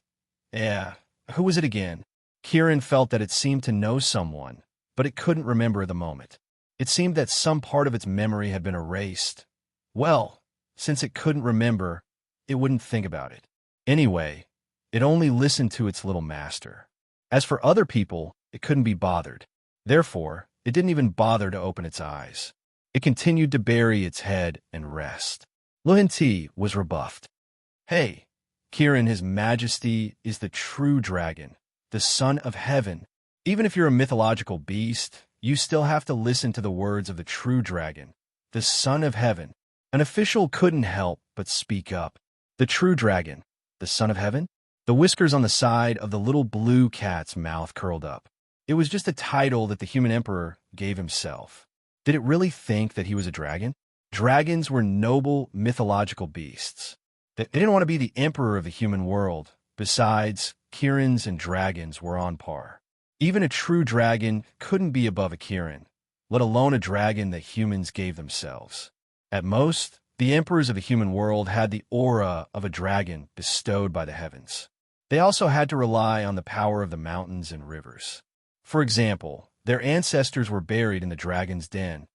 who was it again? Kirin felt that it seemed to know someone, but it couldn't remember at the moment. It seemed that some part of its memory had been erased. Well, since it couldn't remember, it wouldn't think about it. Anyway, it only listened to its little master. As for other people, it couldn't be bothered. Therefore, it didn't even bother to open its eyes. It continued to bury its head and rest. Lu Hinti was rebuffed. Hey, Kirin, his majesty is the true dragon, the son of heaven. Even if you're a mythological beast, you still have to listen to the words of the true dragon, the son of heaven. An official couldn't help but speak up. The true dragon, the son of heaven? The whiskers on the side of the little blue cat's mouth curled up. It was just a title that the human emperor gave himself. Did it really think that he was a dragon? Dragons were noble mythological beasts. They didn't want to be the emperor of the human world. Besides, Kirins and dragons were on par. Even a true dragon couldn't be above a Kirin, let alone a dragon that humans gave themselves. At most, the emperors of the human world had the aura of a dragon bestowed by the heavens. They also had to rely on the power of the mountains and rivers. For example, their ancestors were buried in the dragon's den.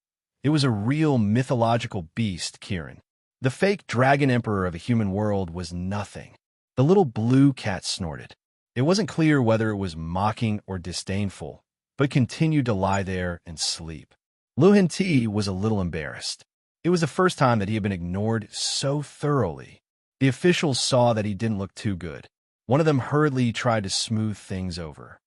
It was a real mythological beast, Kirin. The fake dragon emperor of the human world was nothing. The little blue cat snorted. It wasn't clear whether it was mocking or disdainful, but continued to lie there and sleep. Lu Hinti was a little embarrassed. It was the first time that he had been ignored so thoroughly. The officials saw that he didn't look too good. One of them hurriedly tried to smooth things over.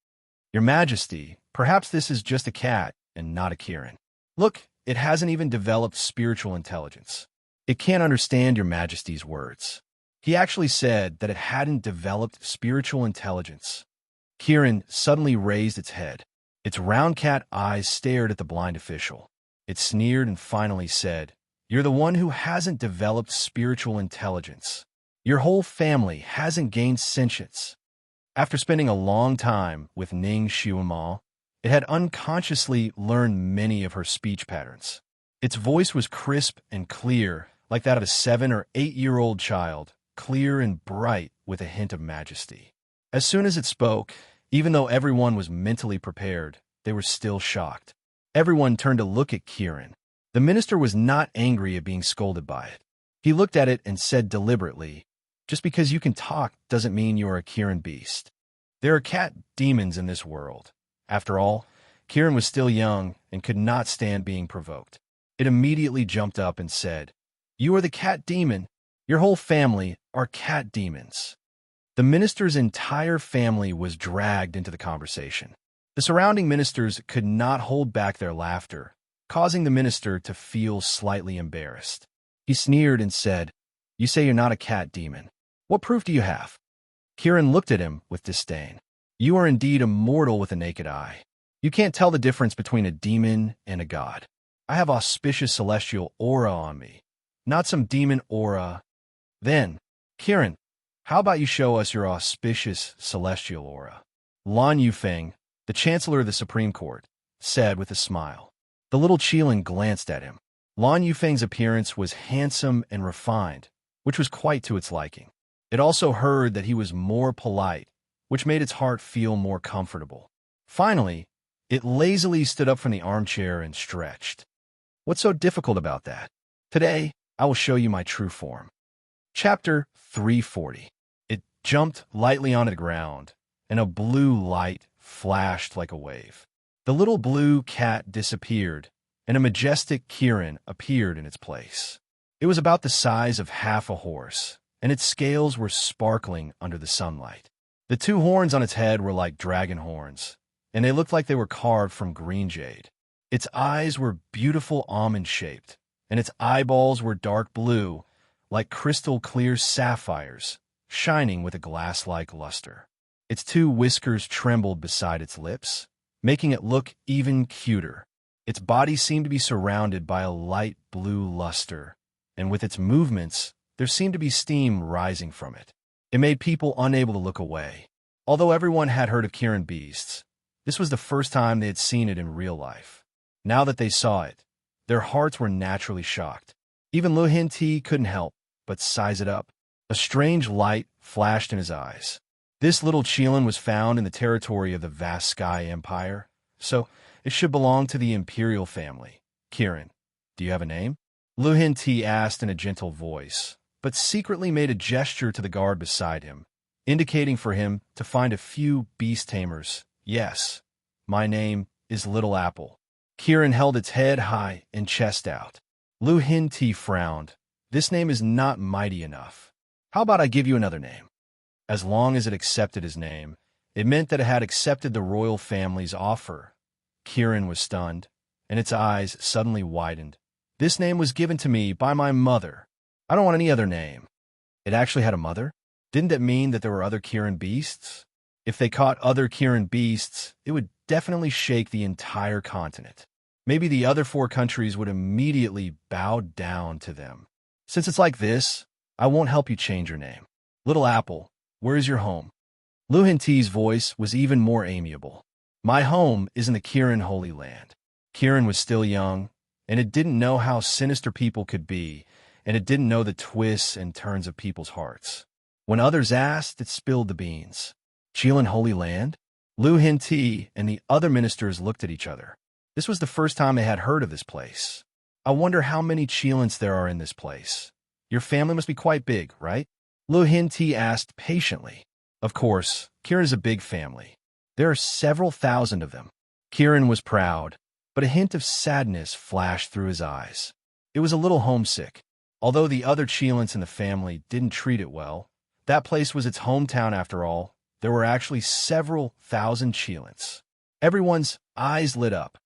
Your Majesty, perhaps this is just a cat and not a Kirin. Look, it hasn't even developed spiritual intelligence. It can't understand your Majesty's words. He actually said that it hadn't developed spiritual intelligence. Kirin suddenly raised its head. Its round cat eyes stared at the blind official. It sneered and finally said, "You're the one who hasn't developed spiritual intelligence. Your whole family hasn't gained sentience. After spending a long time with Ning Xiuma, it had unconsciously learned many of her speech patterns. Its voice was crisp and clear, like that of a 7- or 8-year-old child, clear and bright with a hint of majesty. As soon as it spoke, even though everyone was mentally prepared, they were still shocked. Everyone turned to look at Kieran. The minister was not angry at being scolded by it. He looked at it and said deliberately, "Just because you can talk doesn't mean you are a Kieran beast. There are cat demons in this world." After all, Kieran was still young and could not stand being provoked. It immediately jumped up and said, "You are the cat demon. Your whole family are cat demons." The minister's entire family was dragged into the conversation. The surrounding ministers could not hold back their laughter, causing the minister to feel slightly embarrassed. He sneered and said, "You say you're not a cat demon. What proof do you have?" Kieran looked at him with disdain. "You are indeed a mortal with a naked eye. You can't tell the difference between a demon and a god. I have auspicious celestial aura on me, not some demon aura." "Then, Kieran, how about you show us your auspicious celestial aura?" Lan Yufeng, the Chancellor of the Supreme Court, said with a smile. The little Qilin glanced at him. Lan Yufeng's appearance was handsome and refined, which was quite to its liking. It also heard that he was more polite, which made its heart feel more comfortable. Finally, it lazily stood up from the armchair and stretched. "What's so difficult about that? Today, I will show you my true form." Chapter 340. It jumped lightly onto the ground, and a blue light flashed like a wave. The little blue cat disappeared, and a majestic Kieran appeared in its place. It was about the size of half a horse, and its scales were sparkling under the sunlight. The 2 horns on its head were like dragon horns, and they looked like they were carved from green jade. Its eyes were beautiful almond-shaped, and its eyeballs were dark blue, like crystal-clear sapphires, shining with a glass-like luster. Its 2 whiskers trembled beside its lips, making it look even cuter. Its body seemed to be surrounded by a light blue luster, and with its movements, there seemed to be steam rising from it. It made people unable to look away. Although everyone had heard of Kieran beasts, this was the first time they had seen it in real life. Now that they saw it, their hearts were naturally shocked. Even Lu Hinti couldn't help but size it up. A strange light flashed in his eyes. This little Qilin was found in the territory of the vast Sky Empire, so it should belong to the imperial family. "Kieran, do you have a name?" Lu Hinti asked in a gentle voice, but secretly made a gesture to the guard beside him, indicating for him to find a few beast tamers. "Yes, my name is Little Apple." Kieran held its head high and chest out. Lu Hinti frowned. "This name is not mighty enough. How about I give you another name?" As long as it accepted his name, it meant that it had accepted the royal family's offer. Kieran was stunned, and its eyes suddenly widened. "This name was given to me by my mother. I don't want any other name." It actually had a mother? Didn't that mean that there were other Kieran beasts? If they caught other Kieran beasts, it would definitely shake the entire continent. Maybe the other 4 countries would immediately bow down to them. "Since it's like this, I won't help you change your name. Little Apple, where is your home?" Lu Hinti's voice was even more amiable. "My home is in the Kieran Holy Land." Kieran was still young, and it didn't know how sinister people could be, and it didn't know the twists and turns of people's hearts. When others asked, it spilled the beans. "Qilin Holy Land?" Lu Hinti and the other ministers looked at each other. This was the first time they had heard of this place. "I wonder how many Qilins there are in this place. Your family must be quite big, right?" Lu Hinti asked patiently. Of course, Kieran is a big family. There are several thousand of them. Kieran was proud, but a hint of sadness flashed through his eyes. It was a little homesick. Although the other Qilins in the family didn't treat it well, that place was its hometown after all. There were actually several thousand Qilins. Everyone's eyes lit up.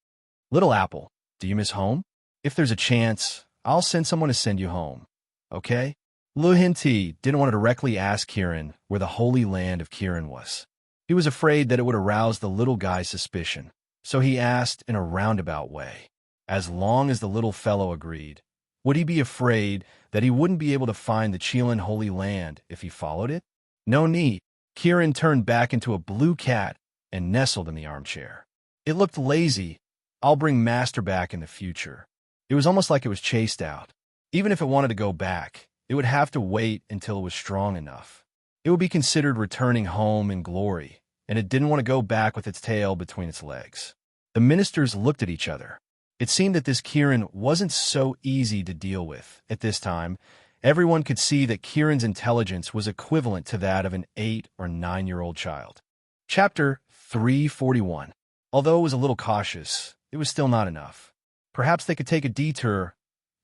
"Little Apple, do you miss home? If there's a chance, I'll send someone to send you home. Okay?" Lu Hinti didn't want to directly ask Kieran where the holy land of Kieran was. He was afraid that it would arouse the little guy's suspicion, so he asked in a roundabout way. As long as the little fellow agreed, would he be afraid that he wouldn't be able to find the Qilin Holy Land if he followed it? No need. Kieran turned back into a blue cat and nestled in the armchair. It looked lazy. I'll bring Master back in the future. It was almost like it was chased out. Even if it wanted to go back, it would have to wait until it was strong enough. It would be considered returning home in glory, and it didn't want to go back with its tail between its legs. The ministers looked at each other. It seemed that this Kieran wasn't so easy to deal with. At this time, everyone could see that Kieran's intelligence was equivalent to that of an 8 or 9-year-old child. Chapter 341. Although it was a little cautious, it was still not enough. Perhaps they could take a detour.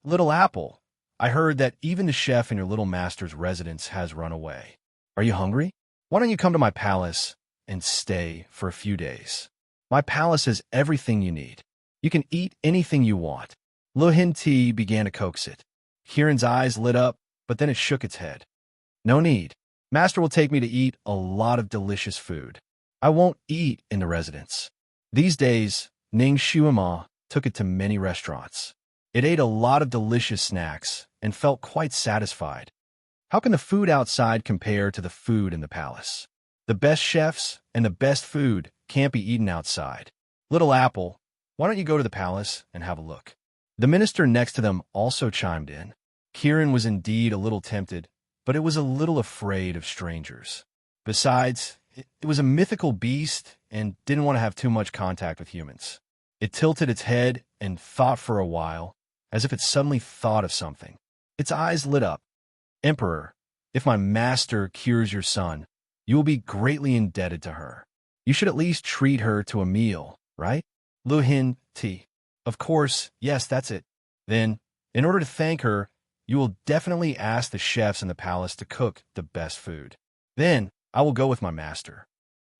Little Apple, I heard that even the chef in your little master's residence has run away. Are you hungry? Why don't you come to my palace and stay for a few days? My palace has everything you need. You can eat anything you want. Luhin T began to coax it. Kieran's eyes lit up, but then it shook its head. No need. Master will take me to eat a lot of delicious food. I won't eat in the residence. These days, Ning Shuima took it to many restaurants. It ate a lot of delicious snacks and felt quite satisfied. How can the food outside compare to the food in the palace? The best chefs and the best food can't be eaten outside. Little Apple, why don't you go to the palace and have a look? The minister next to them also chimed in. Kieran was indeed a little tempted, but it was a little afraid of strangers. Besides, it was a mythical beast and didn't want to have too much contact with humans. It tilted its head and thought for a while, as if it suddenly thought of something. Its eyes lit up. Emperor, if my master cures your son, you will be greatly indebted to her. You should at least treat her to a meal, right? Luhin T. Of course, yes, that's it. Then, in order to thank her, you will definitely ask the chefs in the palace to cook the best food. Then, I will go with my master.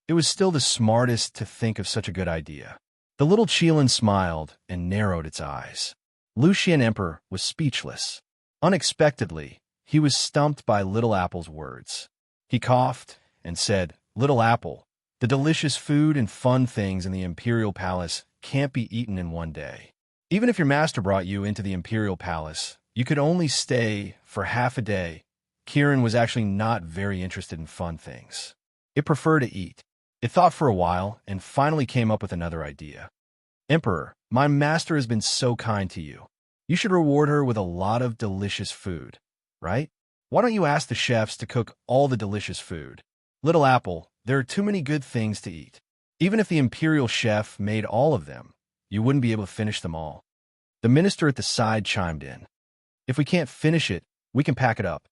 It was still the smartest to think of such a good idea. The little Qilin smiled and narrowed its eyes. Lucian Emperor was speechless. Unexpectedly, he was stumped by Little Apple's words. He coughed and said, Little Apple, the delicious food and fun things in the Imperial Palace can't be eaten in one day. Even if your master brought you into the Imperial Palace, you could only stay for half a day. Kieran was actually not very interested in fun things. It preferred to eat. It thought for a while and finally came up with another idea. Emperor, my master has been so kind to you. You should reward her with a lot of delicious food, right? Why don't you ask the chefs to cook all the delicious food? Little Apple, there are too many good things to eat. Even if the imperial chef made all of them, you wouldn't be able to finish them all. The minister at the side chimed in. If we can't finish it, we can pack it up.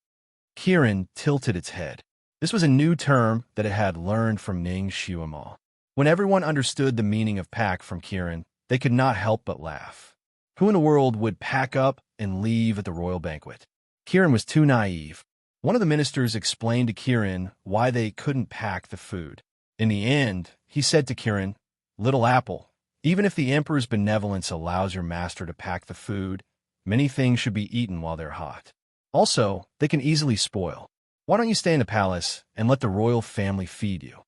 Kieran tilted its head. This was a new term that it had learned from Ning Shuima. When everyone understood the meaning of pack from Kieran, they could not help but laugh. Who in the world would pack up and leave at the royal banquet? Kieran was too naive. One of the ministers explained to Kieran why they couldn't pack the food. In the end, he said to Kieran, Little Apple, even if the emperor's benevolence allows your master to pack the food, many things should be eaten while they're hot. Also, they can easily spoil. Why don't you stay in the palace and let the royal family feed you?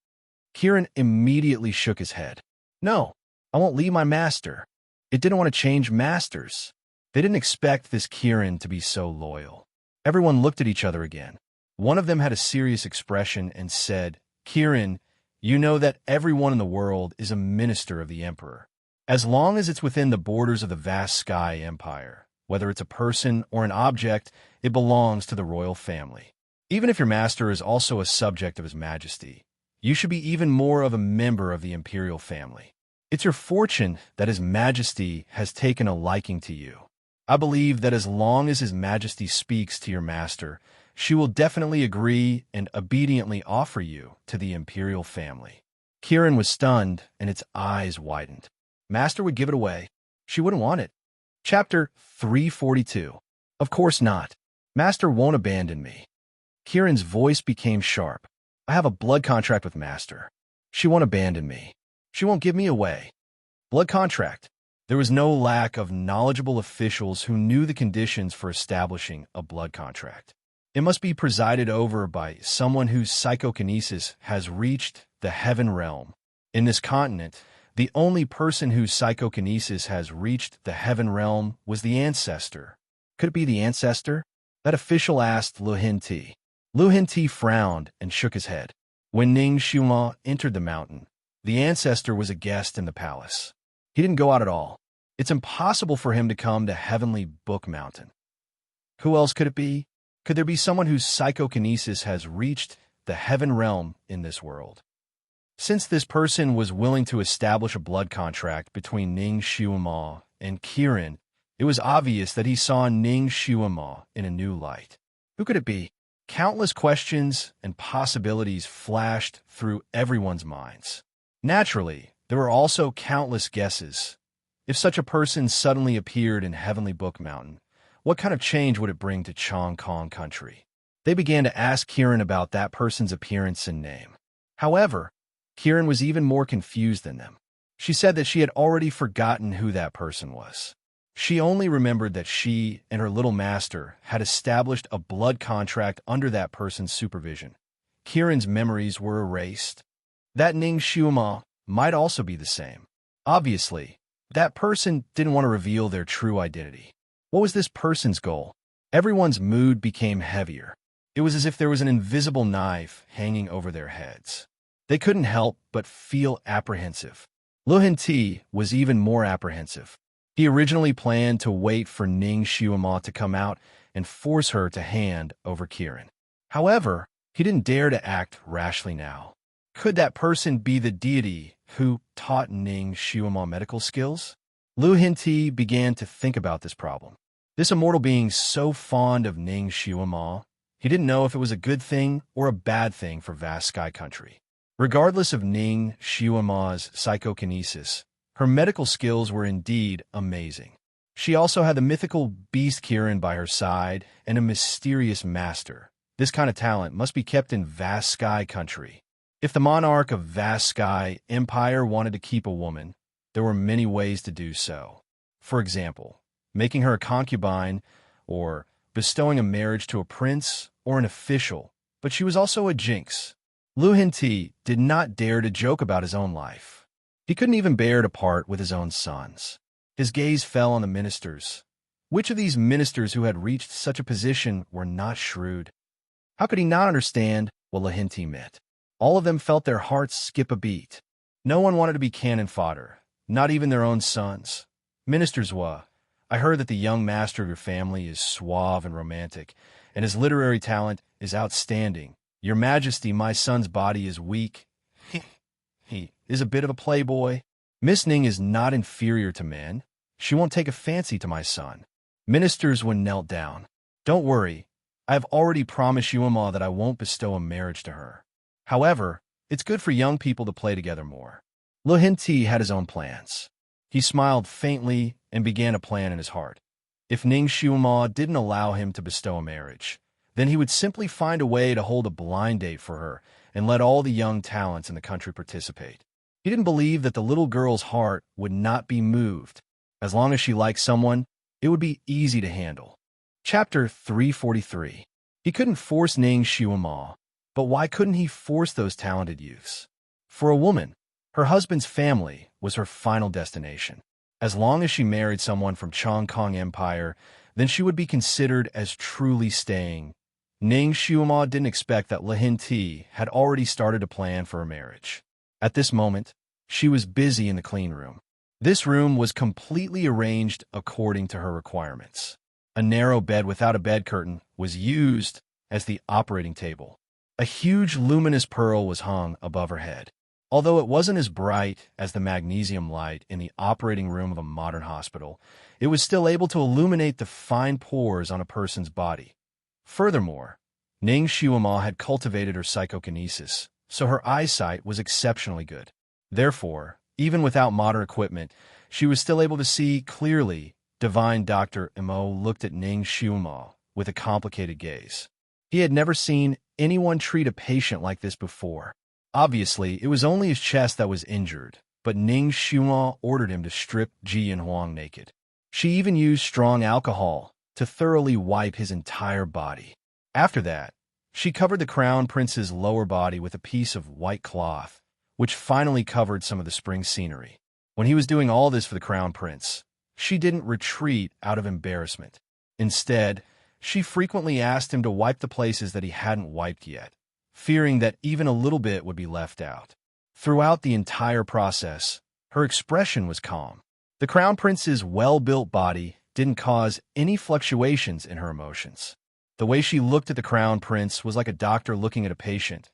Kieran immediately shook his head. No, I won't leave my master. It didn't want to change masters. They didn't expect this Kieran to be so loyal. Everyone looked at each other again. One of them had a serious expression and said, Kieran, you know that everyone in the world is a minister of the emperor. As long as it's within the borders of the vast sky empire, whether it's a person or an object, it belongs to the royal family. Even if your master is also a subject of his majesty, you should be even more of a member of the imperial family. It's your fortune that his majesty has taken a liking to you. I believe that as long as his majesty speaks to your master, she will definitely agree and obediently offer you to the imperial family. Kieran was stunned and its eyes widened. Master would give it away. She wouldn't want it. Chapter 342. Of course not. Master won't abandon me. Kieran's voice became sharp. I have a blood contract with Master. She won't abandon me. She won't give me away. Blood contract. There was no lack of knowledgeable officials who knew the conditions for establishing a blood contract. It must be presided over by someone whose psychokinesis has reached the heaven realm. In this continent, the only person whose psychokinesis has reached the heaven realm was the ancestor. Could it be the ancestor? That official asked Luhin T. Luhin T frowned and shook his head. When Ning Shuma entered the mountain, the ancestor was a guest in the palace. He didn't go out at all. It's impossible for him to come to Heavenly Book Mountain. Who else could it be? Could there be someone whose psychokinesis has reached the heaven realm in this world? Since this person was willing to establish a blood contract between Ning Shuma and Kirin, it was obvious that he saw Ning Shuma in a new light. Who could it be? Countless questions and possibilities flashed through everyone's minds. Naturally, there were also countless guesses. If such a person suddenly appeared in Heavenly Book Mountain, what kind of change would it bring to Chong Kong country? They began to ask Kirin about that person's appearance and name. However, Kirin was even more confused than them. She said that she had already forgotten who that person was. She only remembered that she and her little master had established a blood contract under that person's supervision. Kirin's memories were erased. That Ning Shuma might also be the same. Obviously, that person didn't want to reveal their true identity. What was this person's goal? Everyone's mood became heavier. It was as if there was an invisible knife hanging over their heads. They couldn't help but feel apprehensive. Lu Hinti was even more apprehensive. He originally planned to wait for Ning Shuma to come out and force her to hand over Kirin. However, he didn't dare to act rashly now. Could that person be the deity who taught Ning Shuma medical skills? Lu Hinti began to think about this problem. This immortal being so fond of Ning Shuma, he didn't know if it was a good thing or a bad thing for vast sky country. Regardless of Ning Shuama's psychokinesis, her medical skills were indeed amazing. She also had the mythical beast Kirin by her side and a mysterious master. This kind of talent must be kept in vast sky country. If the monarch of vast sky empire wanted to keep a woman, there were many ways to do so. For example, making her a concubine or bestowing a marriage to a prince or an official, but she was also a jinx. Lu Hinti did not dare to joke about his own life. He couldn't even bear to part with his own sons. His gaze fell on the ministers. Which of these ministers who had reached such a position were not shrewd? How could he not understand what Lu Hinti meant? All of them felt their hearts skip a beat. No one wanted to be cannon fodder, not even their own sons. Ministers I heard that the young master of your family is suave and romantic, and his literary talent is outstanding. Your Majesty, my son's body is weak. He is a bit of a playboy. Miss Ning is not inferior to men. She won't take a fancy to my son. Ministers knelt down. Don't worry. I have already promised Yuama that I won't bestow a marriage to her. However, it's good for young people to play together more. Lu Hinti had his own plans. He smiled faintly and began a plan in his heart. If Ning Shuma didn't allow him to bestow a marriage, then he would simply find a way to hold a blind date for her and let all the young talents in the country participate. He didn't believe that the little girl's heart would not be moved. As long as she liked someone, it would be easy to handle. Chapter 343. He couldn't force Ning Shuma, but why couldn't he force those talented youths? For a woman, her husband's family was her final destination. As long as she married someone from Chong Kong Empire, then she would be considered as truly staying. Ning Shuma didn't expect that Lu Hinti had already started to plan for her marriage. At this moment, she was busy in the clean room. This room was completely arranged according to her requirements. A narrow bed without a bed curtain was used as the operating table. A huge luminous pearl was hung above her head. Although it wasn't as bright as the magnesium light in the operating room of a modern hospital, it was still able to illuminate the fine pores on a person's body. Furthermore, Ning Shuma had cultivated her psychokinesis, so her eyesight was exceptionally good. Therefore, even without modern equipment, she was still able to see clearly. Divine Dr. Imo looked at Ning Shuma with a complicated gaze. He had never seen anyone treat a patient like this before. Obviously, it was only his chest that was injured, but Ning Shuma ordered him to strip Ji and Huang naked. She even used strong alcohol to thoroughly wipe his entire body. After that, she covered the crown prince's lower body with a piece of white cloth, which finally covered some of the spring scenery. When he was doing all this for the crown prince, she didn't retreat out of embarrassment. Instead, she frequently asked him to wipe the places that he hadn't wiped yet. fearing that even a little bit would be left out. Throughout the entire process, her expression was calm. The Crown Prince's well-built body didn't cause any fluctuations in her emotions. The way she looked at the Crown Prince was like a doctor looking at a patient.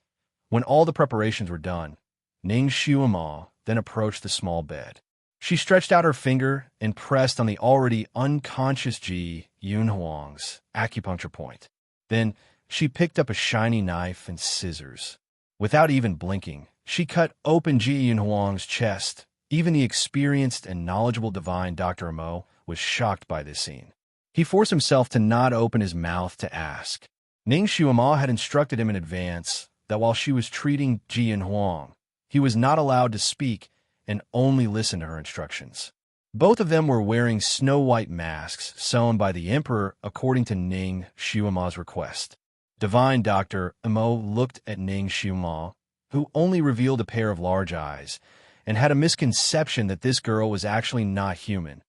When all the preparations were done, Ning Xuema then approached the small bed. She stretched out her finger and pressed on the already unconscious Ji Yunhuang's acupuncture point. Then, she picked up a shiny knife and scissors. Without even blinking, she cut open Ji Yunhuang's chest. Even the experienced and knowledgeable divine Dr. Mo was shocked by this scene. He forced himself to not open his mouth to ask. Ning Xuema had instructed him in advance that while she was treating Ji Yunhuang, he was not allowed to speak and only listen to her instructions. Both of them were wearing snow-white masks sewn by the Emperor according to Ning Xuema's request. Divine Dr. Mo looked at Ning Xuema, who only revealed a pair of large eyes, and had a misconception that this girl was actually not human.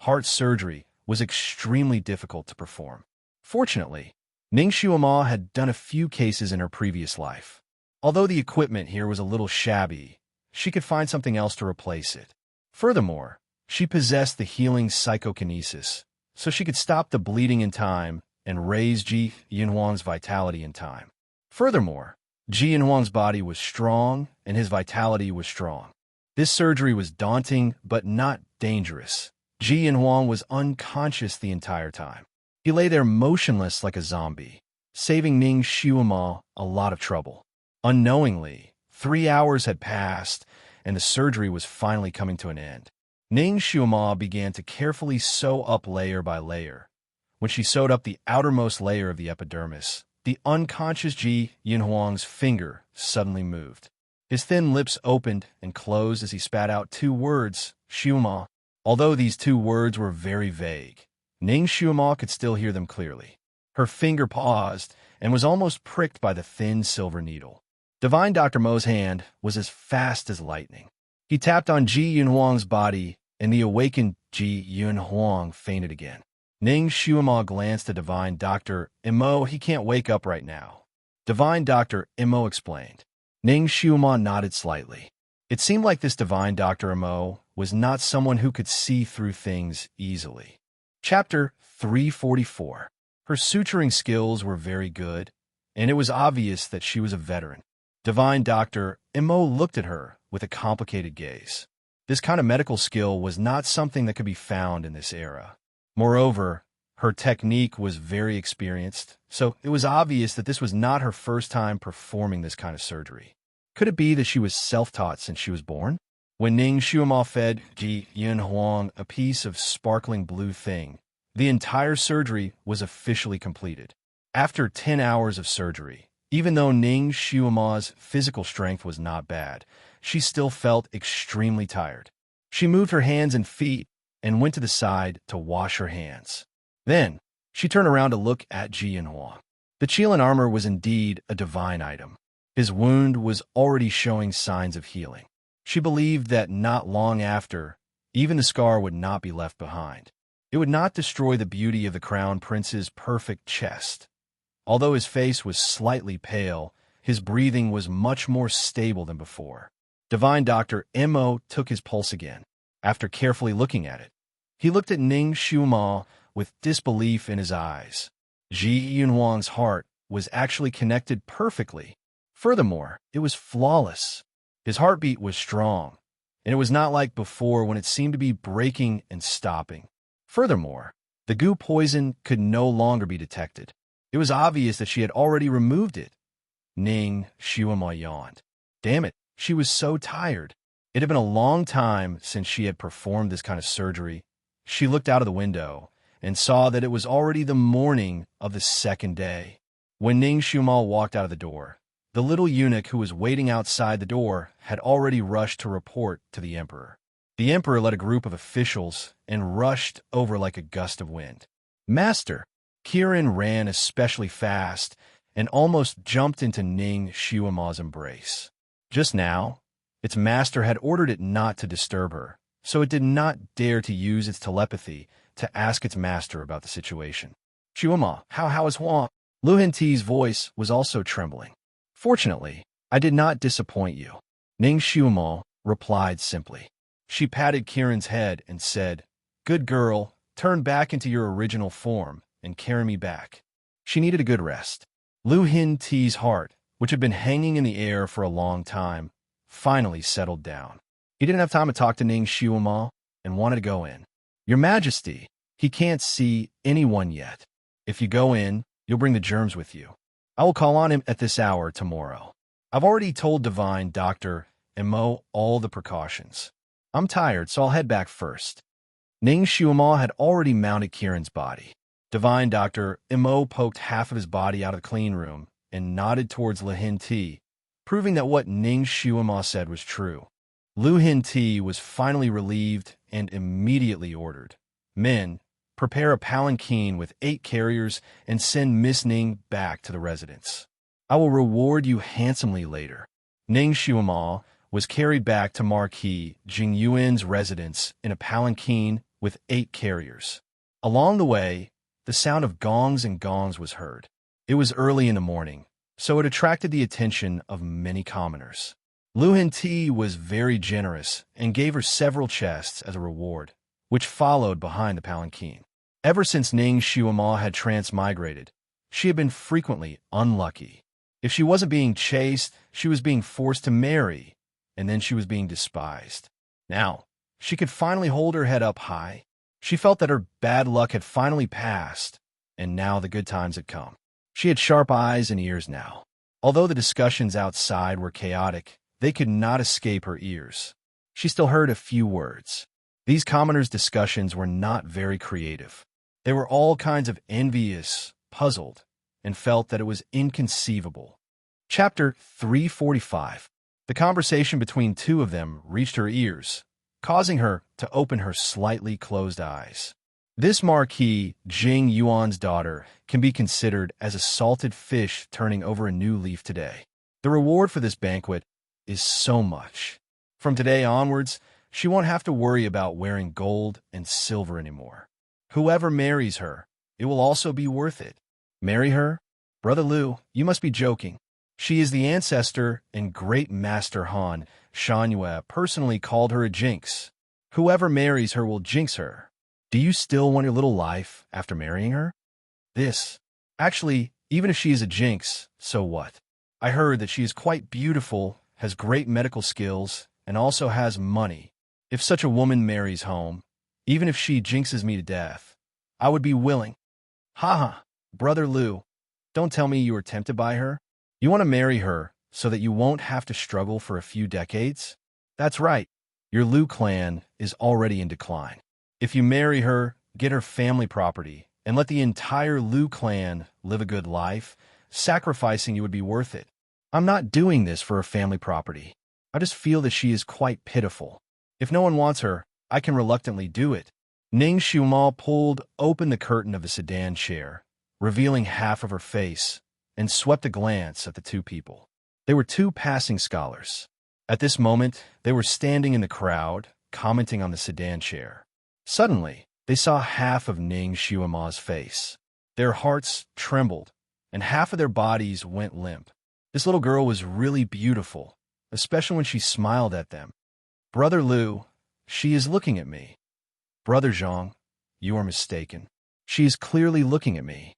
Heart surgery was extremely difficult to perform. Fortunately, Ning Xuema had done a few cases in her previous life. Although the equipment here was a little shabby, she could find something else to replace it. Furthermore, she possessed the healing psychokinesis, so she could stop the bleeding in time and raise Ji Yunhuang's vitality in time. Furthermore, Ji Yunhuang's body was strong and his vitality was strong. This surgery was daunting but not dangerous. Ji Yunhuang was unconscious the entire time. He lay there motionless like a zombie, saving Ning Xuema a lot of trouble. Unknowingly, 3 hours had passed, and the surgery was finally coming to an end. Ning Xuema began to carefully sew up layer by layer. When she sewed up the outermost layer of the epidermis, the unconscious Ji Yunhuang's finger suddenly moved. His thin lips opened and closed as he spat out 2 words, Xuema. Although these 2 words were very vague, Ning Xuema could still hear them clearly. Her finger paused and was almost pricked by the thin silver needle. Divine Dr. Mo's hand was as fast as lightning. He tapped on Ji Yunhuang's body, and the awakened Ji Yunhuang fainted again. Ning Xuema glanced at Divine Dr. Mo. He can't wake up right now. Divine Dr. Mo explained. Ning Xuema nodded slightly. It seemed like this Divine Dr. Mo was not someone who could see through things easily. Chapter 344. Her suturing skills were very good, and it was obvious that she was a veteran. Divine Dr. Mo looked at her with a complicated gaze. This kind of medical skill was not something that could be found in this era. Moreover, her technique was very experienced, so it was obvious that this was not her first time performing this kind of surgery. Could it be that she was self-taught since she was born? When Ning Xuema fed Ji Yunhuang a piece of sparkling blue thing, the entire surgery was officially completed. After 10 hours of surgery, even though Ning Xuema's physical strength was not bad, she still felt extremely tired. She moved her hands and feet and went to the side to wash her hands. Then, she turned around to look at Ji Yunhuang. The Qilin armor was indeed a divine item. His wound was already showing signs of healing. She believed that not long after, even the scar would not be left behind. It would not destroy the beauty of the Crown Prince's perfect chest. Although his face was slightly pale, his breathing was much more stable than before. Divine Dr. Mo took his pulse again. After carefully looking at it, he looked at Ning Xuema with disbelief in his eyes. Ji Yunhuang's heart was actually connected perfectly. Furthermore, it was flawless. His heartbeat was strong, and it was not like before when it seemed to be breaking and stopping. Furthermore, the goo poison could no longer be detected. It was obvious that she had already removed it. Ning Xuema yawned. Damn it, she was so tired. It had been a long time since she had performed this kind of surgery. She looked out of the window and saw that it was already the morning of the 2nd day. When Ning Xuema walked out of the door, the little eunuch who was waiting outside the door had already rushed to report to the Emperor. The Emperor led a group of officials and rushed over like a gust of wind. Master! Kirin ran especially fast and almost jumped into Ning Xuema's embrace. Just now, its master had ordered it not to disturb her, so it did not dare to use its telepathy to ask its master about the situation. Xuema, how is Huang? Lu Henti's voice was also trembling. Fortunately, I did not disappoint you. Ning Xiumao replied simply. She patted Kieran's head and said, "Good girl, turn back into your original form and carry me back." She needed a good rest. Lu Hin Ti's heart, which had been hanging in the air for a long time, finally settled down. He didn't have time to talk to Ning Xiumao and wanted to go in. "Your Majesty, he can't see anyone yet. If you go in, you'll bring the germs with you. I will call on him at this hour tomorrow. I've already told Divine Dr. Imo all the precautions. I'm tired, so I'll head back first." Ning Xiumao had already mounted Kieran's body. Divine Dr. Imo poked half of his body out of the clean room and nodded towards Lu Hin Ti, proving that what Ning Xiumao said was true. Lu Hin Ti was finally relieved and immediately ordered, "Men, prepare a palanquin with 8 carriers and send Miss Ning back to the residence. I will reward you handsomely later." Ning Xiumao was carried back to Marquis Jing Yuan's residence in a palanquin with 8 carriers. Along the way, the sound of gongs and gongs was heard. It was early in the morning, so it attracted the attention of many commoners. Lu Hin Ti was very generous and gave her several chests as a reward, which followed behind the palanquin. Ever since Ning Xiumao had transmigrated, she had been frequently unlucky. If she wasn't being chased, she was being forced to marry, and then she was being despised. Now, she could finally hold her head up high. She felt that her bad luck had finally passed, and now the good times had come. She had sharp eyes and ears now. Although the discussions outside were chaotic, they could not escape her ears. She still heard a few words. These commoners' discussions were not very creative. They were all kinds of envious, puzzled, and felt that it was inconceivable. Chapter 345. The conversation between two of them reached her ears, causing her to open her slightly closed eyes. This Marquis Jing Yuan's daughter can be considered as a salted fish turning over a new leaf today. The reward for this banquet is so much. From today onwards, she won't have to worry about wearing gold and silver anymore. Whoever marries her, it will also be worth it. Marry her? Brother Lu, you must be joking. She is the ancestor and great master Han Shanyue personally called her a jinx. Whoever marries her will jinx her. Do you still want your little life after marrying her? Actually, even if she is a jinx, so what? I heard that she is quite beautiful, has great medical skills, and also has money. If such a woman marries home, even if she jinxes me to death, I would be willing. Haha, Brother Lu, don't tell me you were tempted by her. You want to marry her so that you won't have to struggle for a few decades? That's right. Your Lu clan is already in decline. If you marry her, get her family property, and let the entire Lu clan live a good life, sacrificing you would be worth it. I'm not doing this for her family property. I just feel that she is quite pitiful. If no one wants her, I can reluctantly do it. Ning Xiumao pulled open the curtain of the sedan chair, revealing half of her face, and swept a glance at the two people. They were 2 passing scholars. At this moment, they were standing in the crowd, commenting on the sedan chair. Suddenly, they saw half of Ning Xiumao's face. Their hearts trembled, and half of their bodies went limp. This little girl was really beautiful, especially when she smiled at them. Brother Lu, she is looking at me. Brother Zhang, you are mistaken. She is clearly looking at me.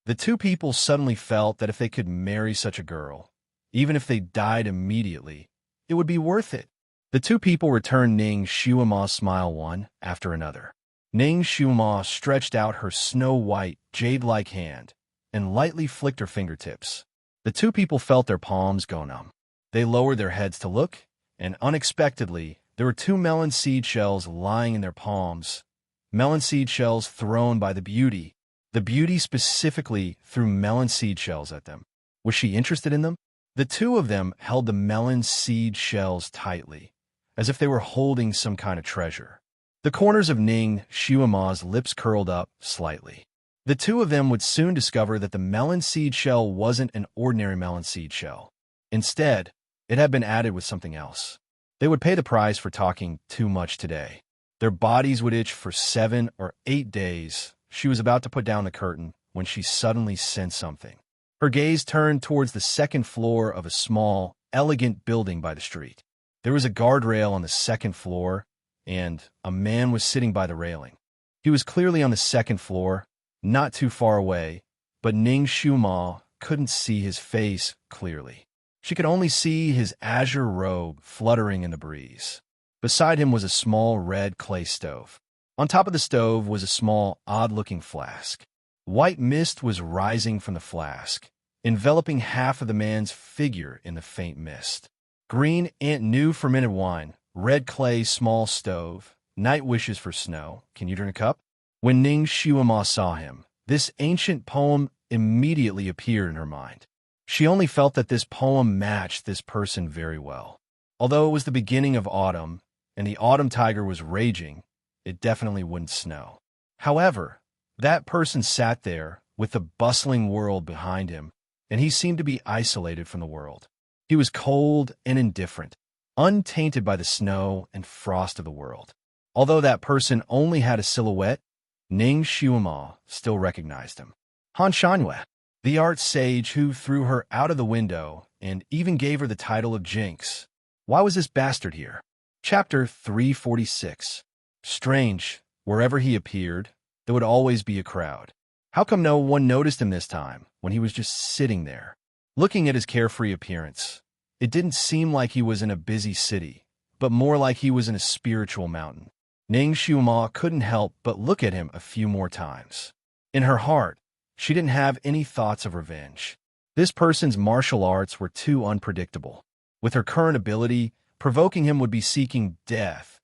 The two people suddenly felt that if they could marry such a girl, even if they died immediately, it would be worth it. The two people returned Ning Xiumao's smile one after another. Ning Xiumao stretched out her snow-white, jade-like hand and lightly flicked her fingertips. The two people felt their palms go numb. They lowered their heads to look, and unexpectedly, there were 2 melon seed shells lying in their palms. Melon seed shells thrown by the beauty. The beauty specifically threw melon seed shells at them. Was she interested in them? The two of them held the melon seed shells tightly, as if they were holding some kind of treasure. The corners of Ning Xiumao's lips curled up slightly. The two of them would soon discover that the melon seed shell wasn't an ordinary melon seed shell. Instead, it had been added with something else. They would pay the price for talking too much today. Their bodies would itch for 7 or 8 days. She was about to put down the curtain when she suddenly sensed something. Her gaze turned towards the second floor of a small, elegant building by the street. There was a guardrail on the second floor, and a man was sitting by the railing. He was clearly on the second floor, not too far away, but Ning Xiuma couldn't see his face clearly. She could only see his azure robe fluttering in the breeze. Beside him was a small red clay stove. On top of the stove was a small, odd-looking flask. White mist was rising from the flask, enveloping half of the man's figure in the faint mist. Green ant new fermented wine, red clay small stove, night wishes for snow. Can you turn a cup? When Ning Xiuma saw him, this ancient poem immediately appeared in her mind. She only felt that this poem matched this person very well. Although it was the beginning of autumn, and the autumn tiger was raging, it definitely wouldn't snow. However, that person sat there with the bustling world behind him, and he seemed to be isolated from the world. He was cold and indifferent, untainted by the snow and frost of the world. Although that person only had a silhouette, Ning Xiuma still recognized him. Han Shanyue, the art sage who threw her out of the window and even gave her the title of Jinx. Why was this bastard here? Chapter 346. Strange, wherever he appeared, there would always be a crowd. How come no one noticed him this time, when he was just sitting there? Looking at his carefree appearance, it didn't seem like he was in a busy city, but more like he was in a spiritual mountain. Ning Xiuma couldn't help but look at him a few more times. In her heart, she didn't have any thoughts of revenge. This person's martial arts were too unpredictable. With her current ability, provoking him would be seeking death.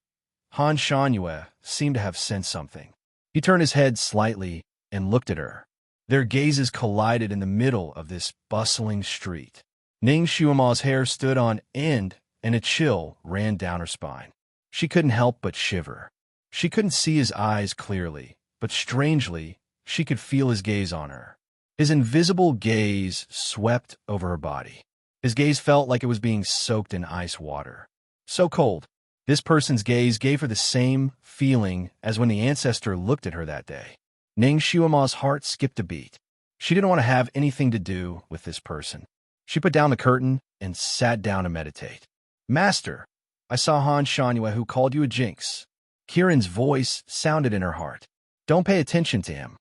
Han Shanyue seemed to have sensed something. He turned his head slightly and looked at her. Their gazes collided in the middle of this bustling street. Ning Xiuma's hair stood on end, and a chill ran down her spine. She couldn't help but shiver. She couldn't see his eyes clearly, but strangely, she could feel his gaze on her. His invisible gaze swept over her body. His gaze felt like it was being soaked in ice water. So cold. This person's gaze gave her the same feeling as when the ancestor looked at her that day. Ning Xiuma's heart skipped a beat. She didn't want to have anything to do with this person. She put down the curtain and sat down to meditate. Master, I saw Han Shanyue who called you a jinx. Kirin's voice sounded in her heart. Don't pay attention to him,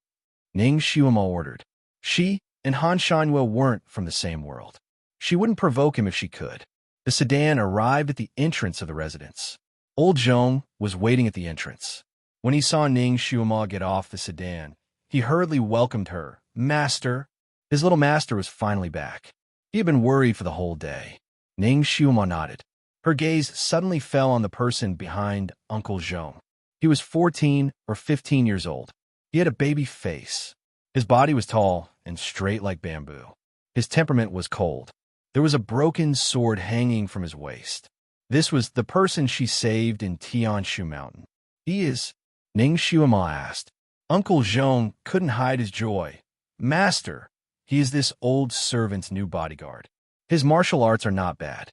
Ning Xiuma ordered. She and Han Shanyue weren't from the same world. She wouldn't provoke him if she could. The sedan arrived at the entrance of the residence. Old Zhong was waiting at the entrance. When he saw Ning Xiuma get off the sedan, he hurriedly welcomed her. Master. His little master was finally back. He had been worried for the whole day. Ning Xiuma nodded. Her gaze suddenly fell on the person behind Uncle Zhong. He was 14 or 15 years old. He had a baby face. His body was tall and straight like bamboo. His temperament was cold. There was a broken sword hanging from his waist. This was the person she saved in Tianshu Mountain. He is, Ning Xiuma asked. Uncle Zhong couldn't hide his joy. Master, he is this old servant's new bodyguard. His martial arts are not bad.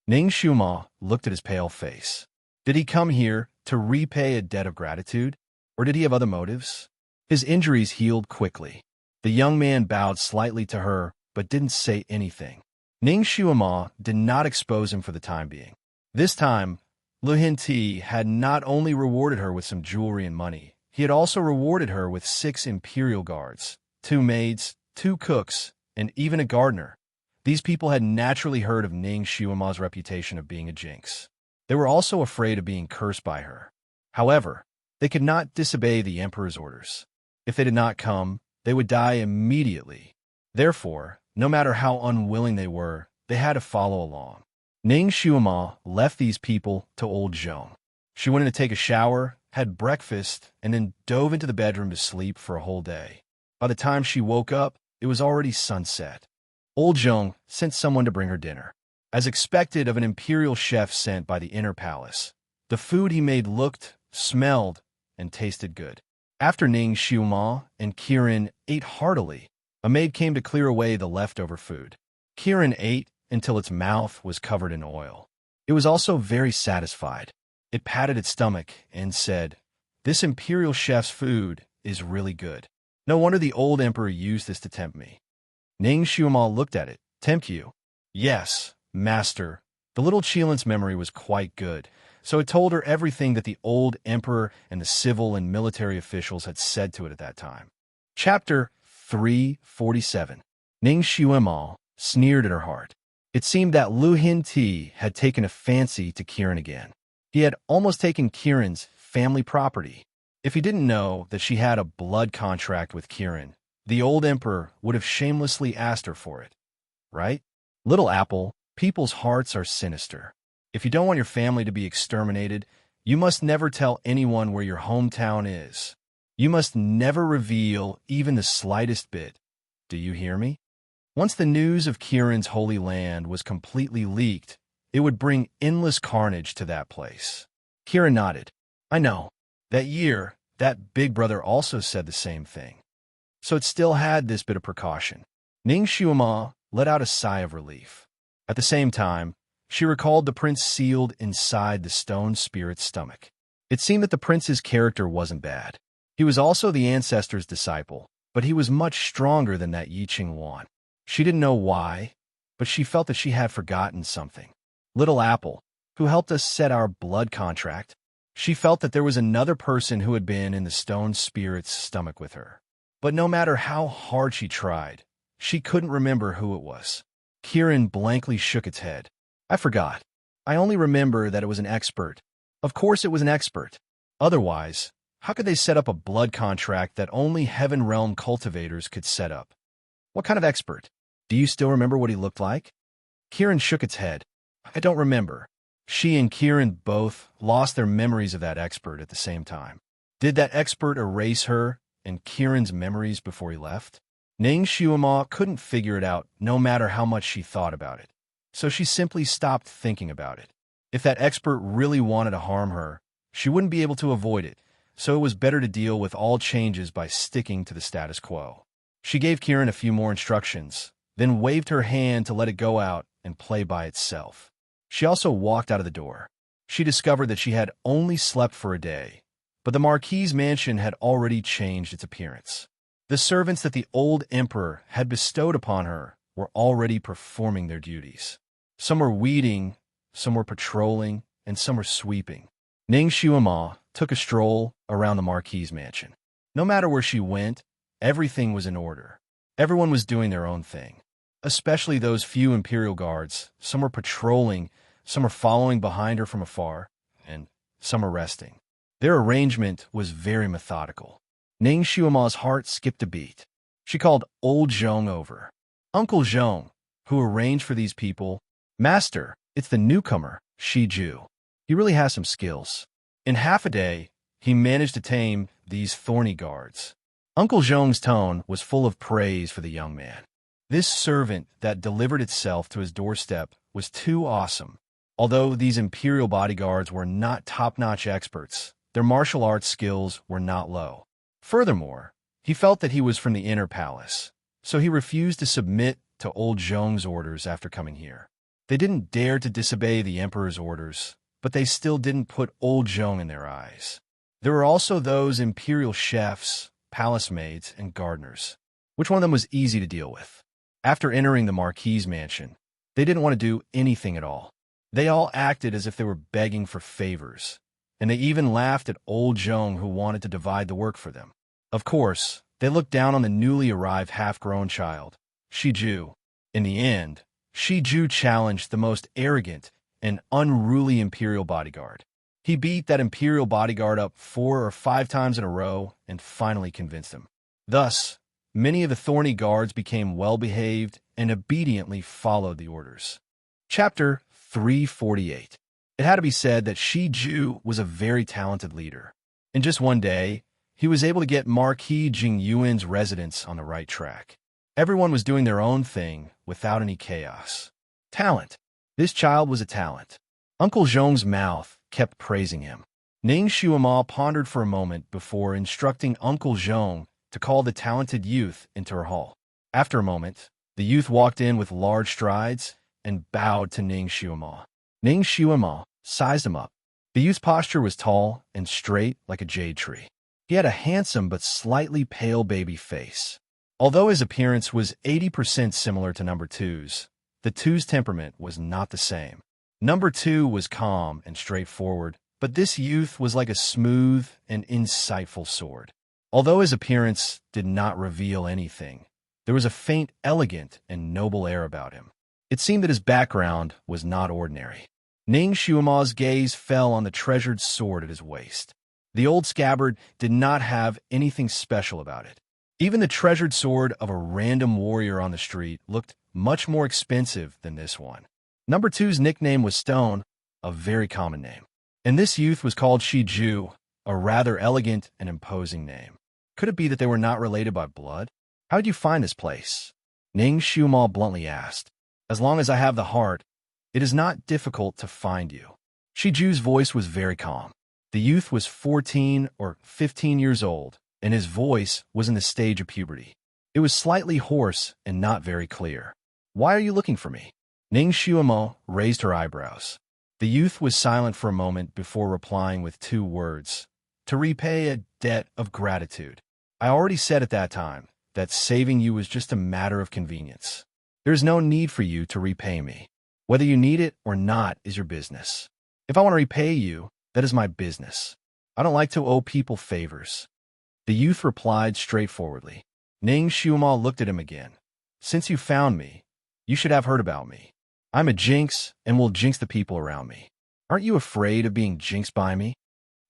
Ning Xiuma looked at his pale face. Did he come here to repay a debt of gratitude, or did he have other motives? His injuries healed quickly. The young man bowed slightly to her, but didn't say anything. Ning Xiuma did not expose him for the time being. This time, Lu Hinti had not only rewarded her with some jewelry and money, he had also rewarded her with 6 imperial guards, 2 maids, 2 cooks, and even a gardener. These people had naturally heard of Ning Xiuma's reputation of being a jinx. They were also afraid of being cursed by her. However, they could not disobey the emperor's orders. If they did not come, they would die immediately. Therefore, no matter how unwilling they were, they had to follow along. Ning Xiuma left these people to old Zhong. She went in to take a shower, had breakfast, and then dove into the bedroom to sleep for a whole day. By the time she woke up, it was already sunset. Old Zhong sent someone to bring her dinner. As expected of an imperial chef sent by the inner palace, the food he made looked, smelled, and tasted good. After Ning Xiuma and Kirin ate heartily, a maid came to clear away the leftover food. Kirin ate until its mouth was covered in oil. It was also very satisfied. It patted its stomach and said, "This imperial chef's food is really good. No wonder the old emperor used this to tempt me." Ning Xuema looked at it. Tempt you? Yes, master. The little Qilin's memory was quite good, so it told her everything that the old emperor and the civil and military officials had said to it at that time. Chapter 347. Ning Xuema sneered at her heart. It seemed that Lu Hinti had taken a fancy to Kirin again. He had almost taken Kirin's family property. If he didn't know that she had a blood contract with Kirin, the old emperor would have shamelessly asked her for it. Right? Little Apple, people's hearts are sinister. If you don't want your family to be exterminated, you must never tell anyone where your hometown is. You must never reveal even the slightest bit. Do you hear me? Once the news of Kirin's holy land was completely leaked, it would bring endless carnage to that place. Kirin nodded. I know. That year, that big brother also said the same thing. So it still had this bit of precaution. Ning Xuema let out a sigh of relief. At the same time, she recalled the prince sealed inside the stone spirit's stomach. It seemed that the prince's character wasn't bad. He was also the ancestor's disciple, but he was much stronger than that Yiqing Wan. She didn't know why, but she felt that she had forgotten something. Little Apple, who helped us set our blood contract, she felt that there was another person who had been in the stone spirit's stomach with her. But no matter how hard she tried, she couldn't remember who it was. Kirin blankly shook its head. I forgot. I only remember that it was an expert. Of course it was an expert. Otherwise, how could they set up a blood contract that only Heaven Realm cultivators could set up? What kind of expert? Do you still remember what he looked like? Kirin shook its head. I don't remember. She and Kirin both lost their memories of that expert at the same time. Did that expert erase her and Kirin's memories before he left? Ning Xuema couldn't figure it out no matter how much she thought about it. So she simply stopped thinking about it. If that expert really wanted to harm her, she wouldn't be able to avoid it, so it was better to deal with all changes by sticking to the status quo. She gave Kirin a few more instructions, then waved her hand to let it go out and play by itself. She also walked out of the door. She discovered that she had only slept for a day, but the Marquis's mansion had already changed its appearance. The servants that the old emperor had bestowed upon her were already performing their duties. Some were weeding, some were patrolling, and some were sweeping. Ning Xuema took a stroll around the Marquis's mansion. No matter where she went, everything was in order. Everyone was doing their own thing. Especially those few Imperial guards. Some were patrolling, some were following behind her from afar, and some were resting. Their arrangement was very methodical. Ning Xuema's heart skipped a beat. She called old Zhong over. Uncle Zhong, who arranged for these people, Master, it's the newcomer, Shi Ju. He really has some skills. In half a day, he managed to tame these thorny guards. Uncle Zhong's tone was full of praise for the young man. This servant that delivered itself to his doorstep was too awesome. Although these Imperial bodyguards were not top-notch experts, their martial arts skills were not low. Furthermore, he felt that he was from the inner palace, so he refused to submit to old Zhong's orders after coming here. They didn't dare to disobey the emperor's orders, but they still didn't put old Zhong in their eyes. There were also those Imperial chefs, palace maids, and gardeners. Which one of them was easy to deal with? After entering the Marquis's mansion, they didn't want to do anything at all. They all acted as if they were begging for favors, and they even laughed at old Zhong who wanted to divide the work for them. Of course, they looked down on the newly arrived half-grown child, Shi Ju. In the end, Shi Ju challenged the most arrogant and unruly Imperial bodyguard. He beat that Imperial bodyguard up 4 or 5 times in a row and finally convinced him. Thus, many of the thorny guards became well-behaved and obediently followed the orders. Chapter 348. It had to be said that Shi Ju was a very talented leader. In just one day, he was able to get Marquis Jing Yuan's residence on the right track. Everyone was doing their own thing without any chaos. Talent. This child was a talent. Uncle Zhong's mouth kept praising him. Ning Xuema pondered for a moment before instructing Uncle Zhong to call the talented youth into her hall. After a moment, the youth walked in with large strides and bowed to Ning Xuema. Ning Xuema sized him up. The youth's posture was tall and straight like a jade tree. He had a handsome but slightly pale baby face. Although his appearance was 80% similar to number two's, the two's temperament was not the same. Number two was calm and straightforward, but this youth was like a smooth and insightful sword. Although his appearance did not reveal anything, there was a faint, elegant, and noble air about him. It seemed that his background was not ordinary. Ning Xuema's gaze fell on the treasured sword at his waist. The old scabbard did not have anything special about it. Even the treasured sword of a random warrior on the street looked much more expensive than this one. Number two's nickname was Stone, a very common name. And this youth was called Shiju, a rather elegant and imposing name. Could it be that they were not related by blood? How did you find this place? Ning Xuema bluntly asked. As long as I have the heart, it is not difficult to find you. Shiju's voice was very calm. The youth was 14 or 15 years old, and his voice was in the stage of puberty. It was slightly hoarse and not very clear. Why are you looking for me? Ning Xuema raised her eyebrows. The youth was silent for a moment before replying with two words. To repay a debt of gratitude. I already said at that time that saving you was just a matter of convenience. There is no need for you to repay me. Whether you need it or not is your business. If I want to repay you, that is my business. I don't like to owe people favors. The youth replied straightforwardly. Ning Xuema looked at him again. Since you found me, you should have heard about me. I'm a jinx and will jinx the people around me. Aren't you afraid of being jinxed by me?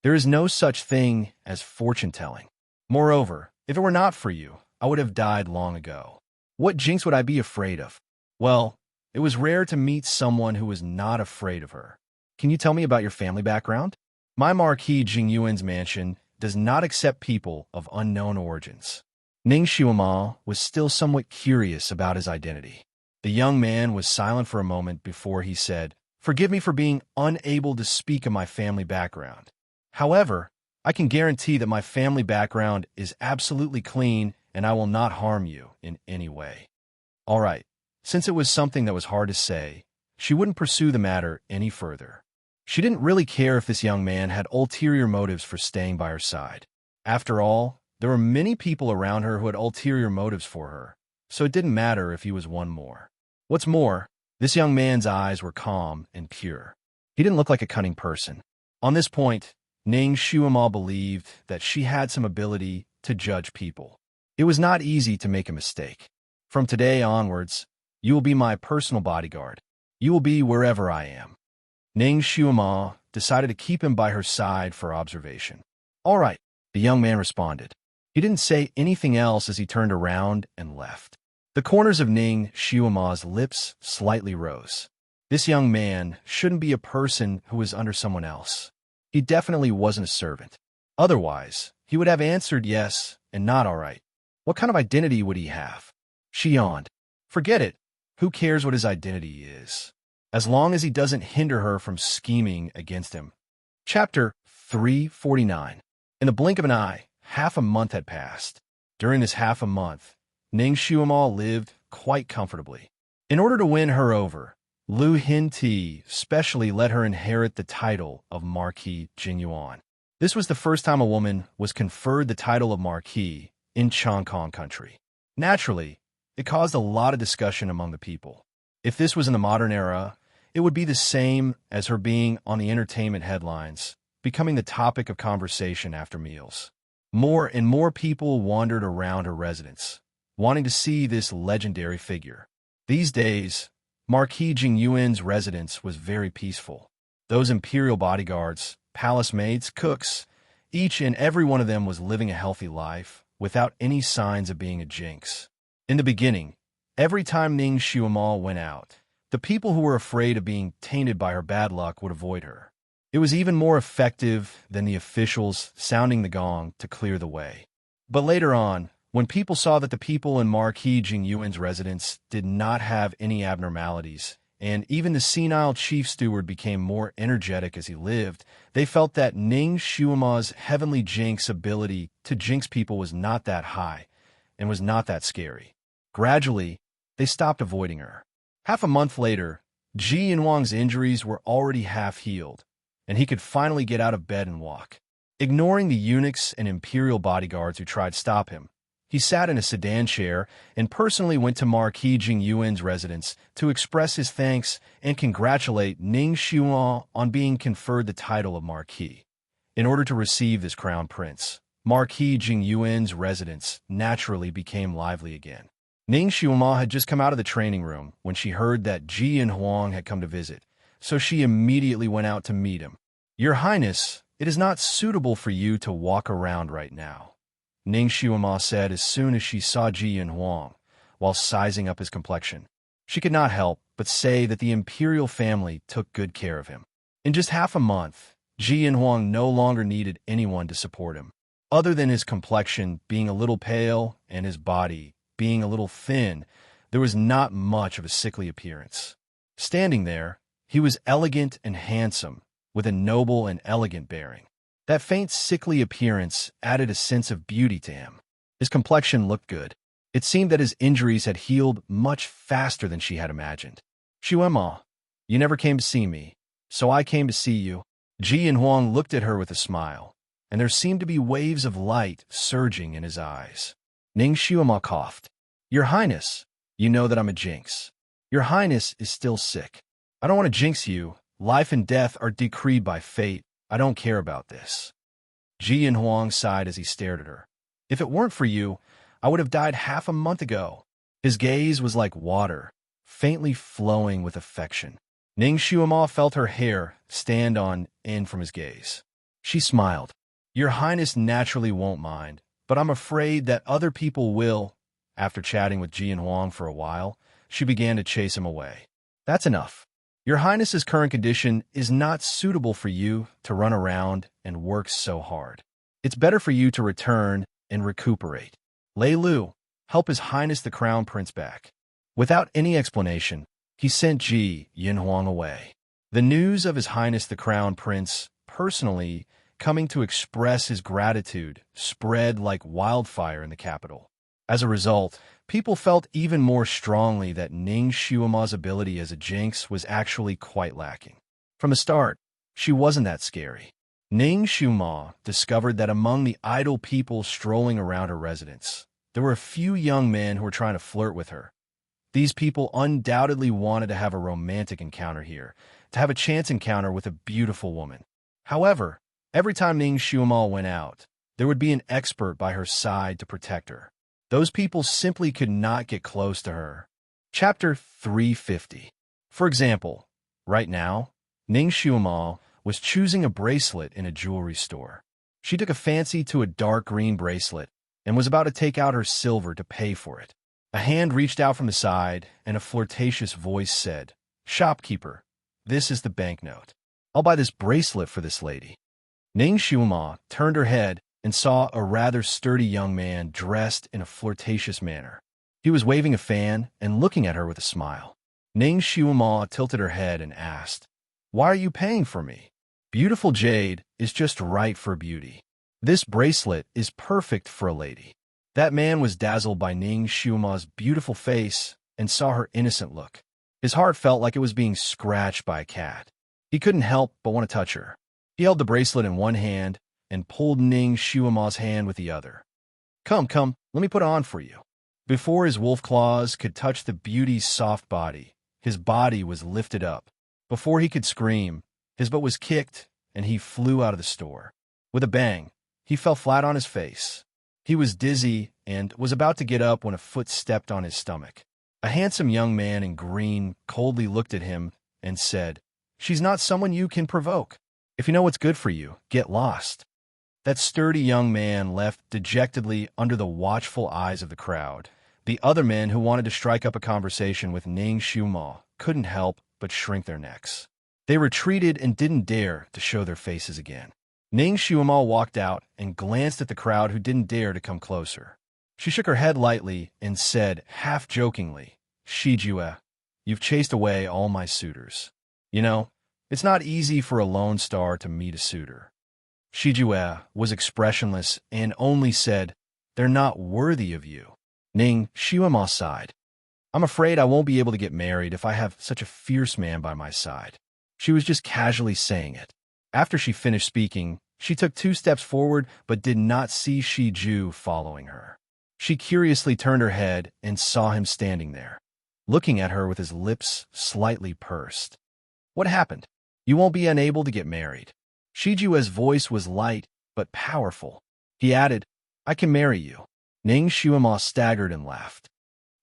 There is no such thing as fortune-telling. Moreover, if it were not for you, I would have died long ago. What jinx would I be afraid of? Well, it was rare to meet someone who was not afraid of her. Can you tell me about your family background? My Marquis Jingyuan's mansion does not accept people of unknown origins. Ning Xuema was still somewhat curious about his identity. The young man was silent for a moment before he said, Forgive me for being unable to speak of my family background. However, I can guarantee that my family background is absolutely clean and I will not harm you in any way. All right, since it was something that was hard to say, she wouldn't pursue the matter any further. She didn't really care if this young man had ulterior motives for staying by her side. After all, there were many people around her who had ulterior motives for her, so it didn't matter if he was one more. What's more, this young man's eyes were calm and pure. He didn't look like a cunning person. On this point, Ning Xuema believed that she had some ability to judge people. It was not easy to make a mistake. From today onwards, you will be my personal bodyguard. You will be wherever I am. Ning Xuema decided to keep him by her side for observation. All right, the young man responded. He didn't say anything else as he turned around and left. The corners of Ning Xuema's lips slightly rose. This young man shouldn't be a person who was under someone else. He definitely wasn't a servant. Otherwise, he would have answered yes and not all right. What kind of identity would he have? She yawned. Forget it. Who cares what his identity is? As long as he doesn't hinder her from scheming against him. Chapter 349. In the blink of an eye, half a month had passed. During this half a month, Ning Xuema lived quite comfortably. In order to win her over, Lu Hinti specially let her inherit the title of Marquis Jingyuan. This was the first time a woman was conferred the title of Marquis in Chongkong country. Naturally, it caused a lot of discussion among the people. If this was in the modern era, it would be the same as her being on the entertainment headlines, becoming the topic of conversation after meals. More and more people wandered around her residence, wanting to see this legendary figure. These days, Marquis Jingyuan's residence was very peaceful. Those imperial bodyguards, palace maids, cooks, each and every one of them was living a healthy life without any signs of being a jinx. In the beginning, every time Ning Xuema went out, the people who were afraid of being tainted by her bad luck would avoid her. It was even more effective than the officials sounding the gong to clear the way. But later on, when people saw that the people in Marquis Jingyuan's residence did not have any abnormalities, and even the senile chief steward became more energetic as he lived, they felt that Ning Xuema's heavenly jinx ability to jinx people was not that high and was not that scary. Gradually, they stopped avoiding her. Half a month later, Ji Yinwang's injuries were already half healed, and he could finally get out of bed and walk. Ignoring the eunuchs and imperial bodyguards who tried to stop him, He sat in a sedan chair and personally went to Marquis Jing Yuan's residence to express his thanks and congratulate Ning Xuan on being conferred the title of Marquis. In order to receive this crown prince, Marquis Jing Yuan's residence naturally became lively again. Ning Xuan had just come out of the training room when she heard that Ji and Huang had come to visit, so she immediately went out to meet him. "Your Highness, it is not suitable for you to walk around right now," Ning Xuan said as soon as she saw Ji and Huang, while sizing up his complexion. She could not help but say that the imperial family took good care of him. In just half a month, Ji and Huang no longer needed anyone to support him. Other than his complexion being a little pale and his body being a little thin, there was not much of a sickly appearance. Standing there, he was elegant and handsome, with a noble and elegant bearing. That faint sickly appearance added a sense of beauty to him. His complexion looked good. It seemed that his injuries had healed much faster than she had imagined. "Xuema, you never came to see me, so I came to see you." Ji and Huang looked at her with a smile, and there seemed to be waves of light surging in his eyes. Ning Xuema coughed. "Your Highness, you know that I'm a jinx. Your Highness is still sick. I don't want to jinx you. Life and death are decreed by fate. I don't care about this." Ji and Huang sighed as he stared at her. "If it weren't for you, I would have died half a month ago." His gaze was like water, faintly flowing with affection. Ning Xuema felt her hair stand on end from his gaze. She smiled. "Your Highness naturally won't mind, but I'm afraid that other people will." After chatting with Ji and Huang for a while, she began to chase him away. "That's enough. Your Highness's current condition is not suitable for you to run around and work so hard. It's better for you to return and recuperate. Lei Lu, help His Highness the Crown Prince back." Without any explanation, he sent Ji and Huang away. The news of His Highness the Crown Prince personally coming to express his gratitude spread like wildfire in the capital. As a result, people felt even more strongly that Ning Xuema's ability as a jinx was actually quite lacking. From the start, she wasn't that scary. Ning Xuema discovered that among the idle people strolling around her residence, there were a few young men who were trying to flirt with her. These people undoubtedly wanted to have a romantic encounter here, to have a chance encounter with a beautiful woman. However, every time Ning Xuema went out, there would be an expert by her side to protect her. Those people simply could not get close to her. Chapter 350. For example, right now, Ning Xuema was choosing a bracelet in a jewelry store. She took a fancy to a dark green bracelet and was about to take out her silver to pay for it. A hand reached out from the side, and a flirtatious voice said, "Shopkeeper, this is the banknote. I'll buy this bracelet for this lady." Ning Xuema turned her head and saw a rather sturdy young man dressed in a flirtatious manner. He was waving a fan and looking at her with a smile. Ning Xuema tilted her head and asked, "Why are you paying for me? Beautiful jade is just right for beauty. This bracelet is perfect for a lady." That man was dazzled by Ning Xuema's beautiful face and saw her innocent look. His heart felt like it was being scratched by a cat. He couldn't help but want to touch her. He held the bracelet in one hand and pulled Ning Xuema's hand with the other. Come, let me put it on for you." Before his wolf claws could touch the beauty's soft body, his body was lifted up. Before he could scream, his butt was kicked and he flew out of the store. With a bang, he fell flat on his face. He was dizzy and was about to get up when a foot stepped on his stomach. A handsome young man in green coldly looked at him and said, "She's not someone you can provoke. If you know what's good for you, get lost." That sturdy young man left dejectedly under the watchful eyes of the crowd. The other men who wanted to strike up a conversation with Ning Xuema couldn't help but shrink their necks. They retreated and didn't dare to show their faces again. Ning Xuema walked out and glanced at the crowd who didn't dare to come closer. She shook her head lightly and said, half-jokingly, "Shijue, you've chased away all my suitors. You know, it's not easy for a lone star to meet a suitor." Shijue was expressionless and only said, "They're not worthy of you." Ning Xuema sighed. "I'm afraid I won't be able to get married if I have such a fierce man by my side." She was just casually saying it. After she finished speaking, she took 2 steps forward but did not see Shiju following her. She curiously turned her head and saw him standing there, looking at her with his lips slightly pursed. What happened? You won't be unable to get married. Shijue's voice was light but powerful. He added, I can marry you. Ning Shuima staggered and laughed.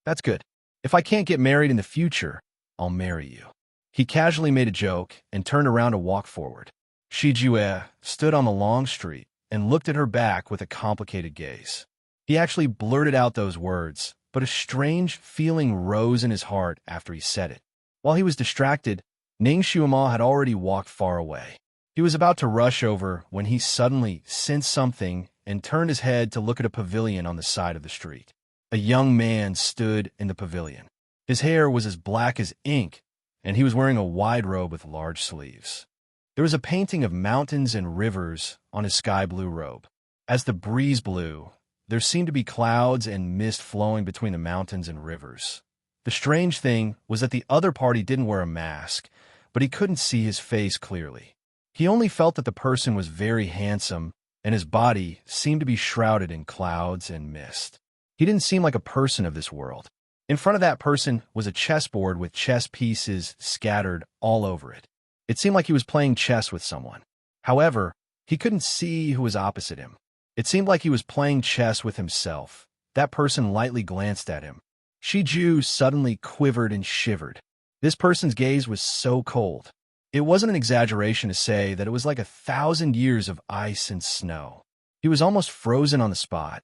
That's good. If I can't get married in the future, I'll marry you. He casually made a joke and turned around to walk forward. Shijue stood on the long street and looked at her back with a complicated gaze. He actually blurted out those words, but a strange feeling rose in his heart after he said it. While he was distracted, Ning Shuima had already walked far away. He was about to rush over when he suddenly sensed something and turned his head to look at a pavilion on the side of the street. A young man stood in the pavilion. His hair was as black as ink, and he was wearing a wide robe with large sleeves. There was a painting of mountains and rivers on his sky-blue robe. As the breeze blew, there seemed to be clouds and mist flowing between the mountains and rivers. The strange thing was that the other party didn't wear a mask, but he couldn't see his face clearly. He only felt that the person was very handsome, and his body seemed to be shrouded in clouds and mist. He didn't seem like a person of this world. In front of that person was a chessboard with chess pieces scattered all over it. It seemed like he was playing chess with someone. However, he couldn't see who was opposite him. It seemed like he was playing chess with himself. That person lightly glanced at him. Shiju suddenly quivered and shivered. This person's gaze was so cold. It wasn't an exaggeration to say that it was like 1,000 years of ice and snow. He was almost frozen on the spot,